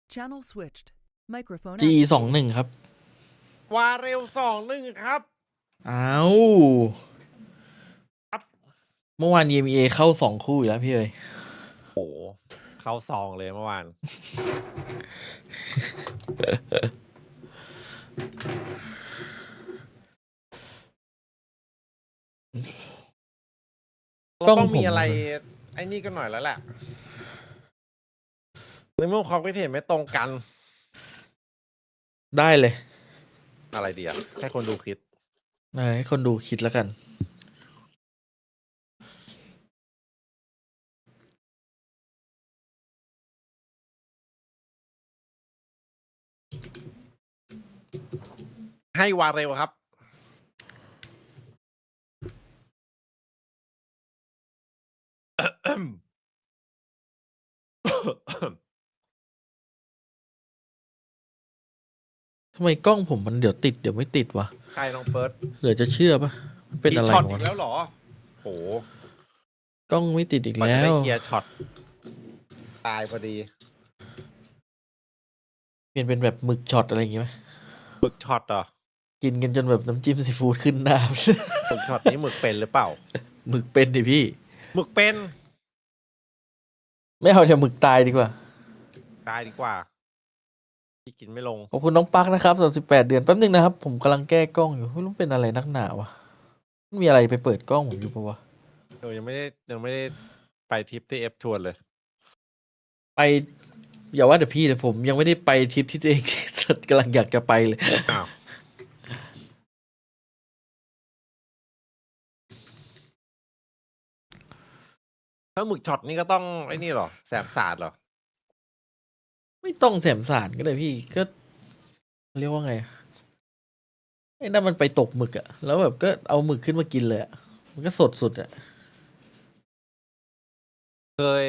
Channel switched. Microphone GE activated. 21ครับวาเร็ว21ครับอ้าว ครับ เมื่อวาน EMEA เข้า2คู่อยู่แล้วพี่เอ๋ย โอ้โหเข้าซองเลยเมื่อวานเราต้องมีอะไรไอ้นี่กันหน่อยแล้วแหละในเมื่อความคิดเห็นไม่ตรงกัน ได้เลย อะไรดีอ่ะให้คนดูคิด ให้คนดูคิดแล้วกัน ให้วาเร็วครับ ทำไมกล้องผมมันเดี๋ยวติดเดี๋ยวไม่ติดวะ ใครน้องเปิด เหลือจะเชื่อปะมันเป็นอะไร ช็อต ของ อี มัน กแล้วเหรอโห กล้องไม่ติดอีก มัน แล้ จะได้ ว เคลียร์ช็อตตายพอดี เปลี่ยนเป็นแบบหมึกช็อตอะไรอย่างงี้ไหม หมึกช็อตเหรอ กินกันจนแบบน้ำจิ้มซีฟู้ดขึ้นหน้า หมึกช็อตนี้หมึกเป็นหรือเปล่า หมึกเป็นดิพี่ หมึกเป็น ไม่เอาเดี๋ยวหมึกตายดีกว่า ตายดีกว่าพี่กินไม่ลง ขอบคุณน้องปักนะครับ38 เดือนแป๊บนึงนะครับ ผมกำลังแก้กล้องอยู่ไม่รู้เป็นอะไรนักหนาวะมันมีอะไรไปเปิดกล้องผมอยู่ปะวะ ยังไม่ได้ไปทริปที่เอฟชวนเลย ไปอย่าว่าแต่พี่แต่ผมยังไม่ได้ไปทริปที่ตัวเอง กำลังอยากจะไปเลย อ้าวถ้าหมึกช็อตนี่ก็ต้องไอ้นี่เหรอแสบสาดเหรอ ไม่ต้องแสมสารก็ได้พี่ก็เรียกว่าไงไอ้นั่นมันไปตกหมึกอะแล้วแบบก็เอาหมึกขึ้นมากินเลยอะมันก็สดสุดอะ เคย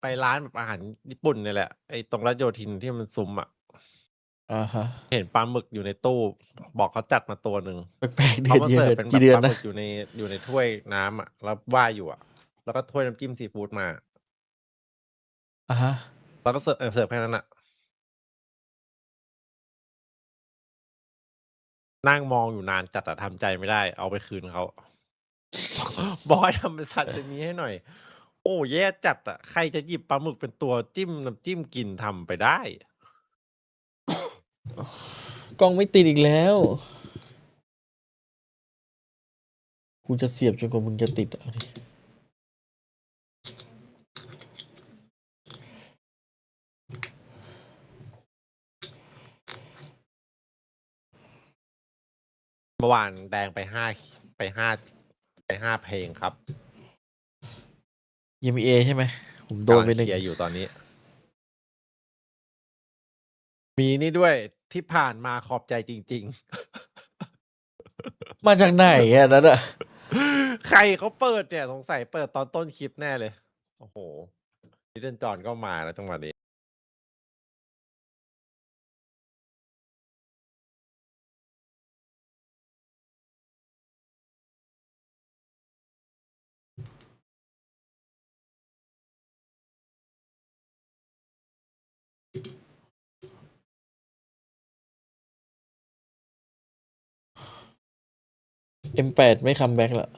ไปร้านแบบอาหารญี่ปุ่นเนี่ยแหละไอ้ตรงรัชโยธินที่มันซุ้มอ่ะ ฮะ เห็นปลาหมึกอยู่ในตู้ บอกเขาจัดมาตัวหนึ่ง แปลกๆเดื เขา อน มา เย เสิร์ฟ อะ เป็นแบ กี่ บ เดือ ป น ลาห นะ มึกอยู่ในถ้วยน้ำอ่ะแล้วว่ายอยู่อ่ะ แล้วก็ถ้วยน้ำจิ้มซีฟู้ดมา ฮะ แล้วก็เสิร์ฟแค่นั้นอ่ะ นั่งมองอยู่นานจัดอะทำใจไม่ได้ เอาไปคืนเขา บอยทำเป็นซาซิมิให้หน่อย โอ้แย่จัดอ่ะ ใครจะหยิบปลาหมึกเป็นตัวจิ้มน้ำจิ้มกินทำไปได้ กล้องไม่ติดอีกแล้วกูจะเสียบจนกว่ามึงจะติดเอาดิ เมื่อวานแดงไปห้าเพลงครับ ยังมีเอใช่ไหมผมโดนไปหนึ่ง เคลียร์อยู่ตอนนี้ มีนี่ด้วยที่ผ่านมาขอบใจจริง มาจากไหนอะนั่นอะ ๆ ใครเขาเปิดเนี่ยสงสัยเปิดตอนต้นคลิปแน่เลย โอ้โหลิตเติ้ลจอห์นก็มาแล้วจังหวะนี้ M8 ไม่คัมแบ็กละ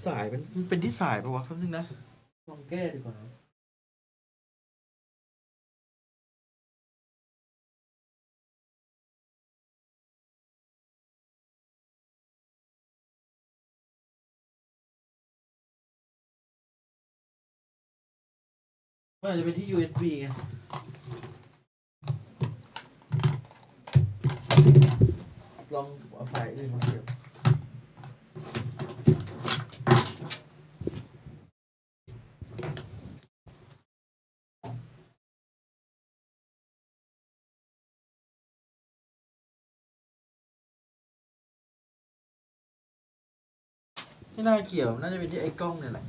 สายมันเป็นที่สายปะวะแป๊บนึงนะลองแก้ดีกว่ามันอาจจะเป็นที่ USB ไงลองเอาสายอื่นมาเสียบไม่น่าเกี่ยว น่าจะเป็นที่ไอ้กล้องเนี่ยแหละ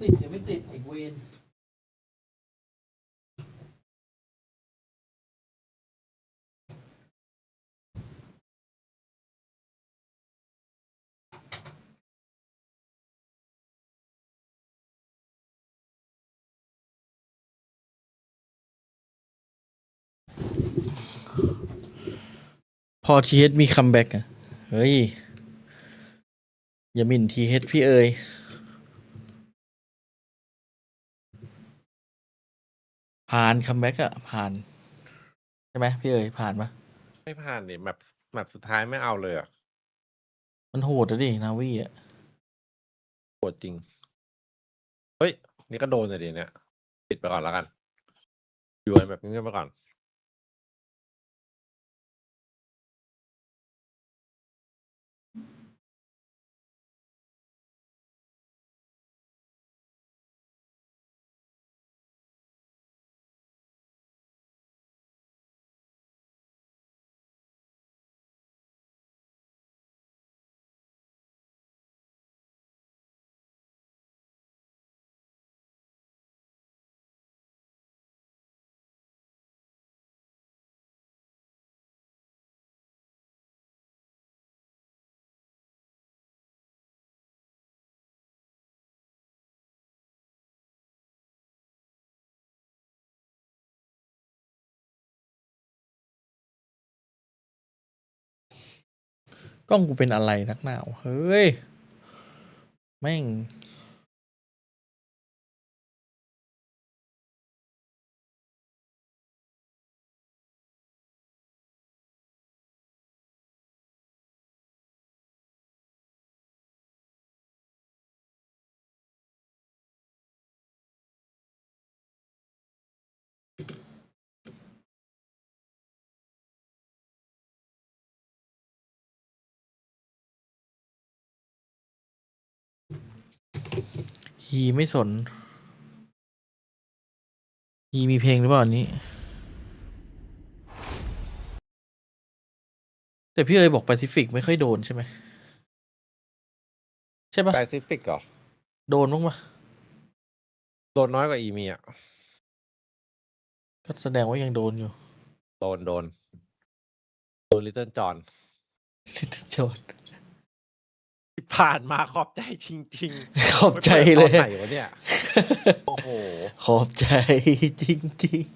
ติดยังไม่ติดไอ้เวน พอทีเอสมีคัมแบ็กอ่ะ เฮ้ย อย่าหมิ่นทีเอสพี่เอ๋ยผ่านคัมแบ็กอ่ะ ผ่าน ใช่ไหมพี่เอ๋ยผ่านปะ ไม่ผ่านดิแมปสุดท้ายไม่เอาเลยอ่ะ มันโหดอะดิ นาวีอ่ะ โหดจริง เฮ้ย นี่ก็โดนเลยดิเนี่ย ปิดไปก่อนแล้วกัน อยู่แบบเงียบๆไปก่อน กล้องกูเป็นอะไรนักหนาวะเฮ้ย แม่ง ฮีไม่สน ฮีมีเพลงหรือเปล่าอันนี้ แต่พี่เอ๋ยบอกแปซิฟิกไม่ค่อยโดนใช่ไหม ใช่ปะ Pacific เหรอ โดนบ้างปะ โดนน้อยกว่าอีมีอ่ะ ก็แสดงว่ายังโดนอยู่ โดนLittle John โจทย์ ผ่านมาขอบใจจริง ขอบ ๆ ใจ ไม่ เล ปิดตอน ย ไหนวะเนี่ย โอ้โห ขอบใจจริงๆ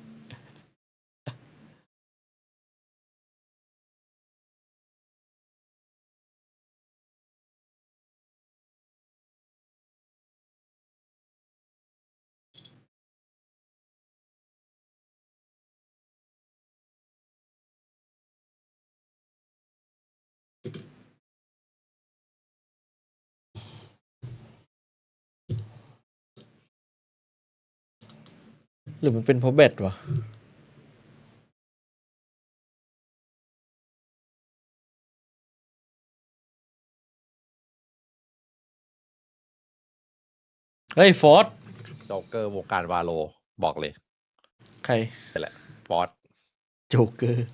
หรือมันเป็นเพราะแบตวะ เฮ้ย ฟอร์ด โจ๊กเกอร์วงการวาโลบอกเลย ใคร นี่แหละ ฟอส โจ๊กเกอร์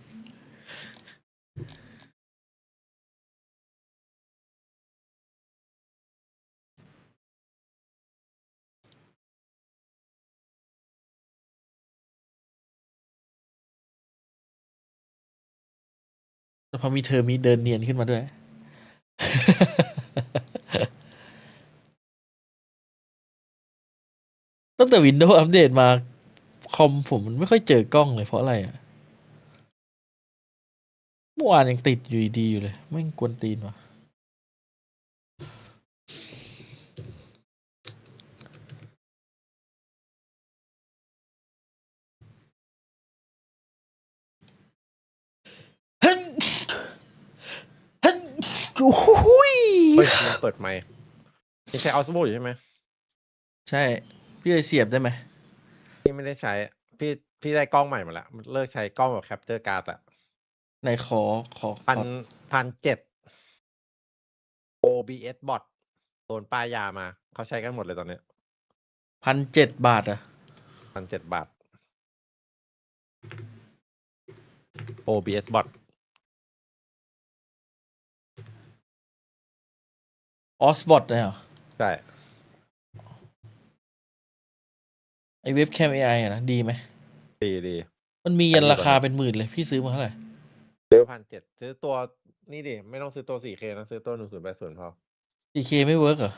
แล้วพอมีเธอมีเดินเนียนขึ้นมาด้วย ตั้งแต่ Windows อัปเดตมา คอมผมมันไม่ค่อยเจอกล้องเลยเพราะอะไรอ่ะ เมื่อวานยังติดอยู่ดีๆอยู่เลยไม่งกวนตีนว่ะ เฮ้ยเฮ้ยโอ้โหย เฮ้ยมันเปิดไมค์นี่ใช้ Osmo อยู่ใช่ไหม ใช่ พี่เลยเสียบได้ไหม พี่ไม่ได้ใช้ พี่ได้กล้องใหม่มาแล้ว มันเลิกใช้กล้องแบบแคปเจอร์การ์ดอะ ไหนขอ 1,700 OBS bot โดนป้ายยามา เขาใช้กันหมดเลยตอนเนี้ย 1,700 บาทอ่ะ 1,700 บาท OBS bot ออสบอทเนี่ยเหรอ ใช่ ไอเว็บแคม AI อะนะดีไหม ดี มันมียันราคาเป็นหมื่นเลยพี่ซื้อมาเท่าไหร่ ซื้อ1,700ซื้อตัวนี่ดิไม่ต้องซื้อตัว 4K นะซื้อตัว1080พอ 4K ไม่เวิร์กเหรอ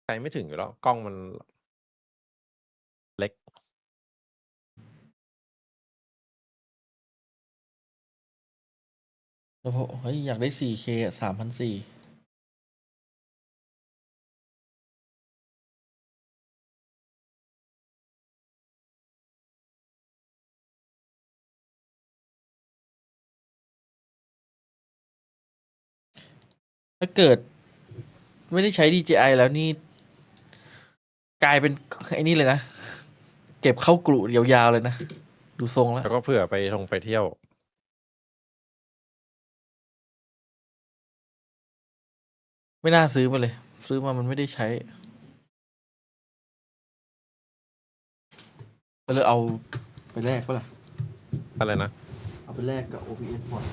ใช้ไม่ถึงอยู่แล้วกล้องมันเล็ก แล้วผมเฮ้ยอยากได้ 4K อะ3,400ถ้าเกิดไม่ได้ใช้ DJI แล้วนี่ กลายเป็นไอ้นี่เลยนะ เก็บเข้ากรุยาวๆเลยนะ ดูทรงแล้ว แล้วก็เผื่อไปเที่ยว ไม่น่าซื้อมาเลย ซื้อมามันไม่ได้ใช้ก็เลยเอาไปแลกปะล่ะ อะไรนะ เอาไปแลกกับ OBS หมด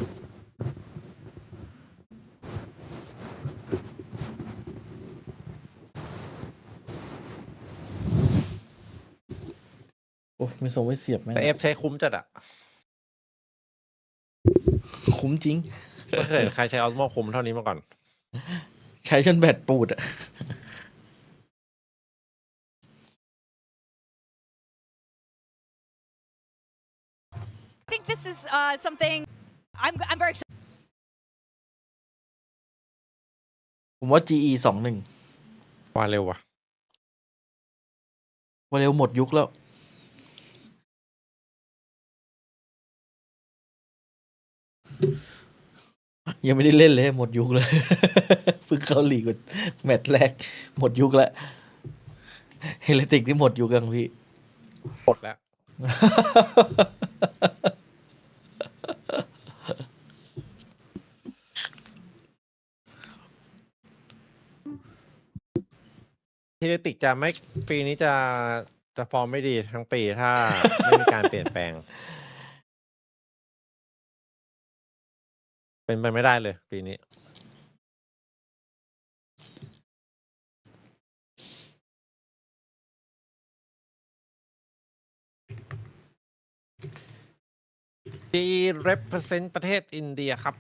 โอ้ไม่ส่งไม่เสียบแม่ง แต่เอฟใช้คุ้มจัดอะ คุ้มจริง ไม่เคยเห็นใครใช้ออสโมคุ้มเท่านี้มาก่อน ใช้จนแบตปูดอะ I think this is something I'm very excited. ผมว่า GE 21ว่าเร็วว่ะ ว่าเร็วหมดยุคแล้ว ยังไม่ได้เล่นเลยหมดยุคเลย เพิ่งเข้าลีกแมตช์แรก หมดยุคแล้วเฮเลติกนี่หมดยุคยังพี่ หมดแล้ว ทีเรติกจะไม่ปีนี้จะฟอร์มไม่ดีทั้งปีถ้า ไม่มีการเปลี่ยนแปลง เป็นไปไม่ได้เลยปีนี้ ที่ represent ประเทศอินเดียครับ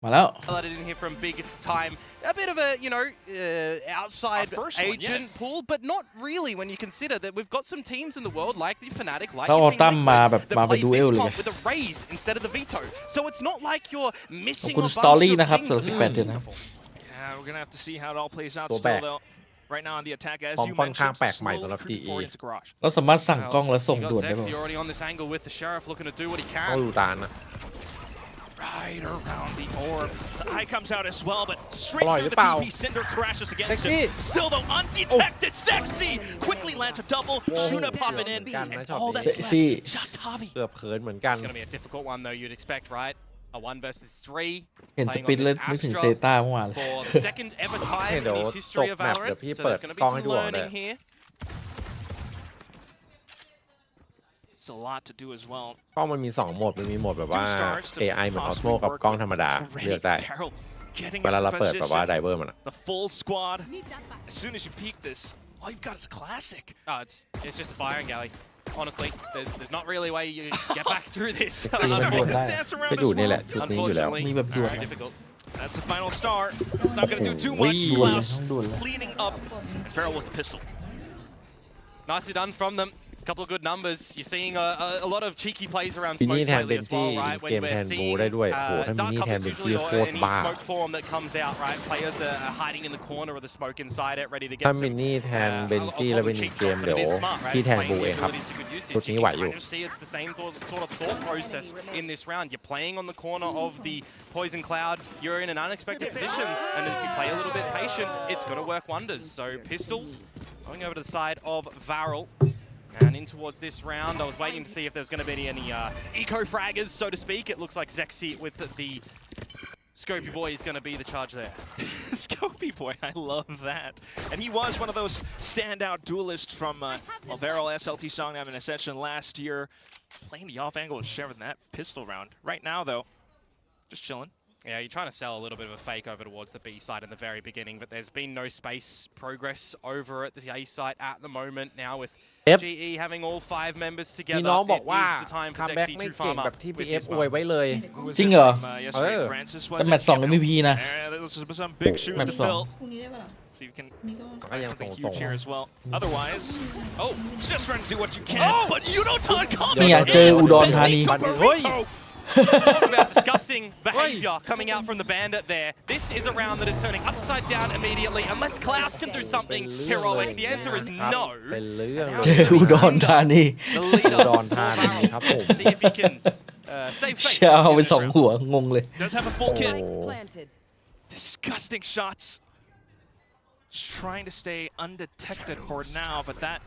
มาแล้ว Highlighted in here from big time. A bit of a, outside agent pool, but not really when you consider that we've got some teams in the world like the Fnatic, like แล้ว your เอา team ตั้ม Liquid, มาแบบ that มาเป็น play ดูเอล this เลย comp with a raise instead of the veto. So it's not like you're ขอบ missing คุณ a สตอ bunch รี่ of นะครับ things สำหรับ that 18 are เดือนนะ beautiful. Yeah, we're gonna have to see how it all plays out Go still back. though. Right now on the attack, as พร้อม you ค่อนข้าง mentioned, แปลกใหม่ slowly สำหรับ creeping GE forward into garage. เราสามารถสั่งกล้องแล้วส่ง You ด่วน got ได้ป่ะ Zexy already on this angle with the Sheriff looking to do what he ต้อง can. ดูตานะ Right around the orb. The eye comes out as well, but straight Ôi, through cái the bào. TP Cinder crashes against Sexy. him. Still though, undetected. Sexy quickly lands a double. Shuna popping in, Gan and nó chọn all đi. that's left Sexy. just Javi. เกือบเขินเหมือนกัน It's going to be a difficult one though, you'd expect, right? A 1 versus 3. เห็นส playing ปิน on แล้ว this นึกถึง Astra เซต้าเมื่อวานเลย for the second ever time in เดี๋ยว his history of ตกแมปเดี๋ยว Valorant. พี่ So เปิด there's going to กล้ be องให้ some ดูก่อนเลย learning here. There's a lot to do as well. กล้องมันมี2โหมด มันมีโหมดแบบว่า Two stars to AI เหมือน Osmo possibly กับ work กล้อง with ธรรมดา already เลือกได้ Carol getting เวลา into เราเปิดแบบว่า position. ไดเวอร์มันอะ The full squad. As soon as you peek this, all you've got is a classic. Oh, it's just a firing galley. Honestly, there's not really a way you get back through this. Đúng rồi. Dance ก็ around อยู่ as นี่แหละ well. ชุดนี้อยู่แล้ว Unfortunately, มีแบบด่วน very ไหม difficult. That's the final star. It's not going to do too Ui. much. Đuổi Klaus không đuổi là- cleaning up, and Farrell with the pistol. Nicely done from them. Couple of good numbers. You're seeing a lot of cheeky plays around มินี่ smokes แทน lately เบน as จี้ well, right? เกม When แท we're นบู seeing ได้ด้วยโอ้โหถ้ามิ dark นี่แทน covers เบน usually จี้ or โคตร any บ้า smoke form that comes out, right? Players are hiding in the corner of the smoke inside it, ready to get ถ้า some มินี่แทนเบนจี้แล้วเป็นอีกเกมเดี๋ยวพี่แทนบูเองครับ ชุดนี้ไหวอยู่ You can kind of see it's the same sort of thought process in this round. You're playing on the corner of the poison cloud. You're in an unexpected position, and if you play a little bit patient, it's going to work wonders. So pistols going over to the side of Varel. And in towards this round, I was waiting to see if there's going to be any eco-fraggers, so to speak. It looks like Zexy with the Scopy Boy is going to be the charge there. Scopy Boy, I love that. And he was one of those standout duelists from Valorant SLT Songnam in Ascension last year. Playing the off angle and sharing that pistol round. Right now, though, just chilling. Yeah, you're trying to sell a little bit of a fake over towards the B side in the very beginning, but there's been no space progress over at the A site at the moment. Now with GE having all 5 members พี่ together, น้องบอก it ว่า is the time คั for มแบ็ก Zexy ไม่ to เก่ง farm แบบ up ที่ with PF this อวย one. ไว้เลย จริงเหรอ Yesterday, Oh. Francis was แต่แมตช์2 MVP นะ Those are some big shoes to แมตช์ 2 fill. พรุ่งนี้ได้ปะล่ะ So you can นี่ก็ ก็ยัง something ส่ง huge here as well. Otherwise, oh, just trying to do what you can. But you don't ton นี่ไงเจออุดรธานี เฮ้ย Talk about disgusting behavior coming out from the bandit there. This is a round that is turning upside down immediately. Unless Klaus can do something heroic, the answer is no. เป็นเรื่องเล เจ ย ออุดรธานี The leader, อุดรธานีครับผม see if he can save face. เชี่ยเอาไป in this 2 round. หัวงงเลย does have a full kit. Spike planted. Disgusting shots. Just trying to stay undetected for now, but that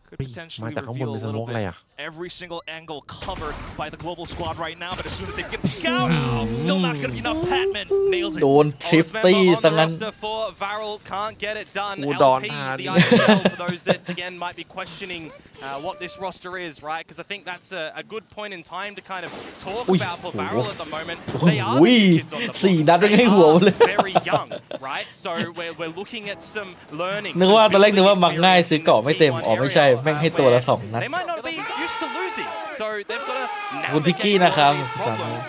could มา potentially จากข้างบน reveal เป็น a สโม little กอะไร bit. อ่ะ Every single angle covered by the global squad right now, but as soon as they get peek out, still not going to be enough. Patman nails it. โดน Thrifty ซะงั้น For Varel can't get it done. อุดร LP, ธานี the IPL, for those that again might be questioning what this roster is, right? Because I think that's a good point in time to kind of talk Ui. about for Varel at the moment. Ui. They are the new kids on the สี่ block. นัดยังให้ They หัว are เลย very young, right? So we're looking at some learning. นึกว่าตอนแรกนึกว่ามักง่ายซื้อเกาะไม่เต็มอ๋อไม่ใช่แม่งให้ตัวละ2 นัด They might not be used to losing, so they've got to คุณพิกกี้ navigate นะครั all บ these 13 problems.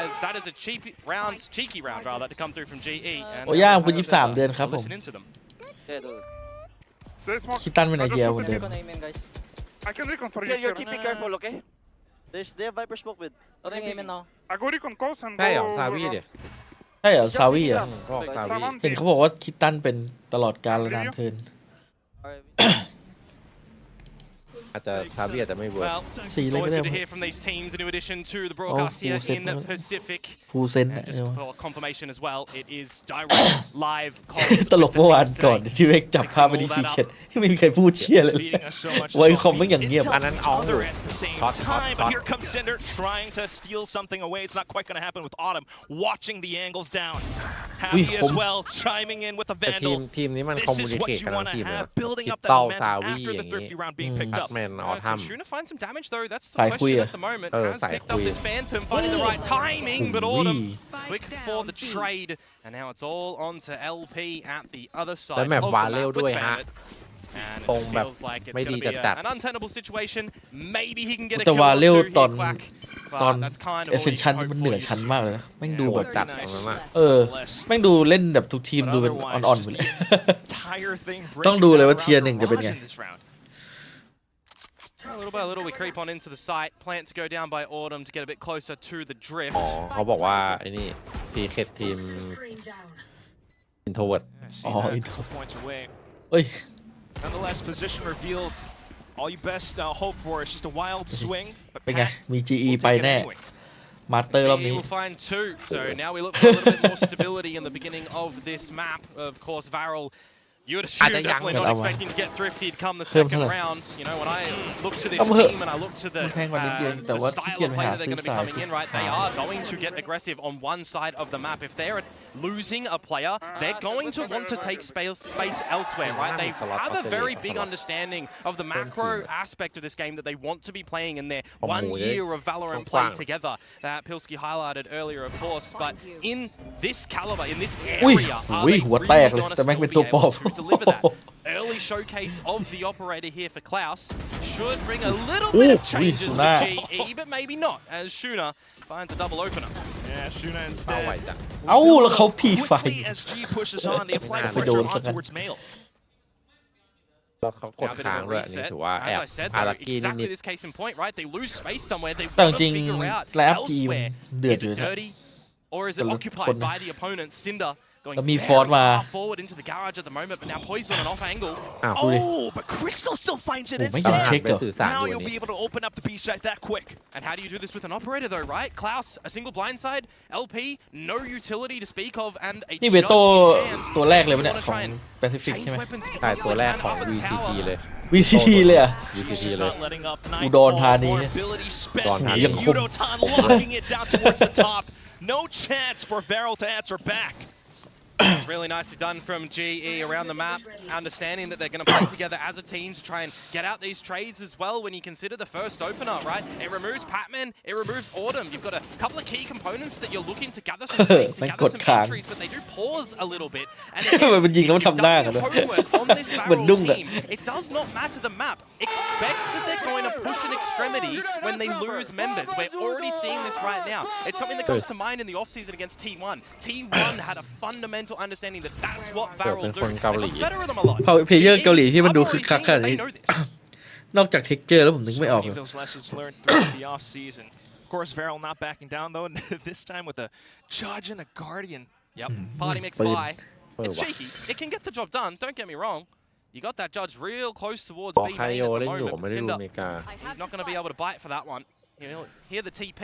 As that is a cheeky round rather to come through from GE. And โอ้ย่างคุณ23 เดือนครับผม listen into them. There's smoke. คิดตันเป็นไอเดียเหมือนเดิม I can recon for you. Yeah, you're here. keeping careful, okay? They have Viper smoke with. I go recon calls and ใช่เหรอ go. ซาวี่เดี๋ย ใช่เหรอซาวี่อ่ะ บอกซาวี่ เห็นเขาบอกว่าคิดตันเป็นตลอดกาลนานเทิน อาจจะซาวี่อาจจะไม่เวิร์ก Well, 4 เลยก็ always ได้ good to hear from these teams in addition to the broadcast here full set in มั้ย Pacific. ฟูลเซน And just for confirmation as well, it is direct live calls ตลก with the เมื่อวาน teams ก่อน today. ที่เวกจับภาพไปที่ซีเคทไม่มีใครพูดเชี่ยเลย Beating us so much. ไวคอมไม่อย่างเงียบ อันนั้นเอา Other at the same Hot, hot, time, hot. but here comes Cinder trying to steal something away. It's not quite going to happen with Autumn watching the angles down. Happy as Ui, well, chiming in with a แต่ทีม vandal. ทีมนี้มันคอม This มู is นิเค what ต you กันทั้ want ง to ทีมเลย have, building คิด up that เต้า momentum ซาวี่ after อ the ย่างงี้ Thrifty round being picked พั up. ดแมนออทัม Shuna find some damage though. That's the สายคุย question อะ at the moment. เออ Has สาย picked คุ up ย this Phantom, finding the right timing, but อุ้ย Autumn quick for the trade, and now it's all onto LP at the other แล้ว side แมป of วา the เร็ว map ด้ with วยฮะ Bandit. And it ตรง just แบบ feels like it's ไม่ going ดี to be จัด an untenable situation. Maybe he can get a แต่ kill วา or เร็ว two ตอน here, Quack. ตอน But that's kind of เอ all เซน you ชัน can hope มัน for เหนือ you ชั้น to มากเลยนะแม่งดู โห แบ ด บ จัดตรงนั้นอะ เออแม่งดูเล่นแบบทุกทีมดูเป็นอ่อนๆหมดเลย Entire thing ต้องดูเลยว่าเทียร์หนึ่งจะเป็นไง in this round. Little by little, we creep on into the site. Plant to go down by Autumn to get a bit closer to the drift. อ๋อเขาบอกว่าไอ้นี่ทีเคททีมอินโทรเวิร์ด Yeah, see Oh, that, he couple points away. เอ้ย Nonetheless, position revealed. All you best hope for is just a wild swing. But เป็นไง Pat มี GE will ไป take it แน่ anyway. มาสเตอร์รอบ GE นี้ will find 2. So now we look for a little bit more stability in the beginning of this map. Of course, Varel, you would assume Ada yang definitely not nggak tahu. expecting to get Thrifty to come the Belum second tahu. round. You know, when I look to this Kamu he- team and I look to the, Bukan pada dia, the tapi style kikian of play mah that they're going to be susah coming in, itu. right? They are going to get aggressive on one side of the map. If they're losing a player, they're going to want to take space elsewhere, right? They have a very big understanding of the macro aspect of this game that they want to be playing in their 1 year of Valorant play together. That Pilsky highlighted earlier, of course, but in this caliber, in this อุ้ย area, are อุ้ย they หัว really แตกเลย gonna แต่แม่ง still เป็น be ตัวปลอ able ม to deliver that? Early showcase of the operator here for Klaus should bring a little bit of Ooh, changes for Shuna. GE, but maybe not, as Shuna finds a double opener. Yeah, Shuna เอาไว้ instead. จัง เอ้าแล้วเขาพีไฟ Quickly as G pushes on, they apply the Nah, pressure don't on forget. towards Mail. แล้วเขากด Now a bit ค้าง of a ด้วยอันนี้ reset. ถือว่าแอบ As I said, อา though, รากี้นิ exactly ด this case in point, right? They lose space somewhere. They've แต่ got จ to ริง figure out แลบทีม elsewhere. เดือด Is อยู่ it นะ dirty or is it แต่ละ occupied คนนะ by the opponent? Cinder going แล้วมี very ฟอร์สมา far forward into the garage at the moment, but now Poison an off angle. อ้าว Oh, but Crystal still finds it โอ้ไม่ยิง instead. เช็คเหรอ สื่อสาร Now อยู่ you'll นี่ be able to open up the B site that quick. And how do you do this with an operator though, right? Klaus, a single blindside, LP, no utility to speak of, and a นี่เวโต้ judge in hand. ตัวแรกเลยปะเนี่ย You wanna ของ try and Pacific ใช่ change ไหม weapons if you ใช่ possibly ตัวแรก can ของ up the VCT tower. เลย VCT เลยอ่ะ VCT Just เลย not letting up. อุดรธานี Ability spent. อุดรธานี ยังคม Yudotan locking it down towards the top. No chance for Varel to answer back. It's really nicely done from GE around the map, understanding that they're going to play together as a team to try and get out these trades as well when you consider the first opener, right? It removes Patman, it removes Autumn. You've got a couple of key components that you're looking to gather some space, to gather some victories, but they do pause a little bit. And มันยิงแล้วมันทำหน้ากัน your ด้วย homework on this เหมือน Varel ดุ้งอะ team, it does not matter the map. Expect that they're going to push an extremity when they lose members. We're already seeing this right now. It's something that comes to mind in the offseason against T1. T1 had a fundamental understanding that that's what Varel do. They got better of them a lot. เพลเยอร์เกาหลีที่มันดู I've คึก already คัก seen ขนาด that นี้ they know this. นอกจากเท็กเจอร์แล้วผมนึกไม่ออก So เล many ย of those lessons learned throughout the off season. Of course, Varel not backing down though, and this time with a judge and a guardian. Yep, party mixปืน by. It's cheeky. It can get the job done. Don't get me wrong. You got that judge real close towards บอก B ไฮ main โย at เล่ the นอยู่ moment. ไม่ได้ดู Cinder, อเมริกา he's not going to be able to bite for that one. You'll hear the TP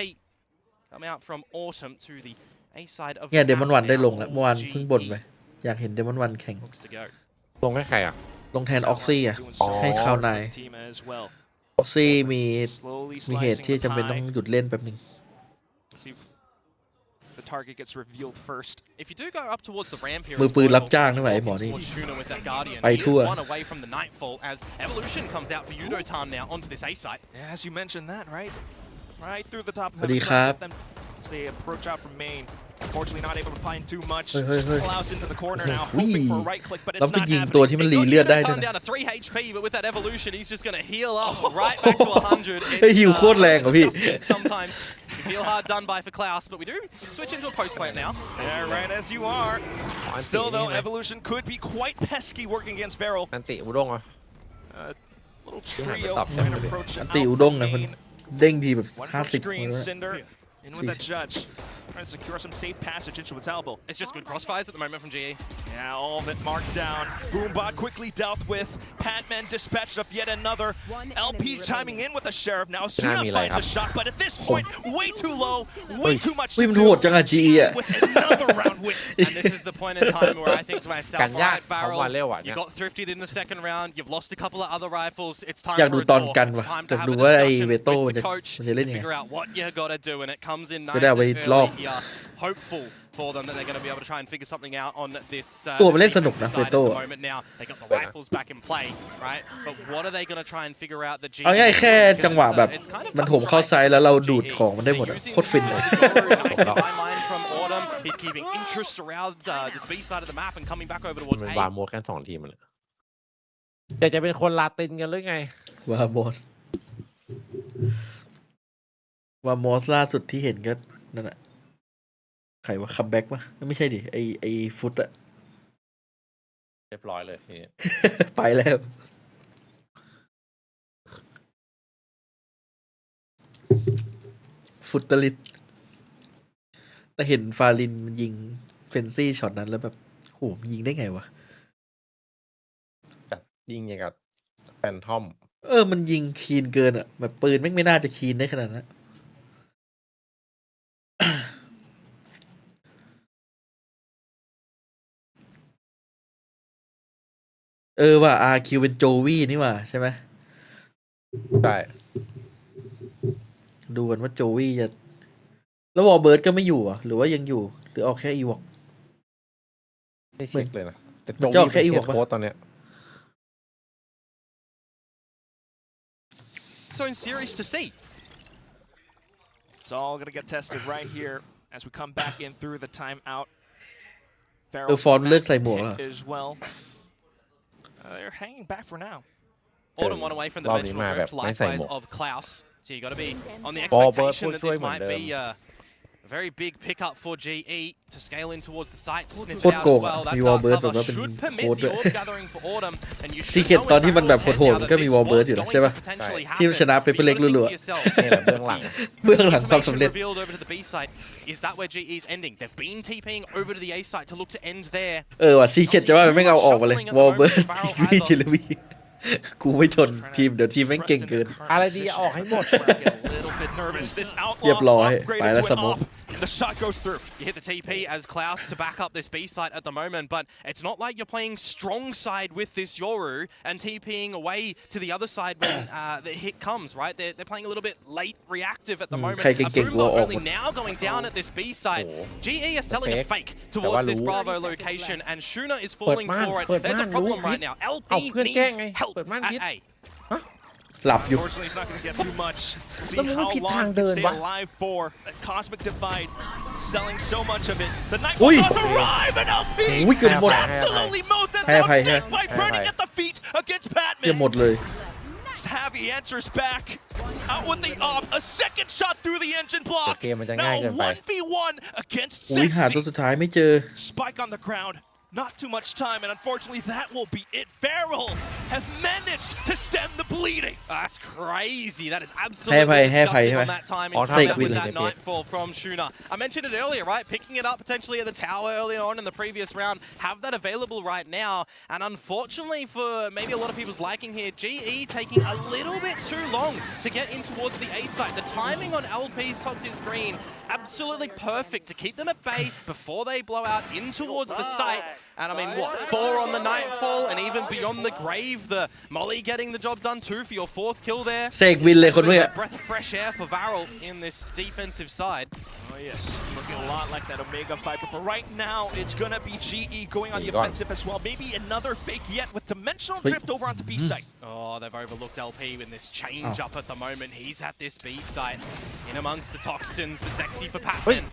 come out from Autumn to the A side of เนี่ย the เดมอน map วันได้ now. ลงแล้วเมื่อวานเพิ่งบ่นไป GE อยากเห็นเดมอนวันแข่ง looks to go. ลงให้ใครอ่ะ ลงแทนออกซี่อ่ะ ให้คาวนาย Team as well. ออกซี่มี Slowly มีเหตุ slicing ที่ the จำเป็นต้อง pie. หยุดเล่นแป๊บนึง See if the target gets revealed first. If you do go up towards the ramp here, มือปืนรับจ้างด้วยไอ้หมอนี่ Tuna with that guardian. ไป He is ทั่ว one away from the nightfall as Evolution comes out for Yudotan now onto this A site. Yeah, as you mentioned that, right? Right through the top of สวัสดี heaven, ครับ trying to get them as they approach out from main. Unfortunately, not able to find too much. Hey, hey, hey. Klaus into the corner now, โอ้โห hoping for a right click, but แล้ว it's ไป not ยิงตัว happening. ที่มันรีเลือดได้ด้วย Yudotan นะ down to 3 HP, but with that Evolution, he's just going to heal up right back to 100. เฮ้ยฮิวโคตรแรงอ่ะพี่ Sometimes you feel hard done by for Klaus, but we do switch into a post plant now. Yeah, right as you are. อันติ Still, นี่ though, ไหม Evolution could be quite pesky working against Varel. อันติอุด้งเหรอ Little Yeah, trio top trying to ten. approach it อัน out ติอุด้ง from นะมัน main. เด้งทีแบบ One from 50 screen, เลย Cinder in with that judge. Trying to secure some safe passage into its elbow. It's just good crossfires at the moment from GE. Yeah, all of it marked down. Boombot quickly dealt with. Patman dispatched up yet another. LP chiming in with a sheriff now. Suna finds a shot, but at this point, way too low, way too much อุ้ย to มันโหด do. จังอะ GE อ่ะ With another round win. And this is the point in time where I think to myself, กันยาก alright, เพราะว่าเร็วอ่ะ Varel, เนี่ you got thrifted in the second round, you've lost a couple of other rifles, it's time อยาก for ดู a ตอน talk. กัน It's ว่ะ time อยา to ก have ดู a ว่าไอ้ discussion เวโต้ with มัน the จะ coach มันจะเล่น to ยังไง figure out what you gotta do, and it comes in nice จะได้เอาไป and ลอก early here. Hopeful for them that they're going to be able to try and figure something out on this ตัวมันเล่นสนุก defensive นะ side เว at โต้ the moment now. They got the rifles back in play, right? But what are they going to try and figure out the G? เอาง่ายๆแค่จังหวะแบบมันโถมเข้าไซด์แล้วเราดูดของมันได้หมดอะโคตรฟินเลย from Autumn. He's keeping interest around this B side of the map and coming back over towards มัน A. วางโมดกัน2 ทีมเลยอยากจะเป็นคนลาตินกันหรือไง วามอสล่าสุดที่เห็นก็นั่นแหละใครว่าคัมแบ็กปะไม่ใช่ดิไอฟุตอะ เรียบร้อยเลยทีนี้ ไปแล้ว ฟุตตลิตแต่เห็นฟาลินมันยิงเฟนซี่ช็อตนั้นแล้วแบบโหมันยิงได้ไงวะ ยิงอย่างกับแฟนทอม มันยิงคีนเกินอะแบบปืนไม่น่าจะคีนได้ขนาดนั้น ว่า RQ เป็นโจวี่นี่ว่าใช่ไหม ใช่ ดูกันว่าโจวี่จะแล้ววอลเบิร์ดก็ไม่อยู่อ่ะหรือว่ายังอยู่หรือออกแค่อีวอก ไม่เช็คเลยนะแต่ มันจะออกแค่อีวอก โค้ดตอนเนี้ย So in series to see. It's all going to get tested right here as we come back in through the timeout. ฟอนเลิกใส่หมวกแล้ว as well. They're hanging back for now. Autumn one away from the Lovely vengeful map, drift, nice likewise aim. of Klaus. So you got to be on the Ball, expectation that thisช่วยเหมือน might เดิม be A very big pickup for GE to scale in towards the site to sniff โค it ตร out โกง as อ่ะ well. มี That's วอล our เบิร์ดแบบ cover. ว่าเป็น Should โค้ด permit ด้วย the orb gathering for Autumn, and you ซี should เค็ด know ตอน if ที่มันแบบ Barrel's โหด head ๆ now มัน that ก็มี this วอลเบิร์ด was อยู่นะ going ใช่ to ป่ะ potentially ที่มันช happen. นะไปเพื่อเล็ก You gotta รัว think to yourself, นี่แหละเบื้องหลัง ๆเบื้องหลังความสำเร็จ revealed over to the B site. Is that where GE's ending? They've been TPing over to the A site to look to end there. ว่ะซีเค็ดจะว่ามันไม่เอาออกมาเลยวอลเบิร์ดวีจิลวีกูไม่ทนทีมเดี๋ยวทีมแม่งเก่งเกิน อะไรดีออกให้หมด เรียบร้อยไปแล้วสโมก And the shot goes through. You hit the TP as Klaus to back up this B site at the moment, but it's not like you're playing strong side with this Yoru and TPing away to the other side when the hit comes, right? They're playing a little bit late reactive at the moment. ใครเก่งๆ Boomba กลัวออก only now going down at this B site. GE are selling a fake towards this Bravo location, and Shuna is falling for it. There's a problem right now. LP needs help at A. หลับอยู่ Unfortunately, he's not going to get too much. See how long he can stay alive for. That cosmic divide, selling so much of it. The night will arrive, and LP absolutely mowed them down. Snake Bite burning at the feet against เรียบหม Patman. ดเลย Javi answers back. Out with the op. A second shot through the engine block. เกมมันจะง่ายเกิน Now ไป 1v1 against อุ้ยหาตัว Sexy. สุดท้ายไม่เจอ Spike on the ground. Not too much time, and unfortunately, that will be it. Feral has managed to stem the bleeding. That's crazy. That is absolutely disgusting on that time. With that nightfall from Shuna. I mentioned it earlier, right? Picking it up potentially at the tower earlier on in the previous round. Have that available right now. And unfortunately for maybe a lot of people's liking here, GE taking a little bit too long to get in towards the A site. The timing on LP's toxic screen, absolutely perfect to keep them at bay before they blow out in towards the site. And I mean, what, 4 on the Nightfall, and even beyond the grave, the Molly getting the job done too for your 4th kill there. เสกวินเลยคนเมื่อ Breath of fresh air for Varel in this defensive side. Oh yes, looking a lot like that Omega Viper, but right now it's gonna be GE going on the offensive as well. Maybe another fake yet with dimensional drift over onto B site. Oh, they've overlooked LP in this change up at the moment. He's at this B site in amongst the toxins, but Zexy for Patman.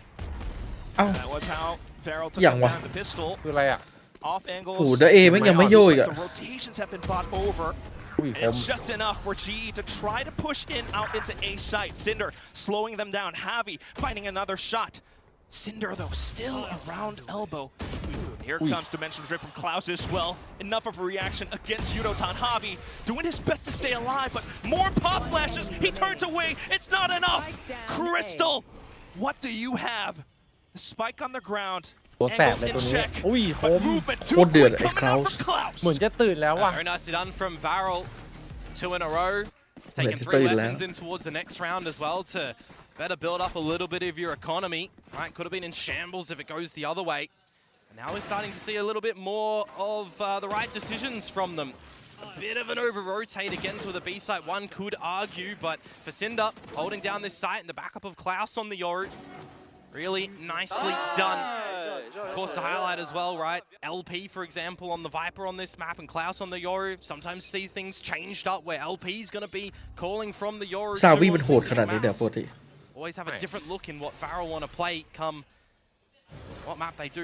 That was how Varel took Yang down the pistol. คืออะไรอ่ะ Off angles. โอ้โหแต่เอแม่งยังไม่โยกอ่ะ The rotations have been bought over. อุ้ย And ผม it's just enough for GE to try to push in out into A site. Cinder slowing them down. Javi finding another shot. Cinder though still around elbow. Here comes Dimensional Drift from Klaus as well. Enough of a reaction against Yudotan. Javi doing his best to stay alive, but more pop flashes. He turns away. It's not enough. Crystal, what do you have? The spike on the ground. ตัวแสบเลยตัวนี้อุ้ยผม Movement โค too ตรเดือด quick ไอ้ coming out คลาส from Klaus. เหมือนจะตื่นแล้วว่ะ Very nicely done from Varel. 2 in a row. Taking 3 ตื่นแล้ว weapons in towards the next round as well to better build up a little bit of your economy. Right, could have been in shambles if it goes the other way. And now we're starting to see a little bit more of the right decisions from them. A bit of an over-rotate again to the B site, one could argue, but for Cinder, holding down this site and the backup of Klaus on the Yoru. Really nicely done. Of course, to highlight as well, right? LP, for example, on the Viper on this map and Klaus on the Yoru sometimes sees things changed up where LP is going to be calling from the Yoru. ซาวีมันโหดขนาดนี้เนี่ยปกติ Always have a different look in what Varel want to play come what map they do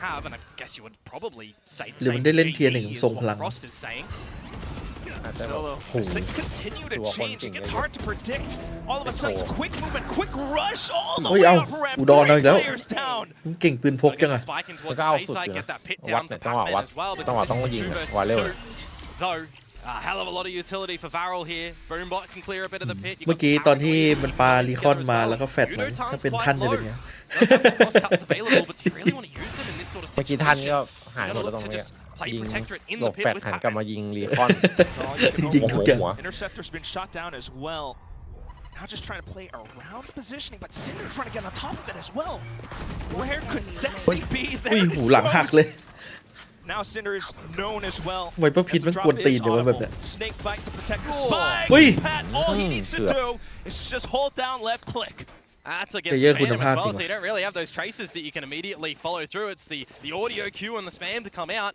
have, and I guess you would probably say the หรือมัน same ได้เล่น GE เทียร์หนึ่ง is ทรงพ what ลัง Frost is saying. อาจจะ Still, แบบ though, โอ้โห as things continue to Dua change, it Quang gets King, hard to predict. All of a sudden, it's quick movement, quick rush, all the เฮ้ย way เอา up ramp, อุดรเอาอีกแล้ว three players down. มันเก่งปืนพก Gotta จัง get อะ the spike in แล้ว towards ก็ the เอา A สุด side, อยู่ get นะ that pit วัด down เนี่ for ยจังหวะ Patman วัด as well. จังหวะ But ต้อง this ยิง is 2 versus วัดเร็ว 2. Though, a hell of a lot of utility for Varel here. Boombot can clear a bit of the pit. เมื่อกี้ตอนที่มันปารีคอนมาแล้วก็แฟดมาถ้าเป็นท่านจะเป็นไง Cross cuts available, but do you really want to use them in this sort of เมื่อกี้ท่าน situation? ก็หายหมดแล้วตรงนี้ Play ยิง Protectorate in หล the บ pit แฟด with หันกลับ Patman. มายิงรีคอน That's all you can ยิง hope ทุก for. อย่าง Interceptor's been shot down as well. Now just trying to play around the positioning, but Cinder trying to get on top of it as well. Where could Zexy be? อุ้ย There หู it หลังหัก goes. เลย Now Cinder is known as well. ไวเปอร์พิษ As มัน the กวน drop ตีน is เดี๋ยวมันแบบ audible. เนี้ย Snake bite to protect the spike. Ui. Pat, all he needs to do is just hold down left click. That's against Yeah, spamคุณภาพ as จริ well, ง so you don't really have those traces that you can immediately follow through. It's the audio cue and the spam to come out.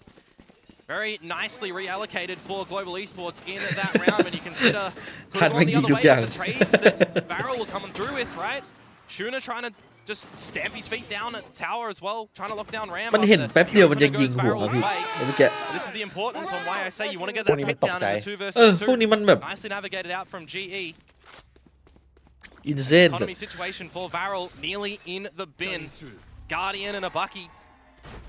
Very nicely reallocated for Global Esports in that round when you consider could have gone the other way with the trades that Varel were coming through with, right? Shuna trying to just stamp his feet down at the tower as well, trying to lock down Ram. มันเห็นแป๊บเดียวมันยังยิงหัวพี่ไอ้เมื่อกี้ This is the importance on why I say you want to get พวก that นี้มัน pick ตก down ใจ in the 2 versus พวกนี้มันแบบ 2. Nicely navigated out from GE. อินเซน Economy situation for Varel nearly in the bin. Guardian and a Bucky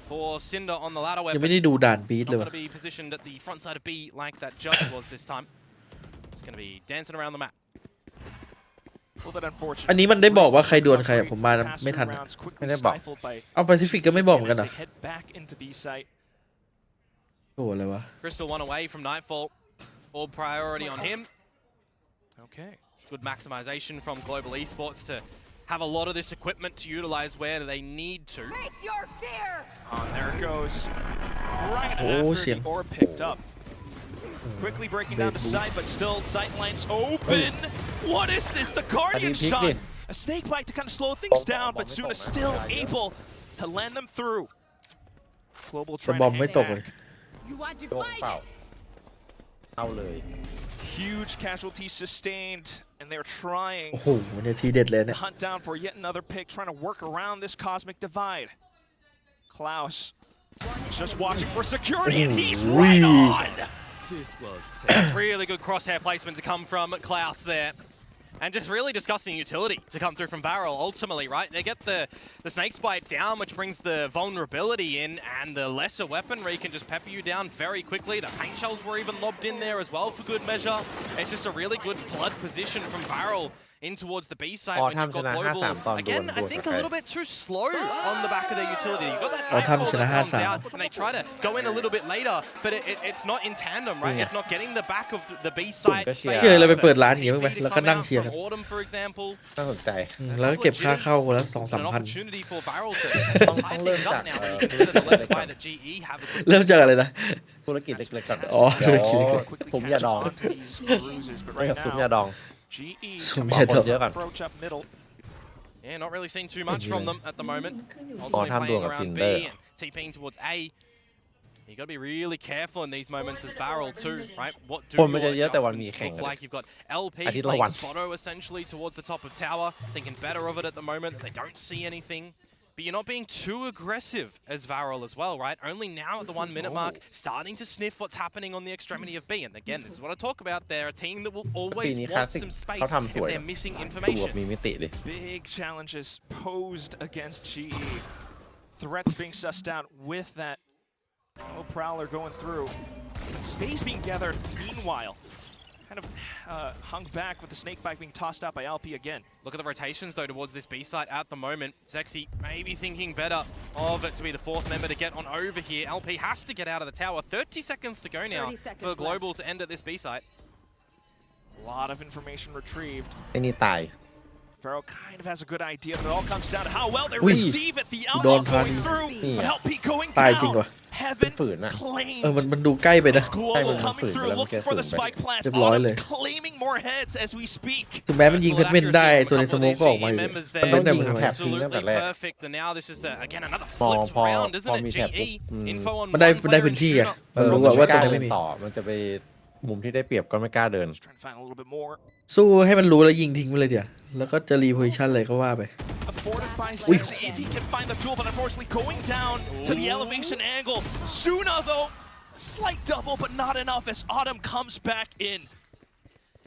for Cinder on the ladder ยัง weapon. ไม่ได้ดูด่านบีท Not เลย going ว่ะ to be positioned at the front side of B like that Judge was this time. It's going to be dancing around the map.อันนี้มันได้บอกว่าใครดวลใครอะผมมาไม่ทันอะ ไม่ได้บอก เอาแปซิฟิกก็ไม่บอกเหมือนกันเหรอโอ้อะไรวะ Crystal one away from Nightfall. All priority on him. Okay. Good maximization from Global Esports to have a lot of this equipment to utilize where they need to. Face your fear! On there it goes. Right Oh, after shit. the orb picked up. Quickly breaking down the side, but still sight lines open. What is this? The Guardian shot. A snake bite to kind of slow things down, but Suna still able to land them through. Global แต่ trying บอ to มไม่ hang ตกเลย back. You want to โดน fight เปล่า it? เอาเลย Huge casualties sustained, and they're trying โอ้โหเนี่ยทีเด็ดเลยเนี่ย to hunt down for yet another pick, trying to work around this cosmic divide. Klaus just watching for security, and he's right on! Really good crosshair placement to come from Klaus there. And just really disgusting utility to come through from Varel ultimately, right? They get the Snake's Bite down, which brings the vulnerability in, and the lesser weaponry can just pepper you down very quickly. The paint shells were even lobbed in there as well for good measure. It's just a really good flood position from Varel in towards the B side when you've got Global. Again, I think a little bit too slow on the back of their utility. You've got that Nightfall that comes out, and they try to go in a little bit later, but it's not in tandem, right? It's not getting the back of the B side. เฮ้ยเราไปเปิดร้านอย่างงี้บ้างไหมแล้วก็นั่งเชียร์กัน Autumn, for example. น่าสนใจ แล้วก็เก็บค่าเข้าคนละ An 2-3 พัน opportunity for Varel to tie เริ่ม things จาก up now. When you consider the lesser buy that GE have a good เริ่มจากอะไรนะ ธุรกิจเล็กๆก่อน อ๋อ เดี๋ยว ธุรกิจ ซุ้มยาดอง But ไม่ right กับซุ้มยา now, ดอง GE ซุ้ม บอก ยา ค ดอง นเยอะก่อน approach up middle. Yeah, not really seeing too much from them at the moment. อ๋อ Ultimately ทำดวง playing กับ around ซิน B เดอร์ and TPing towards A. You got to be really careful in these moments as Varel too, right? What do คนมันจะเย your อะแต่วันมี adjustments แข่ง look กัน like? You've got LP อาทิตย์ละ playing วัน Spotto essentially towards the top of tower, thinking better of it at the moment. They don't see anything. But you're not being too aggressive as Varel as well, right? Only now at the 1 minute mark, starting to sniff what's happening on the extremity of B. And again, this is what I talk about. They're a team that will ปี always นี้ want คลาสสิก some เขา space ทำส if วย they're missing ตัว information. มีมิติดิ Big challenges posed against GE. Threats being sussed out with that Prowler going through. Space being gathered meanwhile. Kind of hung back with the snake bite being tossed out by LP again. Look at the rotations though towards this B site at the moment. Zexy maybe thinking better of it to be the fourth member to get on over here. LP has to get out of the tower. 30 seconds to go now for Global to end at this B site. A lot of information retrieved. ไอ้นี่ตาย Varel kind of has a good idea, but it all comes down to how well they อุ้ย receive it. The โดน outlaw พา going ดี through, but LP going ตายจริง down. ว่ะ Heaven ฝืนอะ claimed. มันดูใกล้ไปนะ Global coming through, looking for the spike plant. เรียบร้อยเลย Claiming more heads as we speak. ถึงแม้มันยิงเพชรเมนได้ตัวในสโมกก็ออกมาอยู่มันไม่ได้เหมือนกัน Absolutely perfect. And now this is again another พอ flipped พอ round, พ isn't อ it? มีแถบ GE info on มันได้ one มันได้ player พื้น and ที่อะ Shooter. มันรู้ว่าตรงไหนไม่มี ต่อมันจะไปมุมที่ได้เปรียบก็ไม่กล้าเดิน Trying to find a little bit more. สู้ให้มันรู้แล้วยิงทิ้งไปเลยเดี๋ยวแล้วก็จะรีโพซิชั่นเลยก็ว่าไป Afforded by Zexy if he can find the tool, but unfortunately going down to the elevation angle. Suna though, slight double, but not enough as Autumn comes back in.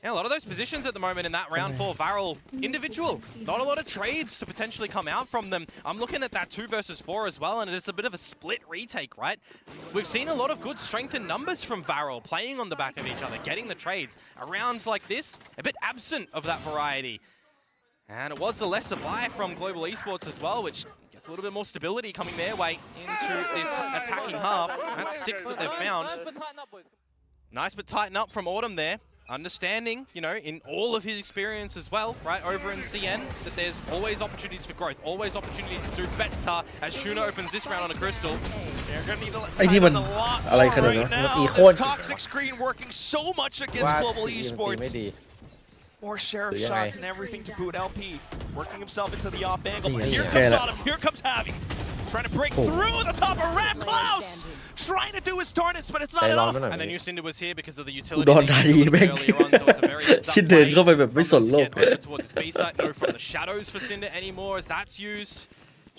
Yeah, a lot of those positions at the moment in that round 4 Varel individual. Not a lot of trades to potentially come out from them. I'm looking at that 2 versus 4 as well, and it's a bit of a split retake, right? We've seen a lot of good strength in numbers from Varel, playing on the back of each other, getting the trades. A round like this, a bit absent of that variety. And it was the lesser buy from Global Esports as well, which gets a little bit more stability coming their way into this attacking half. That's 6 that they've found. Nice but tighten up from Autumn there. Understanding, you know, in all of his experience as well, right, over in CN, that there's always opportunities for growth, always opportunities to do better as Shuna opens this round on a crystal. They're going to need to let ไอ้ที่มัน tighten a lot อะไร more ขนาด right นั้น now. ตีโคตร This toxic screen working so much against ว่า Global ตีมันตี Esports. ไม่ดี More sheriff Yeah. shots and everything to boot LP. Working himself into the off angle. But Yeah. here Yeah. comes Yeah. Autumn. Here comes Javi. Trying to break Oh. through the top of Rat Klaus. Trying to do his targets, but it's not ใจร้อน enough. ไปหน่อย And then new Cinder was here because of the utility โดน that ทา he ดี showed แม่ง earlier on, so it's a very heads up คิดเดิน play เข้าไปแบบไม่สน from โล them ก to get over towards his B site. No from the shadows for Cinder anymore as that's used.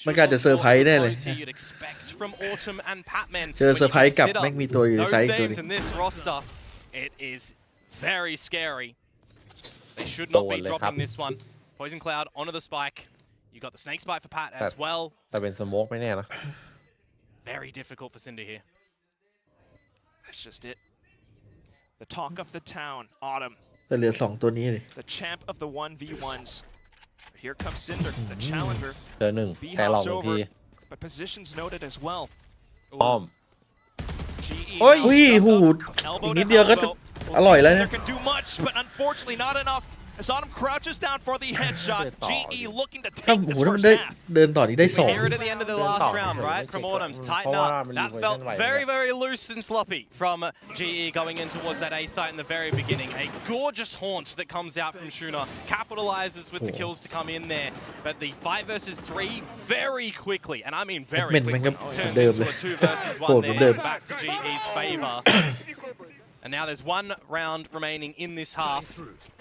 มันก็อาจจะเซอร์ไพรส์ได้เลย You'd expect from Autumn and Patman. เจอเซอร์ไพรส์กลับ When you แม่ง consider มีตัวอยู่ใน those ไซส์อีกตัวหนึ names ง in this roster, it is very scary. They should not be Totally dropping happy. this one. Poison Cloud onto the spike. You got the snake spike for Pat as well. แต่เป็นสโมกไม่แน่นะ Very difficult for Cinder here. That's just it. The talk of the town, Autumn. แต่เหลือ2ตัวนี้เลย The champ of the 1v1s. Here comes Cinder, the challenger. เจอ1แต่หลอกบางที But positions noted as well. อ้อม GE โอ้ย now อุ้ย stuck หู up, อี elbow ก to นิดเดียวก็จะ elbow. อร่อยแล้ว Cinder เนี่ย can do much, but unfortunately not enough. As Autumn crouches down for the headshot, GE looking to ถ้า take โอ้ this โหถ้ามัน first ได้ half. เดินต่อนี่ได้ We 2 hear it at the end of the last round, right? From Autumn to tighten up. That felt very, very loose and sloppy from GE going in towards that A site in the very beginning. A gorgeous haunt that comes out from Shuna, capitalizes with the kills to come in there. But the 5 versus 3 very quickly, and I mean very quickly, turns into a 2 versus 1 there, back to GE's favor. And now there's 1 round remaining in this half.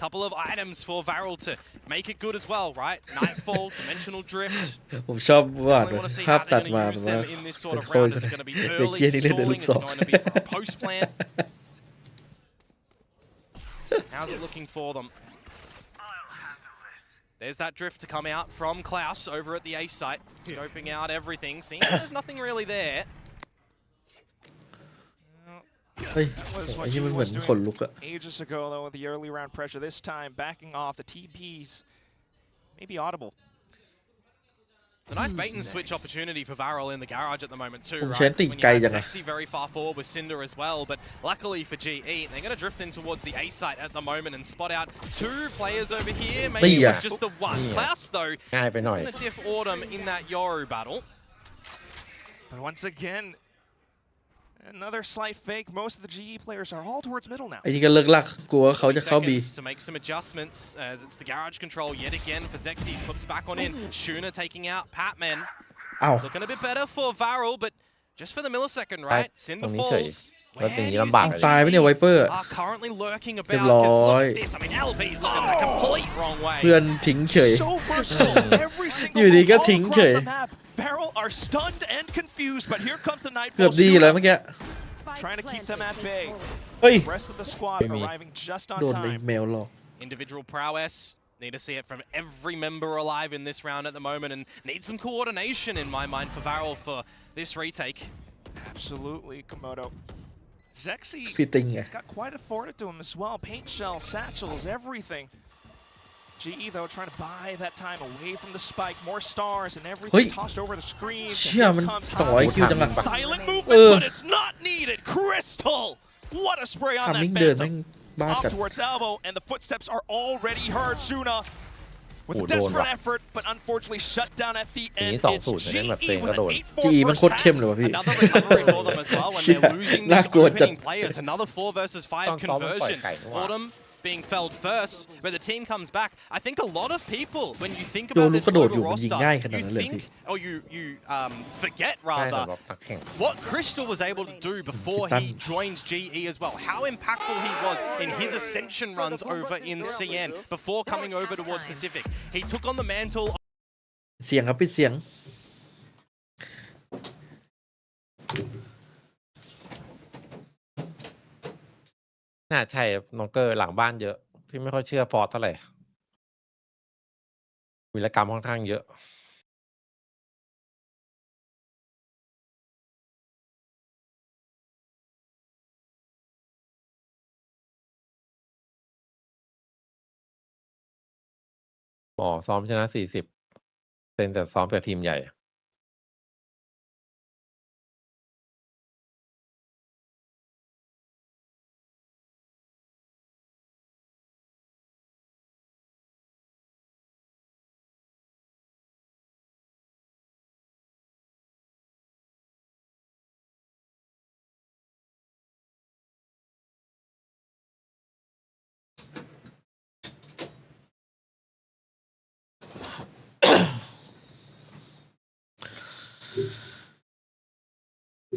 Couple of items for Varel to make it good as well, right? Nightfall, dimensional drift. ผมชอบว่า Definitely want to see ภาพ how ตัด they're มา going to use ว่า them in this sort เป็น of โคน round. ก็ Is ได้ it going to be เด็ก early เคียนี่เล่นแต่ลู stalling? ก Is ศ it ร going to be a post plan? How's it looking for them? There's that drift to come out from Klaus over at the A site, scoping out everything. Seems there's nothing really there. เฮ้ย That was ไอ้ what ที่ GE มันเหมือ was นขน doing ลุกอะ ages ago, though, with the early round pressure. This time, backing off the TPs, maybe audible. It's a nice bait and switch opportunity for Varel in the garage at the moment too, ผม right? ใช้อันติ When ไกล you จั have งอะ Sexy very far forward with Cinder as well, but luckily for GE, they're going to drift in towards the A site at the moment and spot out 2 players over here. Maybe it was just the 1. Klaus, though, ง่ายไปหน่อย going to diff Autumn in that Yoru battle. But once again, another slight fake. Most of the GE players are all towards middle now. ไอ้นี่ก็เลิกลักกลัวเขาจะเข้า B Seconds to make some adjustments as it's the garage control yet again for Zexy. Slips back on in. Shuna taking out Patman. อ้าว Looking a bit better for Varel, but just for the millisecond, right? Cinder ตรงนี้เฉย falls. แล้วอย่างนี้ Where ลำบาก do เล you ย ตายไหมเนี่ยไวเปอร์ are currently lurking เรียบ about? ร้ Because อย look at this. I mean, LB's looking the complete wrong way. เพื่อนทิ้งเฉย So versatile. Every single อยู่ดีก็ move all ทิ้ง across เฉย the map. Barrel are stunned and confused, but here comes the เกือบ Nightfall ดีแล้ว Shuna, เมื่อกี้ trying to keep them at bay. เฮ้ย The rest of the squad Maybe. arriving just on โดนใน time. แมวหลอก Individual prowess. Need to see it from every member alive in this round at the moment, and need some coordination in my mind for Varel for this retake. Absolutely, Komodo. Zexy พี่ติงไง got quite afforded to him as well. Paint shell, satchels, everything. GE though trying to buy that time away from the spike. More stars and everything tossed over the screen. เชี่ยมันต่อไอคิวจังอะ Silent movement, but it's not needed. Crystal! What a spray on ทำมิ่ง that เดินแม่ง phantom. บ้า Off จัด towards elbow, and the footsteps are already heard. Shuna with a Oh, desperate don't. effort, but unfortunately shut down at the end. Ini It's 2-0 ได้แบบ GE เต็ง with ก็โด an น 8-4 GE มัน first โคตร half. เข้มเลยว่ะพี่ Another recovery for them as well when they're losing these น่ากลัวจัด opening players. Another 4 versus 5 ต้องซ้อมมันปล่อย conversion. ไก่นี่หว่า Autumn being felled first, but the team comes back. I think a lot of people, when you think โย about ลูก this กระโดด global อยู่มันยิง roster, ง่ายขนาด you นั้นเลย think, พี่ or you forget ใช่สำห rather, รับนักแข่ง what Crystal was able to do before he joins GE as well. How impactful he was in his ascension runs over in CN before coming over towards Pacific. He took on the mantle. เสียงครับพี่เสียง น่าใช่น้องเกอร์หลังบ้านเยอะ พี่ไม่ค่อยเชื่อฟอร์ดเท่าไหร่วีรกรรมค่อนข้างเยอะ หมอซ้อมชนะ40เซนแต่ซ้อมกับทีมใหญ่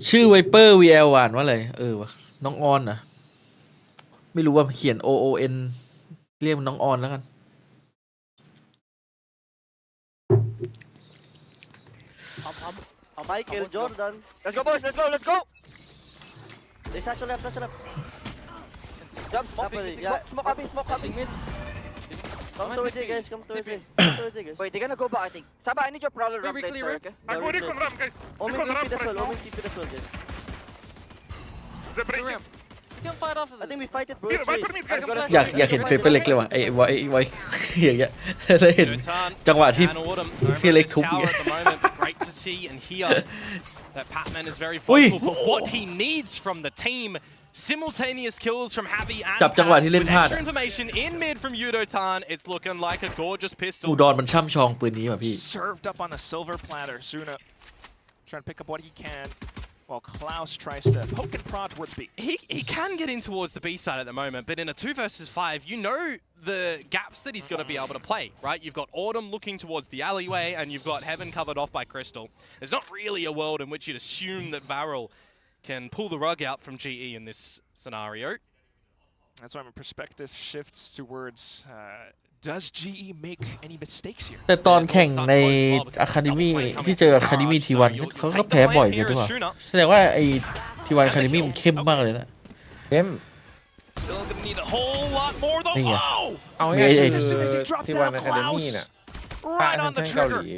ชื่อไวเปอร์ VL อ่านว่าอะไรวะน้องออนนะไม่รู้ว่าเขียน OON เรียกมันน้องออนแล้วกัน Michael Jordan. Let's go, boys. Let's go. Let's go. They satchel left. Satchel left. Jump. Smoke. Yeah. Smoke. Smoke. Come towards it, guys. Come towards it. Come towards it, guys. Wait, they're gonna go back, I think. Saba, I need your prowler ramp later, okay? I go recon ramp, guys. Omen Recon ramp TP the right soul. now. Omen TP the soul, guys. They're breaking. You can fight after I think this. we fight it, bro. Here, It's Viper race. mid, guys.อยากเห็นเปเปอร์เล็กเลยว่ะไอ้ไว้อย่างเงี้ยแล้วเห็น จังหวะที่ พี่เล็กทุบอย่างเงี้ย Great to see and hear that Patman is very vocal, but what he needs from the team, simultaneous kills from Javi and จับจังหวะที่เล่น with พลาด extra information in mid from Yudotan. It's looking like a gorgeous อุ pistol. ดรมันช่ำชองปืนนี้ว่ะพี่ Served up on a silver platter. Suna trying to pick up what he can, while Klaus tries to poke and prod towards B. He can get in towards the B side at the moment, but in a 2 versus 5, you know the gaps that he's going to be able to play, right? You've got Autumn looking towards the alleyway, and you've got Heaven covered off by Crystal. There's not really a world in which you'd assume that Varel can pull the rug out from GE in this scenario. That's why my perspective shifts towards does GE make any mistakes here? แต่ตอนแข่งในอะคาเดมี่ที่เจออะคาเดมี่ทีวันเขาก็แพ้บ่อยอยู่ด้วยว่ะแสดงว่าไอ้ทีวันอะคาเดมี่มันเข้มมากเลยนะ เข้ม Still gonna need a whole lot more though. นี่ไง Oh! เอาง่ายๆ เอ้ย คือ As soon as he dropped ที่วัน down, อะคาเดมี่ Klaus น่ะ right on the แท่งเกาห trigger. ลี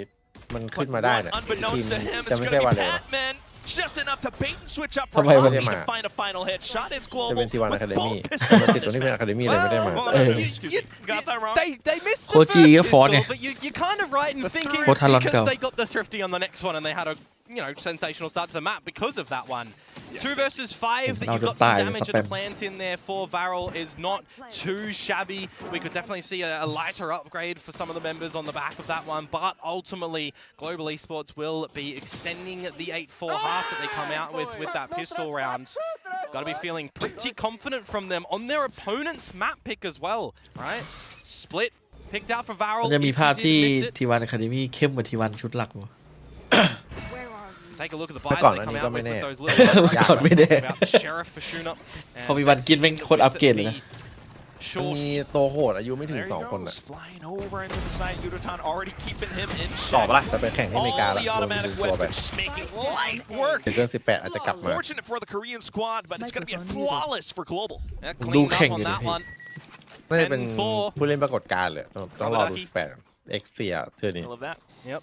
มันขึ้นมาได้น่ะ But ทีม unbeknownst to him, จะ it's ไม่ gonna ใช่ be วันเลย Patman. Just enough to bait and switch up ทำ for ไมวัน Javi มา to find a final headshot. It's จะ global เป็นทีวันอะ with คาเด both มี่ pistols แต่มัน on ติดตรง this ที่เป็น map. อะคาเดมี่เลยไม่ได้มา Got that wrong. They missed the Koji firstก็ฟ้อนไง pistol, but you're kind of right in thinking โคตรทันรันเก่า because they got the Thrifty on the next one and they had a sensational start to the map because of that one. 2 versus 5 that you've got some damage and a plant in there for Varel is not too shabby. We could definitely see a lighter upgrade for some of the members on the back of that one, but ultimately Global Esports will be extending the 8-4 half that they come out with that pistol round. Got to be feeling pretty confident from them on their opponent's map pick as well, right? Split picked out for Varel. มันจะมีภาพที่ทีวันอะคาเดมี่เข้มกว่าทีวันชุดหลักว่ะ Take a look at the แต่ buy ก่อน that อั they น come นี้ก็ out ไม่ with แน่ those little ก่อนไม่ได้ about the Sheriff for Shuna. พอมีวันกินแม่งโคตรอัปเกรดเลยนะ มัน Short มีตัวโหดอายุไม่ถึง There he 2 คน goes, อ่ะ flying over into the side. Yudotan already keeping him in ต่อ check. ปะล่ะจะไปแข่งที่อเมริกา All ละ the โดน automatic ดึงตัวไป weapons just making light work. ถึงเดือน18อาจจะกลับมา Fortunate for the Korean squad, but it's going to be Microphone flawless for Global. Yeah, Du cleaned up känner on det that helt. one. น่าจะเป็น 10-4 ผู้เล่นปรากฏการณ์เลยต้องรอดู18 X 4เทื่อนี้ I love that. Yep.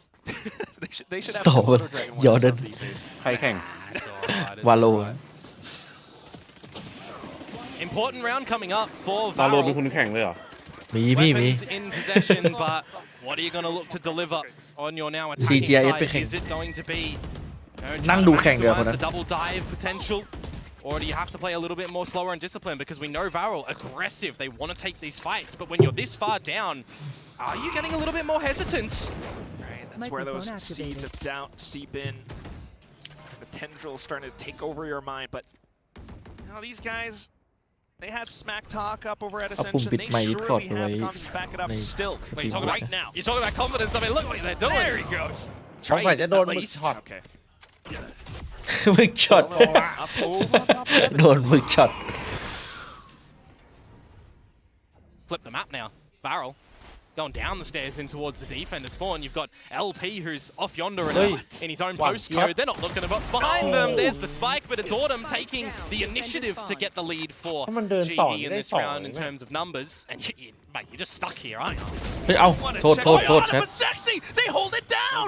they should haveต่อ a Water Dragon one Jordan. these days. ใครแข่ง That's all right, it's วาโล all right. Important round coming up for วาโลเป็น Varel. คนแข่งเลยเหรอ มีพี่มี Weapons in possession, but what are you going to look to deliver on your now attacking CGIS ไป side? แข่ง Is it going to be นั่งดูแข่งเดียวคน maximize นั้น the double dive potential? Or do you have to play a little bit more slower and disciplined? Because we know Varel, aggressive, they want to take these fights, but when you're this far down, are you getting a little bit more hesitant? Right, that's where those Microphone seeds activated. of doubt seep in. The tendrils starting to take over your mind, but now these guys, they had smack talk up over at เอาปุ่ม Ascension. ปิด They ไมค์ดิสคอร์ด surely ไปไว้ have guns to back it up ใน still. ส Wait, ตรี you're ม talking นะ right now. You're talking about confidence. I mean, look what they're doing. There he goes. สงสัยจะโดน At มึก least. ช็อต Okay. มึกช็อต Up over top left. โดนมึกช็อต Flip the map now. Varel going down the stairs in towards the defender spawn. You've got LP who's off yonder in his own postcode. They're not looking at what's behind them. There's the spike, but it's Autumn taking the initiative to get the lead for ถ้ามันเดินต่อ GE in ได้ this ต่อ round เล in ยนะ terms of numbers. And mate, you're just stuck here, aren't you? เฮ้ย เอ้า What a โทษ check. โทษ โทษ Oh, แชท but sexy. They hold it down.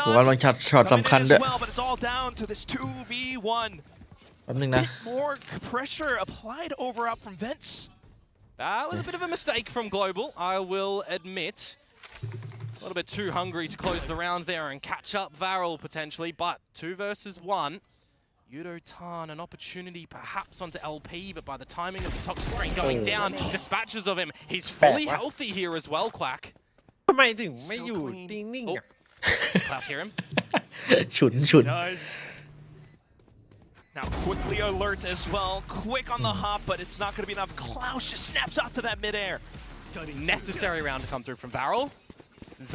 ผมกำลัง Yudotan ช็อต coming สำคัญ in ด้วย as well, but it's all down to this 2v1. แป๊บนึงนะ More pressure applied over up from Vince. That was a bit of a mistake from Global, I will admit. A little bit too hungry to close the round there and catch up Varel potentially, but 2 versus 1. Yudotan, an opportunity perhaps onto LP, but by the timing of the toxic screen going down, dispatches of him. He's fully healthy here as well, Quack. ทำไมถึงไม่อยู่นิ่งๆอ่ะ Klaus, hear him? ฉุนฉุน Does. Now quickly alert as well. Quick on the hop, but it's not going to be enough. Klaus just snaps out to that midair. Necessary round to come through from Varel.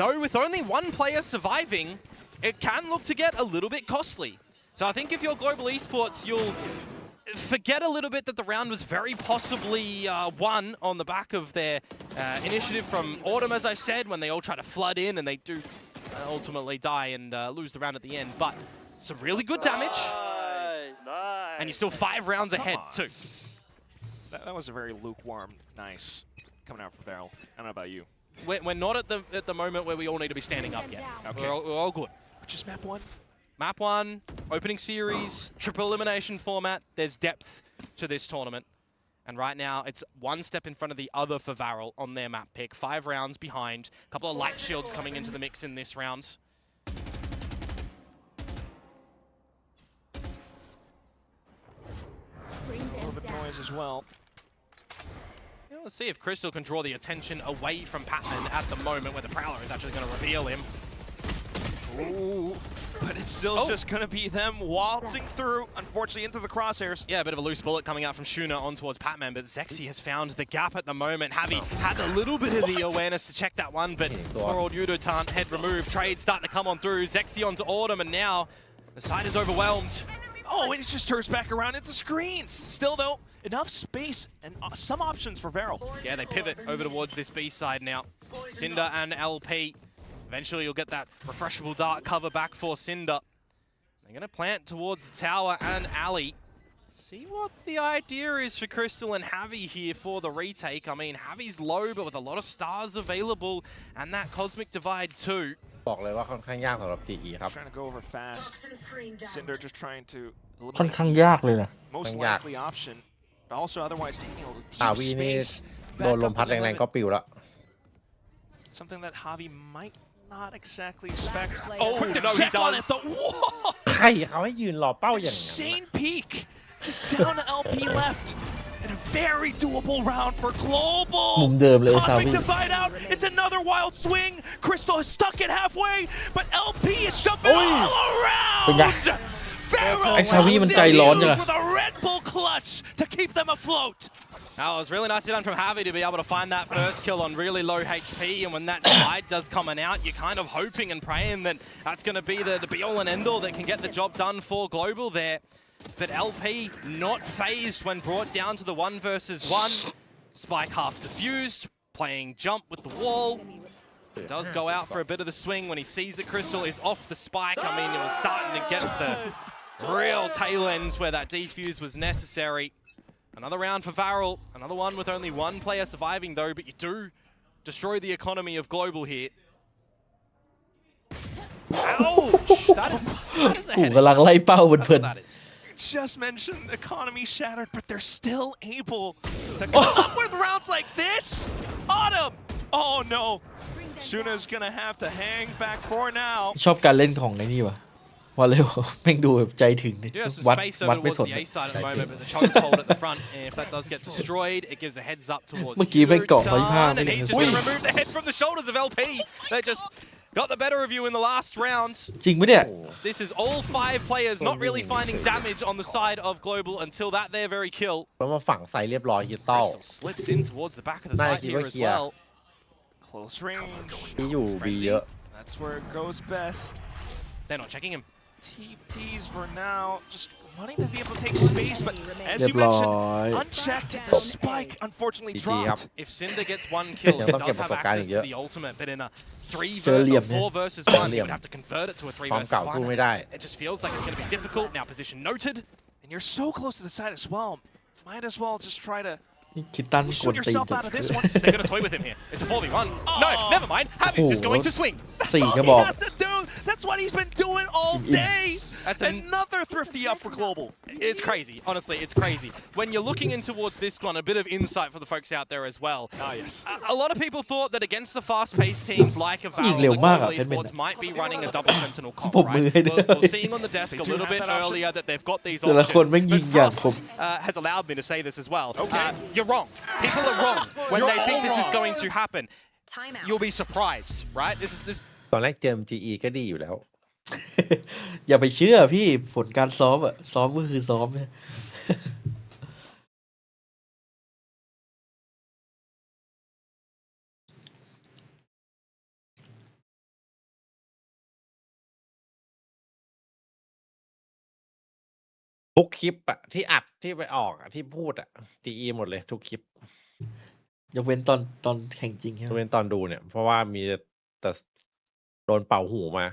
Though with only one player surviving, it can look to get a little bit costly. So I think if you're Global Esports, you'll forget a little bit that the round was very possibly won on the back of their initiative from Autumn, as I said, when they all try to flood in and they do ultimately die and lose the round at the end. But some really good damage, Nice. and you're still 5 rounds ahead on. too. That was a very lukewarm, nice coming out from Varel. I don't know about you. we're not at the moment where we all need to be standing up yet. Okay. We're all good. Which is map 1. Map 1, opening series, triple elimination format. There's depth to this tournament. And right now, it's one step in front of the other for Varel on their map pick. 5 rounds behind. A couple of light shields coming into the mix in this round. A little bit of noise as well. Yeah, let's see if Crystal can draw the attention away from Patman at the moment where the Prowler is actually going to reveal him. Ooh. But it's still just going to be them waltzing through, unfortunately, into the crosshairs. Yeah, a bit of a loose bullet coming out from Shuna on towards Patman, but Zexy has found the gap at the moment. Javi had a little bit of the awareness to check that one, but poor old Yudotan head removed. Trade starting to come on through. Zexy onto Autumn, and now the side is overwhelmed. Oh, and it just turns back around into screens. Still, though, enough space and some options for Varel. Yeah, they pivot over towards this B side now. Cinder and LP. Eventually, you'll get that refreshable dart cover back for Cinder. They're going to plant towards the tower and alley. See what the idea is for Crystal and Javi here for the retake. I mean, Javi's low, but with a lot of stars available, and that Cosmic Divide too. บอกเลยว่าค่อนข้างยากสำหรับ TE ครับ Trying to go over fast. Cinder just trying to ค่อน eliminate ข้างยากเลยนะ most likely option. But also otherwise taking a อา deep วีนี่ space. โดนลมพัดแรงๆก็ปิวแล้ว Something that Javi might not exactly expect. player. Oh, quick to no, he check on does. it. Whoa! ใครเขาให้ยืนรอเป้าอย่างนั้น Insane peak. Just down to LP left. And a very doable round for Global. มุมเดิมเลยซา Cosmic วี Divide out. It's another wild swing. Crystal has stuck it halfway, but LP is jumping all around. เป็นไง Varel ไอ้ซาวีมันใจร้อนจังอะ with a Red Bull clutch to keep them afloat. Now, it was really nicely done from Javi to be able to find that first kill on really low HP, and when that divide does coming out, you're kind of hoping and praying that that's going to be the be-all and end-all that can get the job done for Global there. But LP not phased when brought down to the 1 versus 1. Spike half diffused, playing jump with the wall. Does go out for a bit of the swing when he sees that Crystal is off the spike. I mean, it was starting to get the real tail ends where that defuse was necessary. Another round for Varel. Another one with only 1 player surviving though, but you do destroy the economy of Global here. Ouch! That is a กู headache. กำลังไล่เป้า That's เพื่อน what that is. Just mentioned economy shattered, but they're still able to come up with rounds like this. Autumn! Oh no. Shuna's gonna have to hang back for now. ชอบการเล่นของไอ้นี่วะว่าเร็ว แม่งดูแบบใจถึงดิ Do have some วัด space วั over ดไม่ส towards น the A side at the moment, but the chokehold at the front, and if that does get destroyed, it gives a heads up towards เมื่อกี้แม่งเกาะ Yudo-san, 125 and he's just going to remove the head from the shoulders of LP. They just got the better of you in the last rounds. จริงปะเนี่ย This is all 5 players not really finding damage on the side of Global until that their very kill. แล้วมาฝังใส่เรียบร้อยคิดเต้า Crystal slips in towards the back of the น่า site คิด here ว่า as เคลียร์ well. Close range. ที่อยู่ B เยอะ That's where it goes best. They're not checking him. TPs for now, just wanting to be able to take space, but as เรีย you บร้อ mentioned, ย unchecked, the spike unfortunately GG dropped. ครับ If Cinder gets 1 kill, Yeah, it don't does get have the fuck out of access to here. the ultimate, but in a เจอเหลี่ยม 4 versus 1, he would เหลี่ยม have to convert it to a 3 ความ versus เก่าสู้ 1. ไม่ได้ It just feels like it's going to be difficult. Now position noted. And you're so close to the side as well. Might as well just try to นี่คิดตันก shoot วนตีน yourself out of this one. They're going to toy with him here. It's a 4v1. No, never mind. Javi's just going to swing. สี่ All กระ he บอก has to do. That's what he's been doing all day. That's Another Thrifty up for Global. It's crazy. Honestly, it's crazy. When you're looking in towards this one, a bit of insight for the folks out there as well. Ah, yes. A lot of people thought that against the fast-paced teams like a ยิงเร็ว Valorant, มากอะ all เพชร these เมน boards might be running a double sentinel comp, ปรบมือ right? ให้ด้วย We're seeing on the desk They a do little have bit that option. earlier that they've got these แต่ละคน options. แม่งยิงอย่างคม Has allowed me to say this as well. Okay. You're wrong. People are wrong when You're they think all this is wrong. going to happen. Timeout. You'll be surprised, right? This ตอนแรกเจม GE ก็ดีอยู่แล้ว อย่าไปเชื่อพี่ผลการซ้อมอะซ้อมก็คือซ้อมเนี่ย ทุกคลิปอะที่อัดที่ไปออกอะที่พูดอะ GE หมดเลยทุกคลิป ยกเว้นตอนแข่งจริงใช่ไหม เว้นตอนดูเนี่ย เพราะว่ามีแต่โดนเป่าหูมา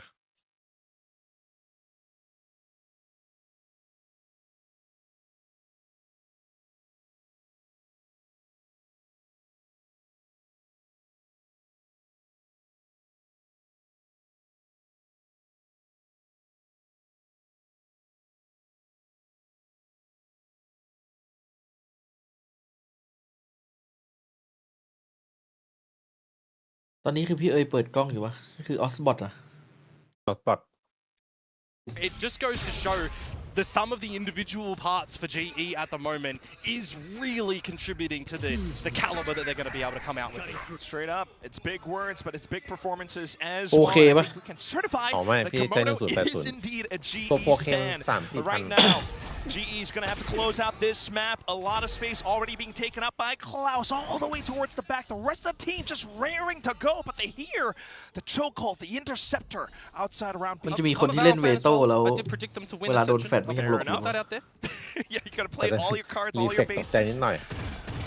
ตอนนี้คือพี่เอ๋ยเปิดกล้องอยู่วะคือออสบอทอะ สปอต It just goes to show the sum of the individual parts for GE at the moment is really contributing to the caliber that they're going to be able to come out with. Straight up, it's big words, but it's big performances as โอ well. เค I ปะ think we can certify อ๋อไม่ that พี่ใช้ Komodo is 1080 indeed a GE ตัว 4K stand. 3,400 But right now, GE is going to have to close out this map. A lot of space already being taken up by Klaus all the way towards the back. The rest of the team just raring to go, but they hear the chokehold, the interceptor outside around. มันจะมีคนที่เล่นเวโต้แล้ว I did predict them to win เวลาโดน Ascension. แฟดไม่ยังหลบอยู่ Put that out there. Yeah, you got to play all your cards, รี all เฟ your กตกใจนิ bases. ดหน่อย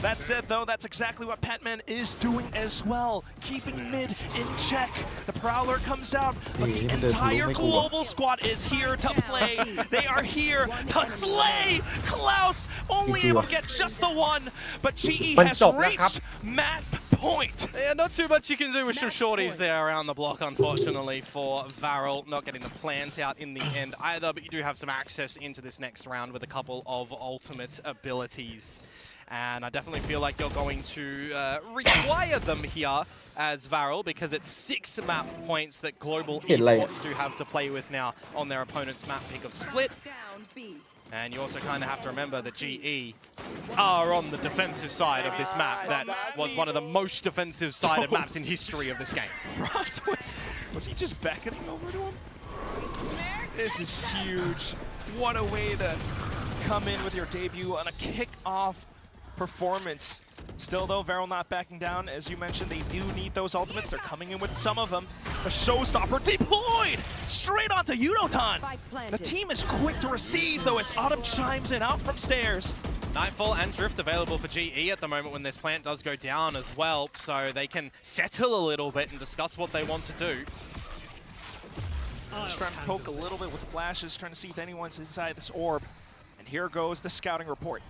That said, though, that's exactly what Patman is doing as well, keeping mid in check. The Prowler comes out, but the entire global squad is here to play. They are here to slay Klaus, only able to get just the one, but GE has reached map point. Yeah, not too much you can do with some shorties there around the block, unfortunately, for Varel. Not getting the plant out in the end either, but you do have some access into this next round with a couple of ultimate abilities. And I definitely feel like you're going to require them here as Varel, because it's 6 map points that Global Esports do have to play with now on their opponent's map pick of Split. And you also kind of have to remember that GE are on the defensive side of this map. That was one of the most defensive-sided maps in history of this game. Ross was he just beckoning over to him? This is huge. What a way to come in with your debut on a kick-off performance. Still though, Varel not backing down. As you mentioned, they do need those ultimates. They're coming in with some of them. The showstopper deployed straight onto Yudotan. The team is quick to receive though as Autumn chimes in out from stairs. Nightfall and Drift available for GE at the moment when this plant does go down as well, so they can settle a little bit and discuss what they want to do. Just trying to poke a little bit with flashes, trying to see if anyone's inside this orb. And here goes the scouting report.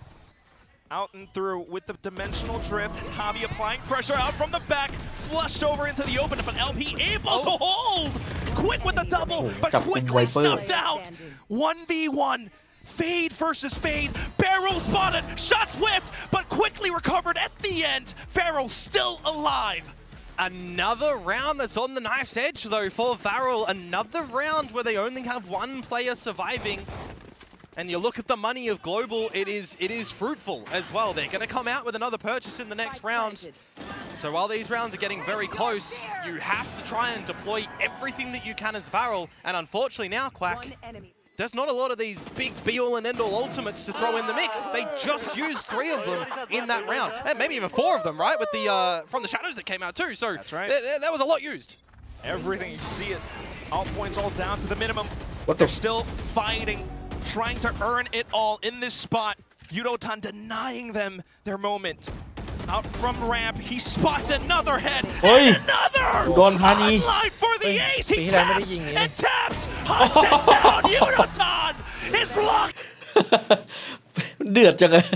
Out and through with the dimensional drift. Hobby applying pressure out from the back, flushed over into the open, but LP able to hold! Quick with the double, but quickly snuffed out! 1v1, Fade versus Fade, Barrel spotted, shots whiffed, but quickly recovered at the end. Varel still alive. Another round that's on the knife's edge though for Varel. Another round where they only have one player surviving. And you look at the money of Global, it is fruitful as well. They're going to come out with another purchase in the next round. So while these rounds are getting very close, you have to try and deploy everything that you can as Varel. And unfortunately now, Quack, there's not a lot of these big be-all and end-all ultimates to throw in the mix. They just used 3 of them in that round. And maybe even 4 of them, right? With the from the shadows that came out too. So that's right. That was a lot used. Everything, you can see it. All points all down to the minimum. But they're still fighting, trying to earn it all in this spot. Yudotan denying them their moment. Out from ramp, he spots another head, and another! Online for the ace, he taps, and taps! Hunted down, Yudotan is locked! เดือดจังเลย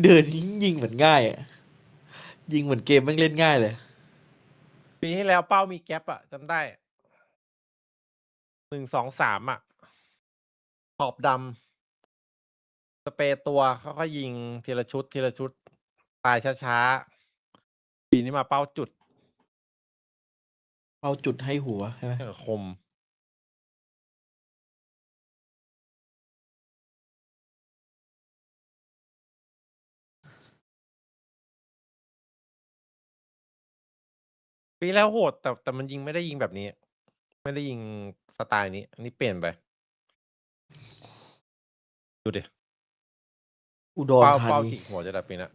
เดือดยิงเหมือนง่ายอ่ะยิงเหมือนเกมแม่งเล่นง่ายเลย ปีที่แล้วเป้ามีแก๊ปอะจำได้ 1 2 3อะขอบดำสเปรย์ตัวเขาก็ยิงทีละชุดทีละชุดตายช้าๆปีนี้มาเป้าจุด เอาจุดให้หัวใช่ไหม คมปีแล้วโหดแต่มันยิงไม่ได้ยิงแบบนี้ ไม่ได้ยิงสไตล์นี้ อันนี้เปลี่ยนไปดูดิ อุดรธา เป้า นี จิกหัวจะได้ปีนะ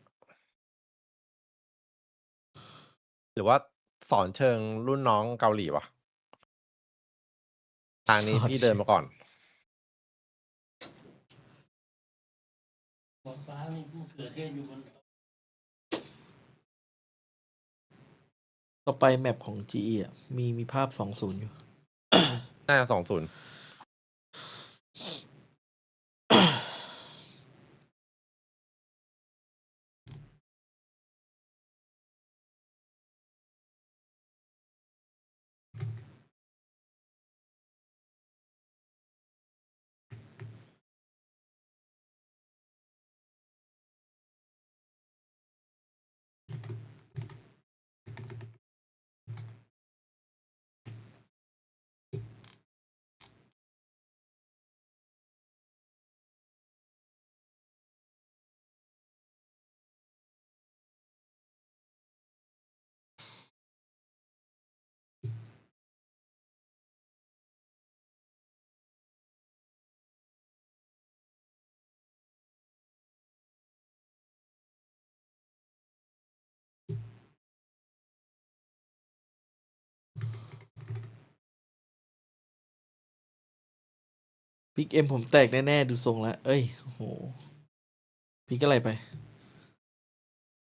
หรือว่าสอนเชิงรุ่นน้องเกาหลีวะทางนี้พี่เดินมาก่อน ต่อไปแมปของ GE อ่ะมีภาพ 20 อยู่ น่าจะ20 พิกเอ็มผมแตกแน่ๆดูทรงแล้วเอ้ยโอ้โหพิกอะไรไป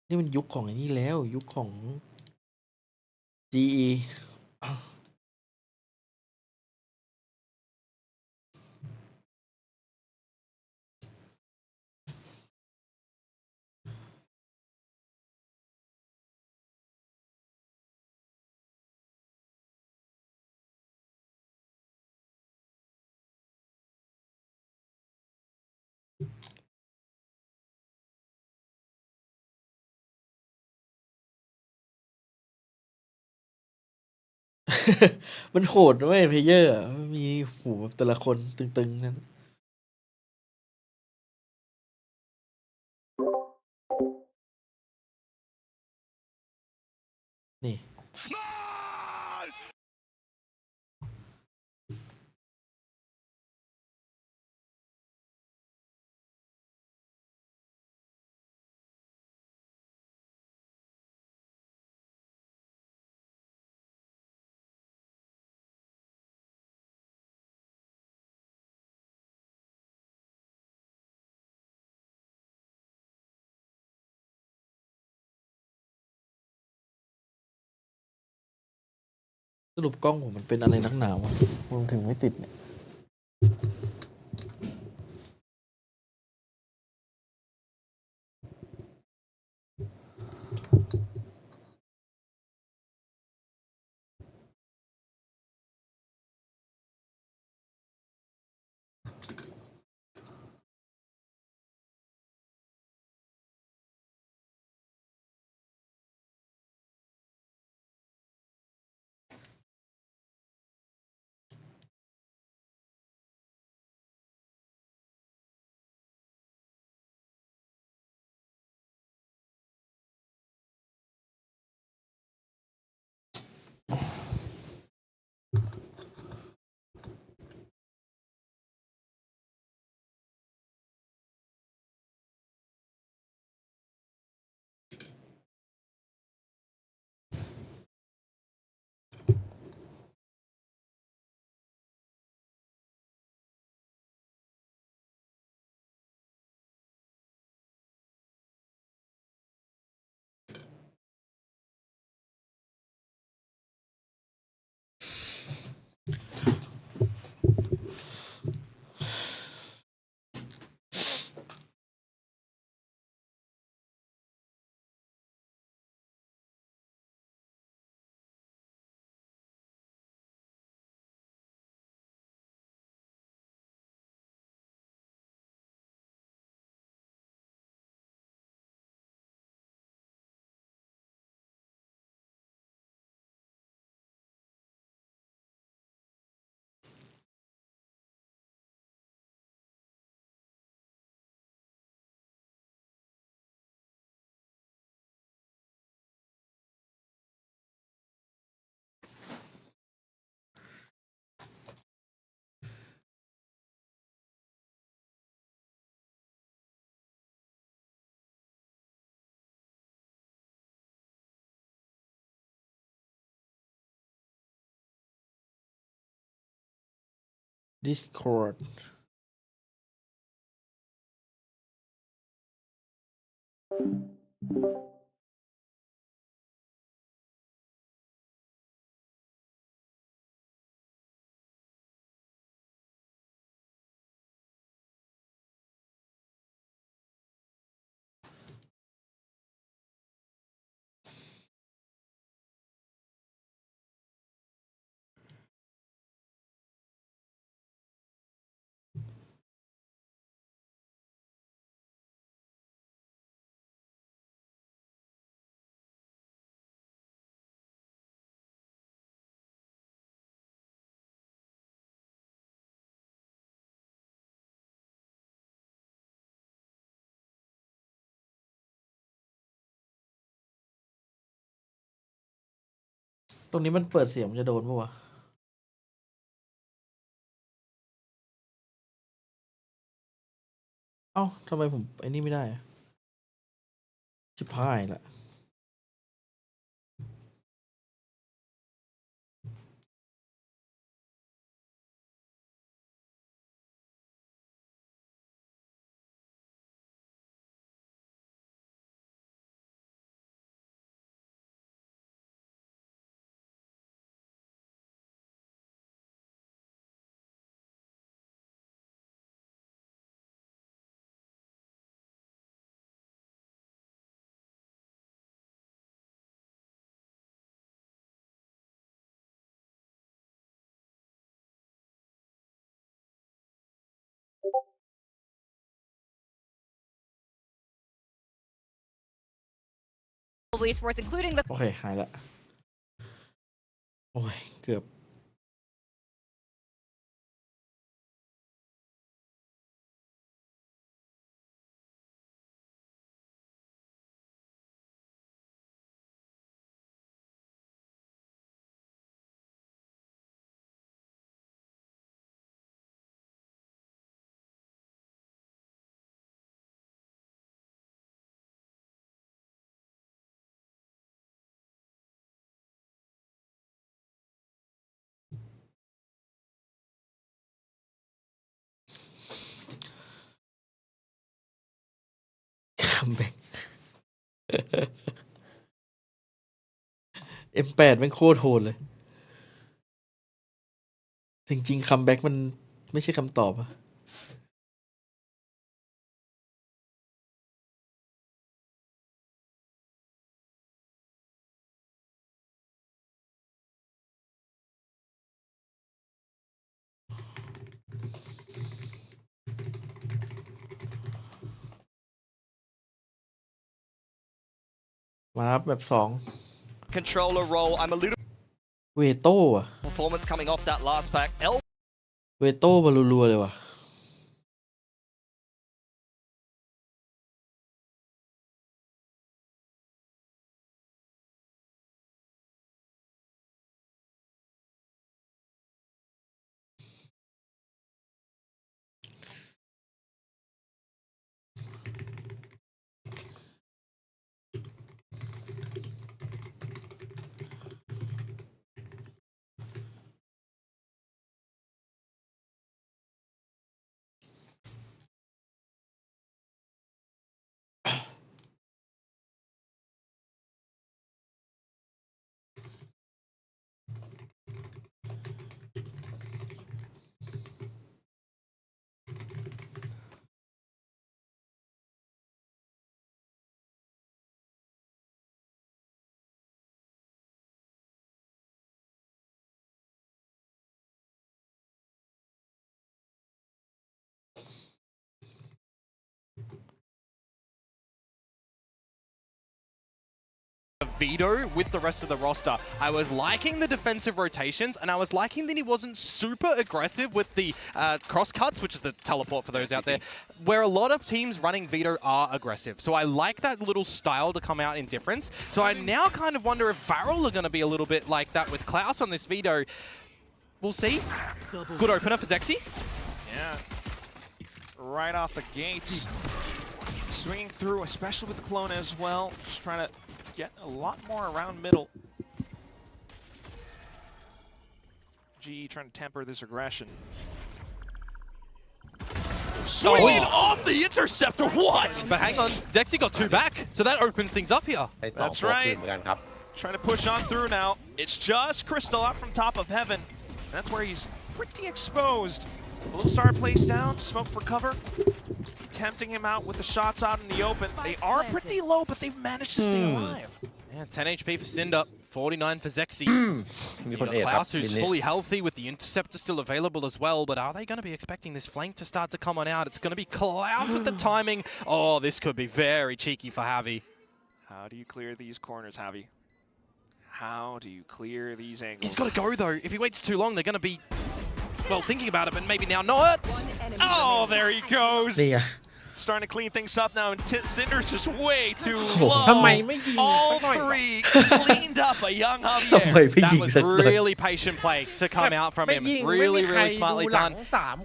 นี่มันยุคของไอ้นี่แล้วยุคของ GE มันโหดด้วยเพลเยอร์มีหูแบบแต่ละคนตึงๆนั่นนี่ สรุปกล้องผมมันเป็นอะไรนักหนาวะมันถึงไม่ติดเนี่ยDiscordตรงนี้มันเปิดเสียงมันจะโดนปะวะเอ้าทำไมผมไอ้นี่ไม่ได้อะชิบหายละ esports, including the โอเค หายละ โอ้ย เกือบ คัมแบ็ก M8 แม่งโคตรโหดเลย จริงๆ คัมแบ็กมันไม่ใช่คำตอบอะมาครับแบบสอง controller role. I'm a little เวโต้อะ performance coming off that last pack. เวโต้มารัวๆเลยว่ะ Veto with the rest of the roster. I was liking the defensive rotations, and I was liking that he wasn't super aggressive with the cross cuts, which is the teleport for those out there, where a lot of teams running Veto are aggressive. So I like that little style to come out in difference. So I now kind of wonder if Varel are going to be a little bit like that with Klaus on this Veto. We'll see. Good opener for Zexy. Yeah. Right off the gates. Swinging through, especially with the clone as well. Just trying to get a lot more around middle. GE trying to temper this aggression. Swinging off the interceptor, what? But hang on, Zexy got two back, so that opens things up here. That's right. Trying to push on through now. It's just Crystal up from top of heaven. That's where he's pretty exposed. A little star plays down, smoke for cover. Tempting him out with the shots out in the open. They are pretty low, but they've managed to stay alive. Yeah, 10 HP for Cinder, 49 for Zexy. You got มีคนเอ็ดครับ Klaus, who's fully healthy with the interceptor still available as well, but are they going to be expecting this flank to start to come on out? It's going to be Klaus with the timing. Oh, this could be very cheeky for Javi. How do you clear these corners, Javi? How do you clear these angles? He's got to go though. If he waits too long, they're going to be, well, thinking about it, but maybe now not. Oh, there he goes. นี่ไง Starting to clean things up now, and Cinder's just way too ทำไม low. ไม่ยิง All สักหน่อย three cleaned up a young ทำ Javier. ไมไม่ That ยิง was สักหน่อย really patient play to come out from him. Really, really smartly done.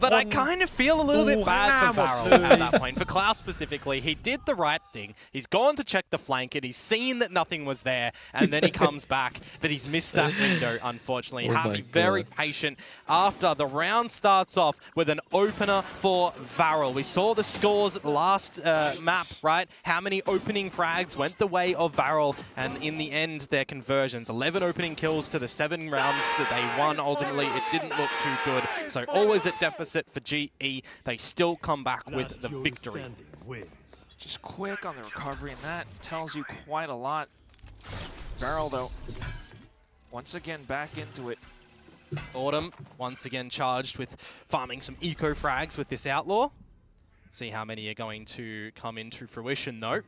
But I kind of feel a little bit bad for Varel at that point. For Klaus specifically, he did the right thing. He's gone to check the flank and he's seen that nothing was there, and then he comes back, but he's missed that window, unfortunately. Oh my Javi very patient after the round starts off with an opener for Varel. We saw the scores at the last map, right? How many opening frags went the way of Varel, and in the end, their conversions. 11 opening kills to the 7 rounds that they won. Ultimately, it didn't look too good. So always a deficit for GE. They still come back with the victory. Just quick on the recovery, and that tells you quite a lot. Varel, though, once again back into it. Autumn, once again charged with farming some eco frags with this outlaw. See how many are going to come into fruition, though.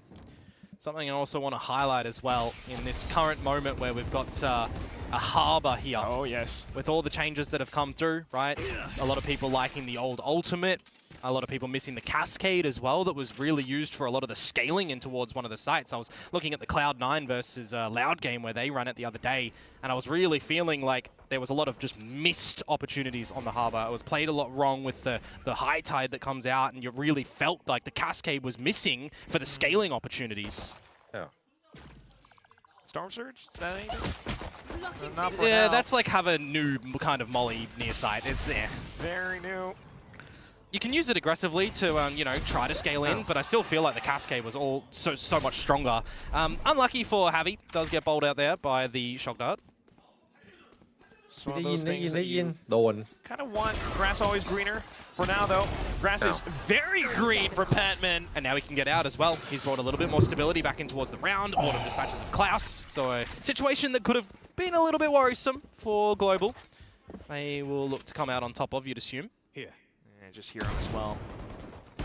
Something I also want to highlight as well in this current moment where we've got a harbor here. Oh, yes. With all the changes that have come through, right? A lot of people liking the old ultimate. A lot of people missing the cascade as well that was really used for a lot of the scaling in towards one of the sites. I was looking at the Cloud9 versus Loud game where they ran it the other day, and I was really feeling like there was a lot of just missed opportunities on the harbor. It was played a lot wrong with the high tide that comes out, and you really felt like the cascade was missing for the scaling opportunities. Yeah. Storm Surge? Is that anything? Not for Yeah, now. that's like have a new kind of molly near site. It's there. Very new. You can use it aggressively to, you know, try to scale in, but I still feel like the cascade was all so much stronger. Unlucky for Javi, does get bowled out there by the shock dart. It's one of those things that you โดน kind of want grass always greener. For now, though, grass is very green for Patman. And now he can get out as well. He's brought a little bit more stability back in towards the round. Autumn dispatches of Klaus. So a situation that could have been a little bit worrisome for Global. They will look to come out on top of, you'd assume. And just hear him as well.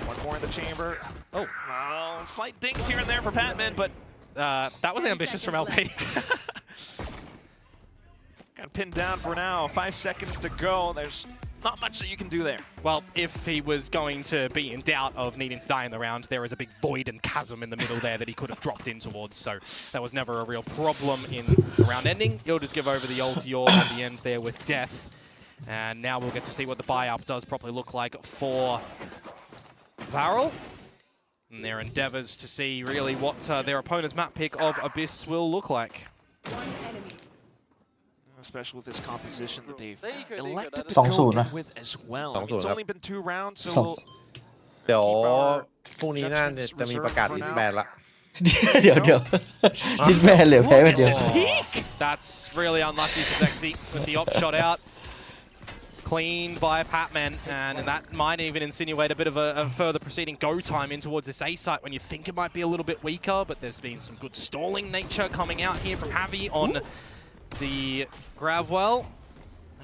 One more in the chamber. Oh. Slight dings here and there for Patman, but that was ambitious from LP. got pinned down for now. 5 seconds to go. There's not much that you can do there. Well, if he was going to be in doubt of needing to die in the round, there is a big void and chasm in the middle there that he could have dropped in towards, so that was never a real problem in the round ending. He'll just give over the ulti orb at the end there with death. And now we'll get to see what the buy-up does properly look like for Varel. And their endeavors to see really what their opponent's map pick of Abyss will look like. Especially with this composition that they've elected to 2-0 goนะ in with as well. 2-0 It's ครับ only been 2 rounds, so สอง we'll เดี๋ยว keep our พรุ่งนี้น่าจะมีประกาศ judgments ดิส reserved แบ for น now. ละ เดี๋ยวดิสแมนเหลือแพ้ไปเดียว Look at this peak! That's really unlucky for Zexy with the op shot out. Cleaned by Patman, and that might even insinuate a bit of a further proceeding go time in towards this A site when you think it might be a little bit weaker, but there's been some good stalling nature coming out here from Javi on the Gravwell.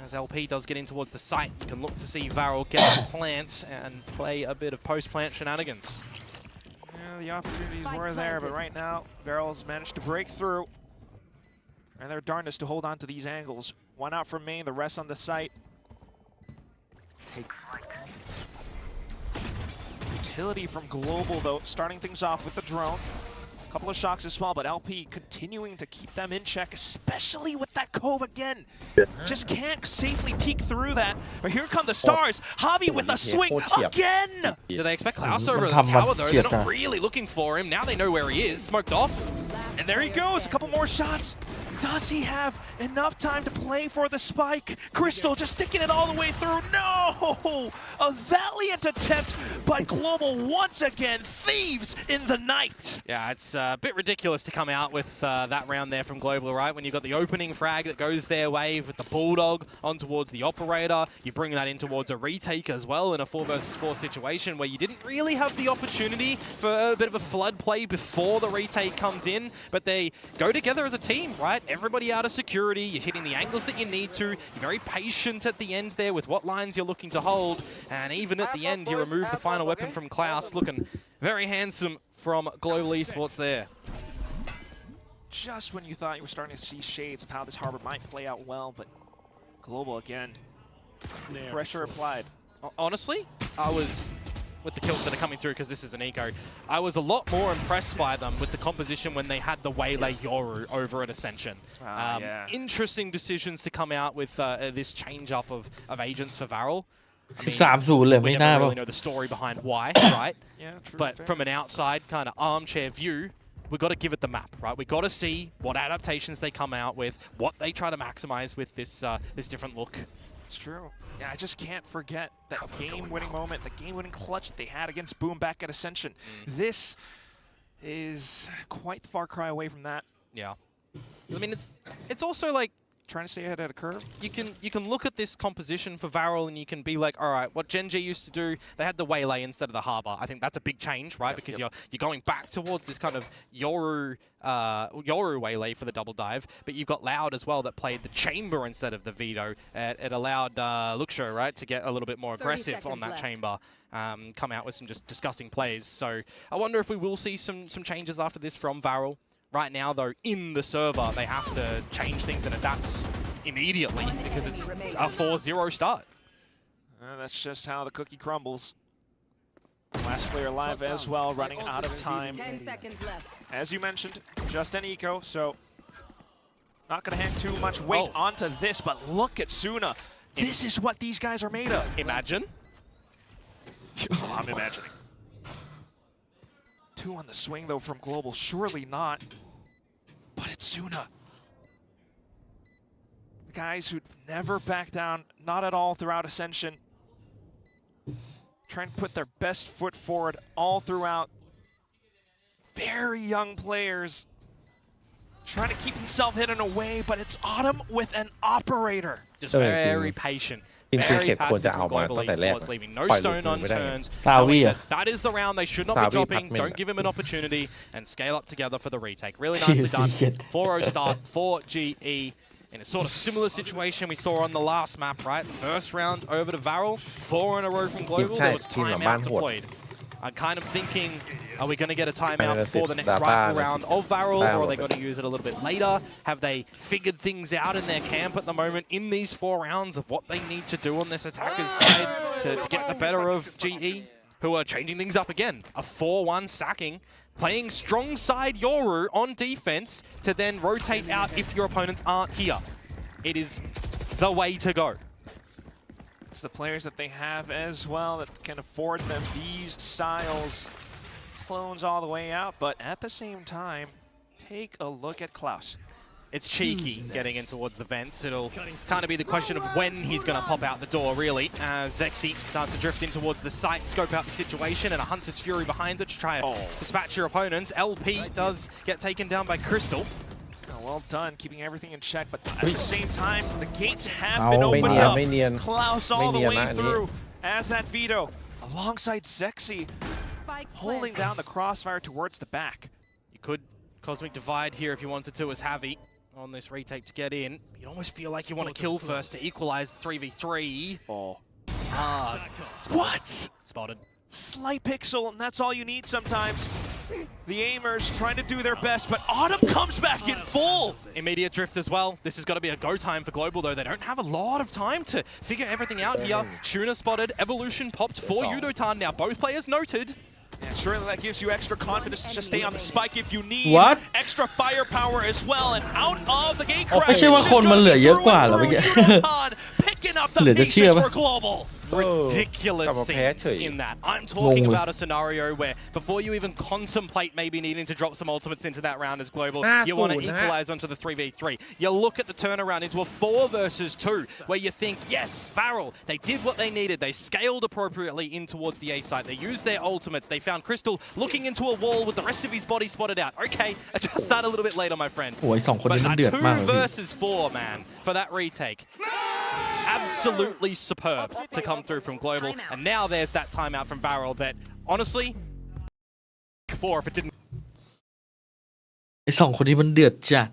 As LP does get in towards the site, you can look to see Varel get a plant and play a bit of post-plant shenanigans. Yeah, the opportunities were there, but right now, Varel's managed to break through. And their darndest to hold on to these angles. One out from main, the rest on the site. Utility from Global, though, starting things off with the drone. A couple of shocks as well, but LP continuing to keep them in check, especially with that cove again. Just can't safely peek through that. But here come the stars. Javi with the swing again! Do they expect Klaus over the Man tower, though? They're not Hammer. really looking for him. Now they know where he is. Smoked off. And there he goes, a couple more shots. Does he have enough time to play for the spike? Crystal just sticking it all the way through. No! A valiant attempt by Global once again. Thieves in the night. Yeah, it's a bit ridiculous to come out with that round there from Global, right? When you've got the opening frag that goes their way with the Bulldog on towards the Operator. You bring that in towards a retake as well in a 4 versus 4 situation where you didn't really have the opportunity for a bit of a flood play before the retake comes in, but they go together as a team, right? Everybody out of security, you're hitting the angles that you need to, you're very patient at the end there with what lines you're looking to hold, and even at the end you remove the final weapon from Klaus, looking very handsome from Global Esports there. Just when you thought you were starting to see shades of how this harbor might play out well, but Global again. Pressure applied. Honestly, I was, with the kills that are coming through, because this is an eco, I was a lot more impressed by them with the composition when they had the Waylay Yoru over at Ascension. Yeah. Interesting decisions to come out with this change-up of agents for Varel. I mean, 13-0 เลย we ไม่น่า never ป่ะ really know the story behind why, right? Yeah, true. But fair. from an outside kind of armchair view, we got to give it the map, right? We got to see what adaptations they come out with, what they try to maximize with this this different look. It's true. Yeah, I just can't forget that game-winning moment, the game-winning clutch they had against Boom back at Ascension. This is quite the far cry away from that. Yeah. I mean, it's also like, trying to stay ahead at a curve. You can look at this composition for Varel and you can be like, all right, what Gen G used to do, they had the waylay instead of the harbor. I think that's a big change, right? Because you're going back towards this kind of Yoru waylay for the double dive, but you've got Loud as well that played the chamber instead of the veto. It allowed Luxo, right, to get a little bit more aggressive on that chamber, come out with some just disgusting plays. So I wonder if we will see some changes after this from Varel. Right now, though, in the server, they have to change things and adapt immediately because it's a 4-0 start. That's just how the cookie crumbles. Last player alive as well, running out of time. 10 seconds left. As you mentioned, just an eco, so not going to hang too much weight onto this, but look at Suna. This is what these guys are made of. Imagine. I'm imagining. 2 on the swing, though, from Global. Surely not. But it's Suna. The guys who never back down, not at all throughout Ascension. Trying to put their best foot forward all throughout. Very young players. Trying to keep himself hidden away, but it's Autumn with an operator. Just very patient. ทีมคริเก็ต Very ควรจะ passive เอา from มา Global ตั้งแต่แรก Esports, leaving no ปล่อยลูก stone มือไม่ได้ unturned. ซาวีอ่ะ That is the round they should not be Savi dropping. Patman. Don't give him an opportunity and scale up together for the retake. Really nicely done. 4-0 start for GE. In a sort of similar situation we saw on the last map, right? First round over to Varel, 4 in a row from Global. There was timeout deployed. I'm kind of thinking, are we going to get a timeout before the next rifle round of Varel, or are they going to use it a little bit later? Have they figured things out in their camp at the moment in these 4 rounds of what they need to do on this attacker's side to get the better of GE, who are changing things up again? A 4-1 stacking, playing strong side Yoru on defense to then rotate out if your opponents aren't here. It is the way to go. It's the players that they have as well that can afford them these styles. Clones all the way out, but at the same time, take a look at Klaus. It's cheeky getting in towards the vents. It'll kind of be the question of when he's going to pop out the door, really, as Zexy starts to drift in towards the site, scope out the situation, and a Hunter's Fury behind it to try and dispatch your opponents. LP does get taken down by Crystal. Well done, keeping everything in check, but at the same time, the gates have been opened up. Klaus all the way through as that veto, alongside Zexy, holding down the crossfire towards the back. You could Cosmic Divide here if you wanted to as Javi on this retake to get in. You'd almost feel like you want to kill first to equalize 3v3. What? Spotted. Slight pixel, and that's all you need sometimes. The aimers trying to do their best, but Autumn comes back in full! Immediate drift as well. This has got to be a go time for Global, though. They don't have a lot of time to figure everything out here. Shuna spotted, Evolution popped for Yudotan. Now both players noted. And surely that gives you extra confidence to just stay on the spike if you need. What? Extra firepower as well, and out of the gate ไม่ใช่ว่าคนมันเหลือเยอะกว่าเหรอเมื่อกี้ picking up เหลื the อจะเชื่อ pieces ปะ for Global. Ridiculous scenes in that. I'm talking about a scenario where before you even contemplate maybe needing to drop some ultimates into that round as Global, you want to equalize onto the 3v3. You look at the turnaround into a 4 versus 2 where you think, yes, Varel, they did what they needed. They scaled appropriately in towards the A site. They used their ultimates. They found Crystal looking into a wall with the rest of his body spotted out. Okay, adjust that a little bit later, my friend. โอ้ย2 คน But นี้มัน a เดือดมาก 2 เลยพี่ versus 4, man, for that retake. Absolutely superb to come through from Global. And now there's that timeout from Varel that, honestly, 4 if it didn't. ไอ้2 คนนี้มันเดือดจัด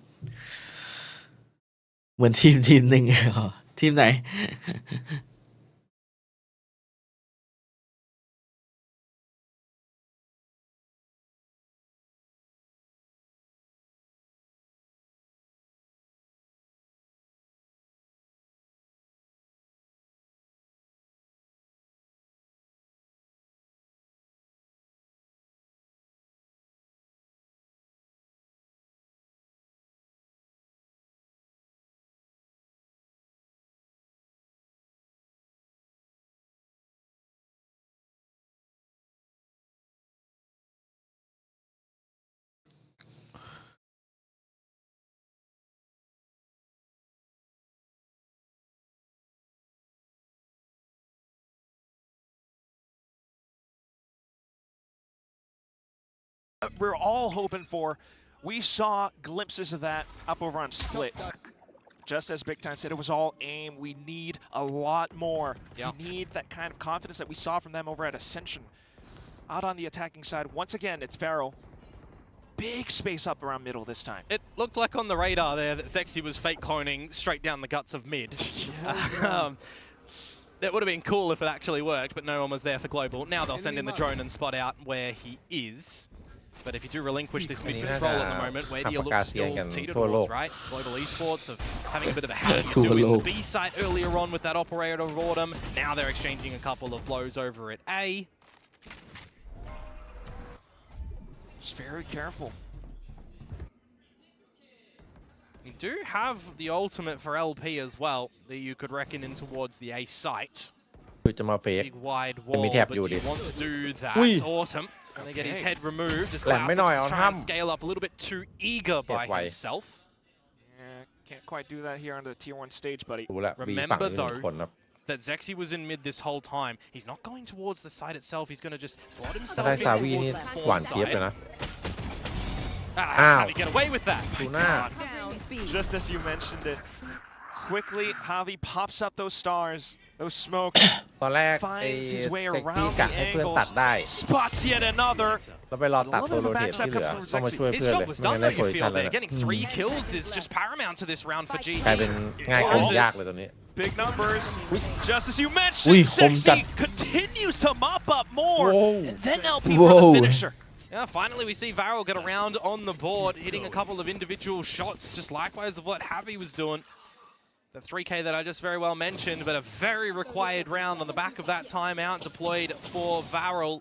เหมือนทีมหนึ่งเหรอทีมไหน We're all hoping for. We saw glimpses of that up over on Split. just as Big Time said, it was all aim. We need a lot more. Yeah. We need that kind of confidence that we saw from them over at Ascension. Out on the attacking side, once again, it's Farrell. Big space up around middle this time. It looked like on the radar there that Zexy was fake cloning straight down the guts of mid. That would have been cool if it actually worked, but no one was there for global. Now they'll send in the drone and spot out where he is. But if you do relinquish this mid control at the moment, where do you look still teeter towards, right? Global Esports of having a bit of a how do you do in the B site earlier on with that operator of Autumn. Now they're exchanging a couple of blows over at A. Just very careful. You do have the ultimate for LP as well that you could reckon in towards the A site. คือจะมาเฟก Big wide มันมี wall, แท็บ but อยู่ do ดิ you want to do that? อุ้ย Autumn gonna get his head removed as แหลม Klaus ไม่หน่อย is เอา trying ถ้ to scale up a little bit too eager by เก็บไว้ himself. Yeah, can't quite do that here on the tier 1 stage, buddy. ดูแลวี Remember ฝั่งนี้หนึ่ง though คนครับ that Zexy was in mid this whole time. He's not going towards the site itself. He's going to just slot ถ้า himself ได้ in ซาวีนี่ towards the หวาน spawn เจี๊ยบเลย site. นะ How did he get away with that? ดูหน้า Down B. Just as you mentioned it, quickly Javi pops up those stars, those smoke, ตอนแรกไอ้ finds his way เซ็กซี่ around กะ the ให้เพื่อนตัด angles, ได้ spots yet another. แล้วไปรอตัดตัวโรเทตที่เหลือต้องมาช่วย His เพื่อนเล job ย was ไม่งั้ done นได้ though, โพ you ซิชัน feel เลย there. นะ Getting 3 kills is just paramount to this round for G. กลายเป็นง่ายขึ้นยากเลยตอนนี้ Big numbers, just as you Ui, mentioned, không chặt. Sexy continues to mop up more, Whoa. and then LP Whoa. for the finisher. Yeah, finally we see Varel get around on the board, hitting a couple of individual shots, just likewise of what Javi was doing. The 3K that I just very well mentioned, but a very required round on the back of that timeout deployed for Varel.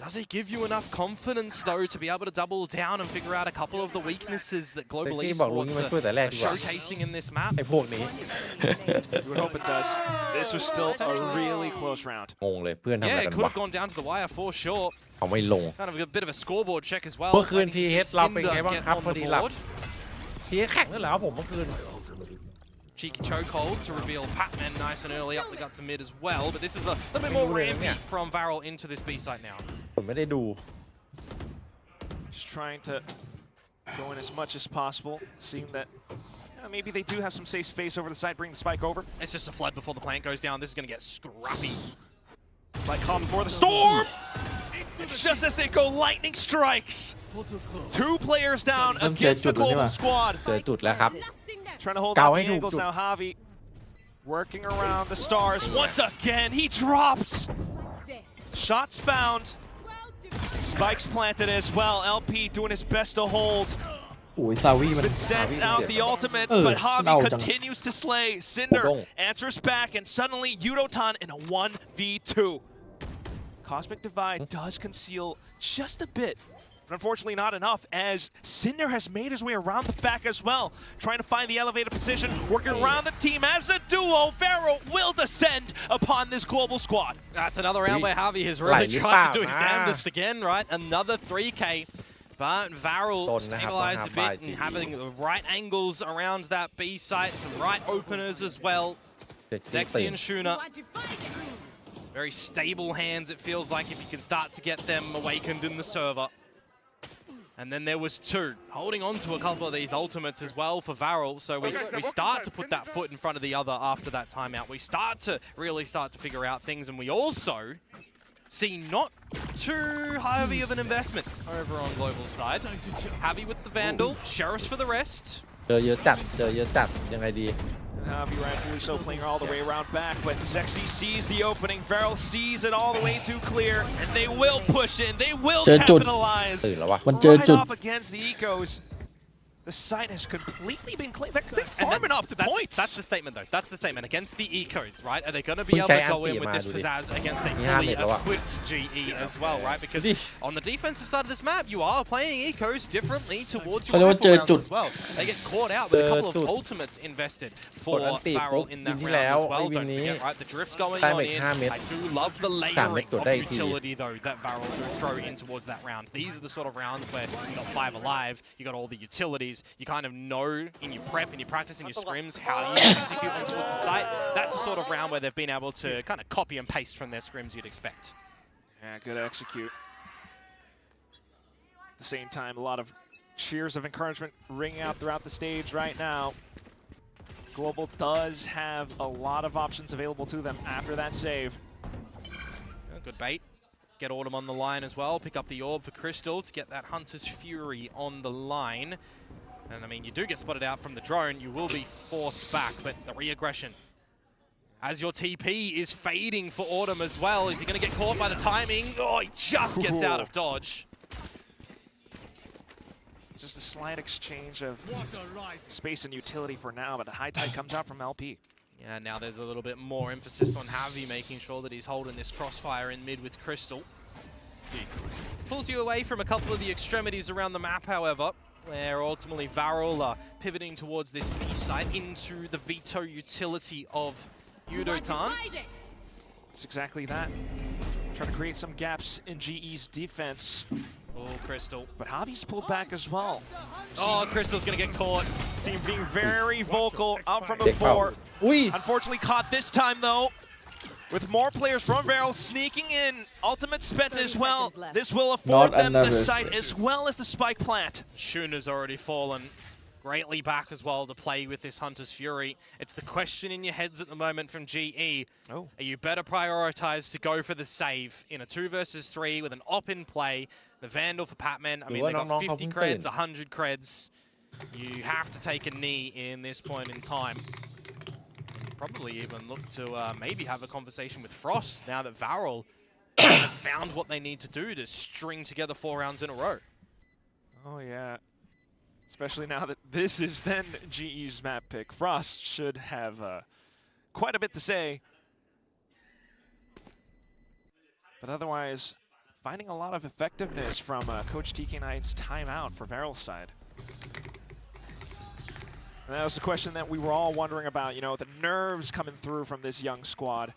Does it give you enough confidence, though, to be able to double down and figure out a couple of the weaknesses that Global เซ็กซี่บอกลุง Esports นี่มาช่วยแต่แรก are ดีกว่า showcasing in this map? ไอ้พวกนี้ We would hope it does. This was still a really close round. งงเลยเพื่อนทำอะไร Yeah, กั it น could วะ have gone down to the wire for sure. เขาไม่ลง Kind of a bit of a scoreboard check as well. เมื่อคืน Waiting ที to เฮ see ดเราเป็น Cinder ไงบ้าง get ครับ on พอ the ดีหลับ board. ทีแข่งด้วยเหรอครับผมเมื่อคืน Cheeky chokehold to reveal Patman nice and early up the guts of mid as well, but this is a little bit more rampy from Varel into this B site now. ผมไม่ได้ดู Just trying to go in as much as possible, seeing that maybe they do have some safe space over the side, bring the spike over. It's just a flood before the plant goes down. This is going to get scrappy. It's like calm before the storm! Just as they go, lightning strikes! 2 players down เริ่มเจอ against จุ the ดแล้วนี่ global ว่ะ squad. เจอจุดแล้วครับ Trying to hold Cao out hay the thủ angles chụp. now, Javi. Working around the stars. Once again, he drops! Shots found. Spikes planted as well. LP doing his best to hold. โอ้ยซาวีมัน But sends out the ultimates, but เน่า Javi จัง continues to slay. Cinder โด่ง answers back, and suddenly Yudotan in a 1v2. Cosmic Divide does conceal just a bit, but unfortunately not enough, as Cinder has made his way around the back as well, trying to find the elevated position, working around the team as a duo. Vero will descend upon this global squad. That's another round where Javi has really Lại tried to do lướt his vào mà. damnedest again, right? Another 3K. But Varel Tôn đã stabilized a hấp bit bài and thì- having the right angles around that B site, some right openers as well. เซ็กซี่ Zexy ตื่น and Shuna, very stable hands it feels like if you can start to get them awakened in the server. And then there was 2, holding on to a couple of these ultimates as well for Varel. So we start to put that foot in front of the other after that timeout. We really start to figure out things, and we also see not too heavy of an investment over on global side. Javi with the Vandal, Sheriffs for the rest. เจอเยอะจัดเจอเยอะจัดยังไงดี Javi rightfully so playing all the way around back, but Zexy sees the opening. Varel sees it all the way too clear, and they will push in. They will เจอจุด capitalize. ตื่นแล้ววะ มันเจอจุด Right off against the ecos. The site has completely been claimed. They're farming up the points. That's the statement, though. That's the statement. Against the ecos, right? Are they going to be able to go in with this pizzazz against a fully equipped GE as well, right? Because on the defensive side of this map, you are playing ecos differently towards your rifle rounds as well. They get caught out with a couple of ultimates invested for Varel in that round as well. Don't forget, right? The drift going on in. I do love the layering of utility, though, that Varel do throw in towards that round. These are the sort of rounds where you got 5 alive, you got all the utilities. You kind of know in your prep, in your practice, in your scrims, how you execute them towards the site. That's the sort of round where they've been able to kind of copy and paste from their scrims you'd expect. Yeah, good execute. At the same time, a lot of cheers of encouragement ringing out throughout the stage right now. Global does have a lot of options available to them after that save. Good bait. Get Autumn on the line as well. Pick up the orb for Crystal to get that Hunter's Fury on the line. And I mean, you do get spotted out from the drone, you will be forced back, but the re-aggression. As your TP is fading for Autumn as well, is he going to get caught by the timing? Oh, he just gets out of dodge. Just a slight exchange of space and utility for now, but the high tide comes out from LP. Yeah, now there's a little bit more emphasis on Javi making sure that he's holding this crossfire in mid with Crystal. He pulls you away from a couple of the extremities around the map, however, where ultimately Varel are pivoting towards this B site into the veto utility of Yudo-tan. It's exactly that. Trying to create some gaps in GE's defense. Oh, Crystal. But Javi's pulled back as well. Oh, Crystal's going to get caught. Team being very vocal out from the fore. Unfortunately caught this time though. With more players from Varel sneaking in. Ultimate spent as well. This will afford them the site as well as the spike plant. Shuna's already fallen greatly back as well to play with this Hunter's Fury. It's the question in your heads at the moment from GE. Oh. Are you better prioritized to go for the save in a 2 versus 3 with an op in play? The Vandal for Patman, I mean, they got 50 creds, 100 creds. You have to take a knee in this point in time. Probably even look to maybe have a conversation with Frost now that Varel have found what they need to do to string together 4 rounds in a row. Oh yeah. Especially now that this is then GE's map pick. Frost should have quite a bit to say. But otherwise, finding a lot of effectiveness from Coach TK9's timeout for Varel's side. And that was the question that we were all wondering about, you know, the nerves coming through from this young squad.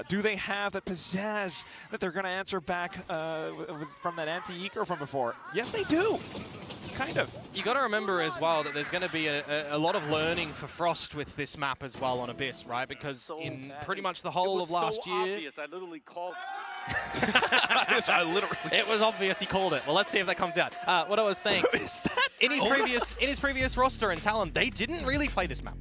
Do they have the pizzazz that they're going to answer back from that anti-eco from before? Yes, they do. Kind of. You got to remember as well that there's going to be a lot of learning for Frost with this map as well on Abyss, right? Because in pretty much the whole of last year... Obvious. I literally called. It was obvious he called it. Well, let's see if that comes out. What I was saying, in his previous roster and Talon, they didn't really play this map.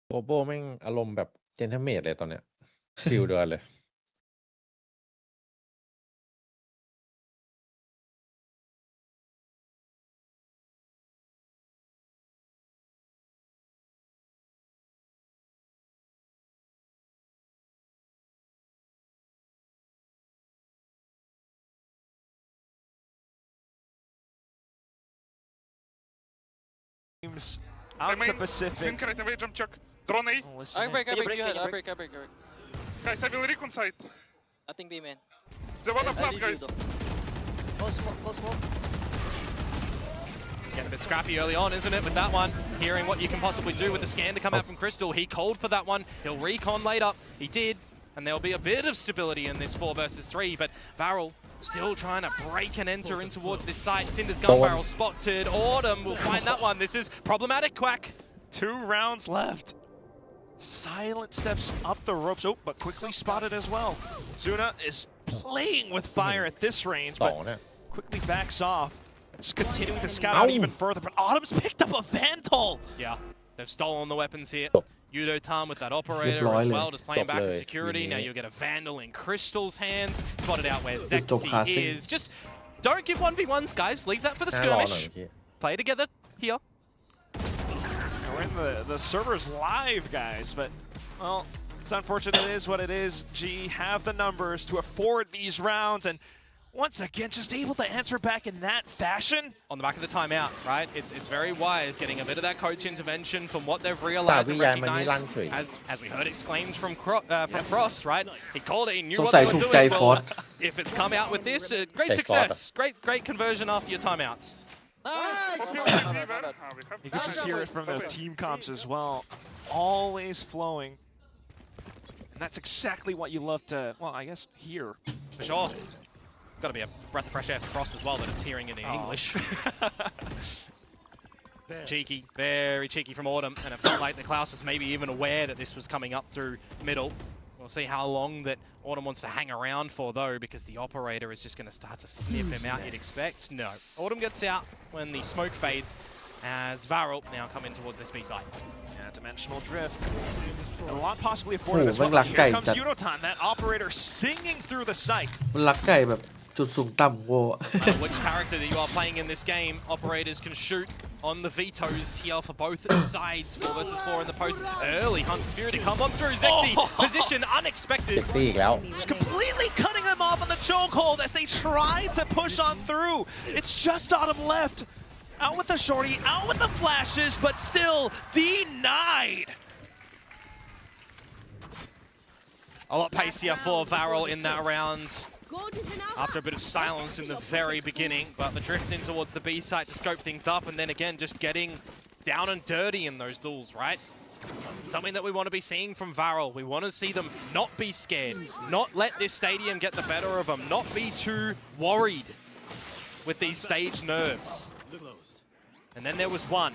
โบโบแม่งอารมณ์แบบเจนเทอร์เมดเลยตอนเนี้ยฟิลเดียวกันเลย Teams out to Pacific. Think right away, jump check. Drone A. Oh, listen I in. break, Can you break, you can had, you I break? break. Guys, I will recon side. I think B man. They wanna I flap, leave guys. you, though. Close smoke, close smoke. Getting a bit scrappy early on, isn't it, with that one? Hearing what you can possibly do with the scan to come out from Crystal. He called for that one. He'll recon later. He did. And there'll be a bit of stability in this 4 versus 3, but Varel still trying to break and enter in towards this site. Cinder's gun barrel spotted. Autumn will find that one. This is problematic, Quack. 2 rounds left. Silent steps up the ropes. Oh, but quickly spotted as well. Zuna is playing with fire at this range, ต่อ but เนี่ย quickly backs off. Just continuing to scout out even further, but Autumn's picked up a Vandal. Yeah, they've stolen the weapons here. Oh. Yudo-tan with that operator as well, just playing back with security. Now you'll get a Vandal in Crystal's hands. Spotted out where Zexy is. Just don't give 1v1s, guys. Leave that for the น่ารอหน่อย skirmish. เมื่อกี้ Play together here. We're in the servers live, guys, but, well, it's unfortunate. It is what it is. G have the numbers to afford these rounds, and once again, just able to answer back in that fashion. On the back of the timeout, right? It's very wise, getting a bit of that coach intervention from what they've realized and recognized. As we heard exclaimed from Frost, right? He called it, he knew สง what สัย they ถู were กใจ doing. ฟอร์ Well, ส if it's come out with this, great success, great conversion after your timeouts. You can just hear it from the team comps as well. Always flowing. And that's exactly what you love to, well, I guess, hear. For sure. Got to be a breath of fresh air for Frost as well that it's hearing it in English. Cheeky, very cheeky from Autumn, and it felt like the Klaus was maybe even aware that this was coming up through middle. We'll see how long that Autumn wants to hang around for though, because the operator is just going to start to sniff him out, you'd expect. No. Autumn gets out when the smoke fades, as Varel now come in towards this B side. Yeah, dimensional drift. A lot possibly afforded as well. Here comes Yunotan, that operator singing through the sight. มันรักไก่แบบจุดสูงต่ำโว้ Which character that you are playing in this game, operators can shoot on the vetoes here for both sides. 4 versus 4 in the post. Early Hunter's Fury to come on through. Zexy position unexpected. ตีอีกแล้ว Just completely cutting them off on the chokehold as they try to push on through. It's just Autumn left. Out with the shorty, out with the flashes, but still denied. A lot pacier for Varel in that round. After a bit of silence in the very beginning, but the drift in towards the B site to scope things up, and then again just getting down and dirty in those duels, right? Something that we want to be seeing from Varel. We want to see them not be scared, not let this stadium get the better of them, not be too worried with these stage nerves. And then there was one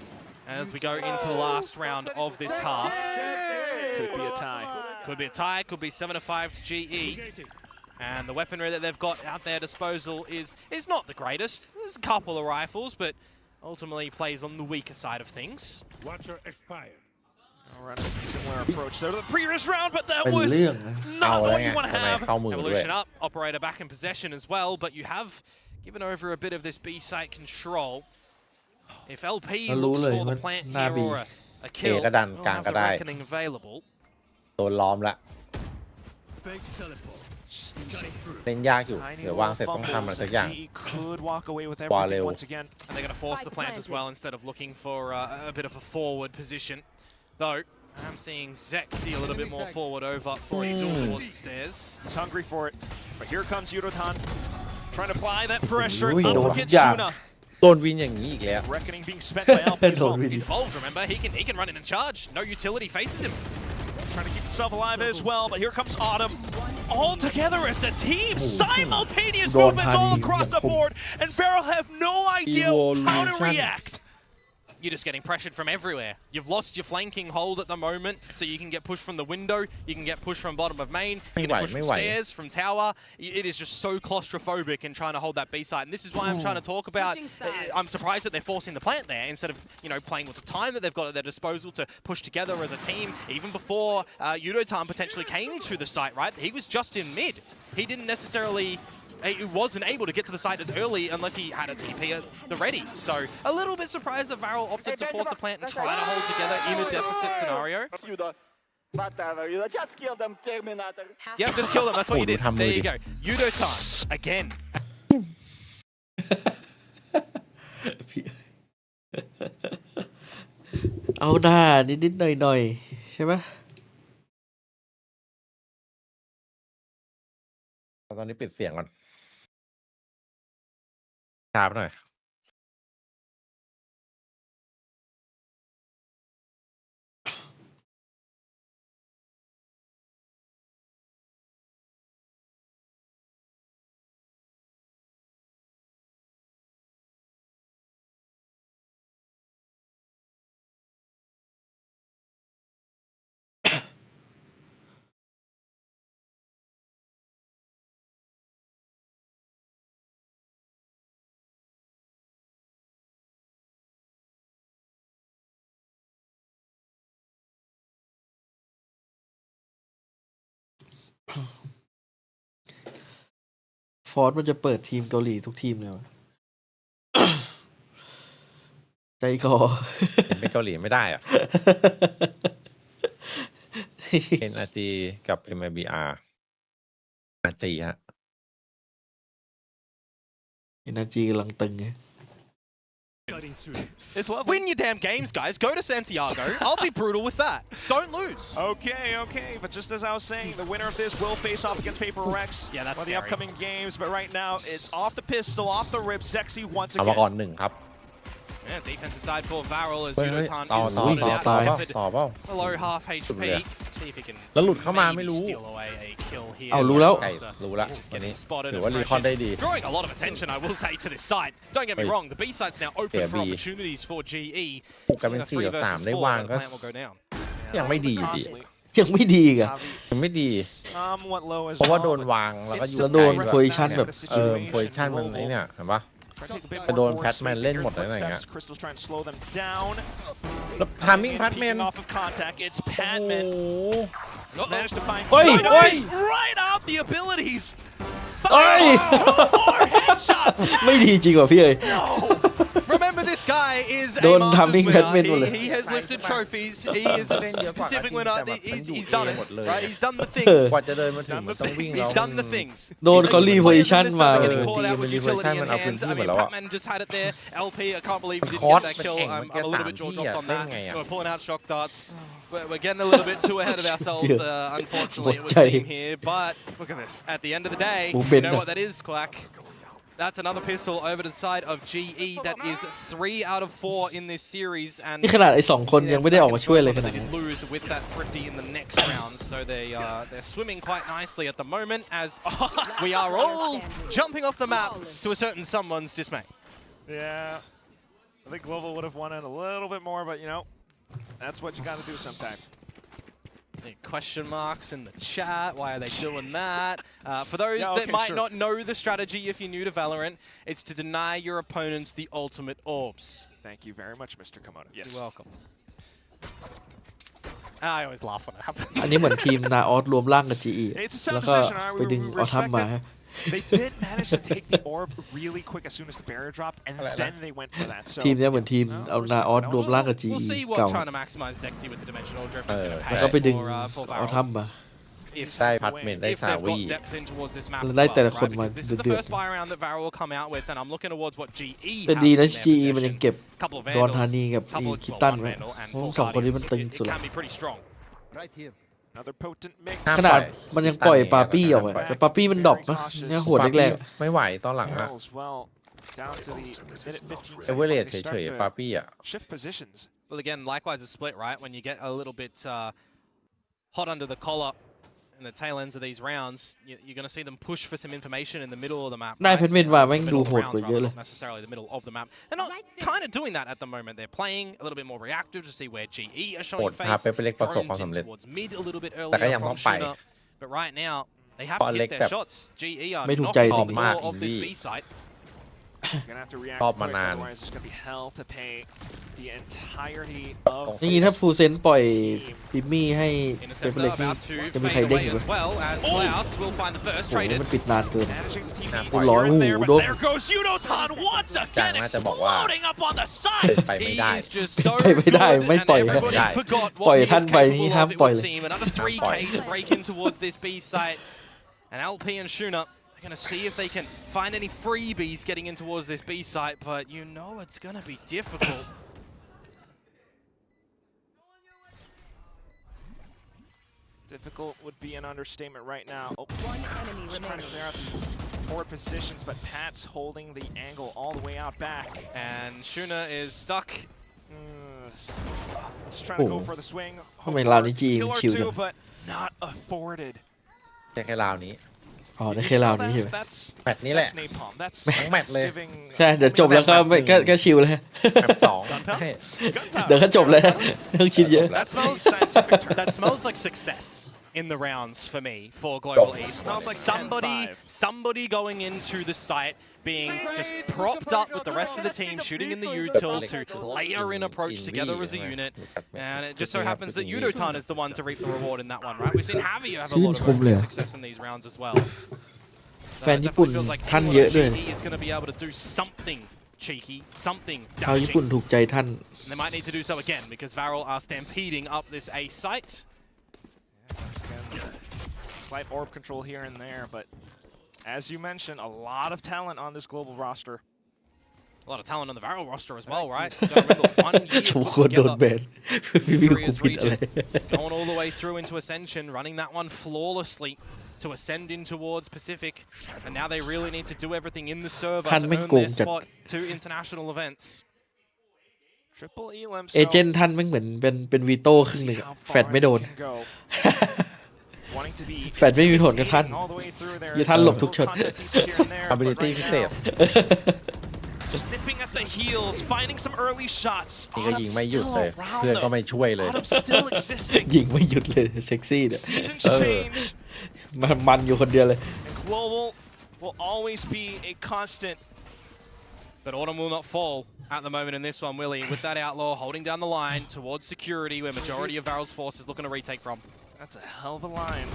as we go into the last round of this half. Could be a tie. Could be a tie, could be 7-5 to GE. And the weaponry that they've got at their disposal is not the greatest. There's a couple of rifles, but ultimately plays on the weaker side of things. Watcher expired. All right, similar approach there to the previous round, but that เป็น was เรื่องนะ not what you want to ทำไม have. เข้ามือด้วย Evolution up, operator back in possession as well, but you have given over a bit of this B site control. If LP รู้ looks เลย for ว่า the plant หน้า here บี or a kill, ก็ดัน we'll กลาง have ก็ the ได้ reckoning available. โดนล้อมละ Fake teleport. เล่นยากอยู่ Tiny เดี๋ยววาง little เสร็จต้อง fumbles ทำอะไรสัก and อย่าง GE could walk away with Qua everything lều. once again. And they're going to force the plant as well instead of looking for a bit of a forward position. Though, I'm seeing Zexy a little bit more forward over for a duel towards the stairs. He's hungry for it. But here comes Yudotan, trying to apply that pressure Ui, up đồ against dạ. Yuna. โดนวินอย่างนี้อีกแล้ว Reckoning being spent by LP as โดน well. วิน He's evolved, remember? He can run in and charge. No utility faces him. Trying to keep himself alive as well, but here comes Autumn. All together as a team, simultaneous Đồ movements all Tani across the không- board, and Farrell have no idea how to Evolution. react. You're just getting pressured from everywhere. You've lost your flanking hold at the moment, so you can get pushed from the window, you can get pushed from bottom of main, you can get pushed from stairs, from tower. It is just so claustrophobic in trying to hold that B side. And this is why I'm trying to talk about, I'm surprised that they're forcing the plant there instead of, playing with the time that they've got at their disposal to push together as a team. Even before Yudotan potentially came to the site, right? He was just in mid. He didn't necessarily... He wasn't able to get to the site as early unless he had a TP at the ready. So a little bit surprised that Varel opted to force the plant and try to hold together in a deficit scenario. Yuda. Whatever, Yuda. Just kill them, Terminator. Yep, just kill them. That's what you did. Oh, There you go. Yudo-san, again. เอาหน้านิดๆหน่อยๆใช่ไหม ตอนนี้ปิดเสียงก่อนช้าไปหน่อยฟอร์สมันจะเปิดทีมเกาหลีทุกทีมเลยวะ ใจคอ เป็นเกาหลีไม่ได้อะ NRG กับ MIBR RG ฮะ energy กำลังตึงไง Cutting through. It's lovely. Win your damn games, guys. Go to Santiago. I'll be brutal with that. Don't lose. Okay. But just as I was saying, the winner of this will face off against Paper Rex. Yeah, that's one of the scary. upcoming games. But right now, it's off the pistol, off the rib. Sexy once เอามาก่อน again. หนึ่งครับ Yeah, defensive side for Varel as เฮ้ย Yudotan ต่อ is ต่อ spotted ต่อ out. ต่อ Delivered ต่อเปล่า below half HP. See if he can แล้วหลุดเข้ามาไม่ maybe รู้ steal away a kill here. เอารู้แล้ว ไก่รู้ละ Just วันนี้ getting spotted ถือ and ว่ารีคอนได้ดี Fresh's drawing a lot of attention, I will say, to this site. Don't get me Wait. wrong, the B site's now open for B. opportunities for GE. ปลุกกันเป็น In a 4 3 ต่อ versus 3 ได้ 4, วาง the ก็ plant will go down. ยังไม่ดีอยู่ดี Costly. ยังไม่ดีอีกอะ ยังไม่ดี Somewhat low as เพราะว่า well, โดน but วางแล้วก็อยู่ แล้วโดน ไกลด้วย position แบบ position มันไอ้เนี่ยเห็นปะ Try to take a bit ไปโดน more แพทแมน space เล่น here หม in ดเลยอะไรเงี้ย footsteps. Crystal's trying to slow them down. แล้วทามิ่งแพทแมน Peeking off of contact. It's Padman. โอ้โห He's managed to find. เฮ้ย No, no, เฮ้ย right off the abilities. เฮ้ย Two more headshots. ไม่ดีจริงว่ะพี่เอ้ย No. Remember, this guy is a Don't Masters having winner. Padman หมดเลย He has lifted trophies. He is a Pacific winner. He's done it, right? He's done the เอ things. อ กว่าจะเดินมาถึงมันต้องวิ่งแล้ว He's done the things. โดนเขารีโพซิชั่นมา Players in เอ this อ call จริง out มัน with รีโพซิ utility ชั่น in มันเอาพื้น hand. ที่ I หมด mean, แล้วอะ Batman just had it there. LP, I can't believe he didn't Caught get that เป็น kill. เก่ง I'm เมื่อกี้ a little bit 3 jaw ที่ dropped อะ on เล่น that. ไงอะ We're pulling out shock darts. We're getting a little bit too ahead of ourselves, unfortunately, it would Watchparty. seem here. But look at this. At the end of the day, Bố you bên know rồi. what that is, Quack? That's another pistol over to the side of GE. That is 3 out of 4 in this series. And นี่ขนาดไอ้สองคนยังไม่ได้ออกมาช่วยเลยขนาด they นี้ did lose with that Thrifty in the next round, so they're swimming quite nicely at the moment as we are all jumping off the map to a certain someone's dismay. Yeah. I think Global would have won it a little bit more, but you know, that's what you got to do sometimes. Question marks in the chat. Why are they doing that? For those that might not know the strategy, if you're new to Valorant, it's to deny your opponents the ultimate orbs. Thank you very much, Mr. Komodo. Yes. You're welcome. I always laugh when it happens. อันนี้เหมือนทีมนาออสรวมร่างกับ GE It's a แล้ว sound ก็ decision. ไปดึง We ออทัม respect มา it. ฮะ They did manage to take the orb really quick as soon as the barrier dropped, and then they went for that. So ทีมเนี้ยเหมือนทีมเอานาออสรวมร่างกับ We'll GE see เก่า what trying to maximize Sexy with the dimensional drift is going to แล้วก็ pay ไปดึง for ออทัม Valorant. มา If ได้พัดเมนได้ if ซา they've วี got depth in towards this map แล้ว as ได้ well, แต่ละคน right? มา Because this is the เดือด first buy round that Varel will come out with, and I'm looking towards what GE แต่ have ดีนะ in their GE มันยัง possession. เก็บ Couple of ดอนธา Vandals, นีกับ couple คิ well, ตัน one ไว้ Vandal and เพราะ four สองคนนี้มัน Guardians. ตึง It สุดละ can be pretty strong. Right here. another potent mix. ขนาดมันยังปล่อยปาปี้ออกอะแต่ปาปี้มันดรอปนะเนี่ยหัวแรก ไม่ไหวตอนหลังอะ As well, down to the minute 15 เอเวอเร seconds, ส they เฉ start ย to ๆปาปี้อะ shift positions. Well, again, likewise a split, right? When you get a little bit hot under the collar in the tail ends of these rounds, you're going to see them push for some information in the middle of the map. ได้ right? เพชรเมนมาแม่ง The ดู middle โห of ด rounds, กว่าเยอะ rather, เลย not necessarily the middle of the map. They're not kind of doing that at the moment. They're playing a little bit more reactive to see where GE are โห showing ดพา face. ไปเล็กประสบความ Drones สำ in เร็จ towards mid a little bit แต่ก็ยั earlier งต้อ from งไป Shuna. But right now, they have เพราะ to เล็ก get แบ their บ shots. GE are ไม่ถูก knocking ใจ on สิ่ the งนี้ door of thisอินดี้ B site. You're gonna have to react ชอบ quick, มานาน otherwise it's gonna be hell to pay the entirety of อย่างนี้ถ้าฟูเซนปล่อยปิมมี่ให้เปเปอ Interceptor ร์เล็กนี่ about to จะมีใคร fade เด้ง away อีกไหม as well as Klaus will find the first โอ้โห traded. มันปิดนานเกิน managing to TP โอ้ร้อย here and there, โอ้ but โหโดน there goes Yudotan once จาง again น่าจะบอกว่า exploding up on the side. ไปไม่ He ได้ is just so ไปไม่ได้ good ไม่ and ปล่อย everybody ได้ forgot ปล่ what อย he ท่าน was ไปนี่ capable ห้าม of, it ปล่อย would เลย seem. Another 3K ปล่อย to break in towards this B site. And LP and Shuna are going to see if they can find any freebies getting in towards this B site, but you know it's going to be difficult. Difficult would be an understatement right now. Oh, One enemy just trying to clear out the forward positions, but Pat's holding the angle all the way out back. And Shuna is stuck. Just trying to go Oh. for the swing. ทำไมราวนี้ GE มัน Kill or ชิวจัง two, but not afforded. แค่ราวนี้ อ๋อได้แค่ราวนี้ใช่ไหม That's แมตช์นี้แหละ that's napalm. That's ทั้งแมตช์เลย giving ใช่เดี๋ยวจบแล้วก็ไม่ก็ชิวเลย แบบสองให้ เดี๋ยวก็จบเลยต้องคิดเยอะ That smells scientific term. That smells like success in the rounds for me for Global East. Smells like somebody going into the site being just propped up with the rest of the team shooting in the util to layer in approach together as a unit. And it just so happens that Yudotan is the one to reap the reward in that one, right? We've seen Javier have a lot of overall success in these rounds as well. แฟนญี่ปุ่น Feels like ท่านเยอะด้วย he is going to be able to do something cheeky, something ชาวญี่ปุ่น damaging. ถูกใจท่าน And they might need to do so again because Varel are stampeding up this A site. Slight orb control here and there, but As you mentioned, a lot of talent on this global roster. A lot of talent on the Varel roster as well, right? Gotta remember, 1 year สมควรโดนแบน พี่วิวกู Korea's ผิดอะไร region, going all the way through into Ascension, running that one flawlessly to ascend in towards Pacific, and now they really need to do everything in the server to ท่าน earn ไม่โกง their จัด spot to international events. Triple Elim. เอเจนต์ท่านไม่เหมือนเป็นวีโต้ครึ่งหนึ่งอะแฟดไม่โดน แฟดไม่มีผลกับท่านอย่าท่านหลบทุกช็อต ability พิเศษ Just nipping at the heels, finding some early shots. นี่ก็ยิงไม่หยุดเลย เพื่อนก็ไม่ช่วยเลย Autumn still existing. ยิงไม่หยุดเลยเซ็กซี่เนี่ย Seasons change, มันอยู่คนเดียวเลย and global will always be a constant. But Autumn will not fall at the moment in this one, will he? With that outlaw holding down the line towards security, where majority of Varel's force is looking to retake from. That's a hell of a line.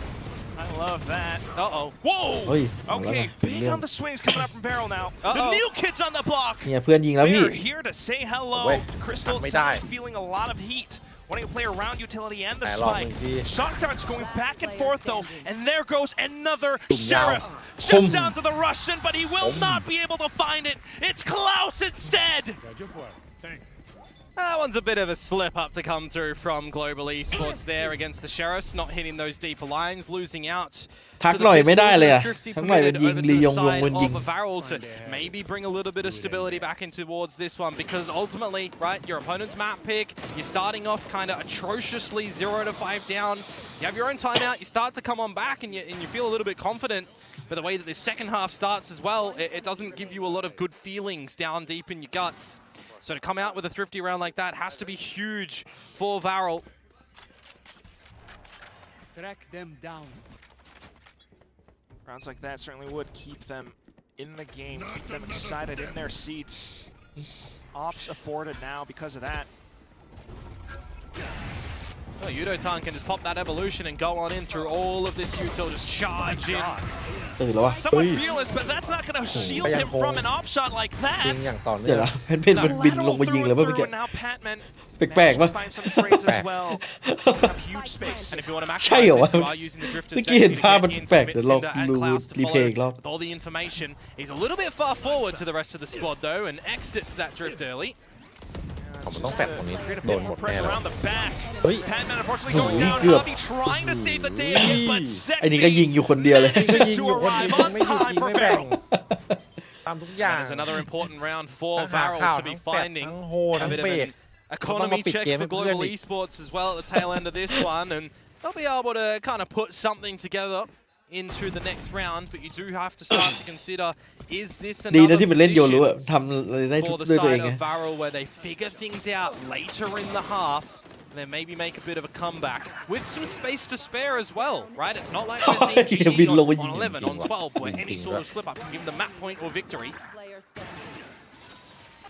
I love that. Uh-oh. Whoa! เฮ้ย Okay, big on the swings coming up from Barrel now. The new kids on the block. เนี่ยเพื่อนยิงแล้วพี่ They're here to say hello. Wait, Crystal ไม่ได้ feeling a lot of heat. Wanting to play around utility and the แต่รอบห spike. นึ่งที Shock darts going back and forth though, and there goes another Boom, Sheriff. Boom. Just down to the Russian, but he will not be able to find it. It's Klaus instead. Thanks. That one's a bit of a slip up to come through from Global Esports there against the Sheriffs, not hitting those deeper lines, losing out. ทักหน่อยไม่ได้เลยอะทักหน่อยเป็นยิงลียงวงเป็นยิง Varel to maybe bring a little bit of stability back in towards this one, because ultimately, right, your opponent's map pick, you're starting off kind of atrociously 0-5 down. You have your own timeout, you start to come on back and you feel a little bit confident. But the way that this second half starts as well, it doesn't give you a lot of good feelings down deep in your guts. So to come out with a Thrifty round like that has to be huge for Varel. Track them down. Rounds like that certainly would keep them in the game, keep them excited in their seats. Ops afforded now because of that. Well, Yudo-tan can just pop that evolution and go on in through all of this util, just charge in. ตื่นแล้ววะ Somewhat fearless, but that's not going to shield him from an op shot like ยิง that. อย่างต่อ เดี๋ เนื่ ย อ ว ง นะเพนมันบินลงมายิงเลยป่ะเมื่อกี้ And now Patman แปลกๆ managed ป่ะ to find some trades as well. Have huge space. And if you want to ใช่เหรอ maximize วะ this, you are using the Drifter เมื่อกี้เห็น sexy to ภาพ get มัน into แปลก Mitsunder เดี๋ยวลอง and ดู Klaus to รีเพล follow ย์อีกรอบ with all the information. He's a little bit far forward to the rest of the squad though, and exits that drift early. ผมต้องแฟดตรงนี้โดนหมดแน่ Pressure เลย around the back. เฮ้ย Patman unfortunately โอ้ going ย down. เกือบ Javi trying to save the day again, but ไอ้นี่ก็ยิง Sexy อยู่คนเดียวเลย ก็ยิง to อยู่คนเดียว arrive ยิง on ไม่หยุด time ยิง for ไม่แบ่ง Varel. ตามทุกอย่าง That is another important round for ทั้งหา Varel ข้าว to be ทั้งแฟด finding ทั้งโฮ a ทั้ง bit of เบรก an economy pick check game forให้เพื่อน Global อีก Esports as well at the tail end of this one, and they'll be able to kind of put something together into the next round, but you do have to start to consider, is this ดีนะ another ที่มันเล่นโยรู้ position อะทำอะไรได้ for the ด้วยตัวเอง side ไง of Varel where they figure things out later in the half, and then maybe make a bit of a comeback with some space to spare as well, right? It's not like we're seeing Yeah, GG been low on, in on 11, on 12, where any sort of slip up can give them map point or victory.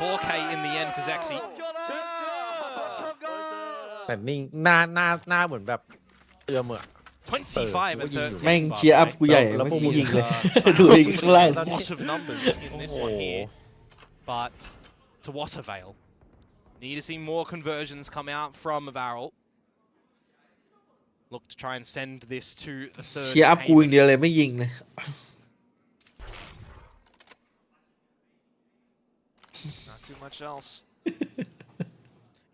4K in the end for Zexy. แต่นิ่งหน้าเหมือนแบบเตือมอะ 25 and 13. แม่งเชียร์อัพกูใหญ่ แล้วพวก เมื่อกี้ยิงเลย Uh, ดูอีกข้างล่าง a lot of numbers in this one here, but to what avail? Need to see more conversions come out from Varel. Look to try and send this to the third. เชียร์อัพกูอย่างเดียวเลยไม่ยิงเลย Not too much else.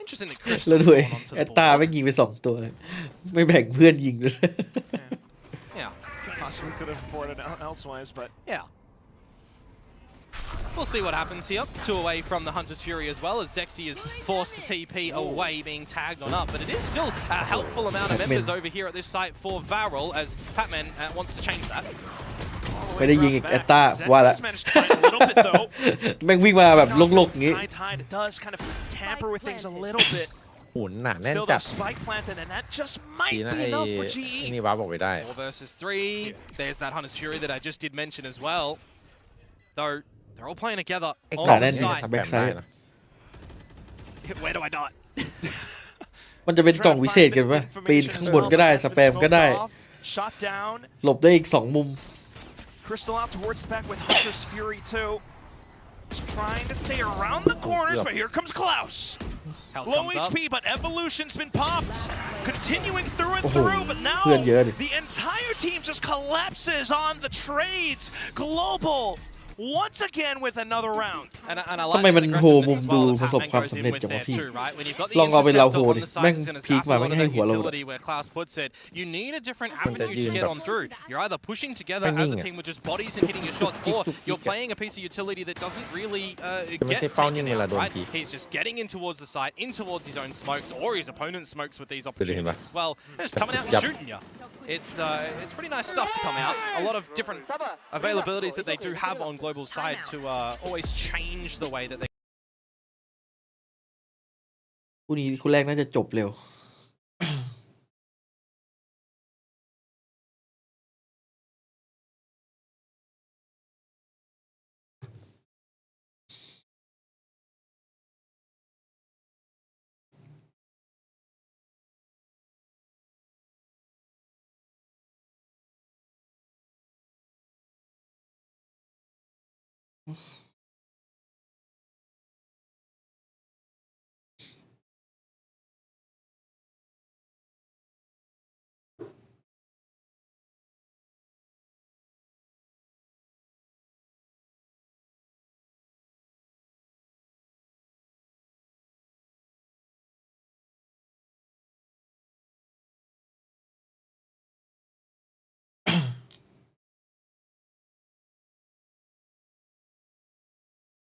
Interesting that Chris แล้วดู gone onto แอ the ตตา board. ไม่ยิงไป2 ตัว ไม่แบ่งเพื่อนยิงเลย Yeah, Possibly could have afforded elsewise, but yeah. We'll see what happens here. 2 away from the Hunter's Fury as well, as Zexy is forced to TP away, being tagged on up. But it is still a helpful amount of members over here at this site for Varel, as Patman wants to change that. ไม่ได้ยิงอีกแอตตาว่าละ Zexy's managed to find a little bit though. แม่งวิ่งมาแบบลกๆอย่างงี้ High tide does kind of tamper with things a little bit. หมุนหนาแน่น Still จัด though, spike planted, and that just ดี might นะ be ไอ้ enough for ไอ้ GE. นี่ว้าบอกไปได้ 4 versus 3. There's that Hunter's Fury that I just did mention as well. Though they're all playing together ไอ้ on กล่อง แน่น the จริง site. ครับแบ็กไซด์ Where do I dot? มันจะเป็นกล่องวิเศษกันปะปีนข้างบนก็ได้สแปมก็ได้ Shot down. หลบได้อีก2 มุม Crystal out towards the back with Hunter's Fury too. Just trying to stay around the corners, but here comes Klaus. Health Low comes up. HP, but Evolution's been popped. Continuing through and โอ้โห through, but now เพื่อนเยอะดิ the entire team just collapses on the trades. Global once again with another round. And I ทำ like ไม this มันโห aggressiveness มุม as ดู well that ประสบ Patman ความ goes สำ in เร็จ with จังวะ there พี่ too, right? When you've got the ลองเอาเป็นเราโห interceptor ดิ on the side แม่ง that's gonna พีค zap มา a แม่ lot ง of ให้ that หัวเราเลย utility where Klaus puts it. You need a different มันจะ avenue ยื to น get แบบ on through. You're either pushing together ไม่นิ่ as ง a อะ team with just bodies and hitting your shots, or you're playing a piece of utility that doesn't really ไม่ get ใช่เป้านิ่ง taken เวลา out, โดน right? พี He's just getting in towards the side, in towards his own smokes, or his opponent's smokes with these เห็นปะ opportunities as well. They're just coming out and Yup. shooting you. It's pretty nice stuff to come out. A lot of different availabilities that they do have on Global's side to always change the way that they คู่นี้คู่แรกน่าจะจบเร็ว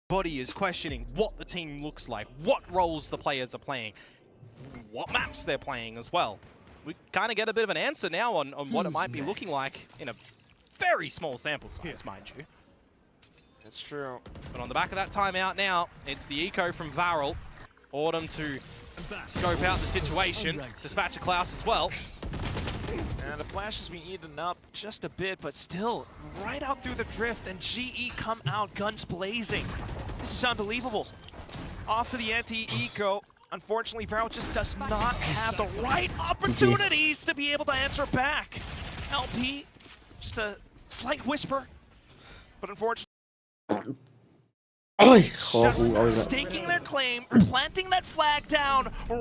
body is questioning what the team looks like, what roles the players are playing, what maps they're playing as well. We kind of get a bit of an answer now on what it might be looking like in a very small sample size, mind you. That's true. But on the back of that timeout now, it's the eco from Varel. Autumn to scope out the situation, dispatch a Klaus as well. And the flash has been eaten up just a bit, but still right out through the drift, and GE come out guns blazing. This is unbelievable. Off to the anti-eco. Unfortunately, Varel just does not have the right opportunities to be able to answer back. LP, just a slight whisper, but unfortunately, โอ้ยคอกูเอาอีก just แล้ว staking their claim, planting that flag down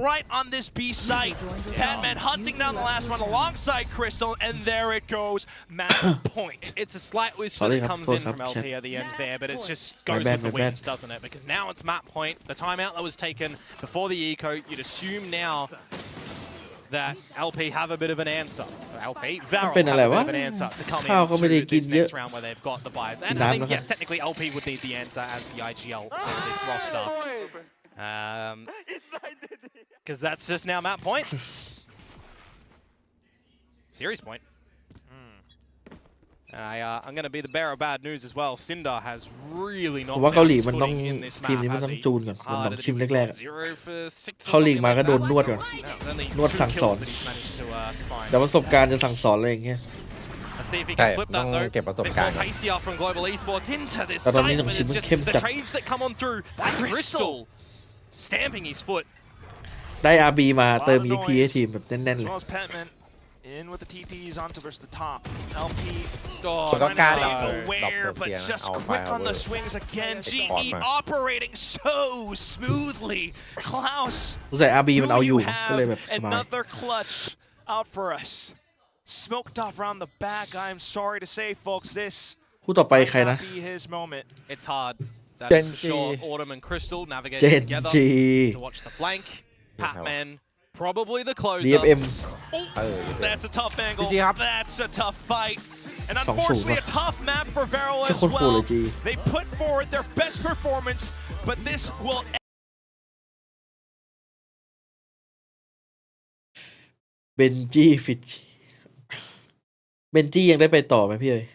right on this B site. Patman hunting down the last one alongside Crystal, and there it goes. Match point. It's a slight whisper Sorry, that comes in from chat. LP at the end there, but it just goes bad, with the my bad. wings, doesn't it? Because now it's map point. The timeout that was taken before the eco, you'd assume now that LP have a bit of an answer. LP, Varel เป็น have อะไร a bit วะ of an answer to come ข้าวก็ไม่ได้ into กิน this เยอะ next round where they've got the buys. And น้ำ I think, นะครับ yes, technically LP would need the answer as the IGL in this roster. Because that's just now map point. Series point. And I'm going to be the bearer of bad news as well. Cinder has really ผ not มว่าเกาหลี found มัน his ต้อง footing in this ทีม map, นี้มัน has ต้อง he? จูนก่อนมันต้องชิมแรกๆอะ 0 for 6 or เข้าลีก something มา like ก็โด that. นนวดก่อน Only นวด 2 สั่งสอน kills that he's managed to find. แต่ประสบการณ์จะสั่งสอนอะไรอย่างเงี้ย Let's see if he ใช่ can flip ต้อ that ง though. เก็บประสบ Bit การ more ณ์ pacier from Global Esports into this แต่ตอนนี้ site, ต้อง but ชิม it's มัน just เข้ม the จัด trades that come on through. Crystal stamping his foot. ได้ RB มาเติม EP ให้ทีมแบบแน่นๆ as เลย well as Patman in with the TPs onto versus the top. LP Oh, มันก็ trying กล้า to ดับ stay ดับ aware, เสีย but ง just เอาไฟ quick เอา on เวอ the ร์ swings again. ไอ้คอร์ด GE มา operating so smoothly. Klaus, กูใส่ RB มัน do เอาอ you ยู่ก็เลย have แบบสบาย another clutch out for us? Smoked off around the back. I'm sorry to say, folks, this คู่ต่อไป might ใครนะ not be his moment. it's hard. That Gen is for sure. G. Autumn and Crystal navigating เจน together จี to watch the flank. Patman, probably the closer. DFM Oh, เออ that's a tough angle. จริงๆครับ That's a tough fight. And 2-0 unfortunately, a tough map for Varel ใช่ as โคตรโหดเล well. ยจี They put forward their best performance, but this will เบนจี้ฟิชเบนจี้ยังได้ไปต่อไหมพี่เอ้ย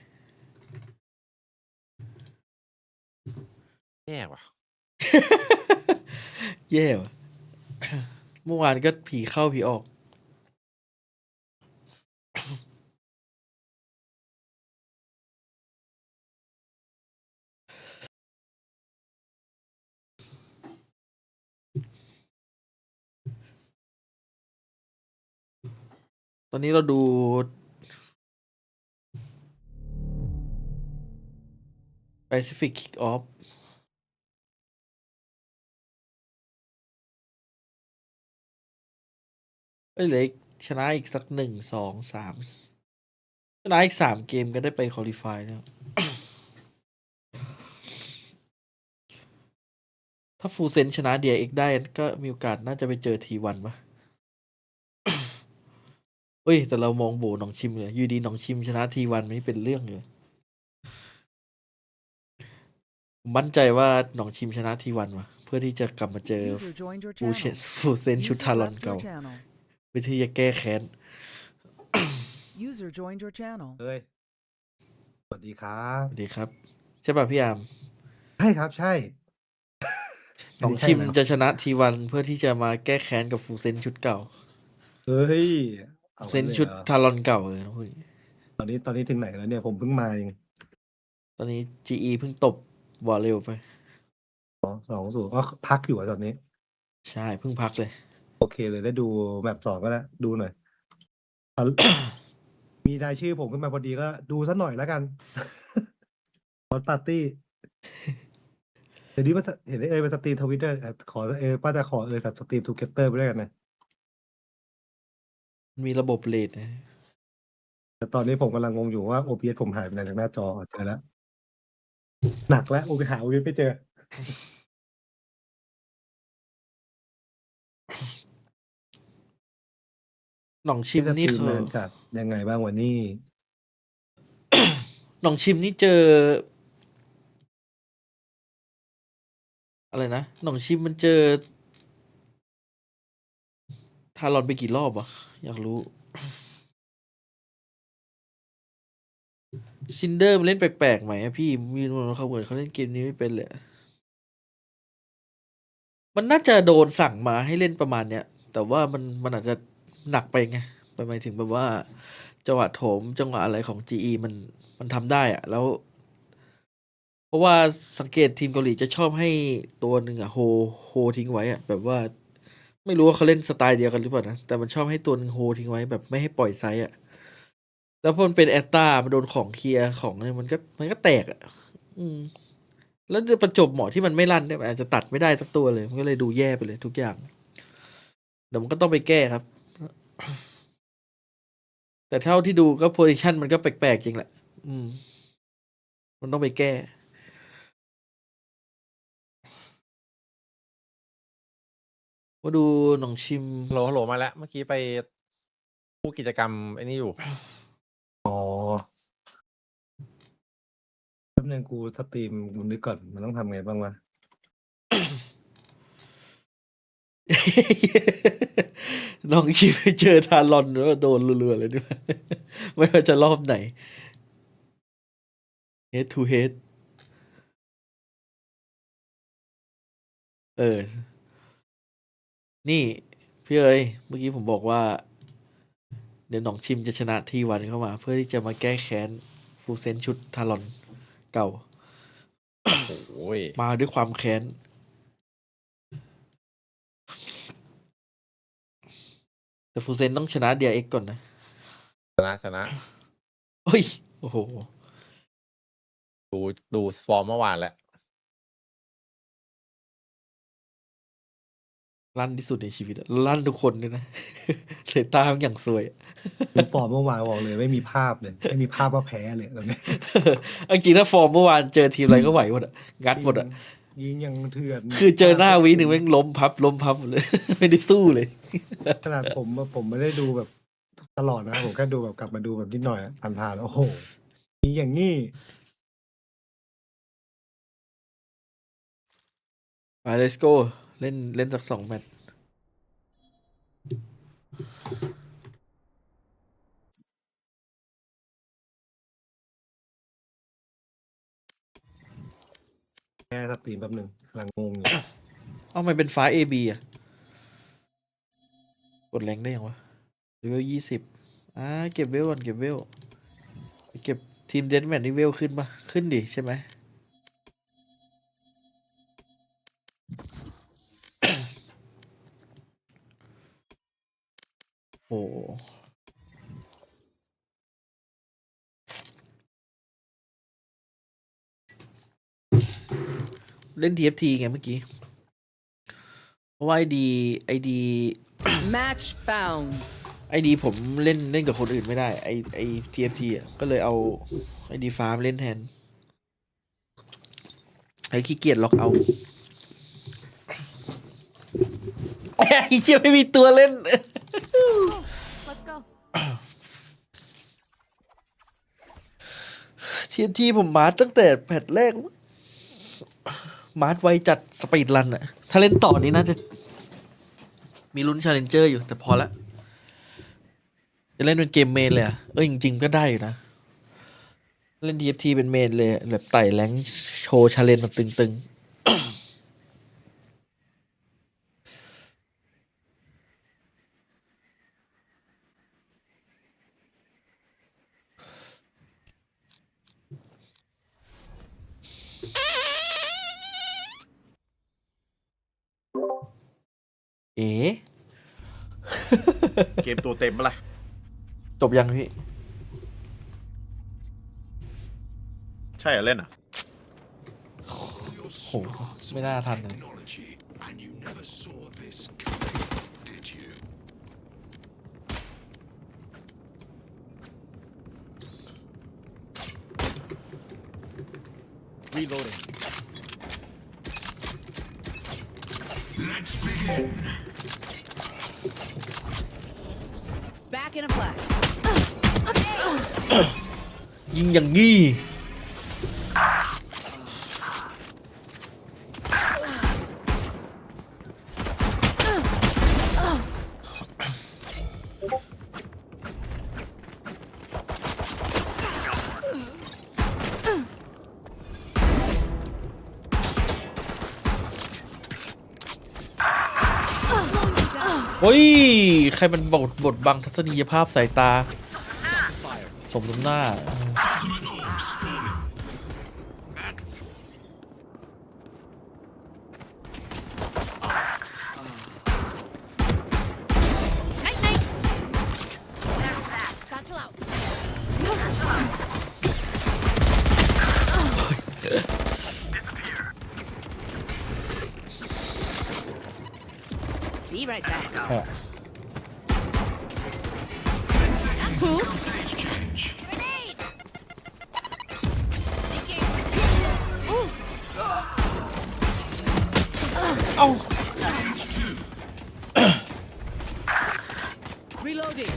แย่ว่ะ แย่ว่ะ เมื่อวานก็ผีเข้าผีออก ตอนนี้เราดู Pacific Kickoff เหลืออีกชนะอีกสัก1 2 3ชนะอีก3 เกมก็ได้ไปควอลิฟายแล้ว ถ้าฟูลเซนชนะ DX ได้ก็มีโอกาสน่าจะไปเจอT1ปะ เฮ้ย แต่เรามองโบหนองชิมเลยอยู่ดีหนองชิมชนะT1ไม่เป็นเรื่องเลยผมมั่นใจว่าหนองชิมชนะT1ว่ะเพื่อที่จะกลับมาเจอ User joined your ฟูล channel. ฟูลเซนชุด User ทารอน left เก่า your channel. เพื่อที่จะแก้แค้น User joined your channel. เฮ้ย สวัสดีครับ สวัสดีครับ ใช่ป่ะพี่อาม ใช่ครับใช่ หนองชิมจะชนะ T1เพื่อที่จะมาแก้แค้นกับฟูลเซนชุดเก่า เฮ้ยอา เซน ลย ชุด หรอ ทารอนเก่าเลยนะพูดอย่างงี้ ตอนนี้ถึงไหนแล้วเนี่ยผมเพิ่งมาเอง ตอนนี้ GE เพิ่งตบวอลเร็วไป 2-0ก็พักอยู่อะตอนนี้ ใช่เพิ่งพักเลย โอเคเลยได้ดูแมป2ก็แล้วดูหน่อย ตอน มีรายชื่อผมขึ้นมาพอดีก็ดูสักหน่อยแล้วกัน วอตปาร์ตี้เดี๋ยวนี้มาเห็นมาสตรีมทวิตเตอร์ขอป้าจะขอสตรีมทูเกเตอร์ไปด้วยกันนะ มีระบบเลทนะ แต่ตอนนี้ผมกำลังงงอยู่ว่า OBS ผมหายไปไหนจากหน้าจอเจอแล้ว หนักแล้วหา OBS ไม่เจอ หนองชิมนี่ สตรี คือ นานจัดยังไงบ้างวันนี้ หนองชิมนี่เจอ อะไรนะหนองชิมมันเจอ ทารอนไปกี่รอบวะอยากรู้ ซินเดอร์มันเล่นแปลกๆไหมอะพี่มีคนเขาเหมือนเขาเล่นเกมนี้ไม่เป็นเลย มันน่าจะโดนสั่งมาให้เล่นประมาณเนี้ย แต่ว่ามันอาจจะหนักไปไงหมายถึงแบบว่า จังหวะโถมจังหวะอะไรของ GE มันทำได้อะแล้ว เพราะว่าสังเกตทีมเกาหลีจะชอบให้ตัวหนึ่งอะโฮทิ้งไว้อะแบบว่า ไม่รู้ว่าเขาเล่นสไตล์เดียวกันหรือเปล่านะแต่มันชอบให้ตัวหนึ่งโฮทิ้งไว้แบบไม่ให้ปล่อยไซส์อะแล้วพอมันเป็นแอตตามันโดนของเคลียร์ของเนี่ยมันก็แตกอะแล้วประจบเหมาะที่มันไม่ลั่นเนี่ยมันอาจจะตัดไม่ได้สักตัวเลย มันก็เลยดูแย่ไปเลยทุกอย่างเดี๋ยวมันก็ต้องไปแก้ครับ แต่เท่าที่ดูก็โพซิชันมันก็แปลกๆจริงแหละ มันต้องไปแก้ มาดูหนองชิม ฮัลโหลมาแล้ว เมื่อกี้ไปผู้กิจกรรมไอ้นี่อยู่ อ๋อแป๊บนึงกูสตรีมกูนึกก่อนมันต้องทำไงบ้างวะ น้องชิมไปเจอทารอนแล้วโดนเรือๆเลยด้วย ไม่ว่าจะรอบไหน head to head นี่ พี่เอ๋ยเมื่อกี้ผมบอกว่า เดี๋ยวหนองชิมจะชนะT1เข้ามา เพื่อที่จะมาแก้แค้นฟูเซนชุดทารอนเก่า โอ้ย มาด้วยความแค้น แต่ฟูเซนต้องชนะ DX ก่อนนะ ชนะ เฮ้ย โอ้โห ดูฟอร์มเมื่อวานแล้ว ลั่นที่สุดในชีวิตอะลั่นทุกคนเลยนะ เซตามันอย่างสวยอะ ดูฟอร์มเมื่อวานบอกเลยไม่มีภาพเลย ไม่มีภาพว่าแพ้เลยตอนนี้ เอาจริงถ้าฟอร์มเมื่อวานเจอทีมอะไรก็ไหวหมดอะงัดหมดอะ ยิงยังเถื่อน คือเจอหน้าวิหนึ่งแม่งล้มพับหมดเลย ไม่ได้สู้เลย ขนาดผมไม่ได้ดูแบบตลอดนะ ผมแค่ดูแบบกลับมาดูแบบนิดหน่อยอะผ่านๆแล้วโอ้โหยิงอย่างงี้ ไป let's go เล่นสัก2 แมตช์ แค่สตรีมแป๊บนึงกำลังงงอยู่ เอามันเป็นฟ้า AB อ่ะ กดแรงได้ยังวะเลเวล20เก็บเวลก่อนเก็บเวลไปเก็บทีมเดนแมทนี่เวลขึ้นปะขึ้นดิใช่ไหม โอ้เล่น TFT ไงเมื่อกี้ เพราะว่าไอดี Match found. ไอดีผมเล่นกับคนอื่นไม่ได้ไอ TFT อ่ะก็เลยเอาไอดีฟ้ามาเล่นแทนไอขี้เกียจล็อกเอาไอ้เหี้ยไม่มีตัวเล่น Let's go. TFT ผมมาร์ทตั้งแต่แพทแรกมาร์ทไวจัดสปีดรันอะถ้าเล่นต่อนี้น่าจะมีลุ้น Challenger อยู่แต่พอละจะเล่นเป็นเกมเมนเลยอะจริงๆก็ได้อยู่นะเล่น DFT เป็นเมนเลยแบบไต่แรงโชว์ชาเลนจ์แบบตึงๆ เกมตัวเต็มปะล่ะ จบยังพี่ ใช่เหรอเล่นอ่ะ โหไม่น่าทันเลย Reloading. Back in a flash. ยิงอย่างงี้เฮ้ย ใครมันบทบังทัศนียภาพสายตา สมน้ำหน้า Night night. Satchel out. Be right back. Who? Grenade. Ooh. เอ้า Reloading.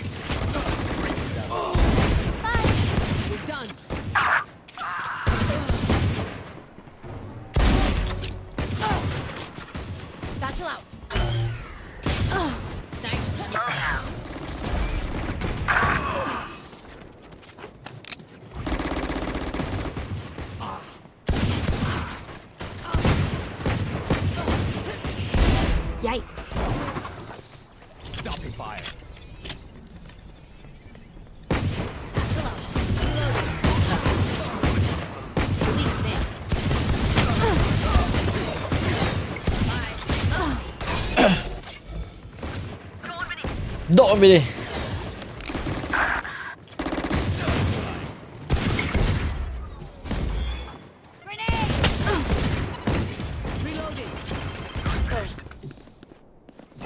We're done. Satchel out. Nice. Yikes. Stopping fire. Delete there. โดนไปดิ Grenade. Reloading.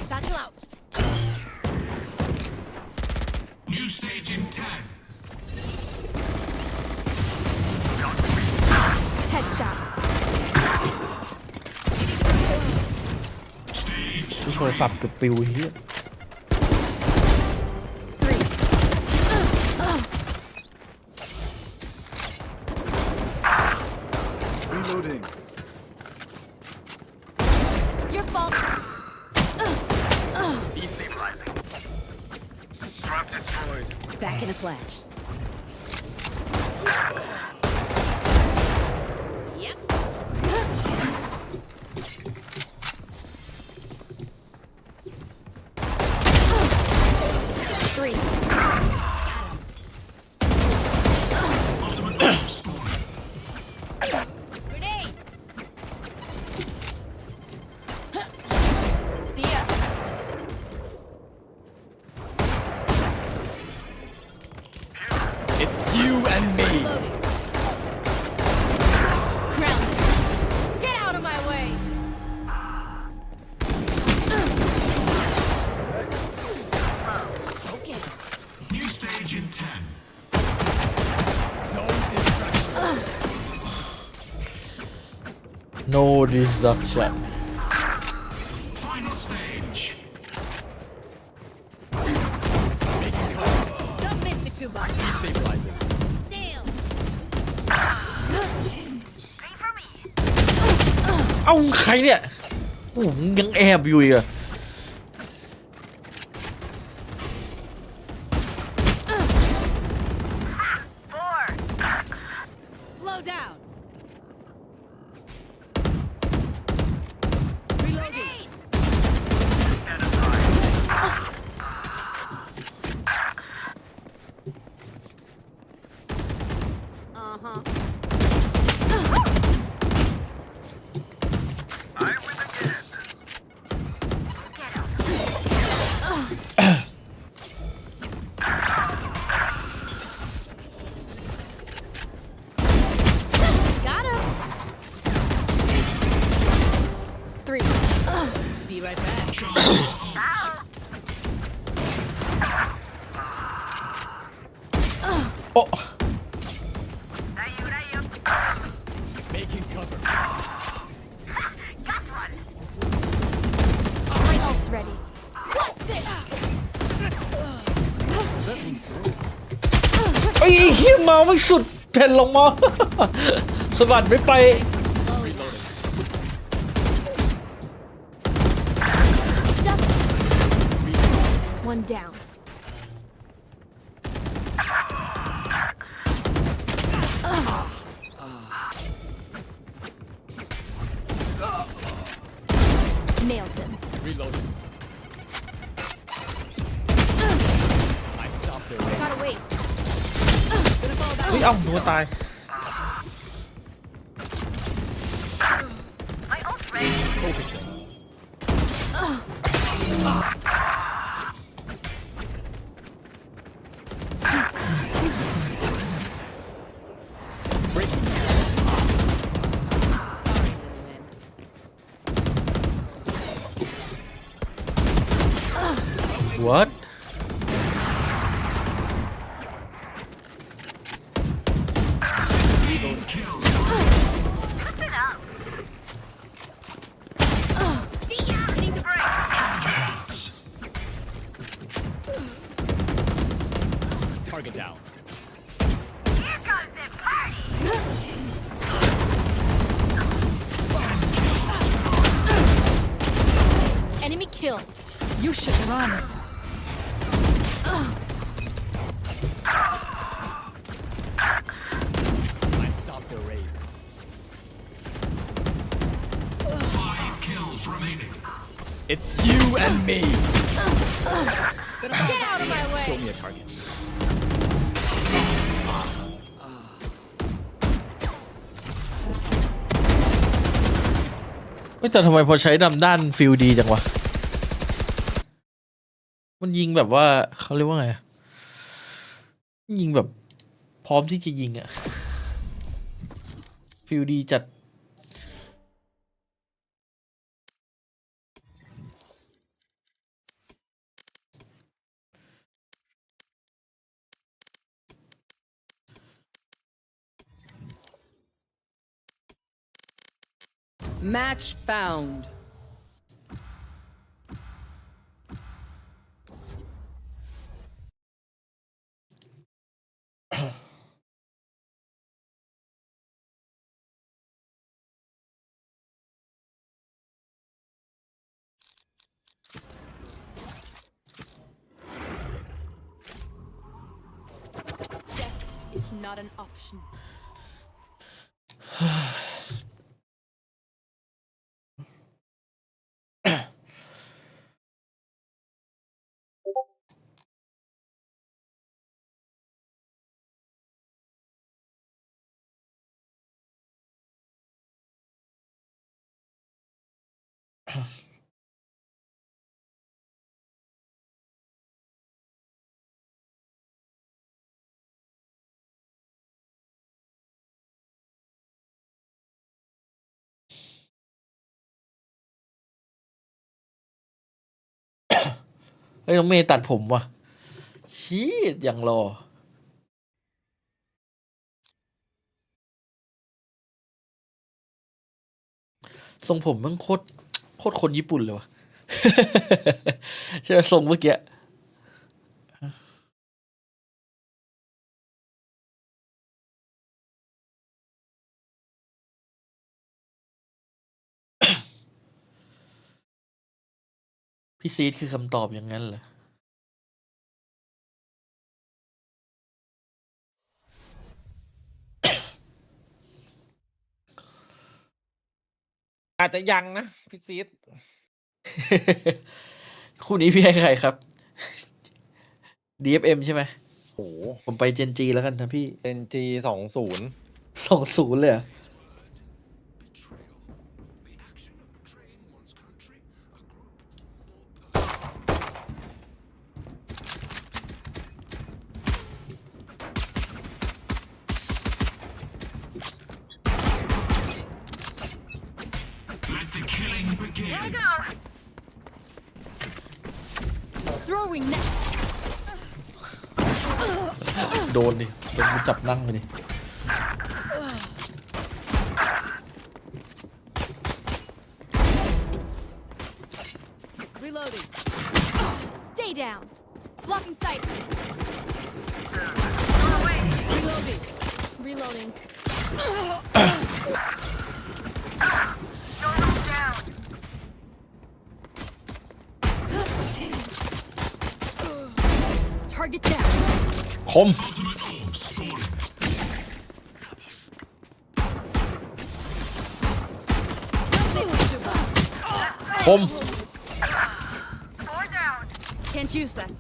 Satchel out. New stage in 10. Headshot. โทรศัพท์เกือบปิวเฮีย Three. Reloading. Your fault. Destabilizing. Trap destroyed. Back in a flash. Yep. Three. Ultimate bomb spawn. Grenade. See ya. It's you and me. Grounded. Get out of my way. no destruction Final stage. Don't miss me too much. Stabilizing. Nail. เอ้าใครเนี่ยโอ้โหยังแอบอยู่อีกอะ Slow down. Reloading. Uh-huh. Got him. 3. Be right back. โอ้ Making cover. My ult's ready. What's this? ไอ้เหี้ยเมาไม่สุดแผ่นลงมา สะบัดไม่ไป One down. Nailed them. Reloading. I stopped their range. Gotta wait. Gonna fall back. เฮ้ยเอ้าหัวตาย Focusing. Breaking. Sorry, little wind. what Target down. Enemy kill. You should run. I stopped their raise. 5 kills remaining. It's you and me. Get out of my Show way. me a target. เฮ้ยแต่ทำไมพอใช้ดำด้านฟิลดีจังวะ มันยิงแบบว่าเขาเรียกว่าไงอะยิงแบบพร้อมที่จะยิงอะฟิลดีจัด Match found. Death is not an option. เฮ้ยน้องเมย์ตัดผมว่ะชีดอย่างรอ ทรงผมมันโคตรคนญี่ปุ่นเลยวะ ใช่ไหมทรงเมื่อกี้ พี่ซีดคือคำตอบอย่างนั้นเหรอ อาจจะยังนะพี่ซีด คู่นี้พี่ให้ใครครับ DFM ใช่ไหม โอ้โห ผมไปเจนจีแล้วกันนะพี่ NG 20 20เลยเหรอ Let the killing begin. Throwing next. โดนดิโดนกูจับนั่งไปดิ Reloading. Stay down. Blocking sight. Reloading. Reloading. Target down. คม Ultimate orb spawning. คม Can't use that.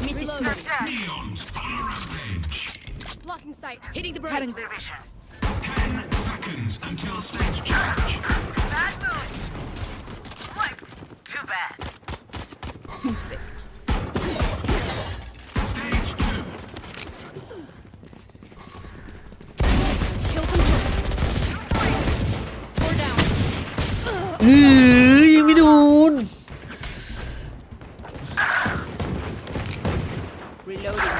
Meet the smoke. Neons on a rampage. Blocking sight. Hitting the brakes. 10 seconds until stage change. Stage 2. Kill control. Four down. ยังไม่โดน Reloading.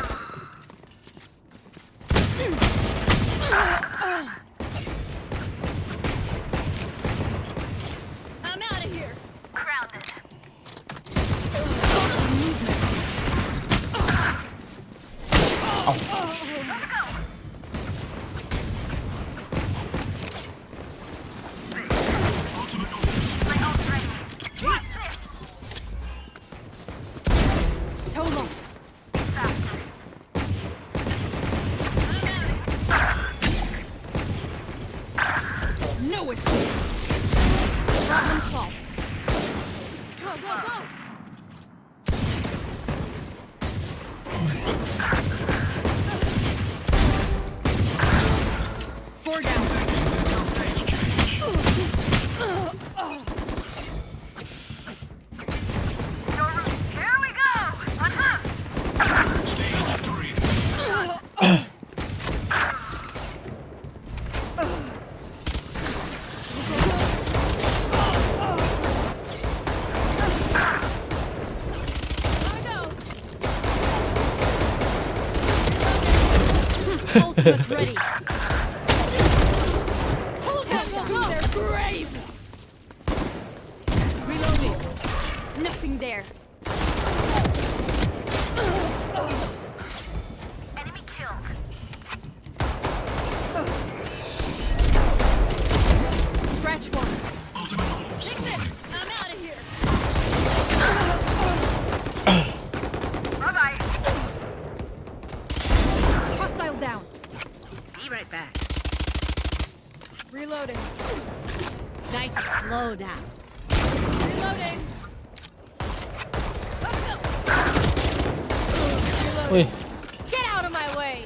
I'm out of here. Grounded. Ultimate orb spawning. So long. No escape. Problem solved. Go, go, go. Four down. Seconds until stage change. Here we go. Stage 3. Ultimate ready. Hold them to their grave. Reloading. Nothing there. Enemy killed. Scratch one. Ultimate orb Take spawning. this. I'm out of here. Hostile down. Be right back. Reloading. Nice and slow down. Reloading. Let's go. เฮ้ย Get out of my way.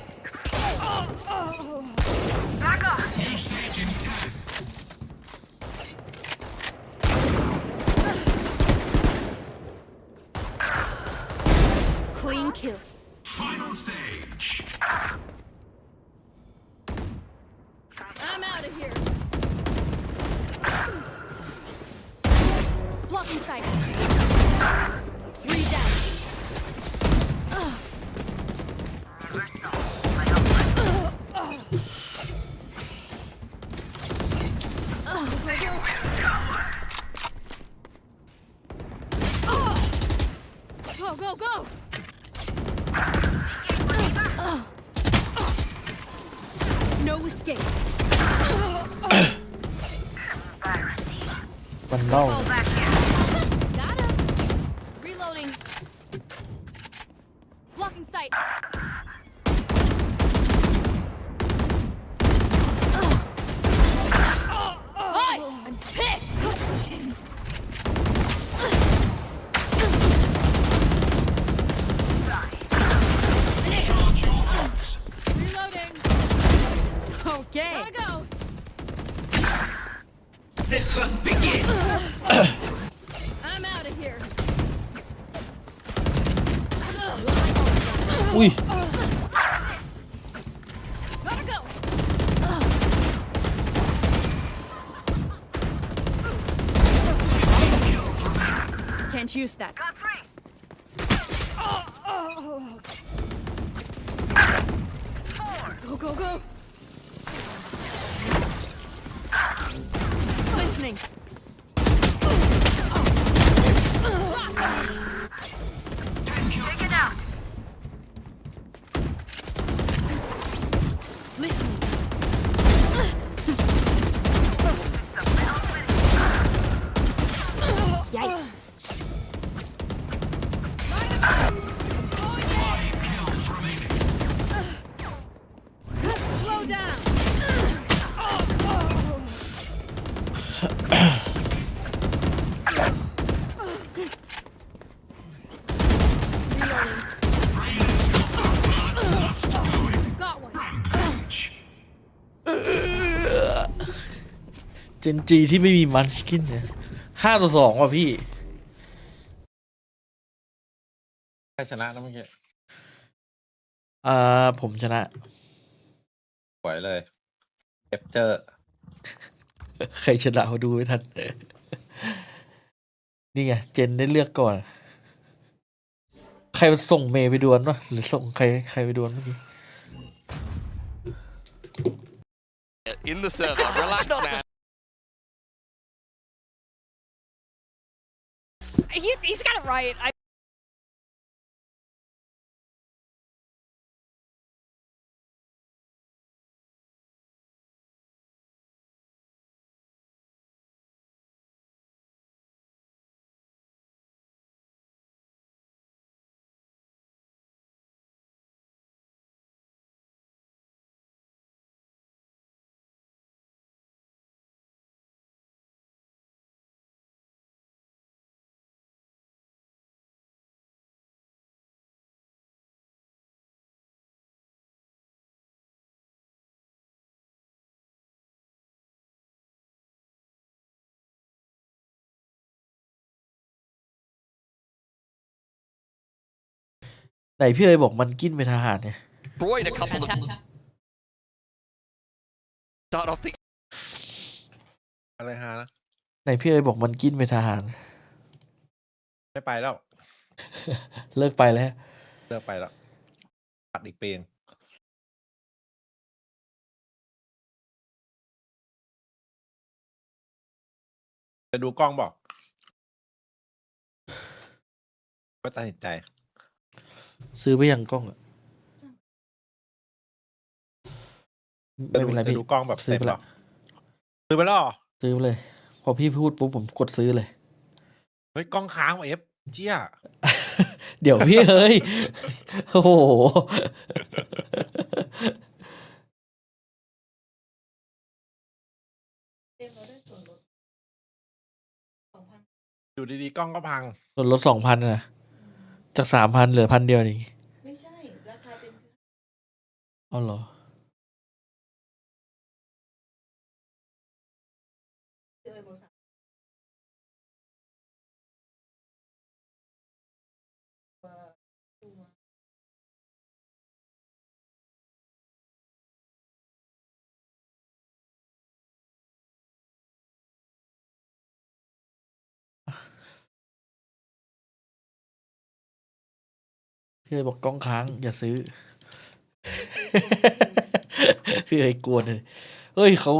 Back off. New stage in 10. Clean kill. Final stage. I'm out of here. Blocking sight. 3 down. Go, go, go! มันเล่า Got him. Reloading. Blocking sight. I'm pissed. Charge your hearts. Reloading. Okay. Gotta go. The hunt begins. I'm out of here. อุ้ย Gotta go. Can't use that. Go, go, go. Listening. Take it out. Listening. Yikes. 5 kills remaining. Slow down. Reloading. Got one. Rampage. เจนจีที่ไม่มีมันสกินเนี่ย5-2ว่ะพี่ ใครชนะนะเมื่อกี้ ผมชนะ สวยเลยเอฟเจอร์ ใครชนะเขาดูไม่ทัน นี่ไง เจนได้เลือกก่อน ใครส่งเมย์ไปดวลวะหรือส่งใครไปดวลเมื่อกี้ In the server, relax now. He's got it right.ไหนพี่เอ๋ยบอกมันกินเป็นทหารเนี่ย Broyd a couple of start off the อะไรฮะนะ ไหนพี่เอ๋ยบอกมันกินเป็นทหาร ไม่ไปแล้ว เลิกไปแล้ว เลิกไปแล้วตัดอีกปีนงจะดูกล้องบอกไม่ตัดสินใจ ซื้อไปยังกล้องอะไม่เป็นไร จะ พี่ ดูกล้องแบบ ซื้อ เต็ม ไป หร ละ อซื้อไปแล้วเหรอ ซื้อไปเลย พอพี่พูดปุ๊บผมกดซื้อเลย เฮ้ยกล้องค้างว่ะเอฟเจี๊ย เดี๋ยวพี่เอ้ย โอ้โห อยู่ดีๆกล้องก็พัง ส่วนลด2,000นะจาก3,000เหลือ1,000เดียวเองไม่ใช่ ราคาเต็มอ๋อเหรอ พี่เอ๋ยบอกกล้องค้างอย่าซื้อ พี่เอ๋ยกวนเลยเฮ้ยเขา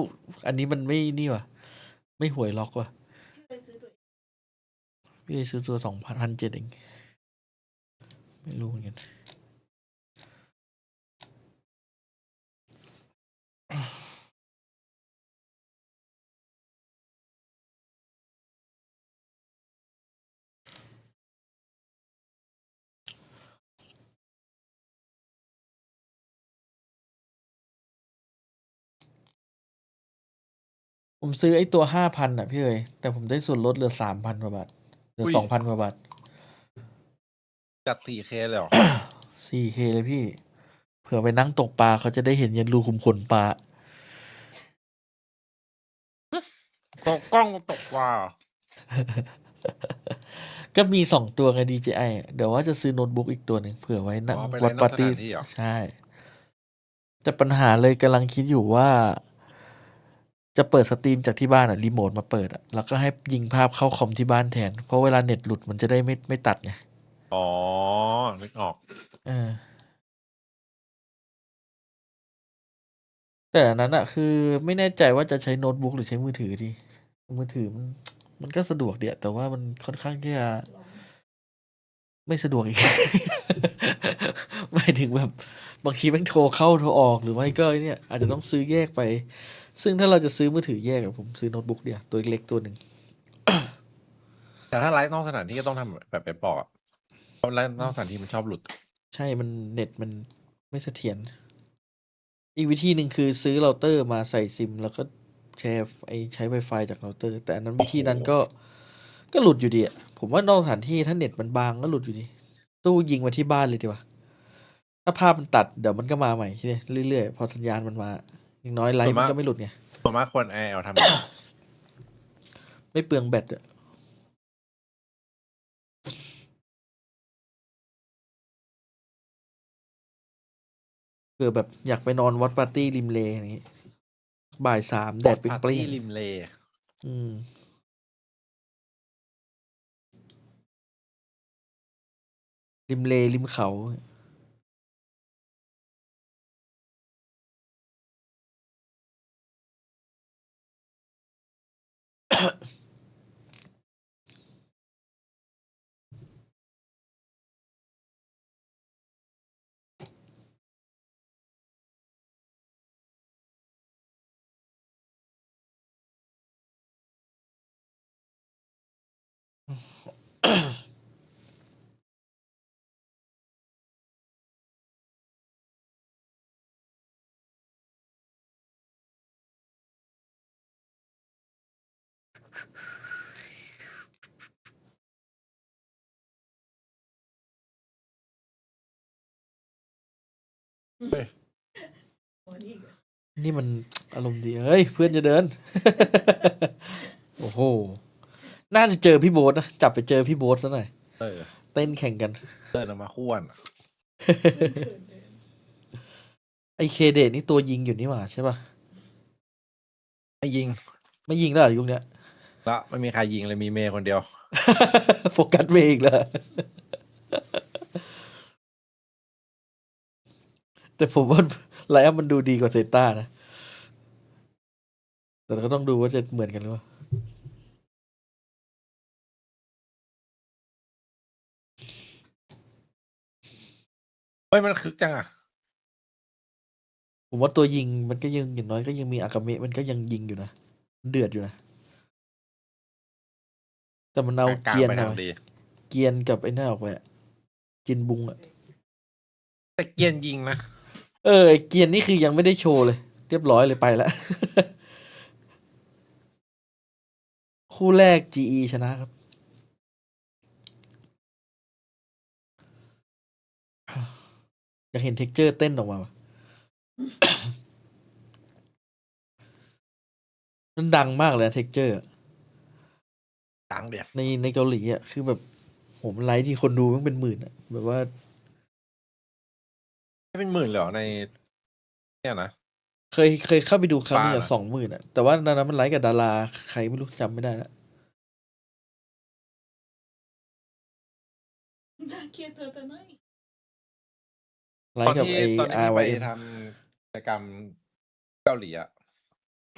อันนี้มันไม่นี่ว่ะ ไม่หวยล็อกว่ะพี่ซื้อตัว2,700เองไม่รู้เหมือนกันผมซื้อไอ้ตัว5,000อ่ะพี่เอ๋ยแต่ผมได้ส่วนลดเหลือ3,000กว่าบาทเหลือ2,000กว่าบาท จัด 4K เลยเหรอ 4K เลยพี่ เผื่อไปนั่งตกปลาเขาจะได้เห็นยันรูขุมขนปลา กล้องตกว่า ก็มี2ตัวไง DJI อะเดี๋ยวว่าจะซื้อโน้ตบุ๊กอีกตัวหนึ่งเผื่อไว้นั่ง ไป วั เล่ ด นน ปา อก ร์ ส ตี้ ถานที่เหรอ ใช่ แต่ปัญหาเลยกำลังคิดอยู่ว่า จะเปิดสตรีมจากที่บ้านอ่ะรีโมทมาเปิดอ่ะแล้วก็ให้ยิงภาพเข้าคอมที่บ้านแทน เพราะเวลาเน็ตหลุดมันจะได้ไม่ตัดไง อ๋อ นึกออก เออ แต่อันนั้นอะคือไม่แน่ใจว่าจะใช้โน้ตบุ๊กหรือใช้มือถือดี มือถือมันก็สะดวกเดียแต่ว่ามันค่อนข้างที่จะไม่สะดวกอีก หมายถึงแบบบางทีแม่งโทรเข้าโทรออกหรือไม่ก็เนี่ย อาจจะต้องซื้อแยกไป ซึ่งถ้าเราจะซื้อมือถือแยกอะผมซื้อโน้ตบุ๊กเดียวตัวเล็กตัวหนึ่ง แต่ถ้าไลฟ์นอกสถานที่ก็ต้องทำแบบไปบอกอะเพราะไลฟ์นอกสถานที่มันชอบหลุด ใช่มันเน็ตมันไม่เสถียรอีกวิธีหนึ่งคือซื้อเราเตอร์มาใส่ซิม แล้วก็แชร์ใช้ Wi-Fi จากเราเตอร์ แต่อันนั้นวิธีนั้นก็หลุดอยู่ดีอะผมว่านอกสถานที่ถ้าเน็ตมันบางก็หลุดอยู่ดี ตู้ยิงมาที่บ้านเลยดีกว่า ถ้าภาพมันตัดเดี๋ยวมันก็มาใหม่ใช่ไหมเรื่อยๆ พอสัญญาณมันมาอย่างน้อยไลฟ์มันก็ไม่หลุดไง ส่วนมากคนไอเอาทำ ไม่เปลืองแบตอะเผื่อแบบอยากไปนอนวัดปาร์ตี้ริมเลอย่างนี้ บ่าย3แดดเป ปาร์ รี้ ตี้ ยง ริมเล ๆริมเลริมเขา นี่มันอารมณ์ดี เฮ้ย เพื่อนจะเดิน โอ้โห น่าจะเจอพี่โบ๊ทนะ จับไปเจอพี่โบ๊ทซะหน่อย เต้นแข่งกัน เดินออกมาคู่กัน ไอเคเดทนี่ตัวยิงอยู่นี่หว่าใช่ป่ะ ไม่ยิง ไม่ยิงแล้วเหรอยุคเนี้ย แล้วไม่มีใครยิงเลยมีเมย์คนเดียว โฟกัสเวย์อีกแล้ว แต่ผมว่าไลอ้อนมันดูดีกว่าเซต้านะ แต่ก็ต้องดูว่าจะเหมือนกันหรือเปล่า เฮ้ย มันคึกจังอ่ะ ผมว่าตัวยิงมันก็ยังอย่างน้อยก็ยังมีอากาเมะมันก็ยังยิงอยู่นะ เดือดอยู่นะ แต่มันเอา กลาง เกียน ไป เอา ทางดี เกียนกับไอ้นั่นออกไปอะจินบุงอะ แต่เกียนยิงนะ ไอ้เกียนนี่คือยังไม่ได้โชว์เลย เรียบร้อยเลยไปแล้ว คู่แรก GE ชนะครับ อยากเห็นเท็กเจอร์เต้นออกมาว่ะ มันดังมากเลยเท็กเจอร์ ดังเดียว ในเกาหลีอ่ะคือแบบผมไลฟ์ที่คนดูมันเป็นหมื่นอ่ะแบบว่า ไม่เป็นหมื่นเลยเหรอในเนี่ยนะ เคยเข้าไปดูครั้งนึง บ้า อ่ะ นะ 20,000อ่ะแต่ว่าตอนนั้นมันไลฟ์กับดาราใครไม่รู้จำไม่ได้ละ น่าเกลียดเธอแต่ไม่ ไล ตอน ฟ์กับ ที่ ไอ้ ตอนที่พี่ไป RYM ทำกิจกรรมเกาหลีอะ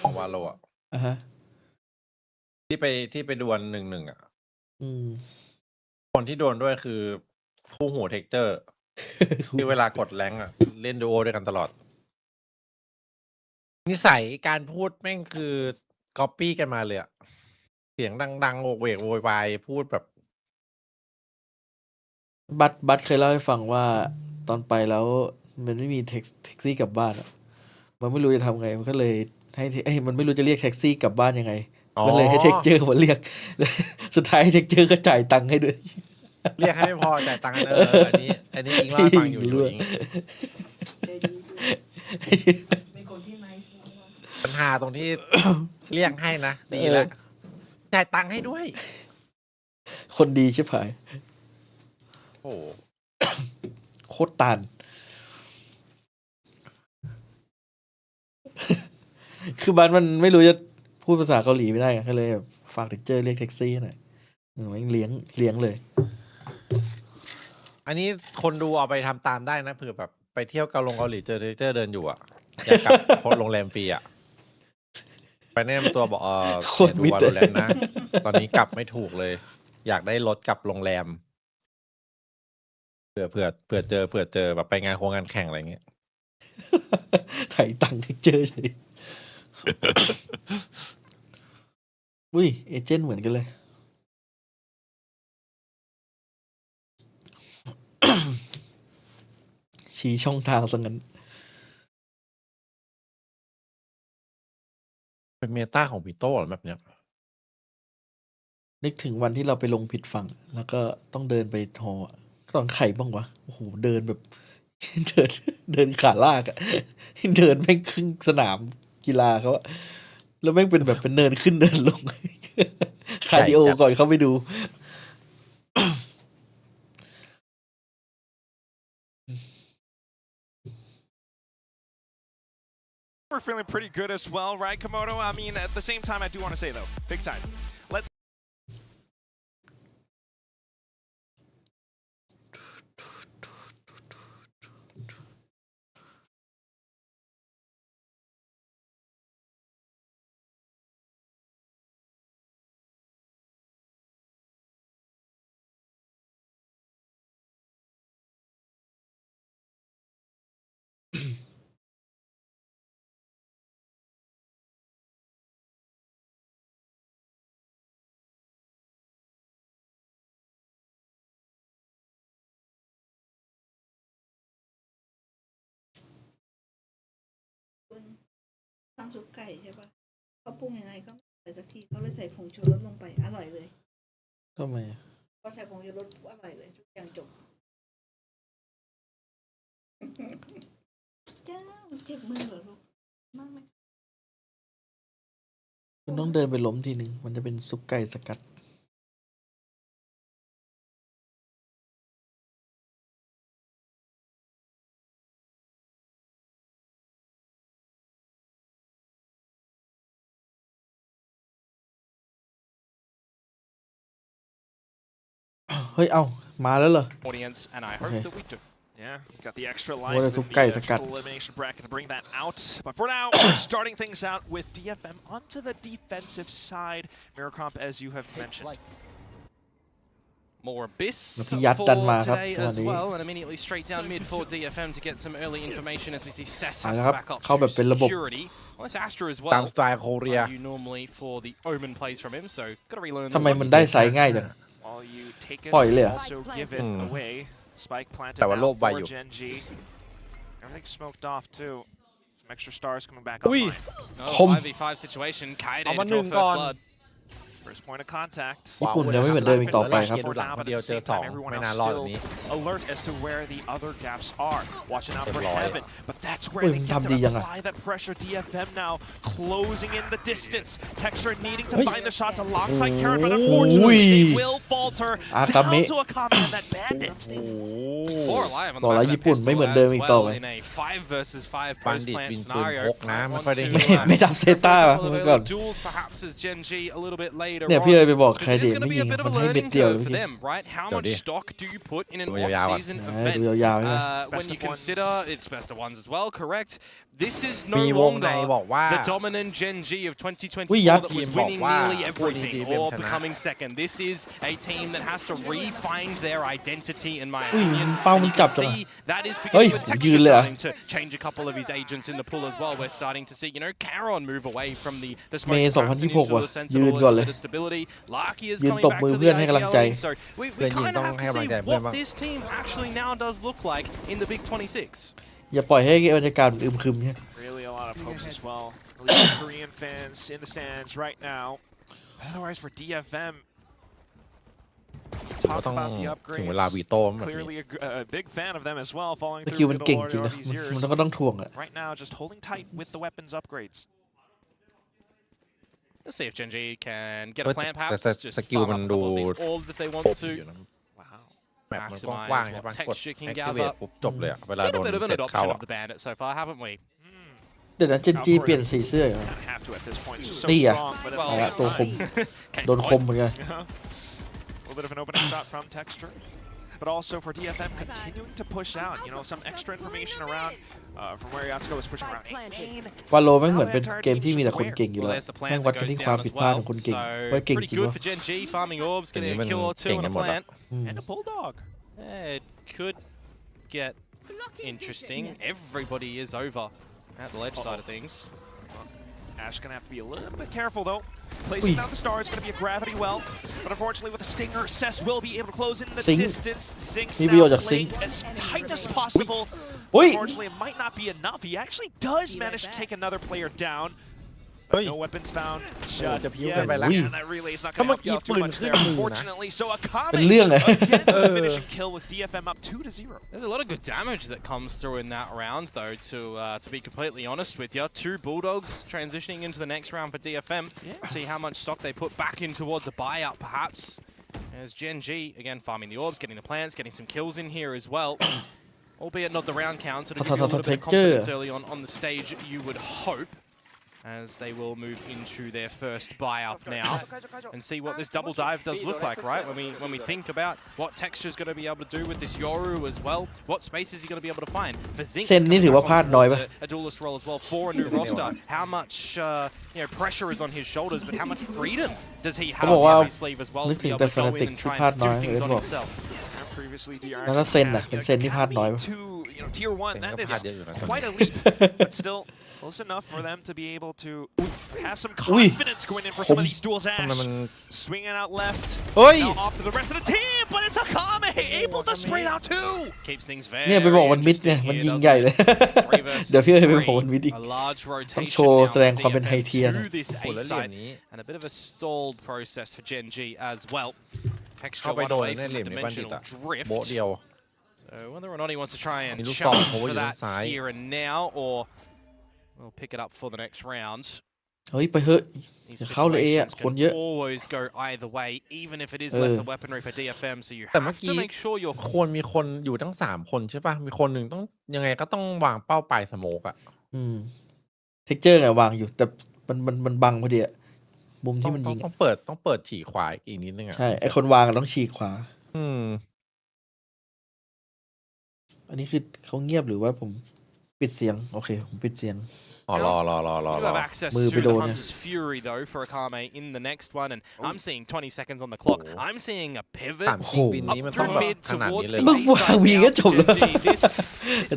ของวาโลอะ อ่ะฮะ ที่ไปดวล1-1อ่ะ อืม คนที่โดนด้วยคือคู่หูเท็กเจอร์ ที่เวลากดแรงค์อ่ะ เล่นดูโอด้วยกันตลอด นิสัยการพูดแม่งคือก๊อปปี้กันมาเลยอ่ะ เสียงดังๆโวกเวกโวยวายพูดแบบ บัตเคยเล่าให้ฟังว่าตอนไปแล้วมันไม่มีแท็กซี่กลับบ้านอะมันไม่รู้จะทำไง มันก็เลยให้มันไม่รู้จะเรียกแท็กซี่กลับบ้านยังไง อ๋อ ก็เลยให้เท็กเจอร์มาเรียก สุดท้ายเท็กเจอร์ก็จ่ายตังค์ให้ด้วย เรียกให้ไม่พอจ่ายตังค์กันอันนี้อิงเล่าให้ฟังอยู่อิงปัญหาตรงที่ เรียกให้นะดีแล้วจ่ายตังค์ให้ด้วย คนดีใช่ไหม โอ้ โคตรตาน คือบ้านมันไม่รู้จะพูดภาษาเกาหลีไม่ได้ไงก็เลยแบบฝากเท็กเจอร์เรียกแท็กซี่หน่อยมันเลี้ยงเลย อันนี้คนดูเอาไปทำตามได้นะเผื่อแบบไปเที่ยวเกาหลีเจอเจอเดินอยู่อ่ะอยากกลับ โรงแรมฟรีอ่ะไปแนะนำตัวบอกโคตรมิ ดู ด วาโลแรนต์นะ ตอนนี้กลับไม่ถูกเลย อยากได้รถกลับโรงแรมเผื่อเจอแบบไปงานโครงงานแข่งอะไรเงี้ย ถ่ายตังค์เท็กเจอร์เลย อุ้ยเอเจนต์เหมือนกันเลย ชี้ช่องทางซะงั้น เป็นเมตาของพีโต้เหรอแบบเนี้ย นึกถึงวันที่เราไปลงผิดฝั่ง แล้วก็ต้องเดินไปทอตอนไข่บ้างวะ โอ้โห เดินแบบ เดินขาลากอะเดินแม่งครึ่งสนามกีฬาเขาอะแล้วแม่งเป็นแบบเป็นเนินขึ้นเนินลง คาร์ดิโอก่อนเข้าไปดู We're feeling pretty good as well, right, Komodo? I mean, at the same time, I do want to say, though, big time. Let's ทำซุปไก่ใช่ปะเขาปรุงยังไงก็ไม่อร่อยสักทีเขาเลยใส่ผงชูรสลงไปอร่อยเลย ทำไมอะ พอใส่ผงชูรสอร่อยเลยทุกอย่างจบ เจ้าเจ็บมือเหรอลูกมากไหม มันต้องเดินไปล้มทีหนึ่งมันจะเป็นซุปไก่สกัด เฮ้ย เอ้า มาแล้วเหรอ audience, and I hope Okay. that we do. Yeah, got the extra What life a in the supkai sakat. triple elimination bracket to bring that out. But for now, we're starting things out with DFM onto the defensive side. Mirror Comp, as you have mentioned. More Abyss แล้วพี่ for ยัดดันมาครับ today จังหวะ as นี้ well, and immediately straight down mid for DFM to get some early information as we see Cess เอา has ละ to ครับ back up เข้าแบบเป็นระบบ security. Well, it's Astra as ตาม well. สไตล์โคเรีย You normally for the Omen plays from him, so gotta relearn. ทำไมมันได้ไซส์ง่ายจัง All you take it, ปล่อยเลยเหรอ also give it away. Spike planted แต่ว่าโล now กใบ for อยู่ Gen G. Everything smoked off too. Some extra stars coming back อุ้ย online. Oh, Không. 5v5 situation. Kaide เอา to มา draw 1 first ก่อน blood. First point of contact. ญี่ปุ่นจะไม่เหมือนเดิมอีกต่อไปครับ ดูหลังคนเดียวเจอ 2 ไม่นานรอดแบบนี้ Alert as to where the other gaps are. Watching out for เรียบร้อย Heaven, but that's where อุ้ย they มัน get ทำดี to ยังอะ apply that pressure. DFM now closing in the distance. Texture needing to เฮ้ย find the shots alongside Karen, but โอ้ unfortunately ย they will falter อากาเมะ down to a comment on that bandit. 4 alive on บอก the แล้ว back of ญี่ that ปุ่นไม่ pistol เหมือนเดิม as อีกต่อ well ไป in a 5 versus 5 บัณฑิต post-plant บินปืน scenario. พกนะไม่ค่อยได้ Want เห็น to, ไม่จับเซต้า couple เมื่ of อก่อน duels perhaps as Gen G a little bit later เนี่ย on. พี่เอ๋ยไปบอกใคร Because เด it ช is ไม่ going to be ยิ a ง bit of มั a นให้เม็ด learning เดียว curve เมื่อ for กี้ them, right? How Đâu much đi. stock do you put in an Đùa dao à? off-season ดู event? ยาวๆใช่ไหม When Best you of ones. consider it's best of ones as well, correct? This is มี no วงใน longer บอกว่า the dominant Gen G of 2024 อุ้ยยัด that ที was มบอก winning ว่า nearly คู่นี้ everything DFM or ชนะ becoming second. This is a team that has to re-find their identity, in my อุ้ย opinion. เป้า And มั you นจับ can จัง see that is เฮ้ย because with ยื Texture นเลยเหรอ starting to change a couple of his agents in the pool as well. We're starting to see, Caron move away from the เม smoke ย์ traps and into 2026 ว่ะ the ยืน Sentinel ก่อน and เล a ย bit of stability. Larky is ยืน coming ตบ back มือ to เพื่ the อนให้กำลังใจ IGL. So we เพื่อนยิง kind of ต้อง have ให้ to กำลัง see ใจเพื่อน what บ้าง this team actually now does look like in the Big 26. อย่าปล่อยให้บรรยากาศมันอึมครึมเนี่ย Really a lot of hopes as well. At least Korean fans in the stands right now. Otherwise for DFM, ก็ talk ต้อง about the ถึงเวลา upgrades. วีโต้แบบนี้ Clearly a big fan of them as well, following สกิล through มัน good เก่ง Lord จริง all นะ these มัน years. ก็ต้องทวงอะ Right now, just holding tight with the weapons upgrades. Let's see if Gen G can get a เฮ้ย plant แต่ perhaps. Just สกิล farm มัน up a ดู couple of these orbs if they คร want บอยู่ to. นะ Wow. แมปมัน Maximize กว้างๆ what ใช่ปะกด texture can activate gather. ปุ๊บจบเลยอะเวลา Seen โด a น bit of an เสร็จเข้า adoption อะ of the bandit so far, haven't we? เดี๋ยวนะเจนจีเปลี่ยนสีเสื้อเหรอ Kind of have to at this point. It's just so นี่อะ strong, but at เอา the ละ same ตัวคม time, โดนคมเหมือนกัน a little bit of an opening shot from Texture. But also for DFM continuing to push out, some extra information around from where Yatsuko was pushing around. Main. วาโลแม่งเหมือนเป็นเกมที่มีแต่คนเก่งอยู่ Well, แล้ว there's the แม่ง plant วัด that กัน goes ที่ความ down ผิ as ดพลาด well. ของคนเก่ง So ว่าเก่งจ pretty ริง good วะ for Gen G, farming orbs, getting a มัน kill or เก่ง two กั on น a หมดอะ plant. And a bulldog. It could get interesting. Everybody is over at the ledge side of things. Ash gonna have to be a little bit careful though. Placing down the star is gonna be a gravity well, but unfortunately with the stinger, Cess will be able to close in the Sync. distance. Sinks มีประโยชน์ now จากซิง played as tight as possible. อุ้ย Unfortunately, it might not be enough. He actually does manage to take another player down. เฮ้ย No weapons found จะ just พิ้ว yet. กันไปแล้ว And that relay is not going to help you out too much there, unfortunately. So a เป็น comment เรื่องอะ again with a finishing kill with DFM up 2-0. There's a lot of good damage that comes through in that round, though, to be completely honest with you. Two Bulldogs transitioning into the next round for DFM. See how much stock they put back in towards a buyout, perhaps. As Gen G, again, farming the orbs, getting the plants, getting some kills in here as well. Albeit not the round count, so to give you a little bit of confidence early on the stage, you would hope. As they will move into their first buyout now and see what this double dive does look like, right? When we think about what Texture's going to be able to do with this Yoru as well, what space is he going to be able to find? For Zinc, เซนนี่ถือว่าพลาดน้อยปะ a duelist role as well for a new roster. How much pressure is on his shoulders, but how much freedom does he have เขาบอกว่า up his sleeve as well นึ to ก be ถึง able เป็น to แฟน go ติ in ก and ที่ try พลาด and น้อย do เอ things อ on บอก himself? Previously, แล้วก็เซนน่ะเป็นเซนที่พลาดน้อยปะ to tier 1, เซน that ก็ is พลาดเยอะอยู่นะ quite a leap, but still close enough for them to be able to have some confidence going in for some of these duels. ทำไม Ash มัน swinging out left. เฮ้ย Now off to the rest of the team, but it's Akame able to spray out too. Keeps things very เนี่ยไปบอกมันมิดเนี่ย interesting มัน here, ยิง doesn't ใหญ่ it? เลย Three versus เดี๋ยวพี่จะไป three. บอกมันมิดอีก A large ต้อง rotation โชว์ now แสดง for ความเป็น DFM ไฮเทียร์หน่อย to this โอ้ A แล้วเหรียญ side นี้ and a bit of a stalled process for Gen G as well. เข้า Texture ไป one โดน away ใน from เหรีย the ญมีบัณฑิต dimensional อะ drift. โบะเดียว So whether or not he wants to try and มีลูกซอง challenge โค้ง for อยู่ด้าน that ซ้าย here and now, or we'll pick it up for the next round. เฮ้ยไปเถอะ These อย่าเข้าเลยเอะ situations คนเยอะ can always go either way, even if it is เออ lesser weaponry for DFM. So you แต่เมื่อ have กี้ to make sure you're ควรมีคนอยู่ทั้ง3 คนใช่ป่ะ มีคนหนึ่งต้องยังไงก็ต้องวางเป้าปลายสโมกอะ เท็กเจอร์ไงวางอยู่ แต่มันบังพอดีอะมุม ต้อ ที่ ง มัน ต้อ ยิ ง ง ต้อ อะ งเปิดฉีกขวาอีกนิดนึงอะ ใช่ไอคนวางอะต้องฉีกขวา อืม อันนี้คือเขาเงียบหรือว่าผมปิดเสียง โอเค ผมปิดเสียง อ๋อรอ You have access Move to it the on, Hunter's Fury, though, for Akame in the next one, and I'm seeing 20 seconds on the clock. I'm seeing a pivot ถามจริงบิน up นี้มันต้อง through แบบ mid ขนาด towards นี้เลย the เหร มึ อ งวางวีก็จบแล้ว Gen G. This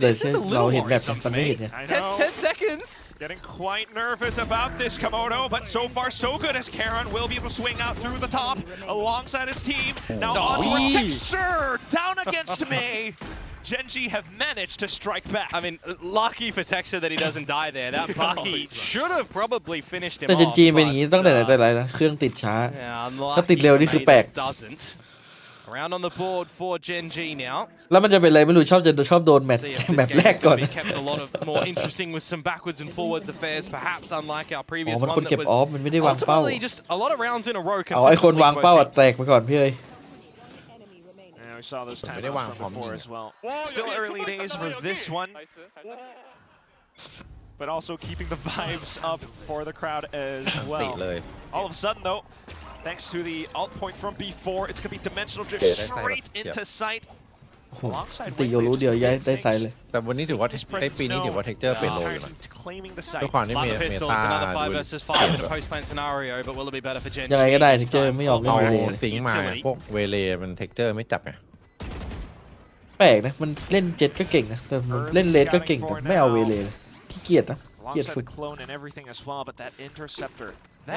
แต่ is a เรา little เห็นแบบ worrisome มัน for ไม่ me. เห็นเนี่ย I 10 know. seconds. Getting quite nervous about this Komodo, but so far so good as Karen will be able to swing out through the top alongside his team. Now on towards Texture, down against May. Gen G have managed to strike back. I mean, lucky for Texture that he doesn't die there. That Bucky should have probably finished him แต่ off. เจนจีเป็นอย่างนี้ตั้งแต่ไหนแต่ but, ไรนะเครื่องติดช้า yeah, ถ้าติด unlucky เร็ว for นี่คือ May แปลก that doesn't. Around on the board for Gen G now. แล้วมันจะเป็นอะไรไม่รู้ชอบโดนแมตช์ See if แม this ตช์ game แรกก่อน can be kept a lot of more interesting with some backwards and forwards affairs, perhaps unlike our อ๋อ previous มันคน one เก็บ that ออฟ was มันไม่ได้วางเป้า ultimately just a lot of rounds in a row เอาไอคนวางเป้าอะ consistently แตกไปก่อนพี่เอ้ย And we saw those But they timeouts want from before Pomni. as well. Still early days for this one, but also keeping the vibes up for the crowd as ติ well. เลย All of a sudden, though, thanks to the alt point from B4, it's going to be dimensional drift Okay, that's straight not- into sight. โอ้โหตีโยรู้เดียวย้ายได้ไซส์เลย แต่วันนี้ถือว่าไอ้ปีนี้ถือว่าเท็กเจอร์เป็นโลอยู่นะด้วยความที่ Lot เม of เม pistols, ตา another 5 versus 5 in a post-plant scenario, but will it be better for Gen G? ยังไงก็ได้เทคเจอร์ไม่ยอมเล่น เอา เวเล สิงมาพวกเวเลมันเท็กเจอร์ไม่จับไง แปลกนะมันเล่นเจ็ตก็เก่งนะแต่มันเล่นเลสก็เก่งแต่ไม่เอาเวเลเลยขี้เกียจนะเกียจฝึก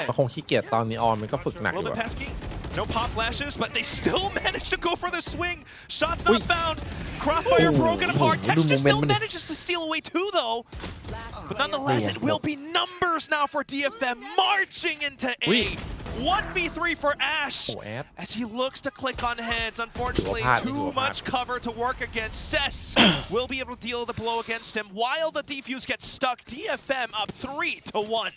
ก็คงขี้เกียจตอนนี้ออนมันก็ฝึกหนักอยู่ No pop flashes, but they still manage to go for the swing. Shots not found. Crossfire broken apart. Texture still manages to steal away too, though. But nonetheless, it will be numbers now for DFM marching into A. 1v3 for Ash as he looks to click on heads. Unfortunately, too much cover to work against. Cess will be able to deal the blow against him while the defuse gets stuck. DFM up 3-1.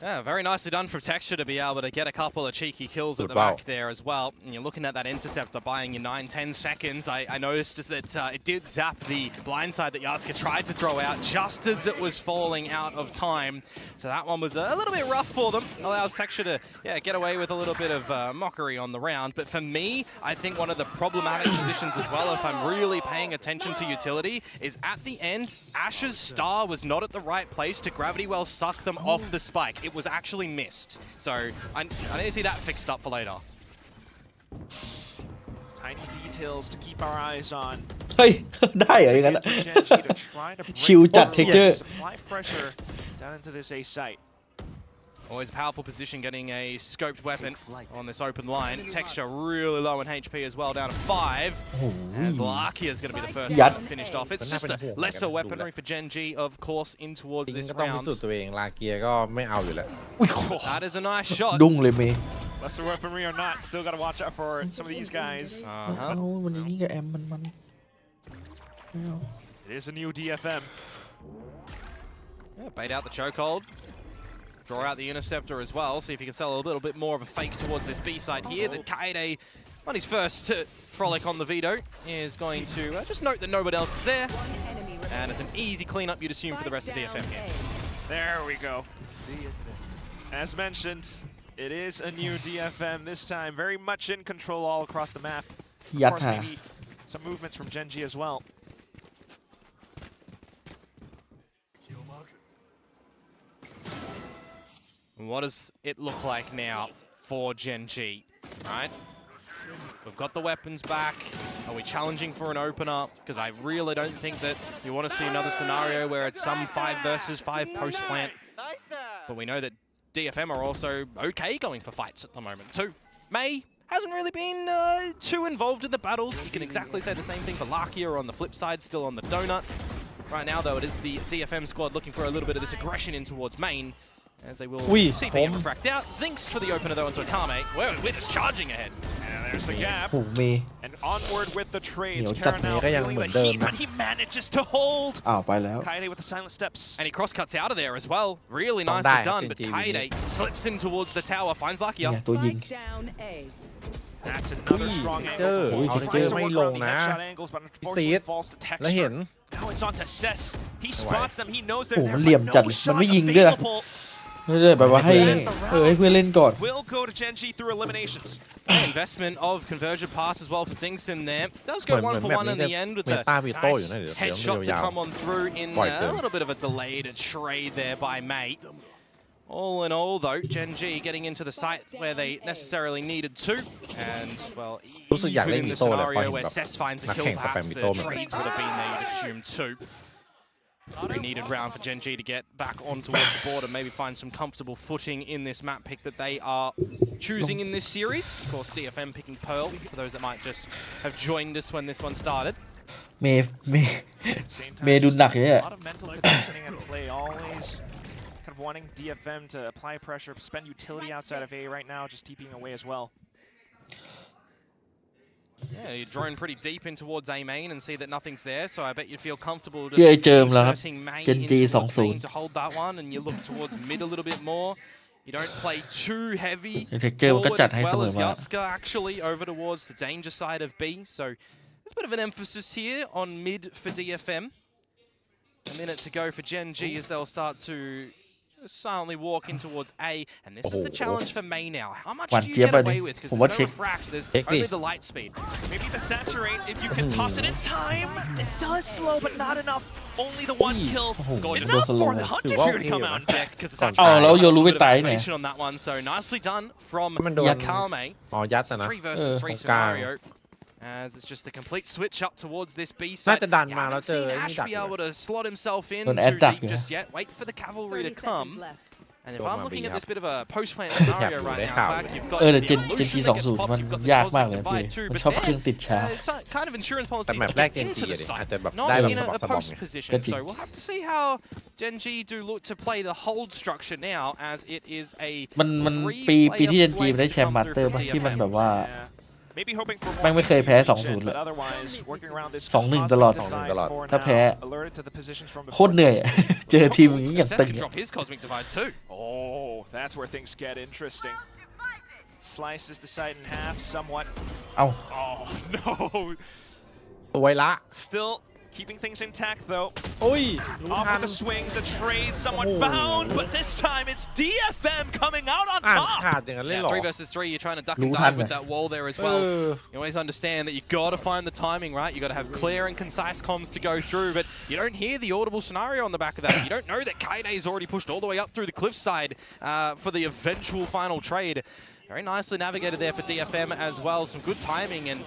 Yeah, very nicely done from Texture to be able to get a couple of cheeky kills at the back there as well. And you're looking at that interceptor buying you 9-10 seconds. I noticed is that it did zap the blindside that Yaska tried to throw out just as it was falling out of time. So that one was a little bit rough for them. Allows Texture to get away with a little bit of mockery on the round. But for me, I think one of the problematic positions as well, if I'm really paying attention to utility, is at the end, Ash's star was not at the right place to gravity well suck them off the spike. It was actually missed. So I need to see that fixed up for later. Tiny details to keep our eyes on. เฮ้ยได้เหรออย่างนั้นอะชิวจัดเทคเจอร์ Apply pressure down into this A site. Always powerful position getting a scoped weapon on this open line. Texture really low in HP as well, down to 5. As Lakia is going to be the first one finished off. It's just the lesser weaponry for Gen G, of course, in towards this ก็ต้องพิ round. สูจน์ตัวเองลาเกียก็ไม่เอาอยู่แล้ว That is a nice shot. ดุ้งเลยเมย์ Lesser weaponry or not, still got to watch out for some of these guys. มันยิงกับแอมมัน It is a new DFM. Bait out the chokehold. Draw out the interceptor as well. See if he can sell a little bit more of a fake towards this B side here. That Kaede, on his first frolic on the veto, is going to just note that nobody else is there. And it's an easy cleanup, you'd assume, for the rest of DFM here. There we go. As mentioned, it is a new DFM this time. Very much in control all across the map. Of course, maybe some movements from Gen G as well. What does it look like now for Gen G, right? We've got the weapons back. Are we challenging for an opener? Because I really don't think that you want to see another scenario where it's some 5 versus 5 post-plant. But we know that DFM are also okay going for fights at the moment too. May hasn't really been too involved in the battles. You can exactly say the same thing for Lakia on the flip side, still on the donut. Right now, though, it is the DFM squad looking for a little bit of this aggression in towards main. As they will see if they get fracked out. Zinx for the opener though into a Kame. We're just charging ahead. And there's the gap. โอ้เมย์ And onward with the trades. เหนียวจัด Karanao ก็ยัง feeling เหมือน the เดิม heat, นะ but he manages to hold. อ้าวไปแล้ว Kaede with the silent steps. And he cross-cuts out of there as well. Really Don't nicely die, done, but Gen G Kaede slips in towards the tower, finds เนี่ Lakia. ยตัวยิง That's another strong Ticker. angle. Ui, Tries Ticker to ไม่ work ล around ง the นะ headshot angles, but พิเศษ unfortunately falls to แล้วเห็น Texture. Now it's on to Cess. He spots them. He knows โอ้ they're มัน there, เหลี่ยม but จัด no มัน shot ไม่ยิงด้วยนะ available. ไม่ได้แบบว่าให้ให้เพื่อนเล่นก่อน Will go to Gen G through eliminations. Investment of conversion pass as well for Zinx in there. Does go 1 for 1 in the end with the เมตาวีโต้อยู่ nice นะเดี๋ยว headshot to ยาว come on through in a little bit of a delayed trade there by Mate. All in all, though, Gen G getting into the site where they necessarily needed to. And, well, รู้สึกอยาก even เล่น in วี the โต้เลยพอ scenario เห็น where แบบ Cess finds a นัก kill, แข่งสแปม perhaps วี the โต้มัน trades would have been there, you'd assume, too. Very needed round for Gen G to get back on towards the board and maybe find some comfortable footing in this map pick that they are choosing in this series. Of course, DFM picking Pearl, for those that might just have joined us when this one started. เมย์ Same เมย์ดู time, หนักเลย a อะ lot of mental conditioning at play. Always kind of wanting DFM to apply pressure, spend utility outside of A right now, just TPing away as well. Yeah, you drone pretty deep in towards A main and see that nothing's there, so I bet you'd feel comfortable เย้ just เจิมแล้วครับ inserting main Gen G in towards main 20 to hold that one, and you look towards mid a little bit more. You don't play too heavy เทคเจอร์มันก็ forward จัด as ให้เส well มอ as มา Yatska actually over towards the danger side of B, so there's a bit of an emphasis here on mid for DFM. A minute to go for Gen G as they'll start to silently walk in towards A, and this is the challenge for May now. How much หวาน do you เจี๊ยบ get ไปดิ away with? ผม Because ว่า there's เช็ no ค refract, there's Check only đi. the light speed. Maybe the saturate, if you can toss it in time, it does slow, but not enough. Only the one kill. Gorgeous. Enough Slow. for the Hunter Wow, Fear to come yeah. out. Yeah, because it's Còn actually tài. Lâu a vô little lũ bit với of tài nè. isolation on that one. So nicely done from Mình đồn- Yakame. อ๋อยัดอะนะ 3 versus 3 ของกลาง scenario. As it's just the complete switch up towards this B น่า side. จะดันมา Yeah, แล้ว haven't เจอ seen ไอ้นี่ Ash ดัก be อยู่ able to slot himself in Còn too Ashดัก deep อยู่ just yet. Wait for the cavalry to 30 come. seconds left. And if Don't I'm mind looking being at this up. bit of a post-plan scenario Yeah, right they now, in have fact, it. you've got แต่ the เจน evolution ที that gets 20 popped, มัน you've got the ยากมาก cosmic เลยนะพี่ divide too, มัน but ชอบเครื่อง then ติดช้า it's kind of insurance แต่ policies แม to ปแรก get เจน into จี the อาจ site, จะแบบ not ได้แบบ in สะ a บักสะบอม post ไง position. Good So team. we'll have to see how Genji do look to play the hold structure now, as it is a มันปีที่เจนจีได้แชมป์มาสเตอร์ป่ะที่มันแบบว่า Yeah. Maybe hoping for แม่ง more ไม่เคยแพ้ confusion, 2-0 เลย but otherwise working around this 2-1 ตลอด cosmic divide ตลอด for ถ้าแพ้ now, alerted to the positions from โคตรเหนื่อยอะ เจอทีมอย่างนี้อย่าง Assess ตึง can อะ drop his cosmic divide too. Oh, that's where things get interesting. Slices the side in half somewhat. เอ้า Oh, no. สวยละ Still keeping things intact, though. โอ้ยรู้ Off ทัน with the swings, the trade somewhat Oh. bound, but this time it's DFM coming out on อ่าน top. ขาดอย่างนั้นเลย Yeah, เหรอ 3 versus 3, you're trying to duck and Lũ dive thanh with à. that wall there as เอ well. อ You always understand that you got to find the timing, right? You got to have clear and concise comms to go through, but you don't hear the audible scenario on the back of that. You don't know that Kaide's already pushed all the way up through the cliffside for the eventual final trade. Very nicely navigated there for DFM as well. Some good timing and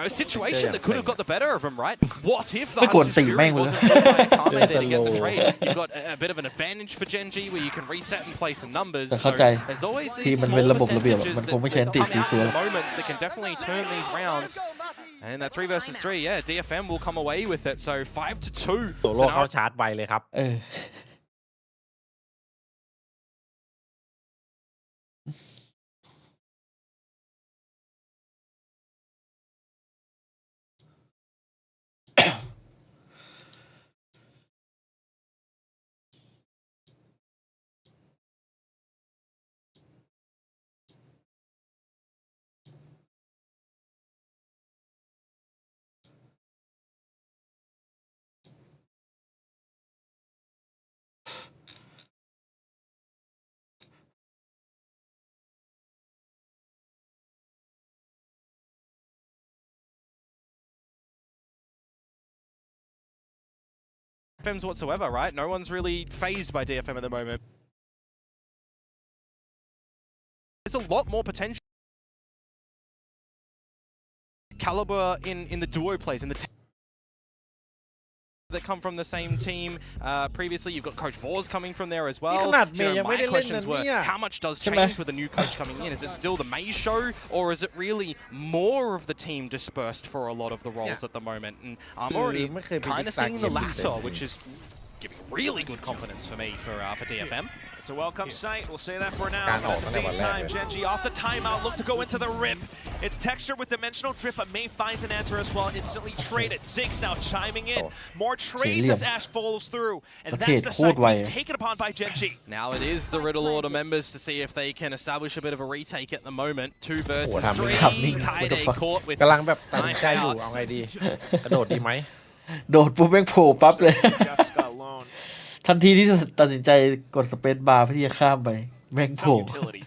a situation that could have got the better of him, right? What if the Mấy cuộn Hunter's tỉ Fury mang luôn. wasn't caught by Akame there to get the Lồ. trade? You've got a bit of an advantage for Genji where you can reset and play some numbers. แต่ So เข้าใจ there's always ทีม these มันเป็น small ระบบระเบียบอะ percentages มัน that คงไม่ใช่อันติ come สี out สวย in moments that can definitely turn these rounds. And in that 3 versus 3, yeah, DFM will come away with it. So 5-2. โซโล่เข้าชาร์จไวเลยครับ เออDFMs whatsoever, right? No one's really phased by DFM at the moment. There's a lot more potential caliber in the duo plays, in the that come from the same team. Previously, you've got Coach Vors coming from there as นี่ well. ขนาดเม You ย์ know, ยังไม่ my ได้เล่นนะ questions were, เนี่ย how much does ใช่ไหม change with a new coach coming in? Is it still the May show, or is it really more of the team dispersed for a lot of the roles at the moment? And I'm already ไม่เคยไป kind of ยึดตา seeing เก the ม latter, which is giving really good confidence for me for DFM. It's a welcome sight, we'll say that for now. Can't But at hold the on, same never let time, it. Genji off the timeout, look to go into the rip. It's textured with dimensional drift, but May finds an answer as well. Instantly traded. Ziggs now chiming in. More trades as Ash follows through. And that's the side being taken upon by Genji. Now it is the Riddle Order members to see if they can establish a bit of a retake at the moment. 2 versus 3. Kaide caught with กำลังแบบตัดสินใจอยู่เอาไงดี กระโดดดีไหม โดดปุ๊บแม่งโผล่ปั๊บเลย Just got alone. ทันทีที่ตัดสินใจกดสเปซบาร์เพื่อที่จะข้ามไปแม่งโผล่ Some utility.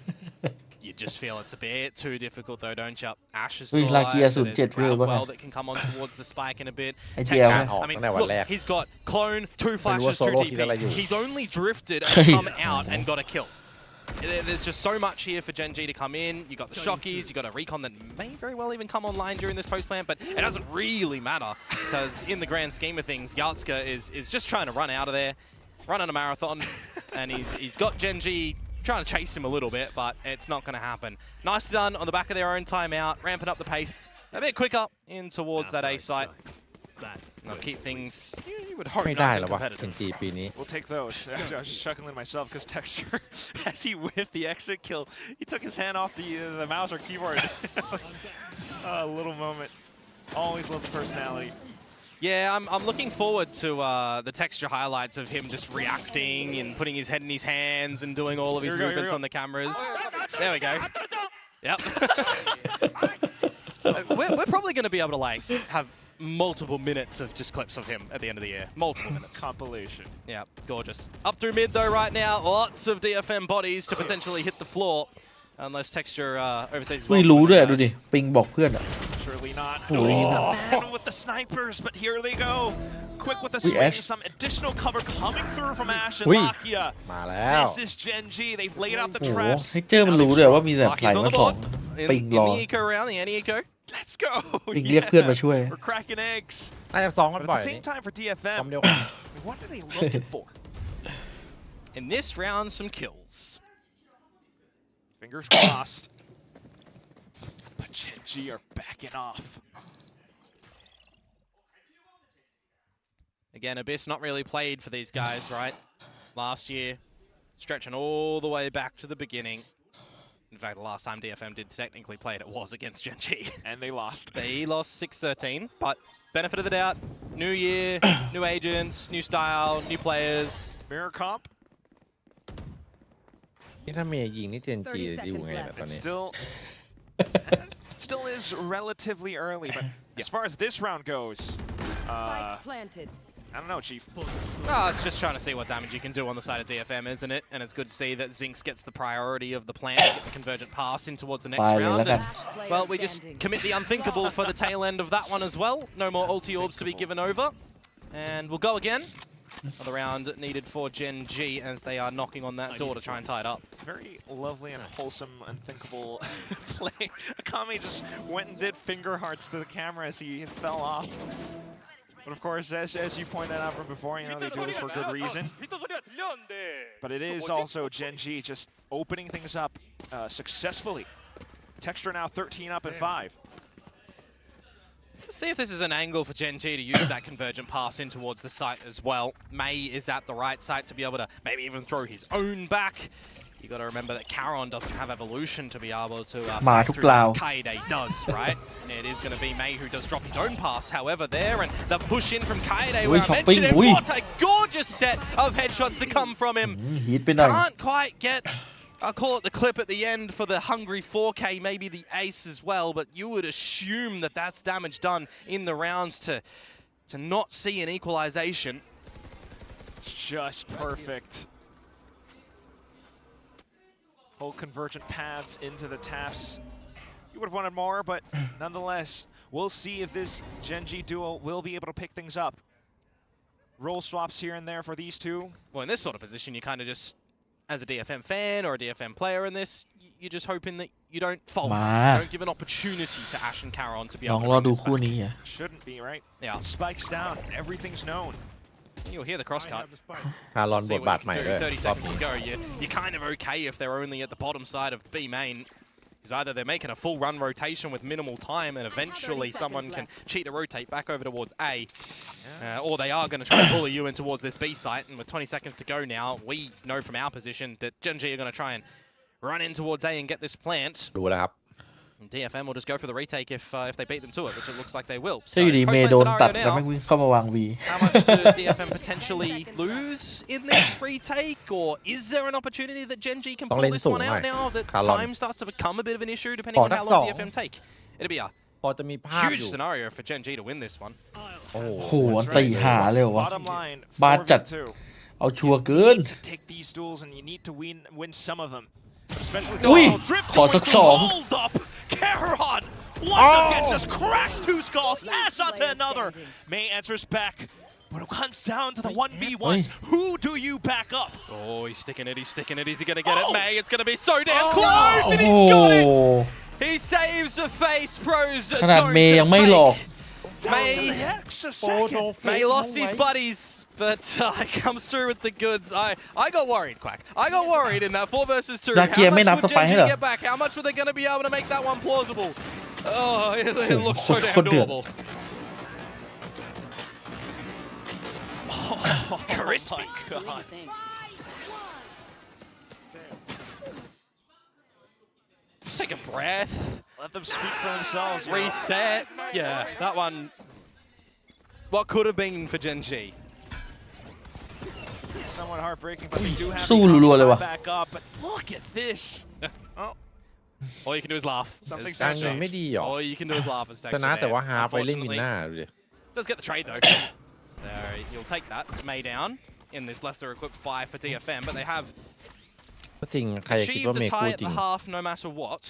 You just feel it's a bit too difficult though, don't you? Ash is Ui, still là alive, kia so there's 07 Groundwell ด้วย that can come on towards the spike in a bit. ไอ้เจียว Texture, ออก I mean, ตั้งแต่วัน look, แรก he's got clone, 2 ไม่รู้ว่า flashes, โซ 2 โล่คิดอะไรอยู่ TPs. He's only drifted and come out and got a kill. There's just so much here for Genji to come in. You got the Shockies, you got a recon that may very well even come online during this post plan, but it doesn't really matter because in the grand scheme of things, Yatska is just trying to run out of there, run on a marathon, and he's got Genji trying to chase him a little bit, but it's not going to happen. Nicely done on the back of their own timeout, ramping up the pace a bit quicker in towards that A site. They'll keep things, you would hope, ไม่ได้ nice หร and อวะ competitive. เจนจีปีนี้ We'll take those. Actually, I was just chuckling to myself because Texture, as he whiffed the exit kill, he took his hand off the mouse or keyboard. A little moment. Always love the personality. Yeah, I'm looking forward to the texture highlights of him just reacting and putting his head in his hands and doing all of his movements on the cameras. There we go. Yep. We're probably going to be able to like have multiple minutes of just clips of him at the end of the year. Multiple minutes. Compilation. Yeah, gorgeous. Up through mid though right now. Lots of DFM bodies to potentially hit the floor. Unless Texture overstays as well. ไม่รู้ด้วยดูดิปิงบอกเพื่อนอ่ะ Surely not. Oh. No, he's the man with the snipers, but here they go. Quick with the swing, some additional cover coming through from Ash and Lakia. มาแล้ว This is Gen G. They've laid out the โอ้โห traps. เทคเจอร์มันรู้ด้วยว่ามีแบบไหล Lakia's on มา the สอง board. ปิง In รอ the eco round, the anti-eco. Let's go. ปิงเรียกเพื่อนมาช่วย We're cracking eggs. น่าจะซ้อมกัน But บ่อ at ย the same time for DFM, ซ้อมเดียวกัน what are they looking for? In this round, some kills. Fingers crossed. But Gen G are backing off. Again, Abyss not really played for these guys, right? Last year, stretching all the way back to the beginning. In fact, the last time DFM did technically play it was against Gen G. And they lost. They lost 6-13, but benefit of the doubt, new year, new agents, new style, new players. Mirror comp. นี่ถ้าเมย์ยิงนี่เจนจีอยู่ไงแบบตอน It นี้ still is relatively early, but as far as this round goes, I don't know, Chief. Oh, it's just trying to see what damage you can do on the side of DFM, isn't it? And it's good to see that Zinx gets the priority of the plan to get the convergent pass in towards the next round. And, well, we just commit the unthinkable for the tail end of that one as well. No more ulti orbs to be given over. And we'll go again. Another round needed for Gen G as they are knocking on that door to try and tie it up. Very lovely and wholesome, unthinkable play. Akame just went and did finger hearts to the camera as he fell off. But of course, as you pointed out from before, you know, they do this for good reason. But it is also Gen G just opening things up successfully. Texture now 13 up at 5. Let's see if this is an angle for Gen G to use that convergent pass in towards the site as well. May is at the right site to be able to maybe even throw his own back. You got to remember that Charon doesn't have evolution to be able to fight through like Kaide does, right? It is going to be May who does drop his own pass, however, there, and the push in from Kaide, where I mentioned it, what a gorgeous set of headshots to come from him. Can't quite get, I'll call it the clip at the end for the hungry 4K, maybe the ace as well, but you would assume that that's damage done in the rounds to not see an equalization. Just perfect. Whole convergent paths into the taps. You would have wanted more, but nonetheless, we'll see if this Gen G duo will be able to pick things up. Role swaps here and there for these two. Well, in this sort of position, you kind of just, as a DFM fan or a DFM player in this, you're just hoping that you don't falter. You don't give an opportunity to Ash and Charon to be able to bring this back. Shouldn't be, right? Yeah. Spikes down, everything's known. You'll hear the crosscut. คารอนบทบาทใหม่ด้วย 30 seconds to go. You're kind of okay if they're only at the bottom side of B main. Because either they're making a full run rotation with minimal time and eventually someone can cheat a rotate back over towards A. Or they are going to try and bully you in towards this B site. And with 20 seconds to go now, we know from our position that Gen G are going to try and run in towards A and get this plant. ดูแล้วครับ DFM will just go for the retake if they beat them to it, which it looks like they will. ถ้าอยู่ดีเมย์โดนตัดแล้วไม่วิ่งเข้ามาวาง V. How much do DFM potentially lose in this retake, or is there an opportunity that Gen G can pull this one out now that time starts to become a bit of an issue depending on how long DFM take? It'll be a พอจะมีภาพ huge scenario for Gen G to win this one. โอ้โหตีหาเลยวะ Bottom line, บาจัด เอาชัวร์เกิน to take these duels and you need to win some of them. Especially อุ้ยขอสักสอง Charon once again just cracks 2 skulls, Ash onto another. May answers back. When it comes down to the 1v1s, who do you back up? Oh, he's sticking it, he's sticking it. Is he going to get it? May, it's going to be so damn close, and he's got it! He saves the face, pros. ขนาดเมย์ยังไม่หลอก May lost his buddies, but he comes through with the goods. I got worried, Quack. I got worried in that 4 versus 2. How much would Gen G get back? How much were they going to be able to make that one plausible? Oh, it looks so damn doable. Oh, crispy. God. Just take a breath. Let them speak for themselves. Reset. Yeah, that one. What could have been for Gen G? Somewhat heartbreaking, but they do have สู้รัวๆเลยวะ back up. But look at this. Oh, All you can do is laugh. Something's การเงินไม่ดีหรอ All you can do is laugh as ชนะแต่ว่าฮาไปเล่นวินหน้าดูดิ Does get the trade though. So you'll take that. May down in this lesser equipped buy for DFM, but they have ก็จริงใครจะคิด achieved ว่าเม a ย์คู่ tie at จริ the ง half no matter what.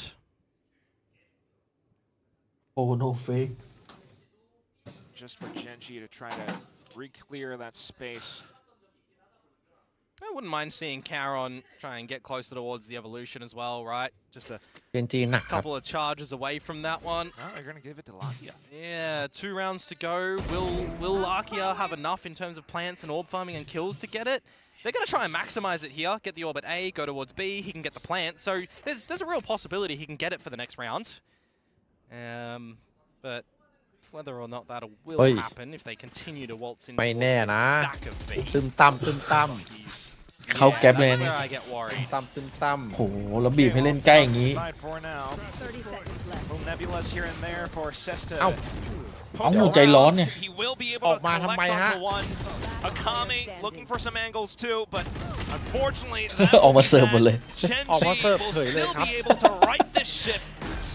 โอ้โนเฟก Just for Genji to try to re-clear that space. I wouldn't mind seeing Caron try and get closer towards the evolution as well, right? Just a เจนจีหนักครับ couple of charges away from that one. Oh, they're going to give it to Lakia. Yeah, 2 rounds to go. Will Lakia have enough in terms of plants and orb farming and kills to get it? They're going to try and maximize it here. Get the orb at A, go towards B. He can get the plant. So there's a real possibility he can get it for the next round. But whether or not that will happen if they continue to waltz into ไม่แน่นะ stack of B. ตึมตั้ม เข้าแก๊ปเลย That's นี่ where I get worried. ตั้ม โหแล้วบีบให้เล่นใกล้อย่างนี้ Side for now. Little nebulas here and there for Sesta. เอ้า เอาหัวใจร้อนเนี่ย He will be able อ to อกมาทำไม collect ฮะ onto one. Akame looking for some angles too, but unfortunately ออกมาเสิร์ฟหมดเลย ออกมา Genji เสิร์ฟ will เฉยเลย still ครับ be able to right this ship.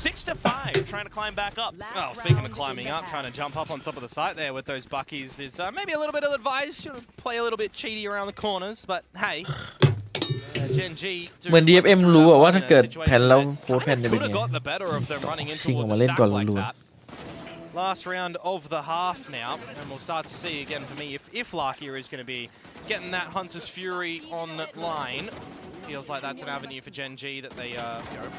6-5, trying to climb back up. Well, speaking of climbing up, trying to jump up on top of the site there with those buckies is maybe a little bit ill-advised. Should play a little bit cheaty around the corners, but hey. Gen G เหมือน DFM รู้ว่าถ้าเกิดแผ่นแล้วโพสแผ่นจะเป็น could ไง have got the better of them running in ชิงออก towards มา a เล่น stack ก่อน like ล้วน that. Last round of the half now, and we'll start to see again for me if Lakia is going to be getting that Hunter's Fury online. Feels like that's an avenue for Gen G that they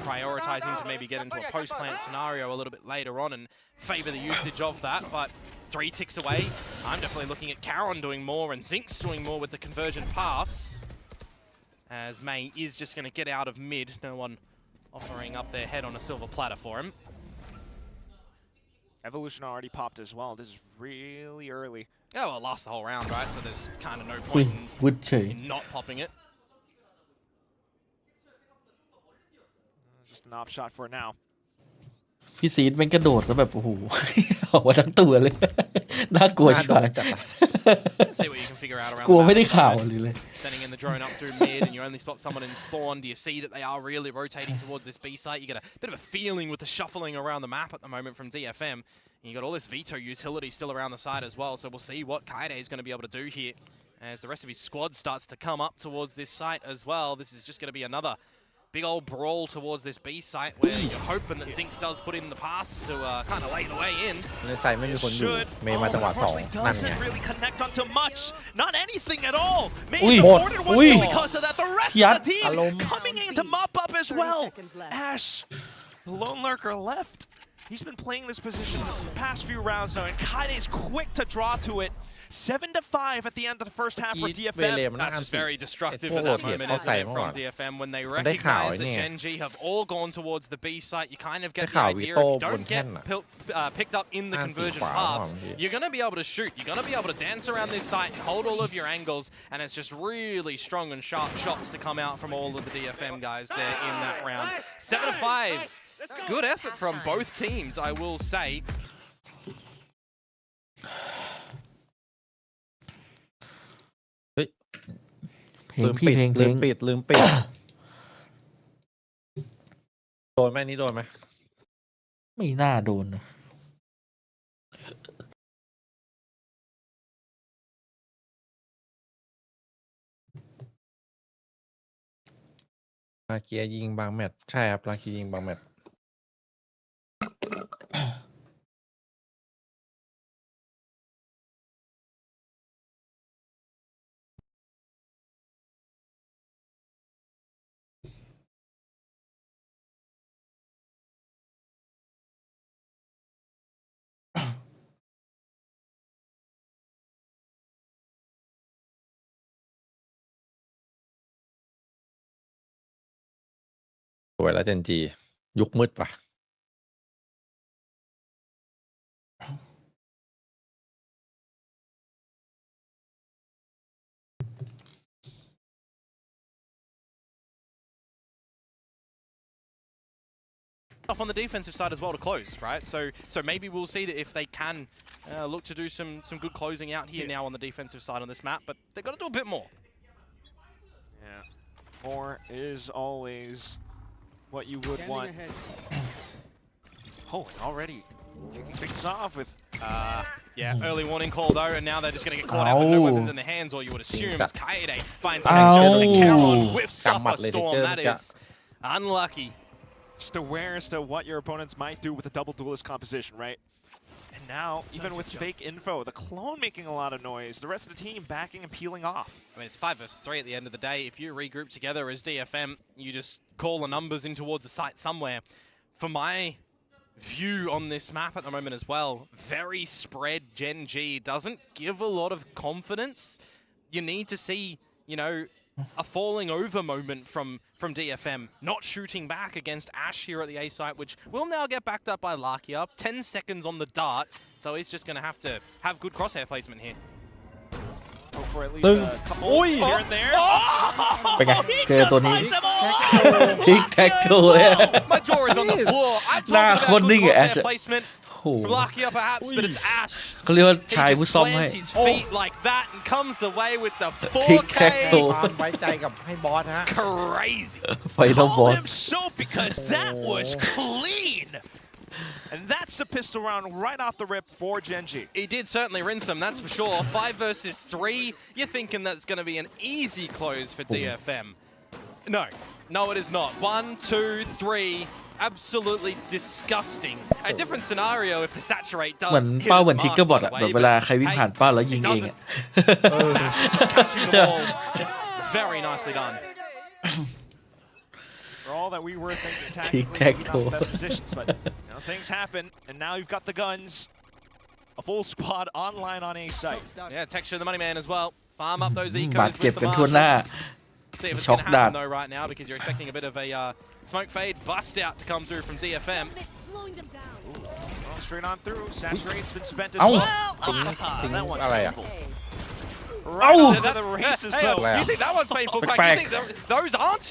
prioritize him to maybe get into a post-plant scenario a little bit later on and favor the usage of that. But 3 ticks away, I'm definitely looking at Caron doing more and Zinx doing more with the convergent paths. As May is just going to get out of mid, no one offering up their head on a silver platter for him. Evolution already popped as well. This is really early. Oh, well, lost the whole round, right? So there's kind of no อุ้ย point วุดเฉย in not popping it. Just an off shot for now. พี่ซีดมันกระโดดแล้วแบบโอ้โห ออกมาทั้งตัวเลย น่ากลัว น่า ชิบ โด หาน ย จัดอะ See what you can figure out around กลัว the ไม่ได้ map. ข่าว So, เลย sending in the drone up through mid and you only spot someone in spawn. Do you see that they are really rotating towards this B site? You get a bit of a feeling with the shuffling around the map at the moment from DFM. And you got all this veto utility still around the side as well. So we'll see what Kaide is going to be able to do here as the rest of his squad starts to come up towards this site as well. This is just going to be another big old brawl towards this B site where you're hoping that Zinx does put in the paths to kind of lay the way in. ในไซต์ไม่มีคนอยู่ Should. เมย์มาจังหวะสอง Unfortunately นั่นไง doesn't really connect onto much. Not anything at all. Maybe อุ้ย afforded one อุ้ย kill because of that. The rest พี่ยัด of the team อารมณ์ coming in to mop up as well. Ash, the lone lurker left. He's been playing this position the past few rounds now, and Kaide's quick to draw to it. 7-5 at the end of the first half for เวเล DFM. มัน That's just very destructive ไอ้ at พวก that moment,เขา isn't ใส่ it, เมื่อ from วาน DFM when they มันได้ข่าว recognize ไอ้ that เนี่ย Gen G have all gone towards the B site. You kind of get ได้ the ข่าว idea. วิ If โต้ you บน don't แท่น get อะ picked up in the อ้างปีก conversion ขวาเมื่อวาน paths, เมื่อกี้ you're going to be able to shoot. You're going to be able to dance around this site and hold all of your angles, and it's just really strong and sharp shots to come out from all of the DFM guys there in that round. 7-5. Good effort from both teams, I will say. เพลง ลืม พี่ ปิด เพลง ลืมปิด โดนไหมนี่โดนไหม ไม่น่าโดนนะ ลาเกียยิงบางแมตช์ใช่ครับลาเกียยิงบางแมตช์ สวยแล้วเจนจี ยุคมืดป่ะ Off on the defensive side as well to close, right? So maybe we'll see that if they can look to do some good closing out here now on the defensive side on this map, but they've got to do a bit more. Yeah, more is always what you would want. Oh, already kicking things off with Yeah, early warning call though, and now they're just going to get caught out with no weapons in their hands, or you would assume as Kaede finds Texture and Caron with Supper Storm. That is unlucky. Just aware as to what your opponents might do with a double duelist composition, right? And now, even with fake info, the clone making a lot of noise, the rest of the team backing and peeling off. I mean, it's 5 versus 3 at the end of the day. If you regroup together as DFM, you just call the numbers in towards the site somewhere. For my view on this map at the moment as well, very spread Gen G doesn't give a lot of confidence. You need to see, you know, a falling over moment from DFM, not shooting back against Ash here at the A site, which will now get backed up by Lakia. 10 seconds on the dart, so he's just going to have good crosshair placement here. Hope for at least a couple here and there. เป็นไงเจอตัวนี้ทิกแท็กโต้เลย My jaw is on the floor. I'm หน้า talking คน about นิ่ง good แอช crosshair placement. โอ้โห From Lakia perhaps, but it's Ash. เขาเรียกว่า He ชายผู้ just ซ่อมให้ plants his feet like that and comes away with the ทิกแท็กโต้ 4K. ความไว้ใจกับให้บอสฮะ Crazy. ไฟนอลบอ Call ส him so because that was clean. And that's the pistol round right off the rip for Genji. He did certainly rinse them, that's for sure. 5 versus 3. You're thinking that's going to be an easy close for DFM. No, it is not. 1, 2, 3. Absolutely disgusting. A different scenario if the saturate does เหมือน hit เป้า its เหมือน mark, ทิกเกอร์บอท by อะ the แบบ way, เวลา but ใครวิ่ง hey, ผ่านเป้าแล้วยิง it เอง doesn't. อะ Ash just catching the ball. Very nicely done. For all that we were thinking Tic tactically, tac maybe not toe. the best positions, but you know, things happen, and now you've got the guns. A full squad online on A site. Yeah, Texture the money man as well. Farm up those ecos บาดเจ็บ with กัน the ทั่วหน้า Marshal. See if it's Shock going to happen dart. though right now because you're expecting a bit of a smoke fade bust out to come through from DFM. Well, straight on through. Saturate's been spent as Ow. well. That one's อะไรอ่ะ painful. Ow. Right into the races Hey, though. you think that one's painful, Craig? Back. You think those aren't?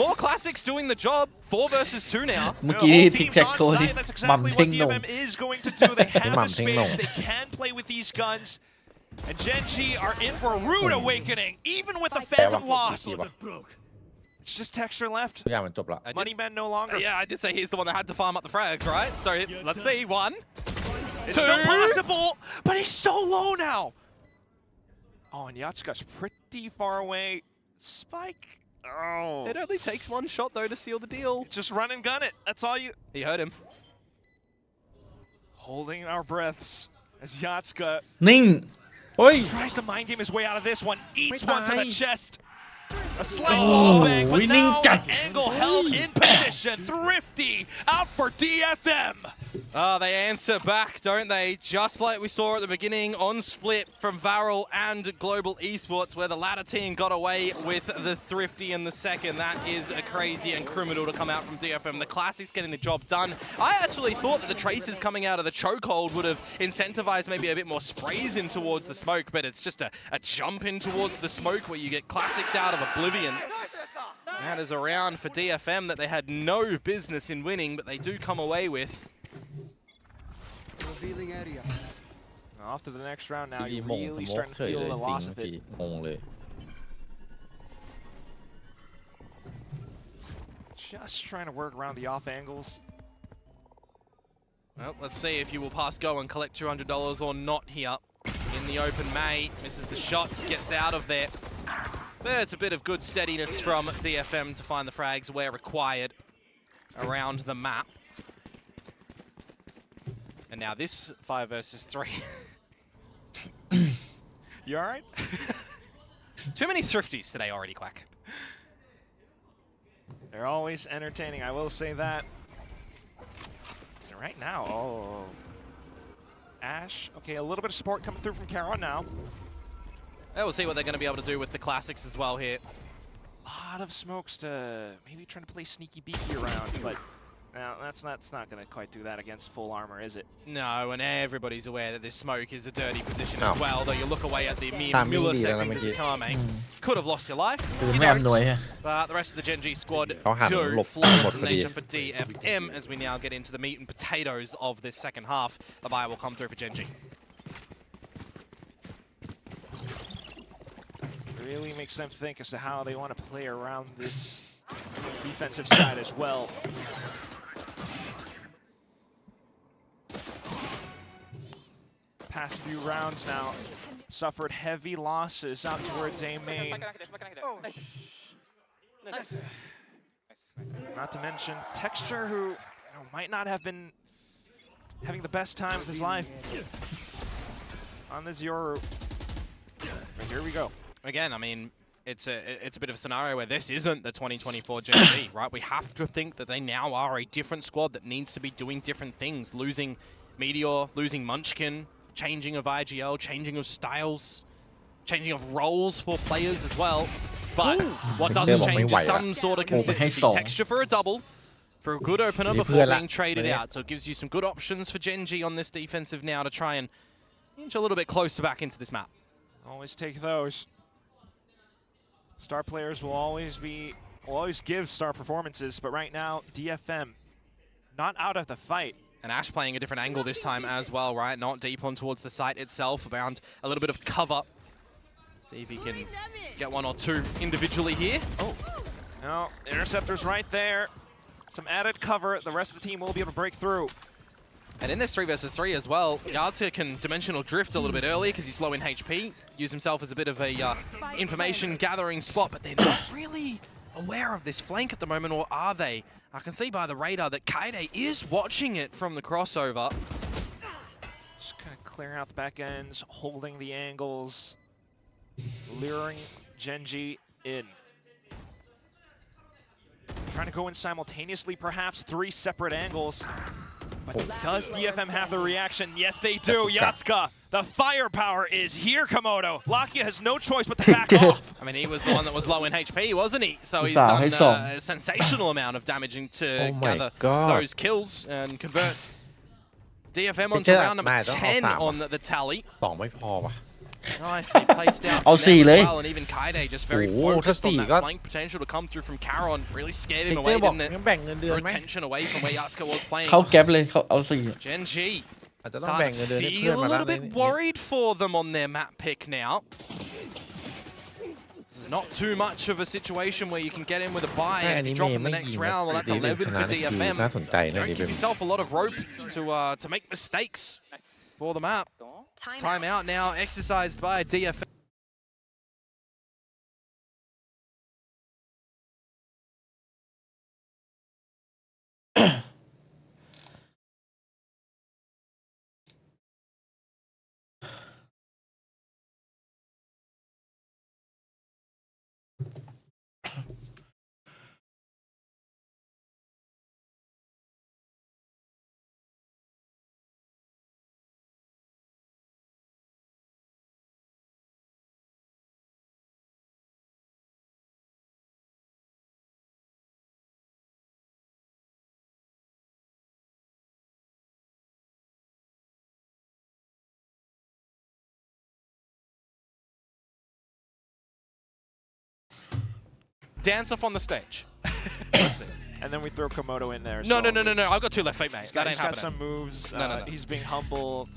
More classics doing the job. 4 versus 2 now. เมื่อ The กี้ whole ทิก team's แท็ก on โต้นี่ site. That's หม่ำ exactly เท่ง what หนง DFM is going to do. They have the หม่ำเท่งหน่ง space. They can play with these guns. And Genji are in for a rude awakening, even with the Phantom loss. It's just Texture left. ทุกอย่างมันจบละ Money Man no longer. Yeah, I did say he's the one that had to farm up the frags, right? So let's see. 1, It's 2. still possible, but he's so low now. Oh, and Yatsuka's pretty far away. Spike. Oh. It only takes 1 shot though to seal the deal. Just run and gun it. That's all you. He heard him. Holding our breaths as Yatsuka นิ่งเฮ้ย tries to mind game his way out of this one. Eats one to the Bye. chest. A slight Oh, wall bang, but we now need that. the angle held in position. Thrifty out for DFM. They answer back, don't they? Just like we saw at the beginning on Split from Varel and Global Esports, where the latter team got away with the Thrifty in the second. That is a crazy and criminal to come out from DFM. The Classics getting the job done. I actually thought that the Traces coming out of the chokehold would have incentivized maybe a bit more sprays in towards the smoke, but it's just a jump in towards the smoke where you get classicked out of oblivion. That is a round for DFM that they had no business in winning, but they do come away with. Off to the next round now. ที You're มงส really โมก starting เฉ to ยเลย feel the สิง loss เมื่ of อกี้ it. งงเลย Just trying to work around the off angles. Well, let's see if you will pass go and collect $200 or not here in the open May. Misses the shots, gets out of there. There's a bit of good steadiness from DFM to find the frags where required around the map. And now this 5 versus 3. You alright? Too many Thrifties today already, Quack. They're always entertaining, I will say that. And right now, oh. Ash, okay, a little bit of support coming through from Caron now. We'll see what they're going to be able to do with the Classics as well here. A lot of smokes to maybe trying to play sneaky beaky around, but now that's not going to quite do that against full armor, is it? No, and everybody's aware that this smoke is a dirty position No. as well, though you look away at the mere Timing millisecondดี as แล้ว it come, could have lost your life. คือ You ไม่อำนวย don't. ฮะ But the rest of the Gen G squad เขาหัน do หลบ flawless หมด in พอดี nature for DFM as we now get into the meat and potatoes of this second half. The buy will come through for Gen G. Really makes them think as to how they want to play around this defensive side as well. past few rounds now. Suffered heavy losses out towards A main. Not to mention Texture, who might not have been having the best time of his life on this Yoru. But here we go. Again, I mean, it's a bit of a scenario where this isn't the 2024 GP, right? We have to think that they now are a different squad that needs to be doing different things. Losing Meteor, losing Munchkin, changing of IGL, changing of styles, changing of roles for players as well. But what doesn't change is some sort of consistency. Texture for a double, for a good opener before being traded out. So it gives you some good options for Genji on this defensive now to try and inch a little bit closer back into this map. Always take those. Star players will always give star performances, but right now DFM not out of the fight. And Ash playing a different angle this time as well, right? Not deep on towards the site itself, around a little bit of cover. See if he can get one or two individually here. Oh, no, Interceptor's right there. Some added cover. The rest of the team will be able to break through. And in this 3 versus 3 as well, Yardska can dimensional drift a little bit earlier because he's low in HP, use himself as a bit of a information gathering spot, but they're not really aware of this flank at the moment, or are they? I can see by the radar that Kaide is watching it from the crossover. Just kind of clearing out the back ends, holding the angles, luring Genji in. Trying to go in simultaneously, perhaps 3 separate angles. But does DFM have the reaction? Yes, they do. Yatsuka, the firepower is here, Komodo. Lakia has no choice but to back off. I mean, he was the one that was low in HP, wasn't he? So he's done a sensational amount of damaging to gather those kills and convert DFM onto round number 10 on the tally. 2 ไม่พอว่ะ Nicely placed out from them as well, and even Kaide just very focused on that flank potential to come through from Caron. Really scared him away, didn't it? Drew attention away from where Yatsuka was playing. เขาแก๊ปเลยเขาเอาสี่ Genji อาจจะต้องแบ่งเงินเดือนให้เพื่อน feel มา a แล้ว little bit worried for them on their map pick now. This is not too much of a situation where you can get in with a buy and if you drop in the next round. Well, that's 11 for DFM. น่าสนใจนะ Don't give yourself a lot of rope to make mistakes for the map. Timeout now exercised by DFM. Dance off on the stage. And then we throw Komodo in there. No. I've got 2 left feet, mate. That ain't happening. He's got some moves. No. He's being humble.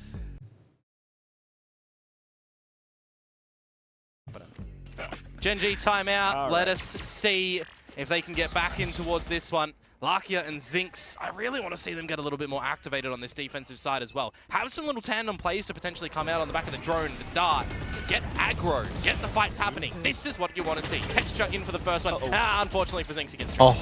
Genji timeout. Let us see if they can get back in towards this one. Lakia and Zinx, I really want to see them get a little bit more activated on this defensive side as well. Have some little tandem plays to potentially come out on the back of the drone, the dart. Get aggro, get the fights happening. This is what you want to see. Texture in for the first one. Unfortunately for Zinx against Trip.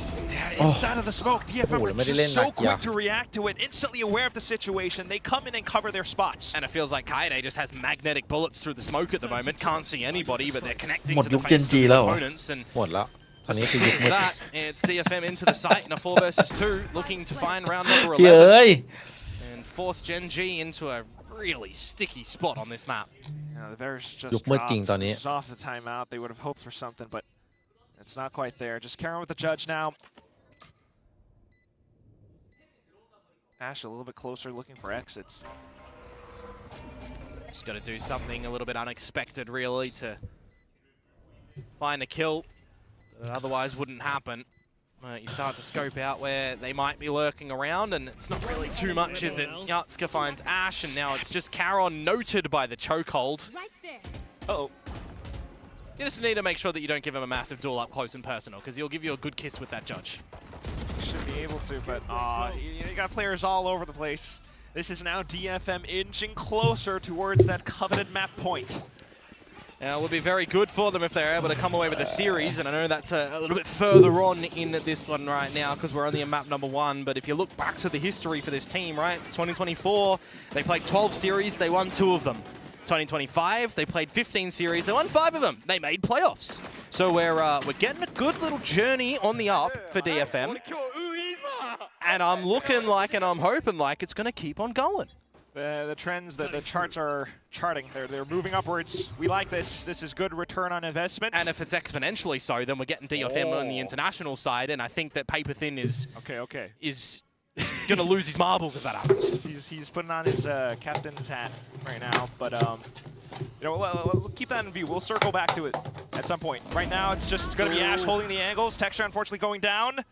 Inside of the smoke, DFM were just so quick to react to it, instantly aware of the situation. They come in and cover their spots. And it feels like Kaide just has magnetic bullets through the smoke at the moment. Can't see anybody, but they're connecting to the face of the opponents. And หมดแล้ว that, it's DFM into the site in a 4 versus 2, looking to find round number 11 and force Genji into a really sticky spot on this map. The Bears just dropped off the timeout. They would have hoped for something, but it's not quite there. Just Karen with the judge now. Ash a little bit closer, looking for exits. Just got to do something a little bit unexpected, really, to find a kill. That otherwise wouldn't happen. You start to scope out where they might be lurking around, and it's not really too much, is it? Yatsuka finds Ash, and now it's just Caron, noted by the chokehold. Uh-oh. You just need to make sure that you don't give him a massive duel up close and personal, because he'll give you a good kiss with that judge. Should be able to, but you got players all over the place. This is now DFM inching closer towards that coveted map point. Now, it would be very good for them if they're able to come away with a series, and I know that's a little bit further on in this one right now because we're only in map number 1, but if you look back to the history for this team, right, 2024, they played 12 series, they won 2 of them. 2025, they played 15 series, they won 5 of them. They made playoffs. So we're getting a good little journey on the up for DFM, and I'm looking like and I'm hoping like it's going to keep on going. The trends, the charts are charting. They're moving upwards. We like this. This is good return on investment. And if it's exponentially so, then we're getting DFM on the international side, and I think that Paper Thin is gonna lose his marbles if that happens. He's putting on his captain's hat right now, but you know, we'll keep that in view. We'll circle back to it at some point. Right now, it's just gonna be Ash holding the angles. Texture unfortunately going down.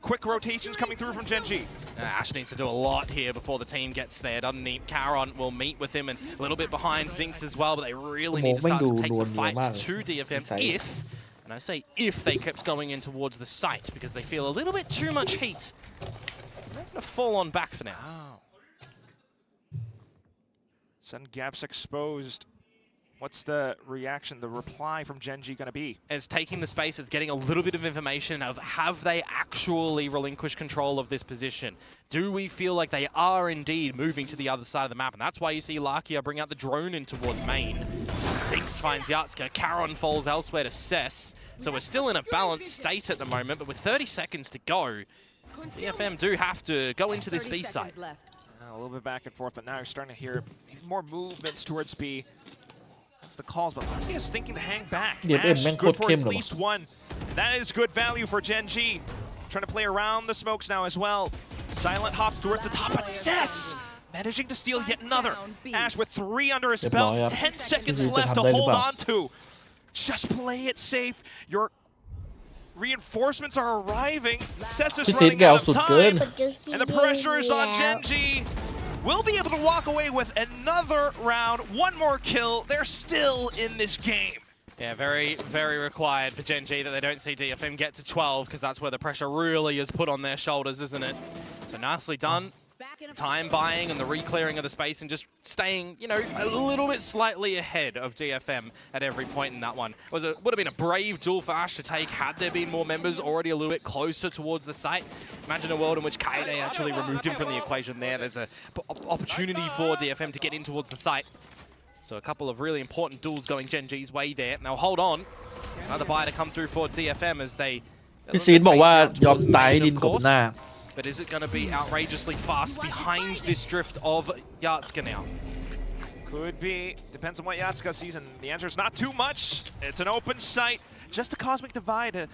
Quick rotations coming through from Gen.G. Ash needs to do a lot here before the team gets there, doesn't he? Caron will meet with him and a little bit behind Zinx as well, but they really need to start to take the fights to DFM if, and I say if, they kept going in towards the site because they feel a little bit too much heat. They're going to fall on back for now. Wow. Sun gaps exposed. What's the reaction, the reply from Gen.G going to be? As taking the space, as getting a little bit of information of have they actually relinquished control of this position? Do we feel like they are indeed moving to the other side of the map? And that's why you see Lakia bring out the drone in towards main. Zinx finds Yatska, Caron falls elsewhere to Cess. So we're still in a balanced state at the moment, but with 30 seconds to go, DFM do have to go into this B site. A little bit back and forth, but now you're starting to hear more movements towards B. The calls, but Lakia is thinking to hang back. Ash, good for at least 1. That is good value for Gen.G. Trying to play around the smokes now as well. Silent hops towards the top, but Cess managing to steal yet another. Ash with 3 under his belt, 10 seconds left to hold on to. Just play it safe. Your reinforcements are arriving. Cess is running out of time, and the pressure is on Gen.G. Will be able to walk away with another round, 1 more kill. They're still in this game. Yeah, very, very required for Gen.G that they don't see DFM get to 12, because that's where the pressure really is put on their shoulders, isn't it? So nicely done. Time buying and the re-clearing of the space and just staying, you know, a little bit slightly ahead of DFM at every point in that one. Would have been a brave duel for Ash to take had there been more members already a little bit closer towards the site. Imagine a world in which Kaede actually removed him from the equation there. There's an opportunity for DFM to get in towards the site. So a couple of really important duels going Gen.G's way there. Now hold on. Another buy to come through for DFM as they... พี่ซีดบอกว่ายอมตายให้ดินกบหน้า But is it going to be outrageously fast behind this drift of Yatska now? Could be. Depends on what Yatska sees, and the answer is not too much. It's an open site. Just a cosmic divide. A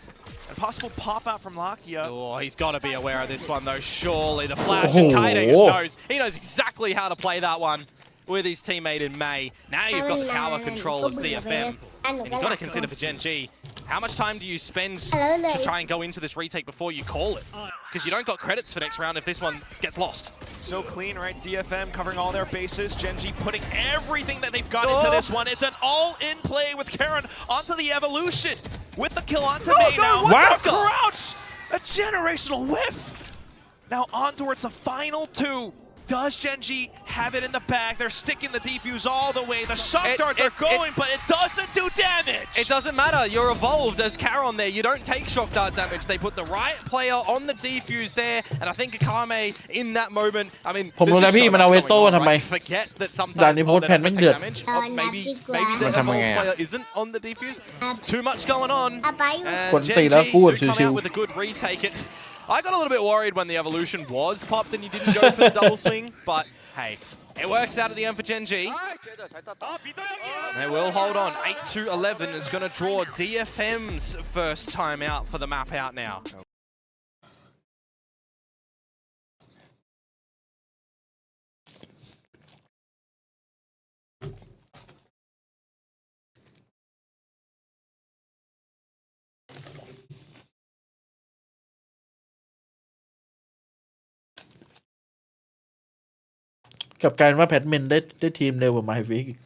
possible pop out from Lakia. Oh, he's got to be aware of this one, though. Surely the flash, and Kaede just knows. He knows exactly how to play that one with his teammate in May. Now you've got the tower control as DFM. And you've got to consider for Gen.G, how much time do you spend to try and go into this retake before you call it? Because you don't got credits for next round if this one gets lost. So clean, right? DFM covering all their bases. Gen.G putting everything that they've got into this one. It's an all-in play with Karen onto the evolution. With the kill onto May now. Wow! Crouch! A generational whiff! Now on towards the final 2. Does Gen.G have it in the bag? They're sticking the defuse all the way. The shock darts are going, but it doesn't do damage. It doesn't matter. You're evolved as Caron there. You don't take shock dart damage. They put the right player on the defuse there, and I think Akame in that moment. I mean, ผมรู้แล้วพี่มันเอาเวโต้มาทำไม forget that ด่าน sometimes นี้โพสต์แผ่นแม่งเดือด maybe the evolved player isn't on the defuse. Too much going on. คน ตีแล้วกู้แบบ Gen.G do come ชิว out with a good retake. I got a little bit worried when the evolution was popped and he didn't go for the double swing, but hey, it works out at the end for Gen.G. They will hold on. 8-11 is going to draw DFM's first time out for the map out now.ๆกับการว่าแพทเมนได้ทีมเร็วกว่าไมค์ฟิกอีก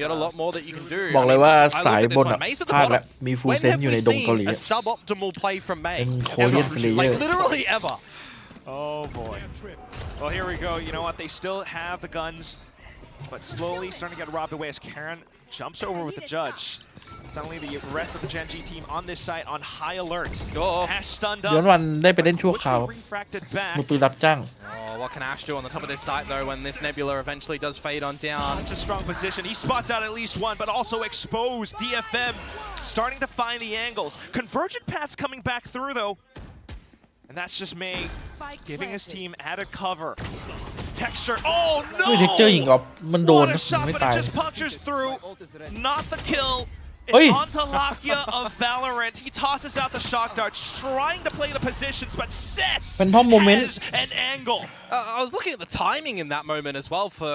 You got a lot more that you can do. บอกเลย I mean, ว่า I look สาย at this บน one. อ่ะ Mace at the พลาดแล้ว bottom. มีฟูล When เซน have ต์อยู่ใน we ดงเกาหลี seen a suboptimal play from May? เป็น Korean player Like literally ever. Oh boy. Well, here we go. You know what? They still have the guns, but slowly starting to get robbed away as Karen jumps over with the judge. Suddenly, the rest of the Gen G team on this site on high alert. Ash stunned ย้อน up. วันได้ไปเล่นชั่วคราว Quickly refracted back. มือปืนรับจ้าง Oh, what can Ash do on the top of this site though when this Nebula eventually does fade on down? Such a strong position. He spots out at least one, but also exposed. DFM starting to find the angles. Convergent paths coming back through though. And that's just May giving his team added cover. Texture. Oh ด้วยเท็กเจอร์ยิง no! ออฟมันโดน What a นะ shot, ไม่ but ตาย it just punctures through. Not the kill. เฮ้ย It's onto Lakia of Valorant. He tosses out the shock dart, trying to play the positions, but Cess Phantom moment. has an angle. I was looking at the timing in that moment as well for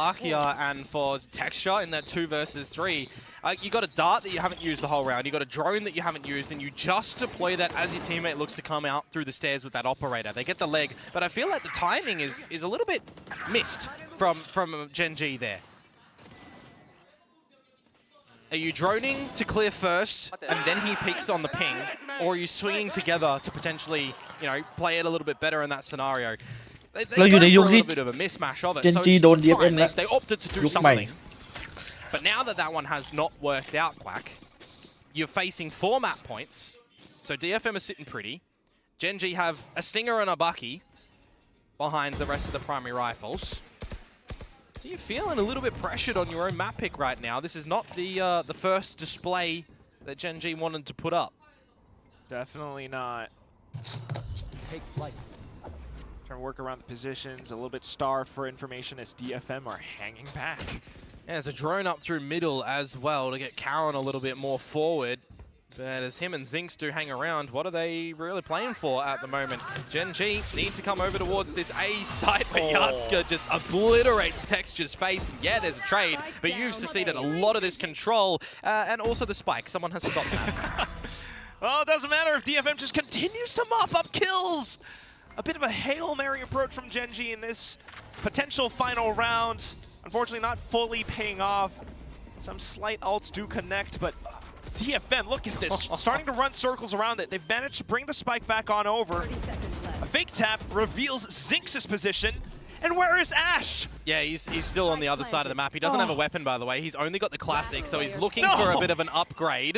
Lakia and for Texture in that 2 versus 3. You got a dart that you haven't used the whole round. You got a drone that you haven't used, and you just deploy that as your teammate looks to come out through the stairs with that operator. They get the leg, but I feel like the timing is a little bit missed from Gen G there. Are you droning to clear first, and then he peeks on the ping, or are you swinging together to potentially, you know, play it a little bit better in that scenario? They เราอยู่ใน go ยุค for a ที่ little bit of a mismatch of it. Gen So G it's โดน fine. DFM แล้ว They opted to do ยุคใหม่ something. But now that that one has not worked out, Quack, you're facing 4 map points. So DFM is sitting pretty. Gen G have a Stinger and a Bucky behind the rest of the primary rifles. So you're feeling a little bit pressured on your own map pick right now. This is not the first display that Gen G wanted to put up. Definitely not. Take flight. Trying to work around the positions, a little bit starved for information as DFM are hanging back. Yeah, there's a drone up through middle as well to get Karen a little bit more forward. But as him and Zinx do hang around, what are they really playing for at the moment? Gen G need to come over towards this A site, but Yatska just obliterates Texture's face. And yeah, there's a trade, but you've succeeded a lot of this control. And also the spike, someone has forgotten that. Well, it doesn't matter if DFM just continues to mop up kills. A bit of a Hail Mary approach from Gen G in this potential final round. Unfortunately, not fully paying off. Some slight ults do connect, but DFM, look at this. Starting to run circles around it. They've managed to bring the spike back on over. A fake tap reveals Zinx's position. And where is Ash? Yeah, he's still on the other side of the map. He doesn't have a weapon, by the way. He's only got the classic, so he's looking for a bit of an upgrade.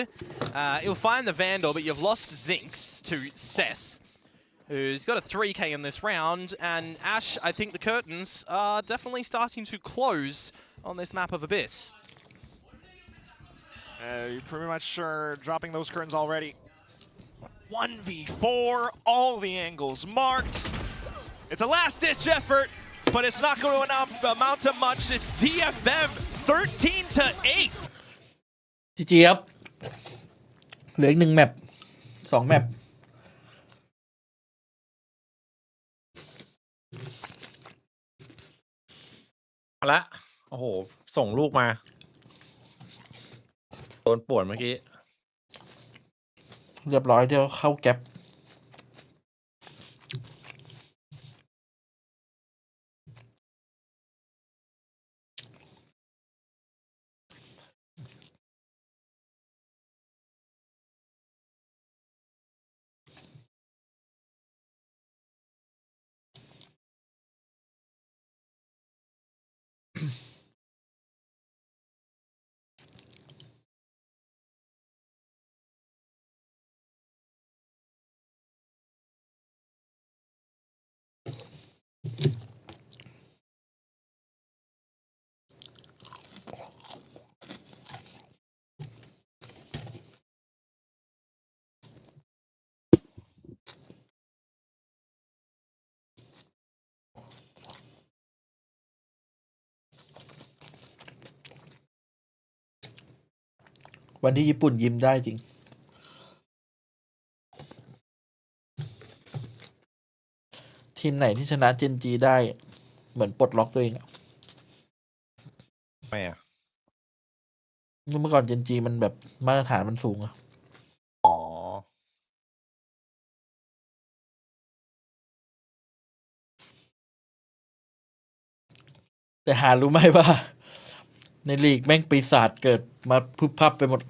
He'll find the Vandal, but you've lost Zinx to Cess, who's got a 3k in this round. And Ash, I think the curtains are definitely starting to close on this map of Abyss. You're pretty much dropping those curtains already. 1v4, all the angles marked. It's a last-ditch effort, but it's not going to amount to much. It's DFM 13-8. จีจีครับเหลืออีก1 แมป 2 แมป มาละ โอ้โห ส่งลูกมา โดนป่วนเมื่อกี้ เรียบร้อยเดี๋ยวเข้าแก๊ปวันที่ญี่ปุ่นยิ้มได้จริง ทีมไหนที่ชนะเจนจีได้เหมือนปลดล็อกตัวเองอะ ไม่อะ เมื่อก่อนเจนจีมันแบบมาตรฐานมันสูงอะ อ๋อ แต่หารู้ไหมว่า ในลีกแม่งปีศาจเกิดมาพึบพับไปหมด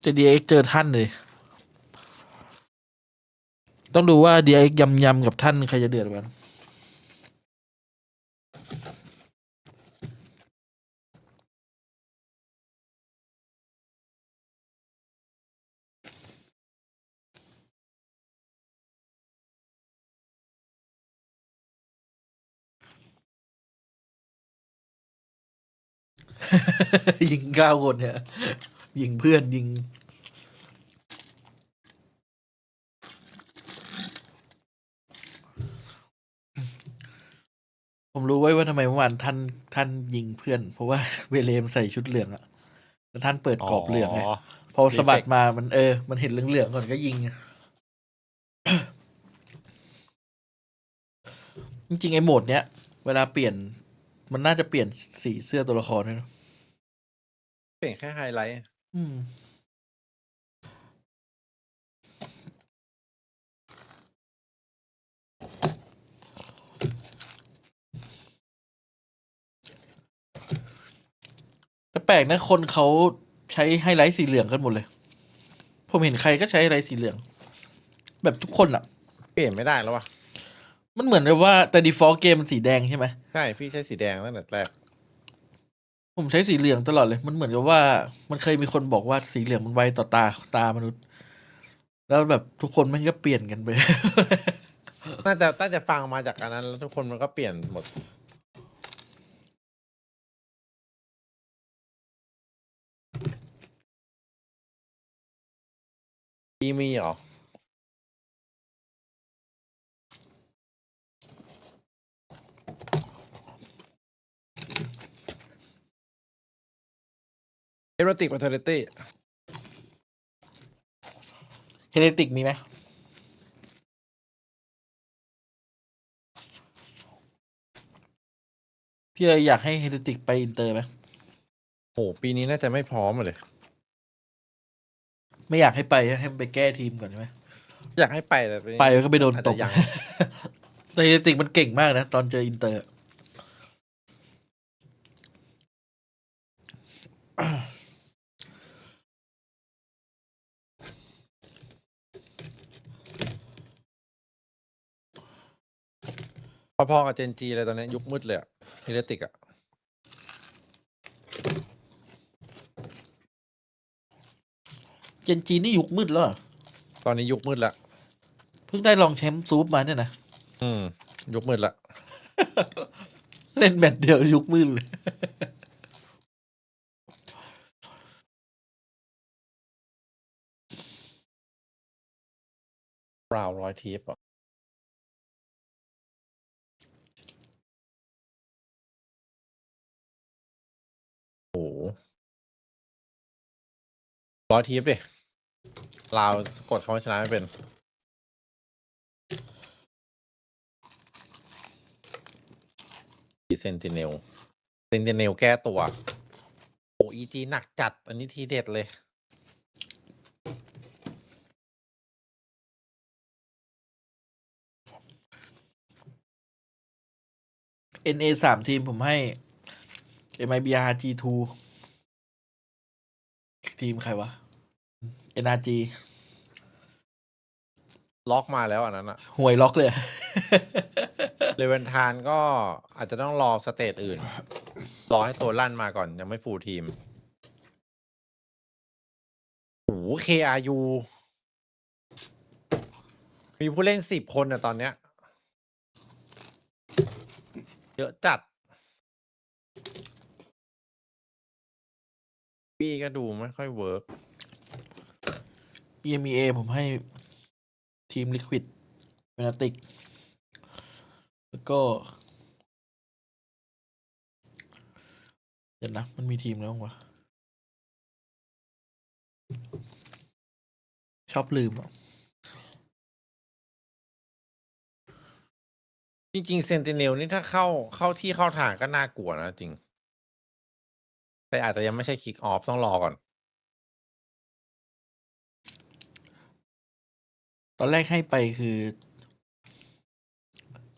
จะ DX เจอท่านเลย ต้องดูว่า DX ยำกับท่านใครจะเดือดกว่ากันยิง9 คนเนี่ย ยิงเพื่อนยิง ผมรู้ไว้ว่าทำไมเมื่อวานท่านยิงเพื่อน เพราะว่า เวเลมใส่ชุดเหลืองอะแล้วท่านเปิดกรอบเหลืองไงพอสะบัดมามันมันเห็นเหลืองๆก่อนก็ยิง จริงๆไอ้โหมดเนี้ย เวลาเปลี่ยนมันน่าจะเปลี่ยนสีเสื้อตัวละครด้วยนะ เปลี่ยนแค่ไฮไลท์ อืม แต่แปลกนะคนเขาใช้ไฮไลท์สีเหลืองกันหมดเลย ผมเห็นใครก็ใช้ไฮไลท์สีเหลือง แบบทุกคนอะ เปลี่ยนไม่ได้แล้ววะ มันเหมือนกับว่าแต่ default เกมมันสีแดงใช่ไหม ใช่พี่ใช้สีแดงตั้งแต่แรก ผมใช้สีเหลืองตลอดเลย มันเหมือนกับว่ามันเคยมีคนบอกว่าสีเหลืองมันไวต่อตามนุษย์ แล้วแบบทุกคนมันก็เปลี่ยนกันไป น่าจะฟังมาจากอันนั้นแล้วทุกคนมันก็เปลี่ยนหมดมีเหรอเอโรติกมาเทอร์เรตี้ เฮเนติกมีไหมพี่เลยอยากให้เฮเนติกไปอินเตอร์ไหม โอ้ปีนี้น่าจะไม่พร้อมเลย ไม่อยากให้ไปให้มันไปแก้ทีมก่อนใช่ไหม อยากให้ไปแต่ ไปก็ไปโดน อาจ ต จะ ก ยัง แต่เฮเนติกมันเก่งมากนะ ตอนเจออินเตอร์ พอๆกับเจนจีเลยตอนนี้ยุคมืดเลยอะเฮเลติกอะ เจนจีนี่ยุคมืดแล้วเหรอ ตอนนี้ยุคมืดแล้ว เพิ่งได้รองแชมป์ซูปมาเนี่ยนะ ยุคมืดละ เล่นแมตช์เดียวยุคมืดเลย บราว100 ทีฟอ่ะโอ้100 ทีฟดิลาวกดเขาชนะไม่เป็นเซนติเนลแก้ตัว โอ้อีจีหนักจัด อันนี้ทีเด็ดเลย NA 3 ทีมผมให้ MIBR G2 ทีมใครวะ NRG ล็อกมาแล้วอันนั้นอะ ห่วยล็อกเลย เลเวนทานก็อาจจะต้องรอสเตจอื่น รอให้ตัวลั่นมาก่อนยังไม่ฟูลทีมโอ้โห KRU มีผู้เล่น10 คนอะตอนเนี้ยเยอะจัดพี่ก็ดูไม่ค่อยเวิร์ก EMEA ผมให้ทีม Liquid Fnatic แล้วก็เดี๋ยวนะมันมีทีมแล้ววะชอบลืมอ่ะ จริงๆเซนติเนลนี่ถ้าเข้าที่เข้าทางก็น่ากลัวนะจริง แต่อาจจะยังไม่ใช่คิกออฟต้องรอก่อน ตอนแรกให้ไปคือ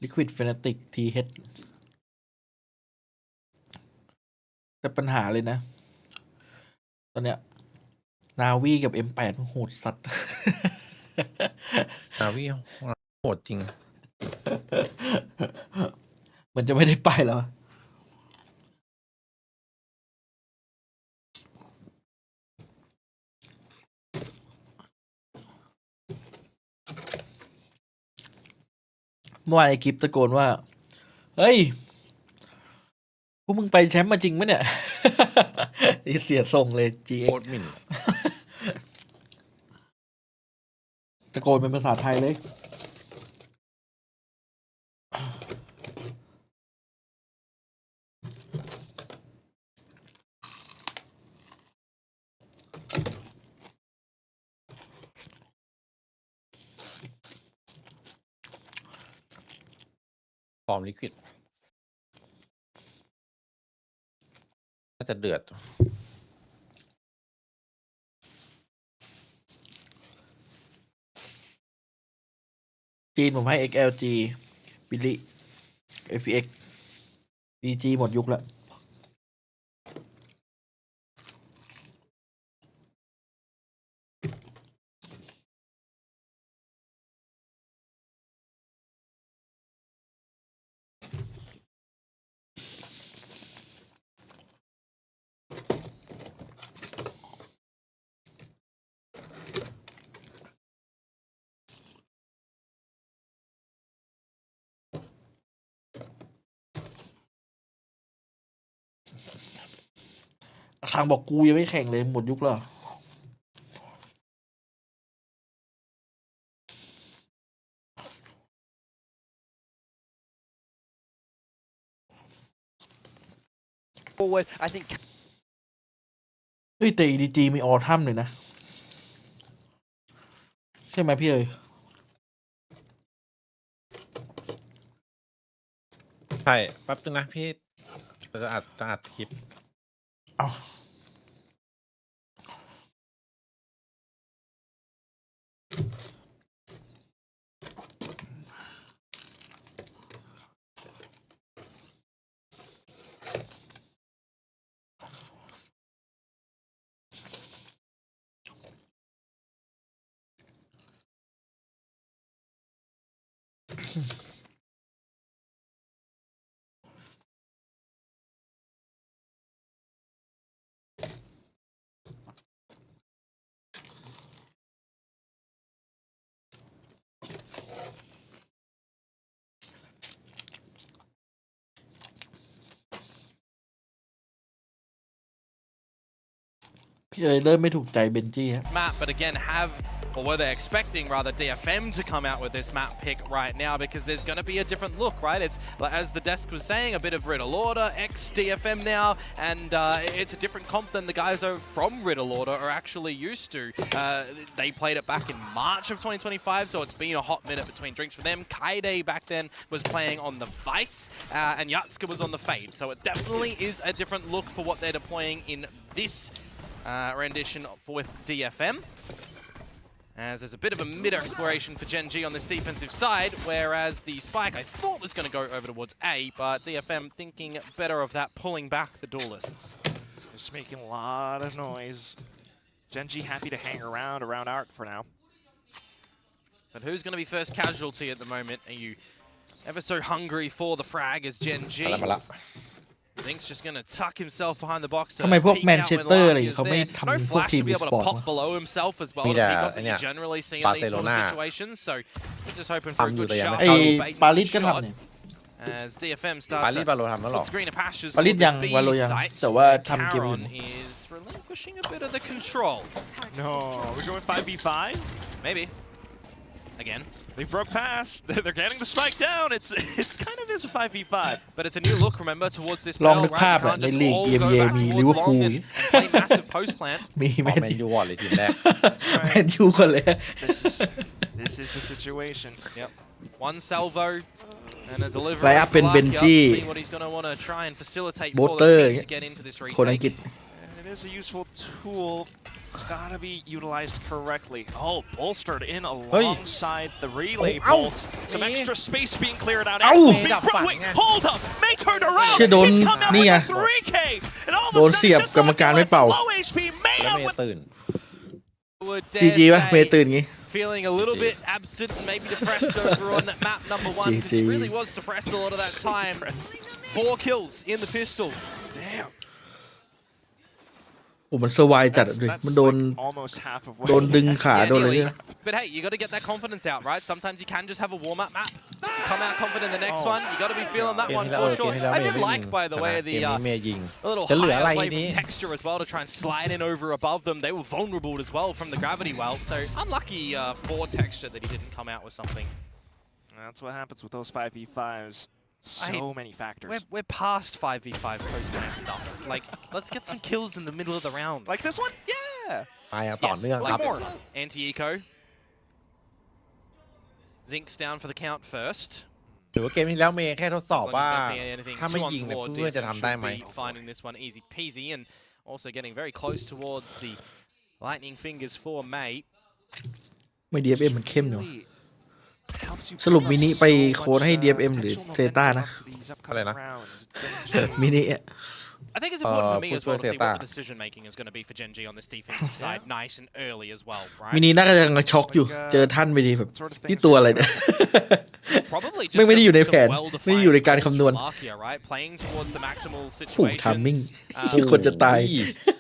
Liquid Fnatic TH แต่ปัญหาเลยนะ ตอนเนี้ยนาวีกับ M8 โหดสัตว์ นาวีโหดจริง มันจะไม่ได้ไปแล้ว เมื่อวานไอกิฟตะโกนว่า เฮ้ย พวกมึงไปแชมป์มาจริงไหมเนี่ย นี่เสียทรงเลย GX โคตรหมิ่น ตะโกนเป็นภาษาไทยเลย ฟอร์มลิควิดน่าจะเดือด จีนผมให้ XLG บิลลี่ FPX BG หมดยุคแล้ว คางบอกกูยังไม่แข่งเลยหมดยุคแล้ว Forward, I think เฮ้ยแต่ EDG มีออทัมเลยนะ ใช่ไหมพี่เอ๋ย ใช่แป๊บนึงนะพี่จะอัดคลิป เอาพี่เอ๋ยเริ่มไม่ถูกใจเบนจี้ฮะ Map, but again, or were they expecting rather DFM to come out with this map pick right now, because there's going to be a different look, right? It's, as the desk was saying, a bit of Riddle Order, ex-DFM now, and it's a different comp than the guys from Riddle Order are actually used to. They played it back in March of 2025, so it's been a hot minute between drinks for them. Kaide back then was playing on the Vice, and Yatsuka was on the Fade, so it definitely is a different look for what they're deploying in this rendition with DFM. As there's a bit of a mid-exploration for Gen G on this defensive side, whereas the spike I thought was going to go over towards A, but DFM thinking better of that, pulling back the duelists. Just making a lot of noise. Gen G happy to hang around Art for now. But who's going to be first casualty at the moment? Are you ever so hungry for the frag as Gen G? Zink's just going to tuck himself behind the box. ทำไมพวกแมนเชสเตอร์อะไรเขาไม่ทำพวกทีม be ส able ป to อร์ต pop below himself as well. To be generally seeing these sort of situations. So he's just hoping for a good shot. ไอ้ปารีสก็ทำเนี่ย As DFM starts ปารีสวาโลทำแล้วหรอ to greener pastures ปารีส towards ยัง B วาโลยัง site. แต่ว่าทำเกมอื่น Caron is relinquishing a bit of the control. No, we're going 5v5. Maybe. Again. They broke past. They're getting the spike down. It kind of is a 5v5. But it's a new look, remember, towards this ลอง bell, นึก right? ภาพ You อะ can't ใน just ลีก all เอ็ม go เอ back มี towards ลิเวอร์พูล long and play massive post plant. มีแม แมนยูวอร์เลยทีมแรก นยูคนเลย This is the situation. Yep. One salvo and a delivery. ไลน์อัพเป็นเบนจี้ See what he's going to want to try and facilitate โบ for เตอ the ร์ team to get into this คนอังกฤษ retake. It is a useful tool. It's gotta be utilized correctly. Oh, bolstered in alongside the relay bolt. Some extra space being cleared out. Wait, hold up! Make her around! He's come out with a 3K! And all โด of น a เสียบ sudden, กรรมการไม่เป่า low HP, made แล้ว up เม with ย์ตื่น Would จี dare จีป่ะ เม say ย์ตื่นงี้ feeling a little bit absent and maybe depressed over on that map number 1 because he really was suppressed a lot of that time. 4 kills in the pistol. damn. โอ้มันสวายจัดเลยมันโดน almost half of โดนดึงขา Yeah, โดนอะไร nearly. เนี่ย But hey, you got to get that confidence out, right? Sometimes you can just have a warm-up map. You come out confident the next one. You got to be feeling that เกม one ที่แล้ว for เก sure. มที่แล้ว I เมย์ did ไม่ยิ like, ง by the ชนะ way, เกมนี้เมย์ยิง a little จะเหลืออะไร higher play นี้ from texture as well to try and slide in over above them. They were vulnerable as well from the gravity well. So unlucky for texture that he didn't come out with something. That's what happens with those 5v5s. So many factors. We're past 5v5 post-match stuff. Like, let's get some kills in the middle of the round. Like this one? Yeah. มาอย่างต่อเนื่องครับ Like more. Anti-eco. Zink's down for the count first. หรือว่าเกมที่แล้วเมย์แค่ทดสอบ As long ว่า as they're seeing anything ถ้าไม่ too ยิงเนี่ย untoward, เพื่อนจะทำได้ไหม should be finding this one easy peasy and also getting very close towards the lightning fingers for May. ไม่ DFM มันเข้มเนาะ สรุปมินิไปโค้ดให้ DFM หรือเซต้านะ อะไรนะ มินิอะ I think it's important for me as well to see Zeta. what the decision making is going to be for Gen G on this defensive side, nice and early as well, right? มินิน่าจะยังช็อกอยู่ เจอท่านไปดีแบบที่ตัวอะไรเนี่ย Probably ไม่ได้อยู่ในแผน some well-defined ไม่ได้อยู่ในการคำนวณ goals for Larkia, right? Playing towards the maximal โอ้ทามมิ่ง situations. ที่คนจะตาย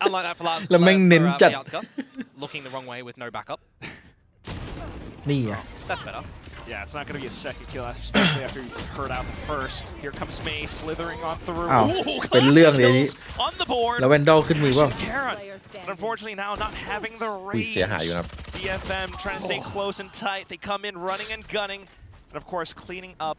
Unlike that for last, แล้วแม่งเน้นจัด looking the wrong way with no backup. นี่อ่ะ That's better. Yeah, it's not going to be a second kill, especially after you heard out the first. Here comes May slithering on through. อ้าว Ooh, เป็นเรื่องเลยนี้ on the board. แล้วแวนดอลขึ้นมือว่า Karen, but unfortunately now not having the อุ้ย range. เสียหายอยู่นะ DFM trying to stay close and tight. They come in running and gunning. And of course, cleaning up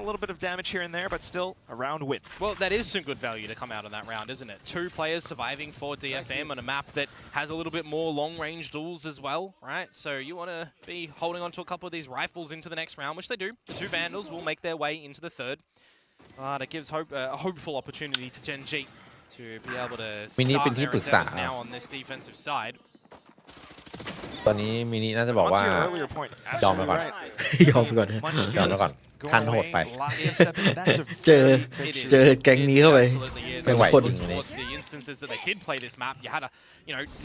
a little bit of damage here and there, but still a round win. Well, that is some good value to come out of that round, isn't it? 2 players surviving for DFM on a map that has a little bit more long-range duels as well, right? So you want to be holding on to a couple of these rifles into the next round, which they do. The 2 Vandals will make their way into the third. It gives a hopeful opportunity to Gen G to be able to start their endeavors now on this defensive side. ตอนนี้มินิน่าจะบอกว่า On to your earlier point, ยอมไปก่อน absolutely ยอมไปก่อนนะ right. ยอมไปก่อน คันโหดไป เจอแก๊งนี้เข้าไป ไม่ไหว คน จริงอันนี้ Towards the instances that they did play this map, you had a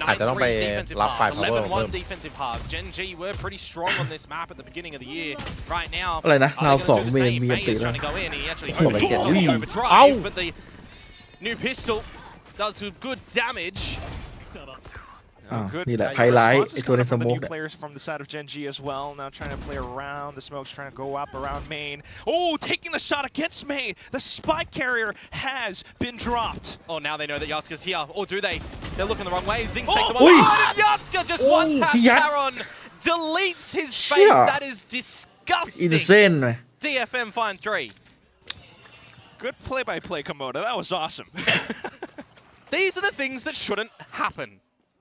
อาจจะต้องไป 9-3 defensive รับ halves, 5 power เพิ่ม 11-1 defensive halves. Gen G were pretty strong on this map at the beginning of the year. Right now, อะไรนะ are they ราว gonna สอง do the เมน same? มี May ติ is แล้ว trying to go in. He actually โอ้ my opens god. the เอ้า overdrive, but the new pistol does some good damage. อ่า Good นี่แหละไฮไลท์ responses ไอตัวใน coming ส from โม the ก new players from the side of Gen G as well. Now trying to play around. The smoke's trying to go up around main. Oh, taking the shot against main. The spike carrier has been dropped. Oh, now they know that Yatska's here. Or do they? They're looking the wrong way. Zing's Oh, taking the one. oi. Oh, and Yatska just one tap Yat- Taron. Deletes his Shit. face. That is อิน disgusting. เซนเลย DFM find 3. Good play-by-play, Komoda. That was awesome. These are the things that shouldn't happen.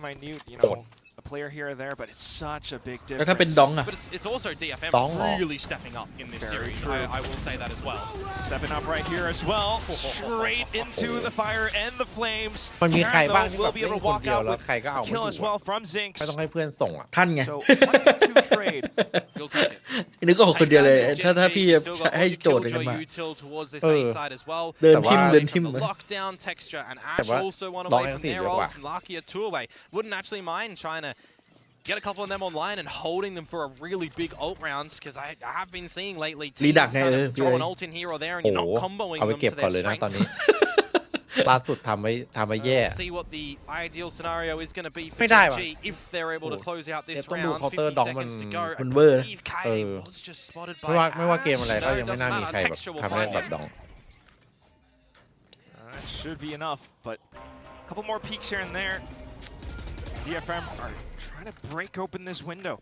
minute, you know, player here or there, but it's such a big แล้วถ้าเป็น difference. ดองอะ But it's also DFM Dong. really stepping up in this Very series. true. I will say that as well. Stepping up right here as well, straight into the fire and the flames. มันมีใคร Karen, บ้าง though, ที่แบ will บ be เล่ able น to คน walk เดียว out แล้ว with ใครก็เอา a ไม่ kill อยู่ as อะ well from Zinx. ไม่ต้องให้เพื่อนส่งอ่ะ ท่านไง So 1v2 You'll take it. นึกออกคนเดียวเลย Take ถ้า Gen พี่ G, still got ให้ all โจทย์ the กันมา killjoy util towards this เออ A side as well. เดิน แต่ว่า ทิมเดิน From ทิม the lockdown texture and แต่ Ash ว่า also one ดอง away ยัง from สี่ their เยอะกว่า ults and Lakia 2 away. Wouldn't actually mind trying to get a couple of them online and holding them for a really big ult rounds because I have been seeing lately รี teams ดักไง kind of พี่ throw เอ้ย an ult in here or there and โอ้ you're โห not comboing เอาไป them เก็บ to ก่อน their เลยนะตอนนี้ strength. ล่าสุดทำไว้แย่ We'll see what the ideal scenario is going to be for ไม่ได้ Gen ว่ะ G if they're able to close out this ต้องดู round. เคาน์เตอร์ 50 ดอง seconds to go. มัน I เวอร์นะ believe Kaidi was just spotted by ไม่ว่าเกม Ash. อะไรก็ No, ยังไม่ doesn't น่ามี matter. ใครแบบ Texture will ทำได้ find แบบ him. ดอง That should be enough, but a couple more peeks here and there. DFM are trying to break open this window.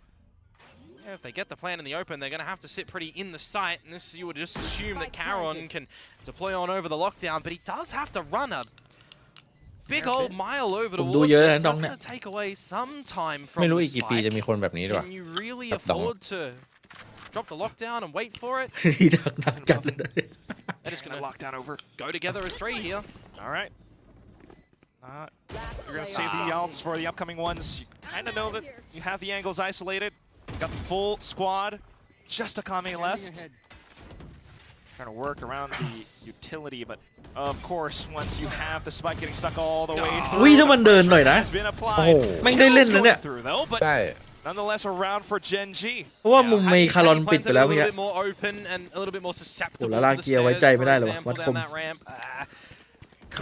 Yeah, if they get the plan in the open, they're going to have to sit pretty in the sight. And this, you would just assume that Caron can deploy on over the lockdown, but he does have to run a big old mile over ผมดู towards เยอะ it. นะ So ดอง that's เนี่ย going to take away some time ไม่ from รู้ the อีกกี่ปีจะ spike. มีคนแบบนี้ด้วย Can you really แบบดอง afford to drop the lockdown and wait for it? รีดักหนักจัดเลยนะ They're just going to Lockdown over. go together as three here. All right. You're going to save the ults for the upcoming ones. You kind of know that you have the angles isolated. Got the full squad. Just a Kame left. Trying to work around the utility, but of course, once you have the spike getting stuck all the way through, อุ้ยถ้ามันเดินหน่อยนะ has been โอ้โห applied. แม่งได้เล่นนะเนี่ย Through though, but ใช่ nonetheless, a round for Gen G. เพราะว่ามุม How ไม่ do you คารอน plan ปิด to ไป be แล้ว a เมื่อกี้ little bit more open and a little bit more susceptible โอ้ to แล้ว the ลาเกียร์ไว้ stairs, ใจไม่ for ได้เลยว่ะ example, วัดค down ม that ramp.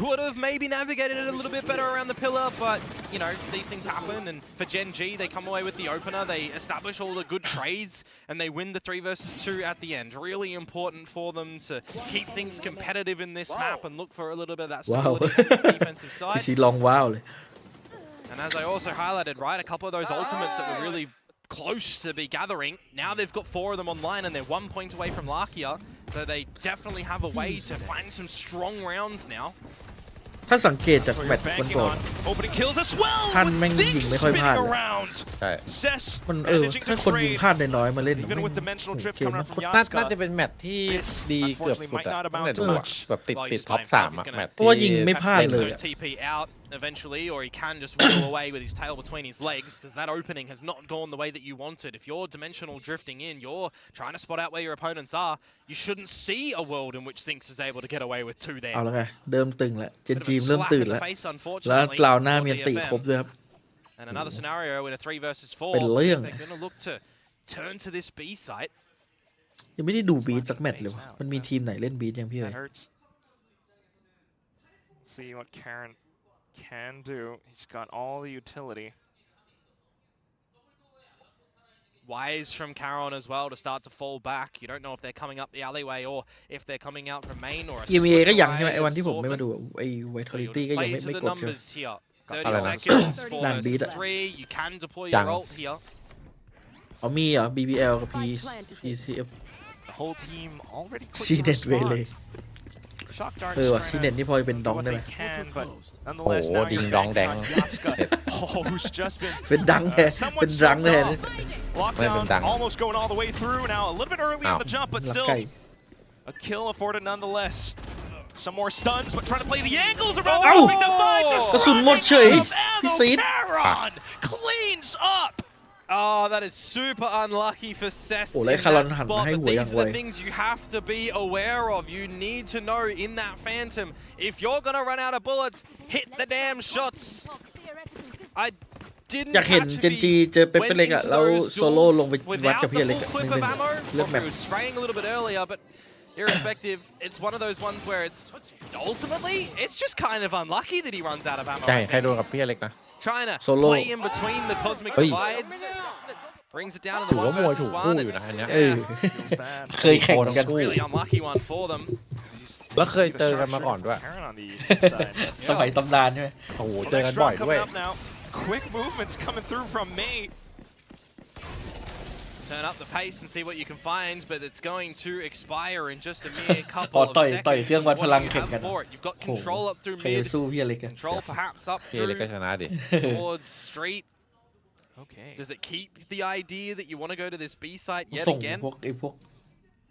Could have maybe navigated it a little bit better around the pillar, but you know, these things happen. And for Gen G, they come away with the opener. They establish all the good trades, and they win the 3 versus 2 at the end. Really important for them to keep things competitive in this map and look for a little bit of that stability from this defensive พี่ side. ซีลองว้าวเลย And as I also highlighted, right, a couple of those ultimates that were really close to be gathering. Now they've got 4 of them online, and they're 1 point away from Lakia. So they definitely have a way to find some strong rounds now. ถ้าสังเกตจาก So แม you're ตช์ก่ banking อน on opening kills as well. ท่าน with แม่ง Zinx ยิงไม่ค่อยพลาด spinning เลย around. ใช่ Cess มัน managing ถ้า to คนยิง trade. พลาดน้อยๆมาเล่น Even with dimensional drift เกม coming มัน up โค from ตร น่าจะ Yaska. เป็นแมตช์ที่ดีเกือบสุดอะตั้งแต่ดูอะแบบติดท็อป 3อะแมตช์ เพราะว่ายิงไม่พลาดเลย So TP out eventually, or he can just wiggle away with his tail between his legs, because that opening has not gone the way that you wanted. If you're dimensional drifting in, you're trying to spot out where your opponents are, you shouldn't see a world in which Zinx is able to get away with 2 there. เอาแล้วไงเริ่มตึงแล้วเจน Bit of จี a มเริ่ม slap ตื่น in the แล้ว face, แล้ว unfortunately, กล่าวหน้า for มีอันติ DFM. ครบด้วยครับ And another scenario in a 3 versus 4. เป็นเรื่อง They're going to look to turn to this B site. ยังไม่ได้ดูบีทสักแมตช์เลยวะมันมีทีมไหนเล่นบีทยังพี่เอ๋ That hurts. See what Karen can do. He's got all the utility. Wise from Caron as well to start to fall back. You don't know if they're coming up the alleyway or if they're coming out from main or a เอ็มเอ split ก็ยังใช่ไหม away ไอ้วันที่ผมไม่มา assortment. ดูไอ้ไวท์ทอ So ริ you'll ตี้ just ก็ยัง play ไม่ to ไม่ the กดใช่ไหม numbers here. อะไร 30 นะ seconds for ด่านบีท versus อะ 3. You can deploy ยั your ง ult here. อ๋อมีเหรอ BBL กับ PCF The whole team already quick ซี to เน็ตเวเล respond. Shock Darts ว่ะ trying ซีเน็ต to นี่พอจะเป็นด do อง what ได้ไหม they can, but โอ้ nonetheless โห now ดิง you're ดองแดง banking on Yatska, who's just been เป็นดังแทน somewhat เป็นรัง slipped แทน off. ไม่เป็นดัง Lockdown almost going all the way through now. A little bit early on the jump, but รัก still ไก่ a kill afforded nonetheless. Some more stuns, but trying to play the angles around the Ow! opening divide. Just กระสุนหมดเฉย running out of พี่ ammo. ซีด Caron cleans up. Oh, that is super unlucky for Cess โอ้ in แล้วคารอน that หัน spot. มาให้ But หัวอ these ย่าง are ไว the things you have to be aware of. You need to know in that Phantom, if you're going to run out of bullets, hit the damn shots. I didn't อยากเห็น catch เจน if จี he เจอเป๊ป went เล็กอะ into แล้ว those โซโล่ลงไป duels วัดกับ without พี่ the เล็ก full อะ clip หนึ่ง of ammo, เลือก or แม if ป he was spraying a little bit earlier, but irrespective, it's one of those ones where it's ultimately, it's just kind of unlucky that he runs out of ammo. ใช่ใครโดนกับพี่อเล็กนะ Trying to Solo. play in between the cosmic Oi. divides. Brings it down to ถื the อว่า 1 มวย versus ถูกคู่ 1. อยู่นะอันเนี้ย เออ Feels bad. เคยแข่งกัน Really unlucky one for them. แล้วเคยเจอกันมาก่อนด้วย Karen on the side. สมัยตำนานใช่ไหม โอ้โห Well, เจอกัน next บ่อย round ด้วย coming up now. Quick movements coming through from May. Turn up the pace and see what you can find, but it's going to expire in just a mere couple อ๋อ of ต่อย seconds. เครื่อง And วัด what พ do ลัง you แข่ง have กัน for it? You've got control up through ใครจะ mid, สู้พี่อเล็กอะ control perhaps up พี่อเล็ก through ก็ชนะดิ towards street. Okay. Does it keep the idea that you want to go to this B site yet ส่ง again? พวก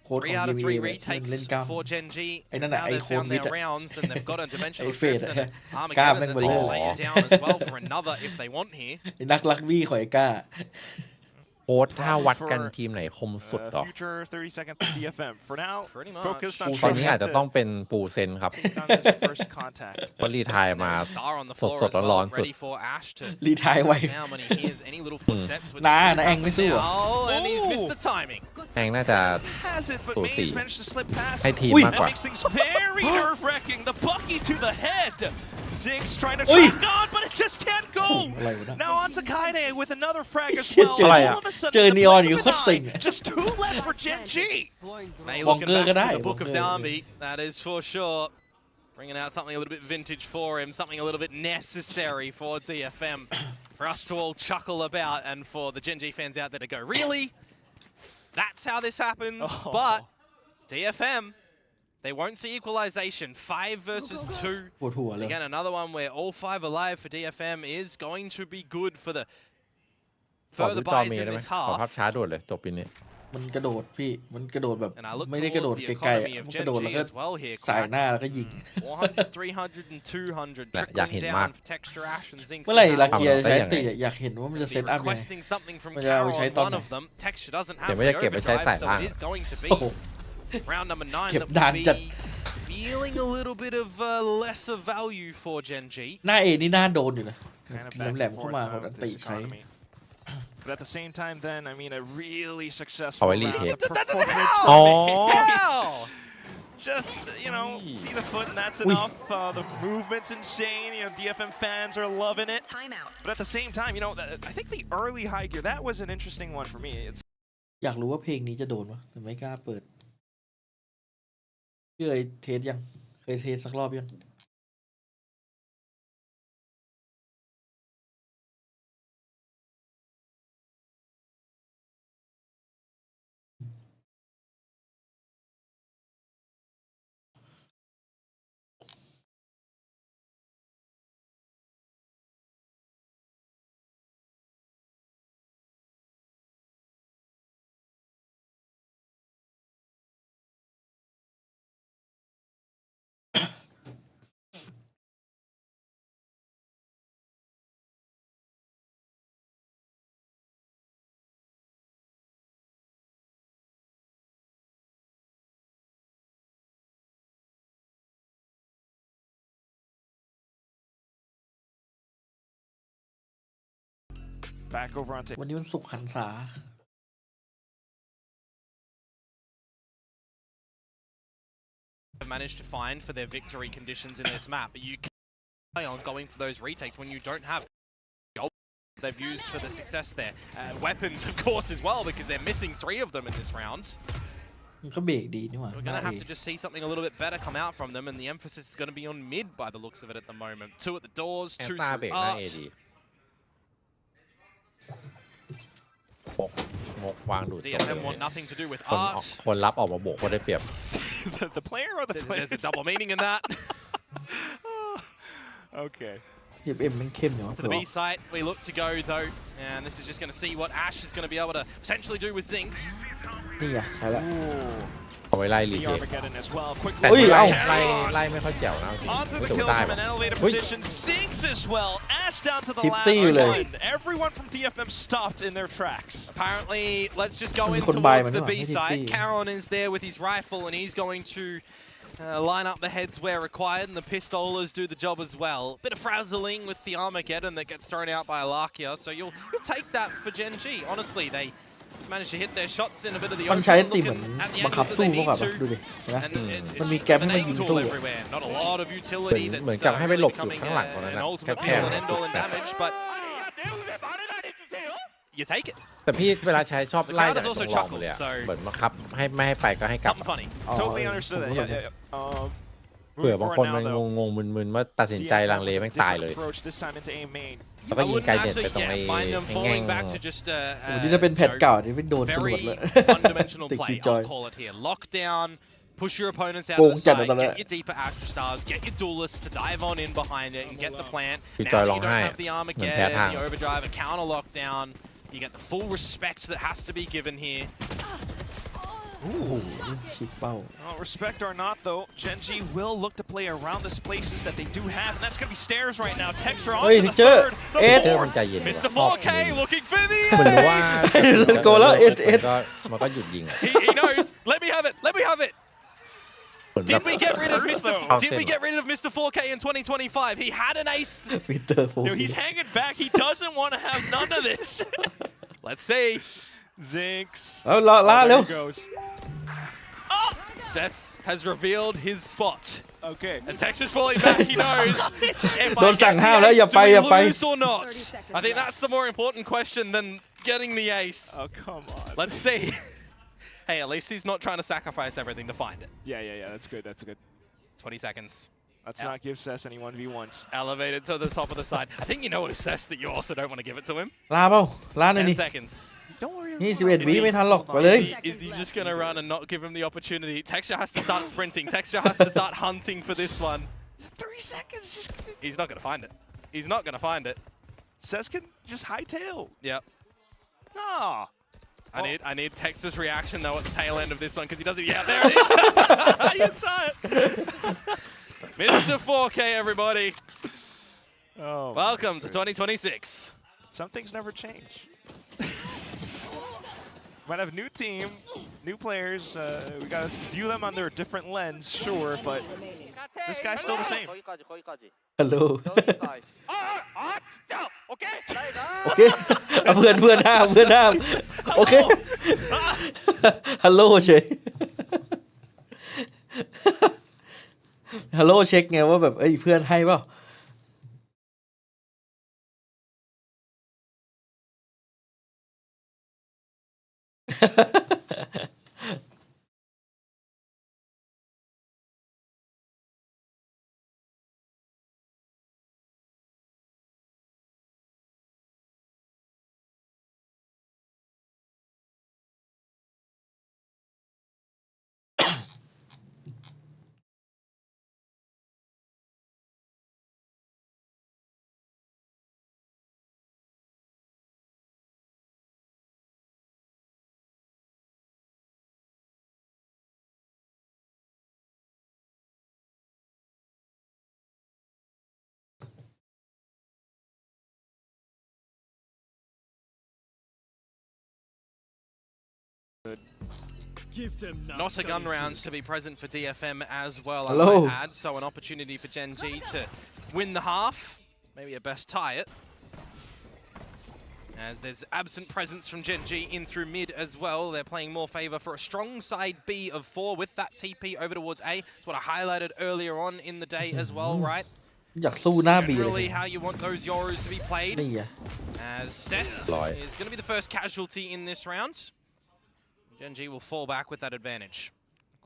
โค้ดข 3 อง out of 3 EVA แบบที่มันเล่น retakes กล้าม for Gen G. ไอ้นั่น Now น่ะไอ้ they've โค้ด found วิด their อะ rounds and they've got a ไอ้ dimensional เฟด drift อะ and กล้าม Armageddon แม่ง that เบล they อ can lay it down as well for another if they want here. ไอ้นักลักบี้ของไอ้ก้า โค้ดถ้าวัดกันทีมไหนคมสุดหรอ Future 30 seconds DFM. For now, Pretty much. focused on ตอน trying นี้อาจจะ to ต้องเป็นปูเซนครับ take on this first contact. เพราะรีไทายมา Star on the floor ส as ดๆร้อน well, ๆสุด ready for Ash to รีไทายไว้ down when he hears any little footsteps. which น้า should นะแอง happen ไม่สู้เหรอ now, and he's Oh. missed the timing. แองน่าจะ Has it, but We'll Maze see. managed to slip past. ให้ทีม อุ้ย มาก That กว่า makes things very nerve-wracking. The Bucky to the head. Ziggs trying to อุ้ย track on, but it just can't go. อะไรวะนะ Now on to Kaine with another frag as เหี้ย well. เจอ All of a sudden, เจอ the นีออน blink อยู่ of โค an ตรเซ็ง eye. Just 2 left for Gen G. May Wonker looking back ก็ได้ to the Book of Wonker Darby, that is for sure. Bringing out something a little bit vintage for him, something a little bit necessary for DFM, for us to all chuckle about, and for the Gen G fans out there to go, really? That's how this happens? Oh. But DFM, they won't see equalization. 5 versus 2. ปวดหัวเลย Again, another one where all 5 alive for DFM is going to be good for the ขอ further ดูจอ buys เมย์ in ได้ไหม this ขอภาพ half. ช้าด่วนเลยจบปีนี้ มันกระโดดพี่ มันกระโดดแบบ And I look ไม่ได้กระโดด towards ไก the ลๆ economy อะ of มันก Gen ระโดด G แล้วก็ as well here. สายหน้าแล้วก็ยิง 400, 300, and 200 อยาก trickling เห็น down มาก for Texture Ash and Zinc. เมื่อไหร่ลาเกีย ทำได้ ใช้ ยังไง ติอยากเห็นว่ามันจะเซตอัพยังไง requesting something from Bây giờ Carolใช้ on ตอน one ไหน of them. Texture doesn't เดี๋ have ยวไม่ได้ the เก็บไว้ใช้ overdrive, สาย so ล่าง it is going to be โอ้โห round number 9 เก็บ that ดาน will จัด be feeling a little bit of lesser value for Gen G. หน้าเอนี่น่าโดนอยู่นะ Kind of แหล back ม and ๆเข้า forth มา now คนอัน with ติ this ใช้ economy. But at the same time, then, I mean, a really เอา successful ไว้รี round เทค of performance อ๋อ from Maze. How? Just, you know, see the foot and that's Ui. enough. The movement's insane. You know, DFM fans are loving it. Timeout. But at the same time, you know, I think the early high gear, that was an interesting one for me. It's อยากรู้ว่าเพลงนี้จะโดนวะแต่ไม่กล้าเปิดพี่เคยเทสยัง เคยเทสสักรอบยังback over onto วันนี้มันสุกร์หันษา Managed to find for their victory conditions in this map, but you can play on going for those retakes when you don't have gold they've used for the success there. Weapons, of course, as well, because they're missing 3 of them in this round. มันก็เบรกดีนี่หว่า So we're หน้า going to เอ have to just see something a little bit better come out from them, and the emphasis is going to be on mid by the looks of it at the moment. 2 at the doors, แอน 2 ตาเบร through กหน้า art. เอดีงกวางดูดจบเลย DFM want nothing to do with คน art. คนรับออกมาโบกก็ได้เปรียบ the player or the player. There's a double meaning in that. Okay. เอ็มมันเข้มอยู่ To the B site, we look to go though, and this is just going to see what Ash is going to be able to potentially do with Zinx. นี่ไงใช่แล้ว เอาไว้ไล่รี The เทค Armageddon as well. Quick แต่ เฮ้ย ไล่ เอ้า ไล่ไม่ค่อยแจ๋วนะจริง onto ไม่ the ถูก kills ได้ from ปะ an elevator Ui. position. Zinx as well. Ash down to the last Thrifty เลย one. Everyone from DFM stopped in their tracks. Apparently, let's just go in มีคนบาย towards มัน the นี่หว่า B ไม่ site. Thrifty Caron is there with his rifle, and he's going to line up the heads where required, and the pistolers do the job as well. Bit of frazzling with the Armageddon that gets thrown out by Alakia, so you'll take that for Gen G. Honestly, they just managed to hit their shots in a bit of the มันใช้ open, ติเหมือน looking at the บังคับ angles that สู้ they มากกว่า need ปะ to. ดูดิเห็นไหม And it's มันมี just แกลบให้ an มันยิง angle สู้อะ everywhere. Not a lot of utility เหมือน that's กับให้ไปหล really บอยู่ becoming ข้างหลังตรงนั้น an นะ ultimate แค kill บ and ๆ end all in damage, but you take it. แต่พี่เวลาใช้ชอบไล่ The crowd จาก has ตร also งรองเลยอะ chuckled, so- เหมือนบังคับให้ไม่ให้ไปก็ให้กลับ Something funny. อ๋อ Totally ผม understood that. ก็ Yeah, แบบ yeah. เผื่อบาง moving คน forward มัน now, though. งงๆมึนๆว่าตัดสินใจลังเลแม่งตายเลย Approach this time into A main. แล้วก็ I ยิง wouldn't ไกลเด็ดไป actually ตรงไอ้ find them แง่ falling ง back to just โอ้นี่จะเป็นแพทเก่าที่ไม่โดนจรว very ดเลย one-dimensional ติด play. คีย์จอย I'll call it here. Lockdown, push your opponents out โก of ง the จัด site, ตอนนั้น get your deeper Astra Stars, get your duelists to dive on in behind it and get the plant. พี่ Now จอย that ร้อง you don't ไห้ have the เหมือนแพ้ทาง Armageddon, the overdrive, a counter lockdown, you get the full respect that has to be given here. โอ้โหชิกเป้า Well, respect or not, though, Genji will look to play around the spaces that they do have, and that's going to be stairs right now. Texture on Hey, to the Texture. third, the Ed. มัน fourth. ใจเย็น Mr. ชอบ 4K looking for the เหมือนว่า โกแล้ว มันก็หยุดยิงอะ He knows. Let me have it. Let me have it. เหมือนแบ Did บ we get rid of Though. Did we get rid of Mr. 4K in 2025? He had an ace. ปีเตอร์โฟ No, he's hanging back. He doesn't want to have none of this. Let's see. Zinx. แล้วล้า Oh, เร็ว there he goes. Cess has revealed his spot. Okay. And Texas falling back, he knows. If โด I นสั่ง get ห้าม the แล้ว ace, อย่า do ไป we อย่าไป lose or not? I think that's the more important question than getting the ace. Oh, come on. Let's see. Hey, at least he's not trying to sacrifice everything to find it. Yeah. That's good. That's good. 20 seconds. Let's not give Cess any 1v1s. Elevated to the top of the side. I think you know with Cess that you also don't want to give it to him. ลาเปล่าล้าหน่อย 10 นี่ seconds. Don't worry. นี่11 วิไม่ทันหรอกไปเลย Is he just going to run and not give him the opportunity? Texture has to start sprinting. Texture has to start hunting for this one. 3 seconds. Just... He's not going to find it. He's not going to find it. Cess can just hightail. Yep. Nah. I need Texas reaction though at the tail end of this one because he doesn't. Yeah, there it is. You saw it. Mr. 4K, everybody. Oh. Welcome to 2026. Some things never change. Might have a new team, new players. We gotta view them under a different lens, sure, but this guy's still the same. ฮัลโหล Okay. โอเคเอาเพื่อนห้ามโอเคฮัลโหลเฉยฮัลโหลเช็คไงว่าแบบเอ้ยเพื่อนให้เปล่าNot a gun rounds to be present for DFM as well, I Hello. might add. So an opportunity for Gen G to win the half. Maybe a best tie it. As there's absent presence from Gen G in through mid as well. They're playing more favor for a strong side B of 4 with that TP over towards A. It's what I highlighted earlier on in the day as well, right? อยากสู้หน้าบีเลย Generally how you want those Yorus to be played. นี่อ่ะ As Cess is going to be the first casualty in this round. Gen G will fall back with that advantage.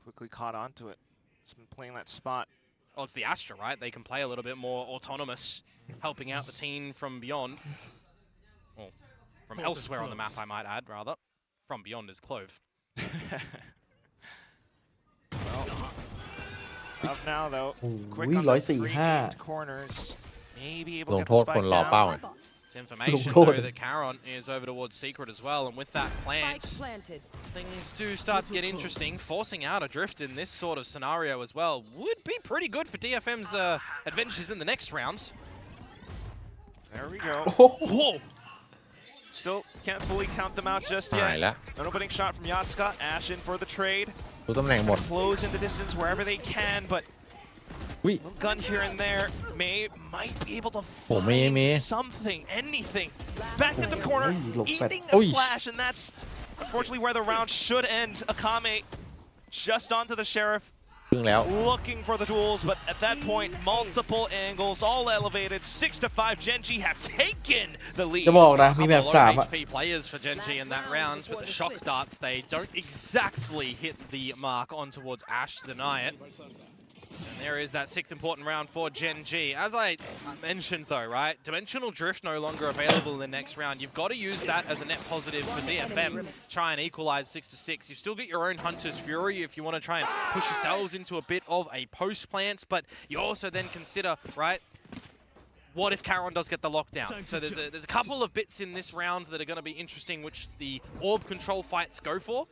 Quickly caught onto it. It's been playing that spot. Well, it's the Astra, right? They can play a little bit more autonomous, helping out the team from beyond. Well, from elsewhere on the map, I might add, rather. From beyond is Clove. Up now, though. โอ้ Quick ย on the 145 3 corners. Maybe ล able to ง get โท the ษคน spike รอเป้า down. ไง Information, Lord. though, that Caron is over towards Secret as well, and with that plant, things do start to get interesting. Forcing out a drift in this sort of scenario as well would be pretty good for DFM's adventures in the next rounds. There we go. โอ้โห Whoa! Still can't fully count them out just หาย yet. แล้ว An opening shot from Yatska. Ash in for the trade. รู้ตำแหน่งหมด Close into distance wherever they can, but อุ้ย little gun here and there. Might be able to โอ้มีมี find something, anything. Back in the corner, Oi, look fat. eating the Oi. flash, and that's unfortunately where the round should end. Akame just onto the Sheriff, พึ่งแล้ว looking for the duels, but at that point, multiple angles, all elevated. 6-5, Gen G have taken the lead. จะบอกนะมีแบบ Couple 3 low อ่ะ HP players for Gen G in that round, but the shock darts, they don't exactly hit the mark on towards Ash to deny it. And there is that 6th important round for Gen G. As I mentioned though, right? Dimensional Drift no longer available in the next round. You've got to use that as a net positive for DFM. Try and equalize 6-6. You've still got your own Hunter's Fury if you want to try and push yourselves into a bit of a post plant. But you also then consider, right? What if Caron does get the lockdown? So there's a couple of bits in this round that are going to be interesting, which the orb control fights go for.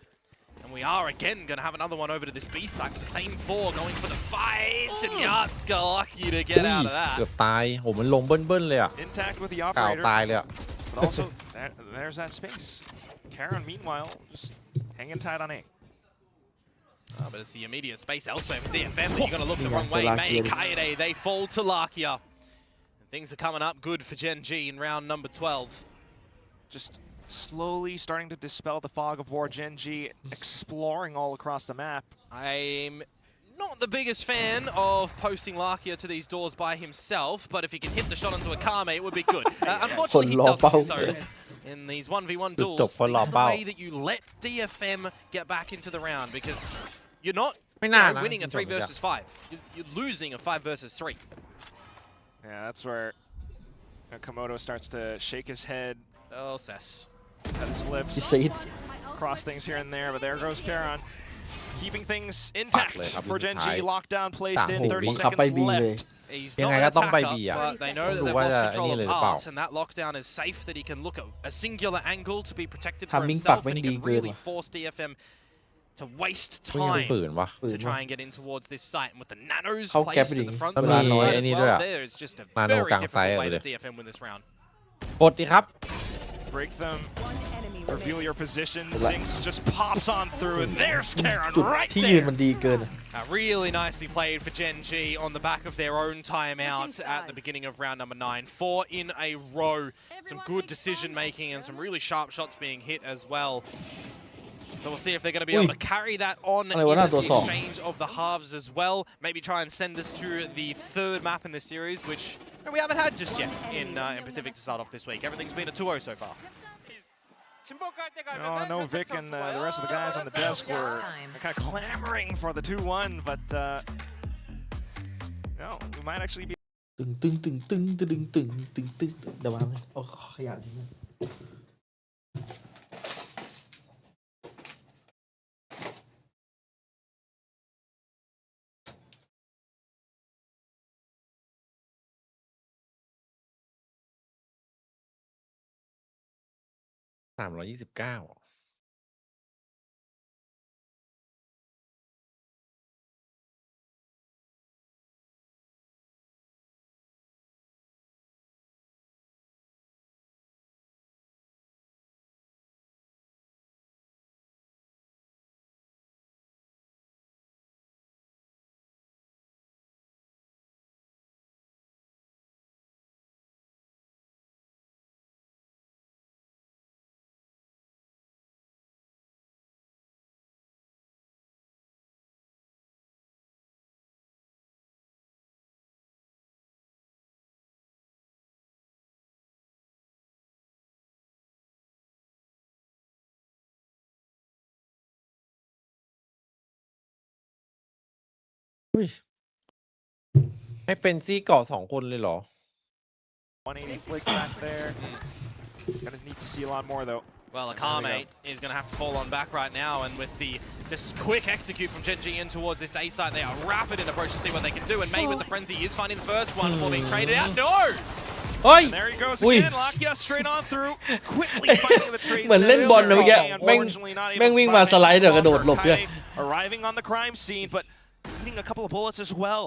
And we are again going to have another one over to this B site with the same 4 going for the fights. And Yachts got lucky to get out of เกือ that. บตายโหมันลงเบิ้ลๆเลยอ่ะ Intact with the กล่าว operator. ตายเลยอ่ะ But also, there's that space. Caron, meanwhile, just hanging tight on A. But it's the immediate space elsewhere for DFM that you're going to look the wrong way. May, Kaede, they fall to Lakia. And things are coming up good for Gen G in round number 12. Just slowly starting to dispel the fog of war. Gen G exploring all across the map. I'm not the biggest fan of posting Lakia to these doors by himself, but if he can hit the shot onto a Kame, it would be good. Unfortunately, he doesn't. So in these 1v1 duels, these are the way that you let DFM get back into the round, because you're not winning a 3 versus 5. You're losing a 5 versus 3. Yeah, that's where Komodo starts to shake his head. Oh, Cess. At his lips. You see it? Cross things here and there, but there goes Caron. Keeping things intact for Gen G. Lockdown placed in, 30 seconds left. He's ยัง not ไง an ก็ต้องไป attacker, B อ่ะ but they know that ดู they've ว่า lost จะ control นี่ of เลยหรือเปล่า paths, and that lockdown is safe, that he can look at a singular angle to be protected for Timing himself,ปัก and he แม่งดี can เกิน really ว่ะ force DFM to waste ไม่ยัง time ฝืนวะ to try and get in towards this site. And with the nanos เข้าแก๊ป placed ไป in ดิ the front แล้ว side มี as ไอ้นี่ด้วย well, อะ there is just a นาโน very กลางซ้าย difficult อะ way ดู that ดิ DFM win this round. กดดิครับ Break them. Reveal your position. Zinx just pops on through, and there's Caron จุด right ที่ยืน there. มันดีเกิน Really nicely played for Gen G on the back of their own timeout at the beginning of round number 9. 4 in a row. Some good decision making and some really sharp shots being hit as well. So we'll see if they're going to be able to carry that on into the exchange of the halves as well. Maybe try and send us to the 3rd map in this series, which we haven't had just yet in Pacific to start off this week. Everything's been a 2-0 so far. I know Vic and the rest of the guys on the desk were kind of clamoring for the 2-1, but no, we might actually be. ตึงตึงตึงตึงตึงตึงตึงตึงเดี๋ยวมาเลยโอ้ขยันนิดนึง 329ให้เป็นซี่เกาะ2 คนเลยเหรอ 180 flick back there. Gonna need to see a lot more though. Well, Akame is going to have to fall on back right now, and with the this quick execute from Gen G in towards this A site, they are rapid in approach to see what they can do, and May with the frenzy is finding the first one before being traded out. No! เฮ้ย And there he goes again. Lakia straight on through, quickly finding the trade. เหมือนเล่นบอลนะเมื่อกี้แม่ง แม่งวิ่งมาสไลด์เดี๋ยวกระโดดหลบด้วย Arriving on the crime scene, but needing a couple of bullets as well.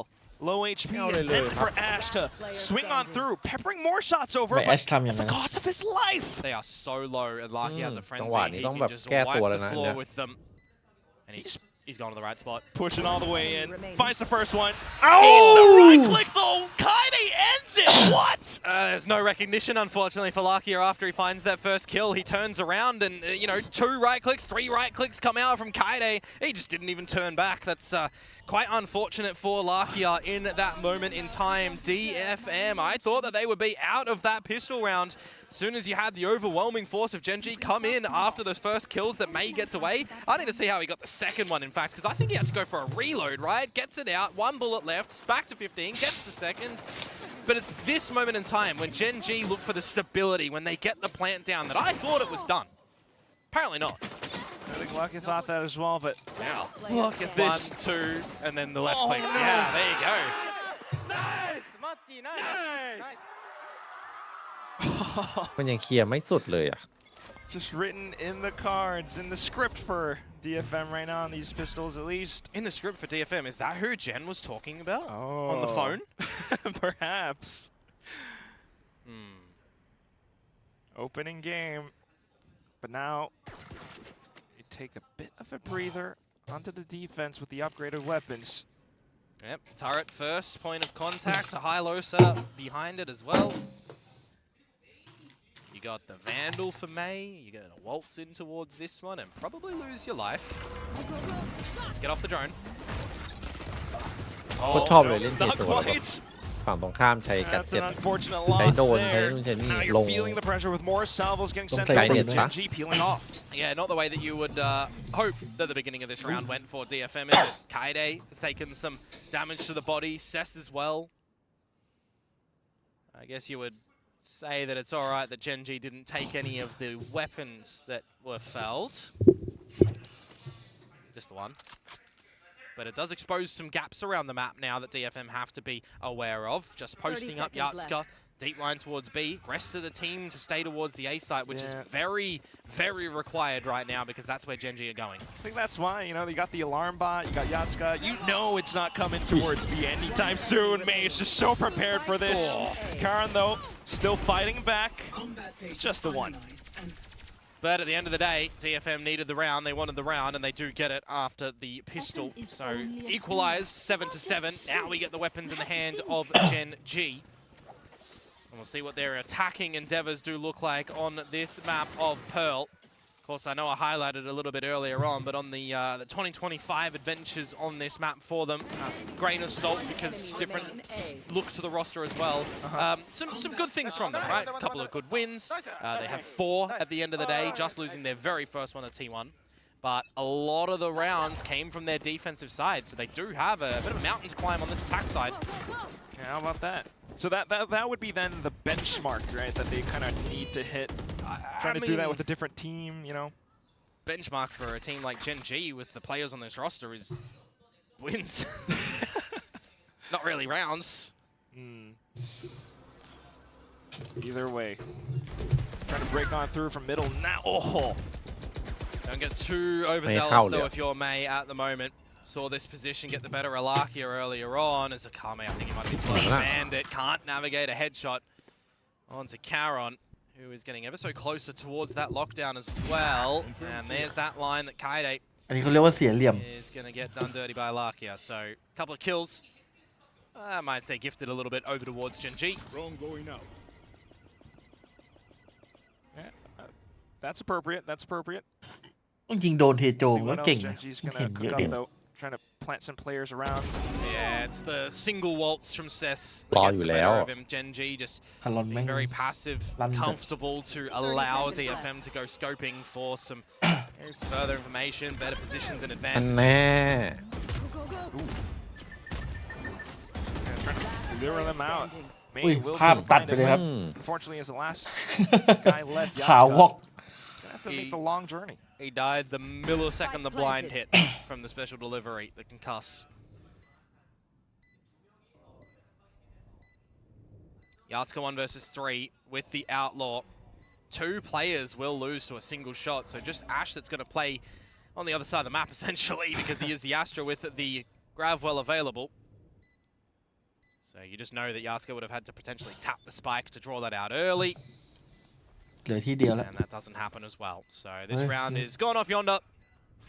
Low HP, and then for Ash to swing on through, peppering more shots over, ไม่ but แอชทำอย่างนั้ the น cost of his life. They are so low, and Larky has a จัง frenzy. หวะนี้ He ต้อง can แบบ just แก้ตัว wipe แล้ว the นะ floor with them. And he's gone to the right spot. Pushing all the way in, finds the first one. Oh! In the right click though, Kaide ends it. What? There's no recognition, unfortunately, for Lakia after he finds that first kill. He turns around and, 2 right clicks, 3 right clicks come out from Kaide. He just didn't even turn back. That's Quite unfortunate for Lakia in that moment in time. DFM, I thought that they would be out of that pistol round as soon as you had the overwhelming force of Genji come in after those first kills that May gets away. I need to see how he got the second one, in fact, because I think he had to go for a reload, right? Gets it out, 1 bullet left, back to 15, gets the second. But it's this moment in time when Genji look for the stability, when they get the plant down, that I thought it was done. Apparently not. I think Lucky thought that as well, but Now, look at this. 1, 2, and then the left place. No. Yeah, there you go. Nice, Mati, nice. มันยังเคลียร์ไม่สุดเลยอ่ะ Just written in the cards, in the script for DFM right now on these pistols at least. In the script for DFM, is that who Jen was talking about? Oh. On the phone? Perhaps. Opening game. But now, you take a bit of a breather onto the defense with the upgraded weapons. Yep, turret first, point of contact, a high-low setup behind it as well. You got the Vandal for May, you're going to waltz in towards this one and probably lose your life. Get off the drone. โคตรชอบเลยเล่นเท Not ตัวแล้วแบบ quite. ฝั่งตรงข้ามใช้กัด That's เจ็ด an unfortunate ใช้ loss โดนใช้ there. นู่นใช้นี่ Now ล you're ง feeling the pressure with more salvos getting sent Don't out. say that. Genji peeling off. Yeah, not the way that you would hope that the beginning of this round went for DFM, is it? Kaide has taken some damage to the body, Cess as well. I guess you would say that it's alright that Genji didn't take any of the weapons that were felled. Just the one. But it does expose some gaps around the map now that DFM have to be aware of. Just posting up Yatska, deep line towards B. Rest of the team to stay towards the A site, which is very, very required right now because that's where Genji are going. I think that's why, you know, you got the alarm bot, you got Yatska. You know it's not coming towards B anytime soon. May is just so prepared for this. Karan, though, still fighting back. Just the one. But at the end of the day, DFM needed the round, they wanted the round, and they do get it after the pistol. So equalized 7-7. Now we get the weapons in the hand of Gen G. And we'll see what their attacking endeavors do look like on this map of Pearl. Of course, I know I highlighted it a little bit earlier on, but on the 2025 adventures on this map for them, grain of salt because different look to the roster as well. Some good things from them, right? A couple of good wins. They have 4 at the end of the day, just losing their very first one at T1. But a lot of the rounds came from their defensive side, so they do have a bit of a mountain to climb on this attack side. Yeah, how about that? So that would be then the benchmark, right? That they kind of need to hit. Trying to do that with a different team, you know? Benchmark for a team like Gen G with the players on this roster is wins. Not really rounds. Either way. Trying to break on through from middle now. Oh! Don't get too overzealous though if you're May at the moment. Saw this position get the better of Lakia earlier on as Akame, I think he might be 12 Bandit, can't navigate a headshot onto Karon, who is getting ever so closer towards that lockdown as well. And there's that line that Kaide อันนี้เขาเรียกว่าเสียเหลี่ยม is going to get done dirty by Lakia. So a couple of kills, I might say gifted a little bit over towards Gen G. Yeah, that's appropriate, that's appropriate. จริงๆโดนเทโจ See ก็ what เก่ง else นะ Genji's เห็ gonna นเยอะ cook เด่ up น though. Trying to plant some players around. Yeah, it's the single waltz from Cess that รอ gets อยู่ the แล้ว better of him. Gen G just คารอนแม่ง being very passive, London. comfortable to allow DFM to go scoping for some further information, better positions and อัน advantage. แน่ Yeah, trying to lure them out. May อุ้ย will ภาพ be ตัด find ไป it. เลยครับ Unfortunately, as the last guy left, ขาววอก gonna have to make the long journey. He died the millisecond the blind hit from the special delivery, the concuss. Yatska 1 versus 3 with the Outlaw. 2 players will lose to a single shot, so just Ash that's going to play on the other side of the map essentially because he is the Astra with the Gravwell available. So you just know that Yatska would have had to potentially tap the spike to draw that out early. เหลือที่เดียวแล้ว And that doesn't happen as well. So this round is gone off yonder.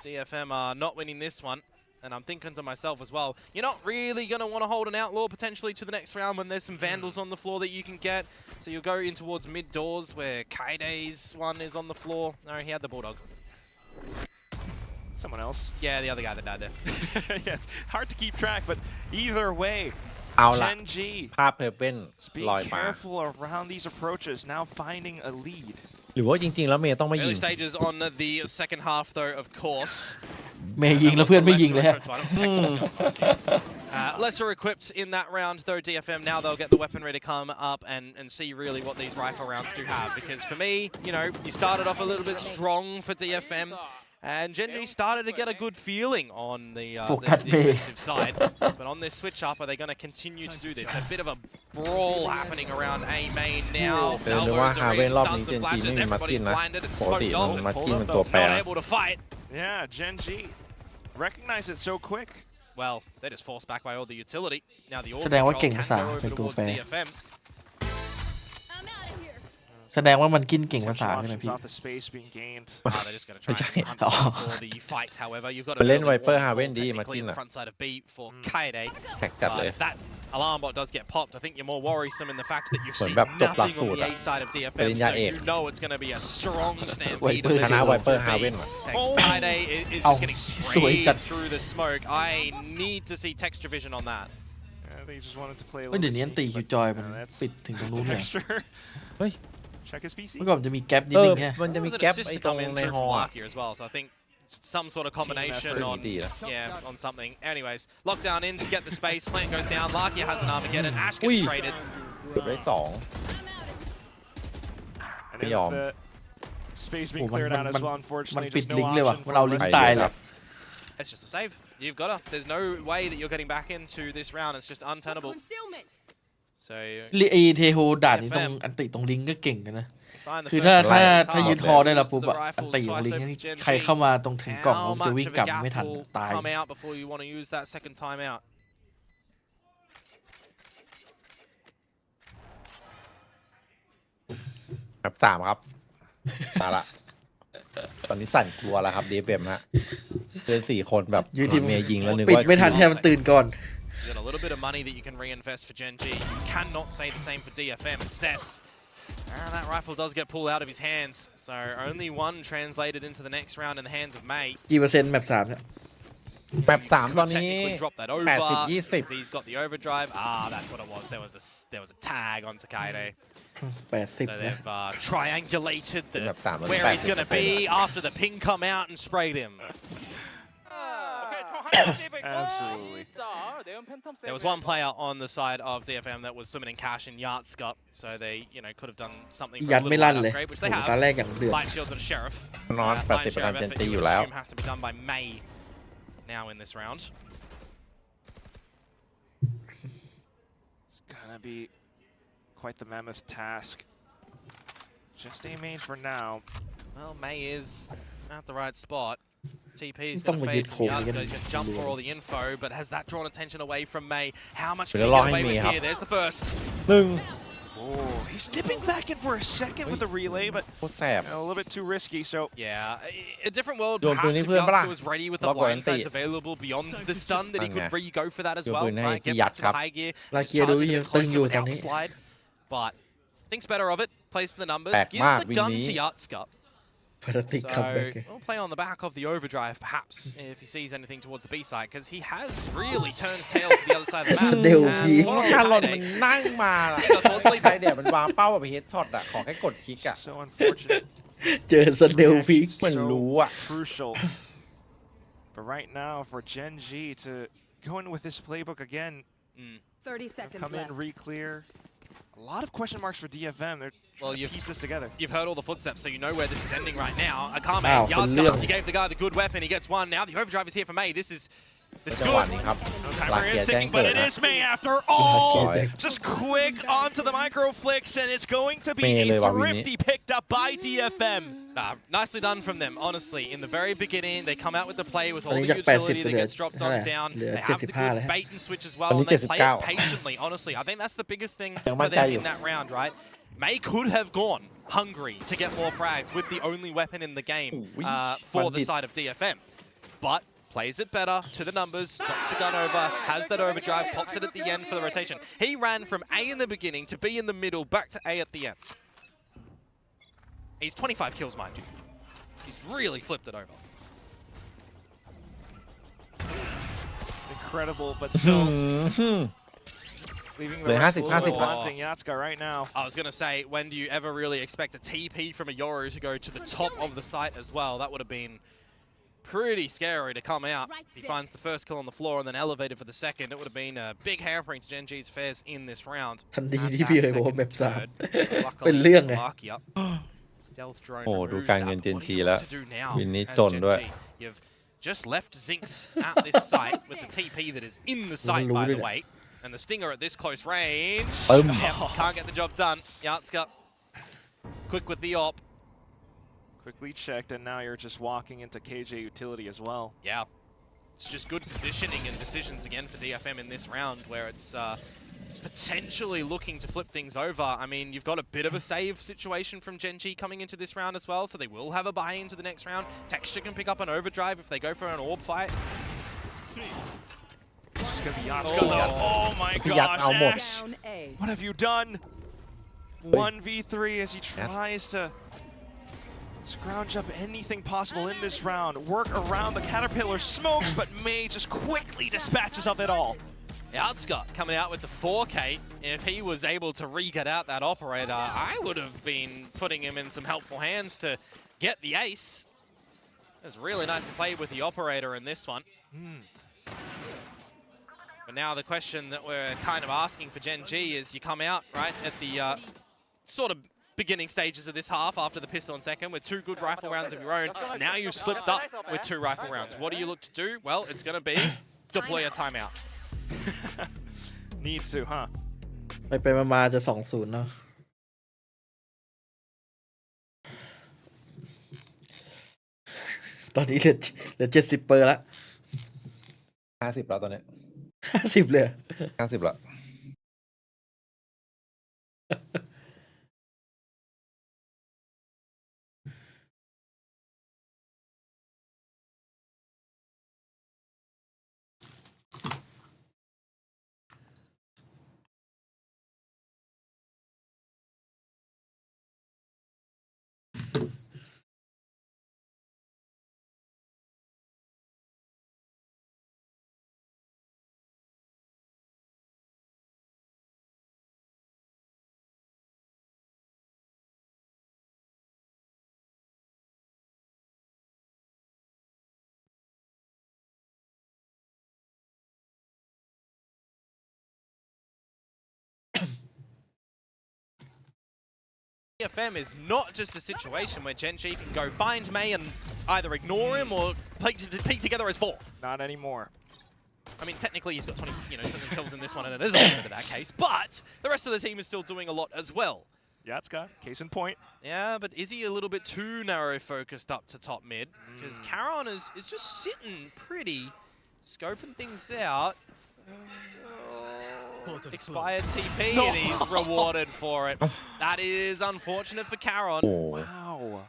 DFM are not winning this one. And I'm thinking to myself as well, you're not really going to want to hold an Outlaw potentially to the next round when there's some Vandals on the floor that you can get. So you'll go in towards mid doors where Kaide's one is on the floor. No, he had the Bulldog. Someone else. Yeah, the other guy that died there. Yeah, it's hard to keep track, but either way, เอาละ Gen G ภาพเพอร์เป้น is ลอย being มา careful around these approaches, now finding a lead. หรือว่าจริงๆแล้วเมย์ต้องไม่ยิง Early stages on the second half, though, of course. เมย์ยิงแล้วเพื่อนไม่ยิงเลยฮะ Lesser equipped in that round, though, DFM. Now they'll get the weaponry to come up and see really what these rifle rounds do have. Because for me, you know, you started off a little bit strong for DFM. And Gen G started to get a good feeling on the defensive side. But on this switch up, are they going to continue to do this? A bit of a brawl happening around A main now. Salvos are in stuns and flashes. Everybody's blinded and smoked off. Not able to fight. Yeah, Gen G recognize it so quick. Well, they're just forced back by all the utility. Now the order แสดงว่า control เก่ง can ภาษา go ใน over ตัว towards แปร DFM. แสดงว่ามันกินเก่งภาษา Potential ใช่ไหม options พี่ off the space being gained. They're just going to try and hunt for the fight. However, you've got ไป to เล่น build ไว a เปอร์ wall ฮาเว่นดีมา technically กิน in the อ่ะ front side of B for Kaede. แท็กจัดเลย If that alarm bot does get popped, I think you're more worrisome in the fact that you've เหมือน seen แบบจบหลัก nothing สู on ตร the อะ A side of ป DFM, ริญญา so เอก you know it's going to be a strong stampede. Viper คณะไวเปอร์ฮาเว่น Kaede is just getting สวยจัด sprayed through the smoke. I need to see texture vision on that. I think he just wanted to play a เฮ้ย little เดี๋ยวนี้อันตี sneaky, คิว but, จอยมัน that's ปิดถึงตรงนู้นเลย texture. เฮ้ย Check his PC. เมื่อก่อนจะมีแก๊ปนิด เอ นึ อง ไง มันจะมี There was แก๊ an ป assist ไอ้ to ตรง come in ใน through ฮอ from อะ Lark here as well, so I think some sort of combination effort. on Pretty deep, yeah on something. Anyways, lockdown in to get the space. Plant goes down. Larky has an Armageddon. Ash gets Ui. traded. เกือบได้สอง Andไม่ then ยอม the space โอ้ being มัน cleared มัน out มัน as well. มัน Unfortunately, ปิด just ลิง no ก์เลยว่ะ option มัน for เอาลิงก์ High ตาย lead เลย up. It's just a save. You've got to. There's no way that you're getting back into this round. It's just untenable. So ไอเทโฮด่านนี้ตรงอันติตรงลิงก์ก็เก่งกันนะ find the คือ first ถ้า try. ถ้า It's ยื hard. นฮอได้แล้ว Goes ปุ๊บ to the อะอัน rifles ติของ twice ลิงก์ over นี่ to Gen ใคร G. เข้ามาตรงถึงกล่อง How มันจะ much วิ่ง of กลั a บ gap ไม่ทัน will ตาย come out before you want to use that second timeout? ครับสามครับตายละ ตอนนี้สั่นกลัวแล้วครับ DFM ฮะเพื่อน4 คนแบบ ยืนทีม เมย์ยิงแล้วนึก ปิด ว่า ไม่ทันแค่มันตื่นก่อน You got a little bit of money that you can reinvest for Gen G. You cannot say the same for DFM. Cess. And that rifle does get pulled out of his hands. So only one translated into the next round in the hands of May. กี่เปอร์เซ็นต์แมป3เนี่ย แบบ You 3 ตอน could นี้ technically drop that over. 80-20 'cause He's got the overdrive. Ah, that's what it was. There was a tag on Kaede. 80 So นะ they've triangulated แบบ3 where he's going to be after the ping come out and sprayed him. Absolutely. There was one player on the side of DFM that was summoning cash in Yardscup, so they, you know, could have done something for ยั a ด little ไม่ลั่น light เลย upgrade, which โอ้ they โหตา have. แรกอย่างเดือด Light shields and sheriff. นอน Lion 80% sheriff เจน effort ตี you อยู่แล้ว assume has to be done by May now in this round. It's gonna be quite the mammoth task. Just a main for now. Well, May is at the right spot. TP'sต้อง going to มายึด fade โค from ม Yardscup. กัน He's going to jump for all the info, but has that drawn attention away from May? How much Pero can he lo get hay away with May, here? There's the first. Oh, he's dipping back in for a second with the relay, but โคตรแสบ a little bit too risky. So Yeah, a different world. โยน Perhaps ปืนให้ if เพื่อนปะล่ะ Yardscup was ready with the ล็อกไว้ blind อันติ sides available beyond the stun, that he นั่น could ไง re-go for that as โยน well. ปืนให้ Right, พี่ get ยัด back to ครั the บ high gear. ลา Just เกียร์ดู charge a ยั bit งตึง closer อยู่ without ตอน the นี้ slide, but thinks better of it. Plays the numbers. แปลก Gives มาก the วิน gun นี้ to Yardscup. พาราติกคัมแบ็ก So we'll play on the back of the overdrive, perhaps, if he sees anything towards the B side, because he has really turned tails to the other side of the map. สเดล And พี follow ชาลอน Kaede. มันนั่งมาล่ะ He got closely ใครเดี๋ยวมันวางเป้าแบบเฮดช็อตอะขอแค่กดคลิกอะ so unfortunate. เจอสเดลพีก เหมือนรู้อะ Crucial. But right now, for Gen G to go in with this playbook again, 30 seconds come in, left. re-clear. A lot of question marks for DFM. They're trying to piece this together. You've heard all the footsteps, so you know where this is ending right now. Akame, Wow, Yardscup, for you gave the guy the good weapon. He gets one. Now the overdrive is here for May. This is จังหวะ good. นี้ครับ No หลัก timer เกีย is ร์แจ้ง ticking, เกิ but ด it นะ is May after all. Right. Just quick onto the micro flicks, and it's going to be May aเลยว่ะวินนี้ Thrifty picked up by DFM. Nicely done from them, honestly. In the very beginning, they come out with the play with ตอน all นี้ the จาก80 utility จะ that เหลือ gets dropped เท่าไหร่ on down. เหลือ They have the 75 good เลยฮะ bait and switch as well, ตอนนี้ and they play it 79 patiently, honestly. I think that's the biggest thing ยัง for มั่นใจ them อยู่ in that round, right? May could have gone hungry to get more frags with the only weapon in the game for the side of DFM. But plays it better to the numbers, drops the gun over, has that overdrive, pops it at the end for the rotation. He ran from A in the beginning to B in the middle, back to A at the end. He's 25 kills, mind you. He's really flipped it over. incredible, but still leaving the rest a little bit wanting Yatska right now. I was going to say, when do you ever really expect a TP from a Yoru to go to the top of the site as well? That would have been pretty scary to come out. If he finds the first kill on the floor and then elevated for the second, it would have been a big hampering to Gen G's affairs in this round. ทันทีที่พี่เลยบอกว่าแมป3 เป็นเรื่องไง Stealth drone โอ้ดู removes การ that. เงิน What Gen do G you แล้ว want to do now วินนี้ as จน Gen ด้วย G? You've just left Zinx at this site with the TP that is in the site, by the way. And the Stinger at this close range. Can't get the job done. Yatska quick with the op. Quickly checked, and now you're just walking into KJ utility as well. Yeah. It's just good positioning and decisions again for DFM in this round, where it's potentially looking to flip things over. I mean, you've got a bit of a save situation from Gen G coming into this round as well, so they will have a buy into the next round. Texture can pick up an overdrive if they go for an orb fight. It's gonna be Yatska though. Oh my gosh, Ash! What have you done? 1v3 as he tries to scrounge up anything possible in this round. Work around the Caterpillar smokes, but May just quickly dispatches of it all. Yatska coming out with the 4K. If he was able to re-get out that operator, I would have been putting him in some helpful hands to get the ace. It's really nice to play with the operator in this one. But now the question that we're kind of asking for Gen G is you come out, right, at the sort of beginning stages of this half after the pistol and second with 2 good rifle rounds of your own. Now you've slipped up with 2 rifle rounds. What do you look to do? Well, it's going to be deploy a timeout. Need to, huh? ไปมาจะ 2-0 เนาะตอนนี้เหลือ70เปอร์ละ 50แล้วตอนนี้ 50เลย 50แล้ว DFM is not just a situation where Gen G can go find May and either ignore him or peek together as 4. Not anymore. I mean, technically he's got 20, something kills in this one, and it is a little bit of that case, but the rest of the team is still doing a lot as well. Yatska, case in point. Yeah, but is he a little bit too narrow focused up to top mid? Because Caron is just sitting pretty, scoping things out. Expired TP, and he's rewarded for it. That is unfortunate for Caron. Wow.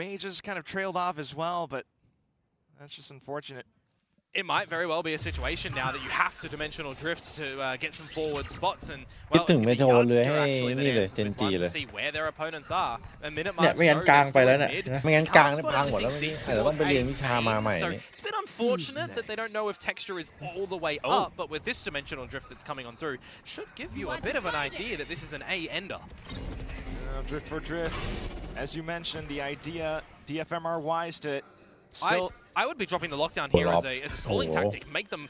May just kind of trailed off as well, but that's just unfortunate. It might very well be a situation now that you have to dimensional drift to get some forward spots, and well, it's going to be Yatska actually that answers with one to see where their opponents are. A minute mark. ไม่งั้นกลางไปแล้วเนี่ย ไม่งั้นกลางนี่พังหมดแล้วนี่อาจจะต้องไปเรียนวิชามาใหม่ So นี่ it's a bit unfortunate that they don't know if texture is all the way up, but with this dimensional drift that's coming on through, should give you a bit of an idea that this is an A ender. Drift for drift. As you mentioned, the idea, DFM are wise to still... I would be dropping the lockdown here as a stalling tactic. Make them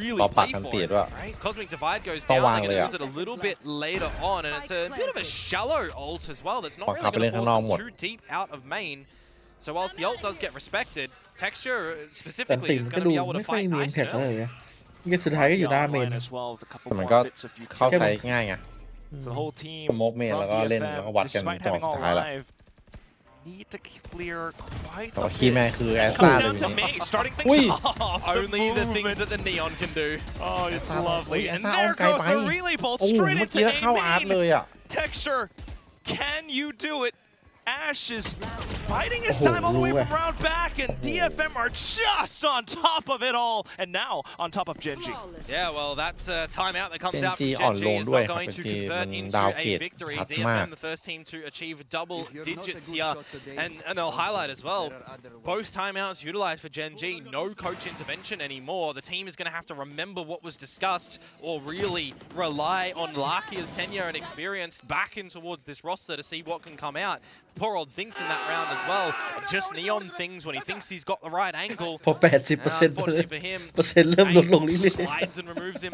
really play for it, right? Cosmic Divide goes down. They're going to use it a little bit later on, and it's a bit of a shallow ult as well. That's not really going to force them too deep out of main. So whilst the ult does get respected, texture specifically is going to be able to fight nice and early. สุดท้ายก็อยู่หน้าเมน มันก็เข้าใจง่ายไง So the whole team โมกเมนแล้วก็เล่นแล้วก็วัดกันจังหวะสุดท้ายละ need to clear quite แต่ a ว่าคีย์แมน bit. คือแอส Comes ตาเลย down ที to นี้ May, starting things off. Only the things that the Neon can do. Oh, it's lovely. And Asa there on goes kay the pai. relay bolt โอ้โห straight เมื่อ into กี้เข้าอาร์ต A เลยอ่ะ Texture, can you do it? Ash is biding his time all the way from round back, and DFM are just on top of it all, and now on top of Genji. Yeah, well, that timeout that comes out from Genji อ่อน Genji ลง is ด้วย not ครับ going to Genji convert มัน into ดาว a เกต victory. ชัดมาก DFM, the first team to achieve double digits here, and I'll highlight as well, both timeouts utilized for Genji, no coach intervention anymore. The team is going to have to remember what was discussed or really rely on Lakia's tenure and experience back in towards this roster to see what can come out. Poor old Zinks in that round as well. Just neon things when he thinks he's got the right angle. พอ 80% Unfortunately for him, เปอร์เซ็นต์เริ่มลดลง Angle เรื่อย slides and removes him.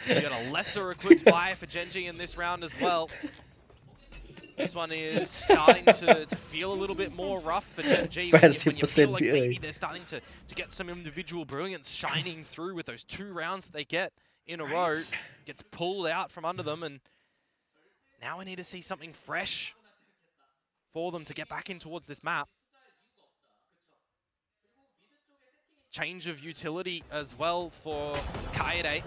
You got a lesser equipped buy for Genji in this round as well. This one is starting to feel a little bit more rough for Genji. When you feel like maybe they're starting to get some individual brilliance shining through with those 2 rounds that they get in a row. Gets pulled out from under them, and now we need to see something fresh for them to get back in towards this map. Change of utility as well for Kaede.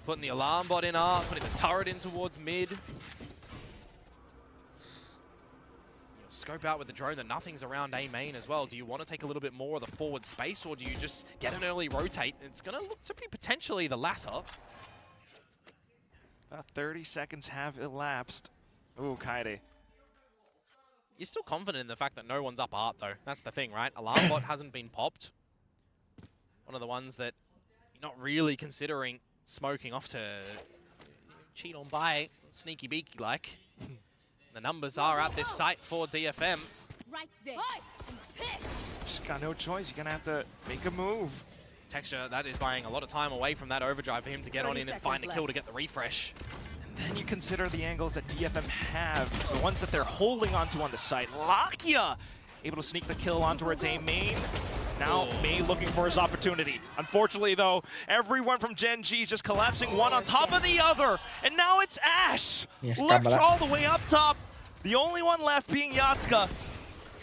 Putting the alarm bot in up, putting the turret in towards mid. You'll scope out with the drone that nothing's around A main as well. Do you want to take a little bit more of the forward space, or do you just get an early rotate? It's going to look to be potentially the latter. About 30 seconds have elapsed. Ooh, Kaede. You're still confident in the fact that no one's up art, though. That's the thing, right? Alarm bot hasn't been popped. One of the ones that you're not really considering smoking off to cheat on by, sneaky beaky like. The numbers are at this site for DFM. Right there. Just got no choice. You're gonna have to make a move. Texture, that is buying a lot of time away from that overdrive for him to get on in and find a kill to get the refresh. Then you consider the angles that DFM have, the ones that they're holding onto on the site. Lakia able to sneak the kill on towards A main. Now May looking for his opportunity. Unfortunately though, everyone from Genji just collapsing one on top of the other. And now it's Ash. Left all the way up top. The only one left being Yatsuka.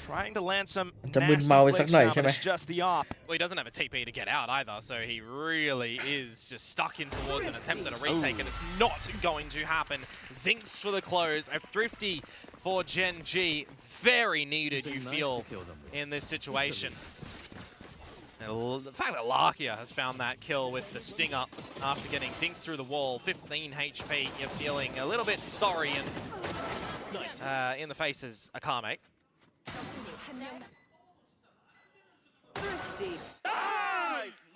Trying to land some nasty flicks now, but it's just the op. Well, he doesn't have a TP to get out either, so he really is just stuck in towards an attempt at a retake, and it's not going to happen. Zinks for the close, a Thrifty for Genji. Very needed, you feel, in this situation. And the fact that Lakia has found that kill with the stinger after getting dinked through the wall, 15 HP, you're feeling a little bit sorry and in the face as a car mate.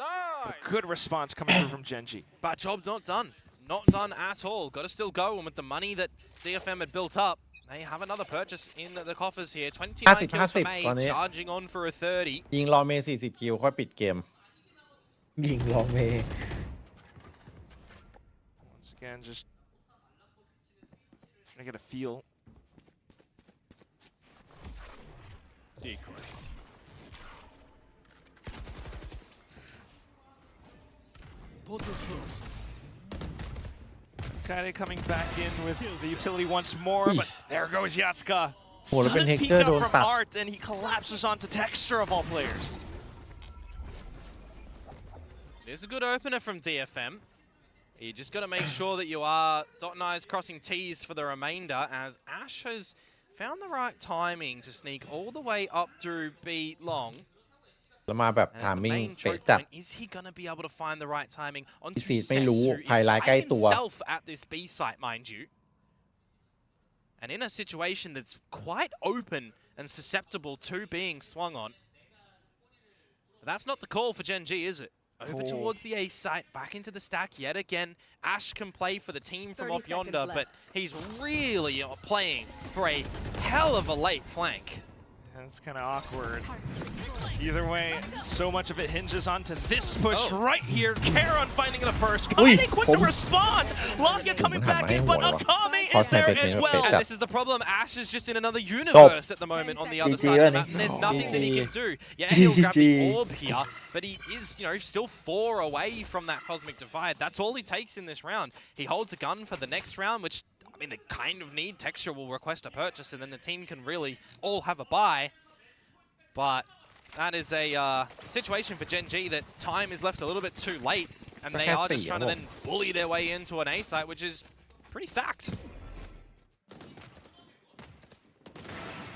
A good response coming through from Genji. But job not done. Not done at all. Got to still go, and with the money that DFM had built up, they have another purchase in the coffers here. 29 kills for May, charging on for a 30. ยิงรอเมย์40 คิวค่อยปิดเกม ยิงลองเมย์ Once again, just trying to get a feel. Decoy. Portal closed. Kaede coming back in with the utility once more, but there goes Yatsuka. โหแล้วเป็น Sudden เฮก peek เตอร์ up โดน from ตัด Art, and he collapses onto Texture of all players. There's a good opener from DFM. You just got to make sure that you are dotting I's, crossing T's for the remainder, as Ash has found the right timing to sneak all the way up through B long. แล้วมาแบบ And ทา at ม the มิ่ง main เป๊ะ choke จัด point, is he going to be able to find the right timing onto VCT ไม่รู้ Sess, who ไฮไลท์ is ใกล้ by ตัว himself at this B site, mind you. And in a situation that's quite open and susceptible to being swung on. But that's not the call for Genji, is it? Over towards the A site, back into the stack yet again. Ash can play for the team from off yonder, but he's really playing for a hell of a late flank. That's kind of awkward. Either way, so much of it hinges onto this push right here. Karon finding the first. Kaede quick to respond. Lakia coming back in, but Akame is there as well. And this is the problem. Ash is just in another universe at the moment on the other side of the map, and there's nothing that he can do. Yeah, he'll grab the orb here, but he is, still 4 away from that cosmic divide. That's all he takes in this round. He holds a gun for the next round, which, I mean, they kind of need. Texture will request a purchase, and then the team can really all have a buy. But that is a situation for Genji that time is left a little bit too late, and they are just trying to then bully their way into an A site, which is pretty stacked.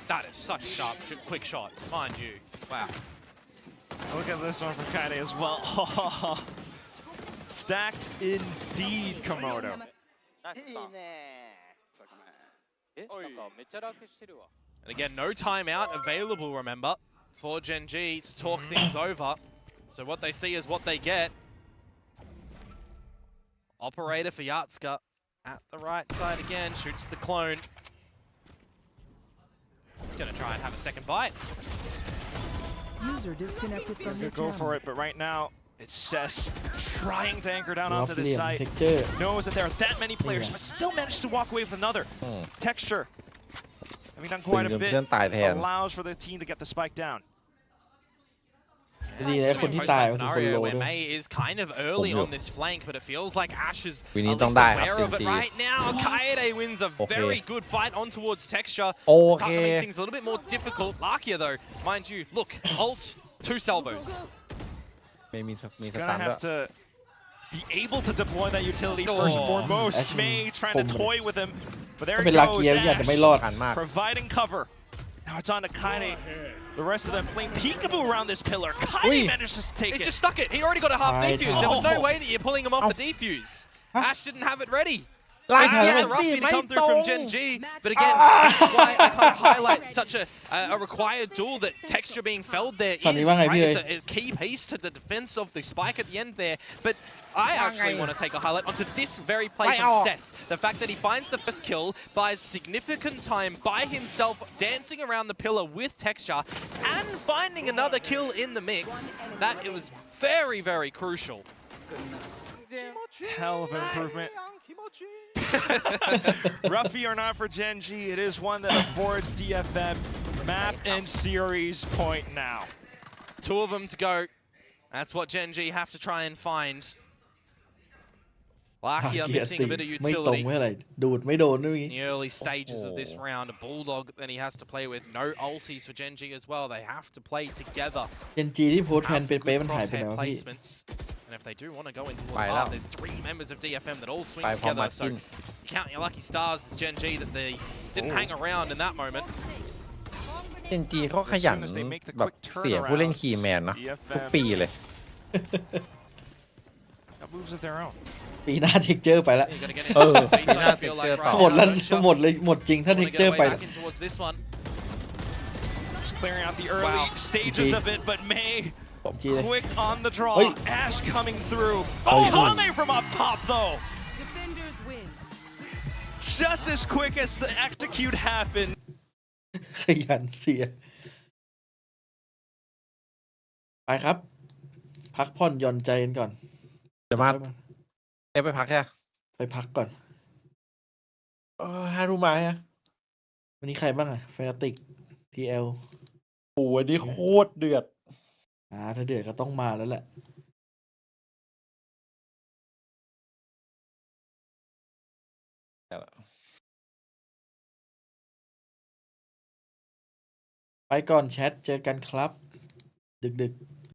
That is such a sharp, quick shot, mind you. Wow. Look at this one for Kaide as well. Stacked indeed, Komodo. And again, no timeout available, remember, for Gen G to talk things over. So what they see is what they get. Operator for Yatska at the right side again, shoots the clone. He's going to try and have a second bite. User disconnected from your Go for it, but right now it's Cess trying to anchor down onto this site. Knows that there are that many players, but still managed to walk away with another. Texture, having done quite a bit, allows for the team to get the spike down. ดีนะคนที่ตายมันคือคนโล where ด้วย May is kind of early on this flank, but it feels like Ash is at วีนี้ least ต้องได้ครับ aware เต็ of ม it ที right now. Kaede wins a very good fight on towards Texture. โอ Start เค to make things a little bit more difficult. Lakia though, mind you, look, ult, 2 salvos. ไม่มีส Gonna ตันด้ว have ย to be able to deploy that utility first and foremost. Actually, May trying to toy with him, but there ถ้า he เป็นลาเกีย goes. ร์อาจจะไม่รอด กันมาก Providing cover. Now it's on to Kaide. The rest of them playing peekaboo around this pillar. Kaide manages to take He's it. just stuck it. He already got a half Right. defuse. There was no way that you're pulling him off the defuse. Ash didn't have it ready. ลา Waiting เกีย for ร์ the Ruffy to ไม่ come ตร through ง from Gen G. But again, why I can't highlight such a required duel that Texture being felled there ช็อต is, นี้ว่าไง right? พี่เอ๋ย It's a key piece to the defense of the spike at the end there. But I actually want to take a highlight onto this very play from Seth. The fact that he finds the first kill, buys significant time by himself, dancing around the pillar with Texture, and finding another kill in the mix. That it was very, very crucial. Hell of an improvement. Ruffy or not for Gen G, it is one that affords DFM map and series point now. 2 of them to go. That's what Gen G have to try and find. ลา Lakia เกียร์ missing ตี a bit of ไม่ตรง utility ไม่อะไรดูดไม่โดนด้วย in the early stages of this round. A Bulldog that he has to play with. No ultis for Gen G as well. They have to play together. เอ็นจีที่โพสต์แพน Have เป๊ะ good ๆมันหายไปไหน crosshair วะพี่ placements. And if they do want to go into Bye one now. there's 3 members of DFM that all swing Bye for together. So Martin. count your lucky stars as Gen G that they didn't hang around in that moment. เอ็นจีเขาขยัน As soon as they make the แบบ quick เสียผู้เล่น turnaround, คีย์แมนนะทุก DFM ปีเลย got moves of their own. ปีหน้าเทคเจอร์ไปแล้ว You gotta get เออ into thisปีหน้า I feel like Texture ต่อ right หมดแล้ว now. หมดเลยหมดจริงถ้าเท Wanna ค get เจอ their ร์ไป way back in towards this one. Just clearing out the early Wow. stages GG. of it, but May GG เลย quick on the draw. Oi. Ash coming through. Oh, Oh, good. Hame from up top though. Defenders win. Just as quick as the execute happened. ขยันเสียไปครับ พักผ่อนหย่อนใจกันก่อน เดี๋ยวมาไปพักแค่ ไปพักก่อน ฮารุมาฮะ วันนี้ใครบ้างอะแฟนติกทีเอล โอ้ยนี่โคตรเดือด ถ้าเดือดก็ต้องมาแล้วแหละ ไปก่อนแชทเจอกันครับ ดึกๆ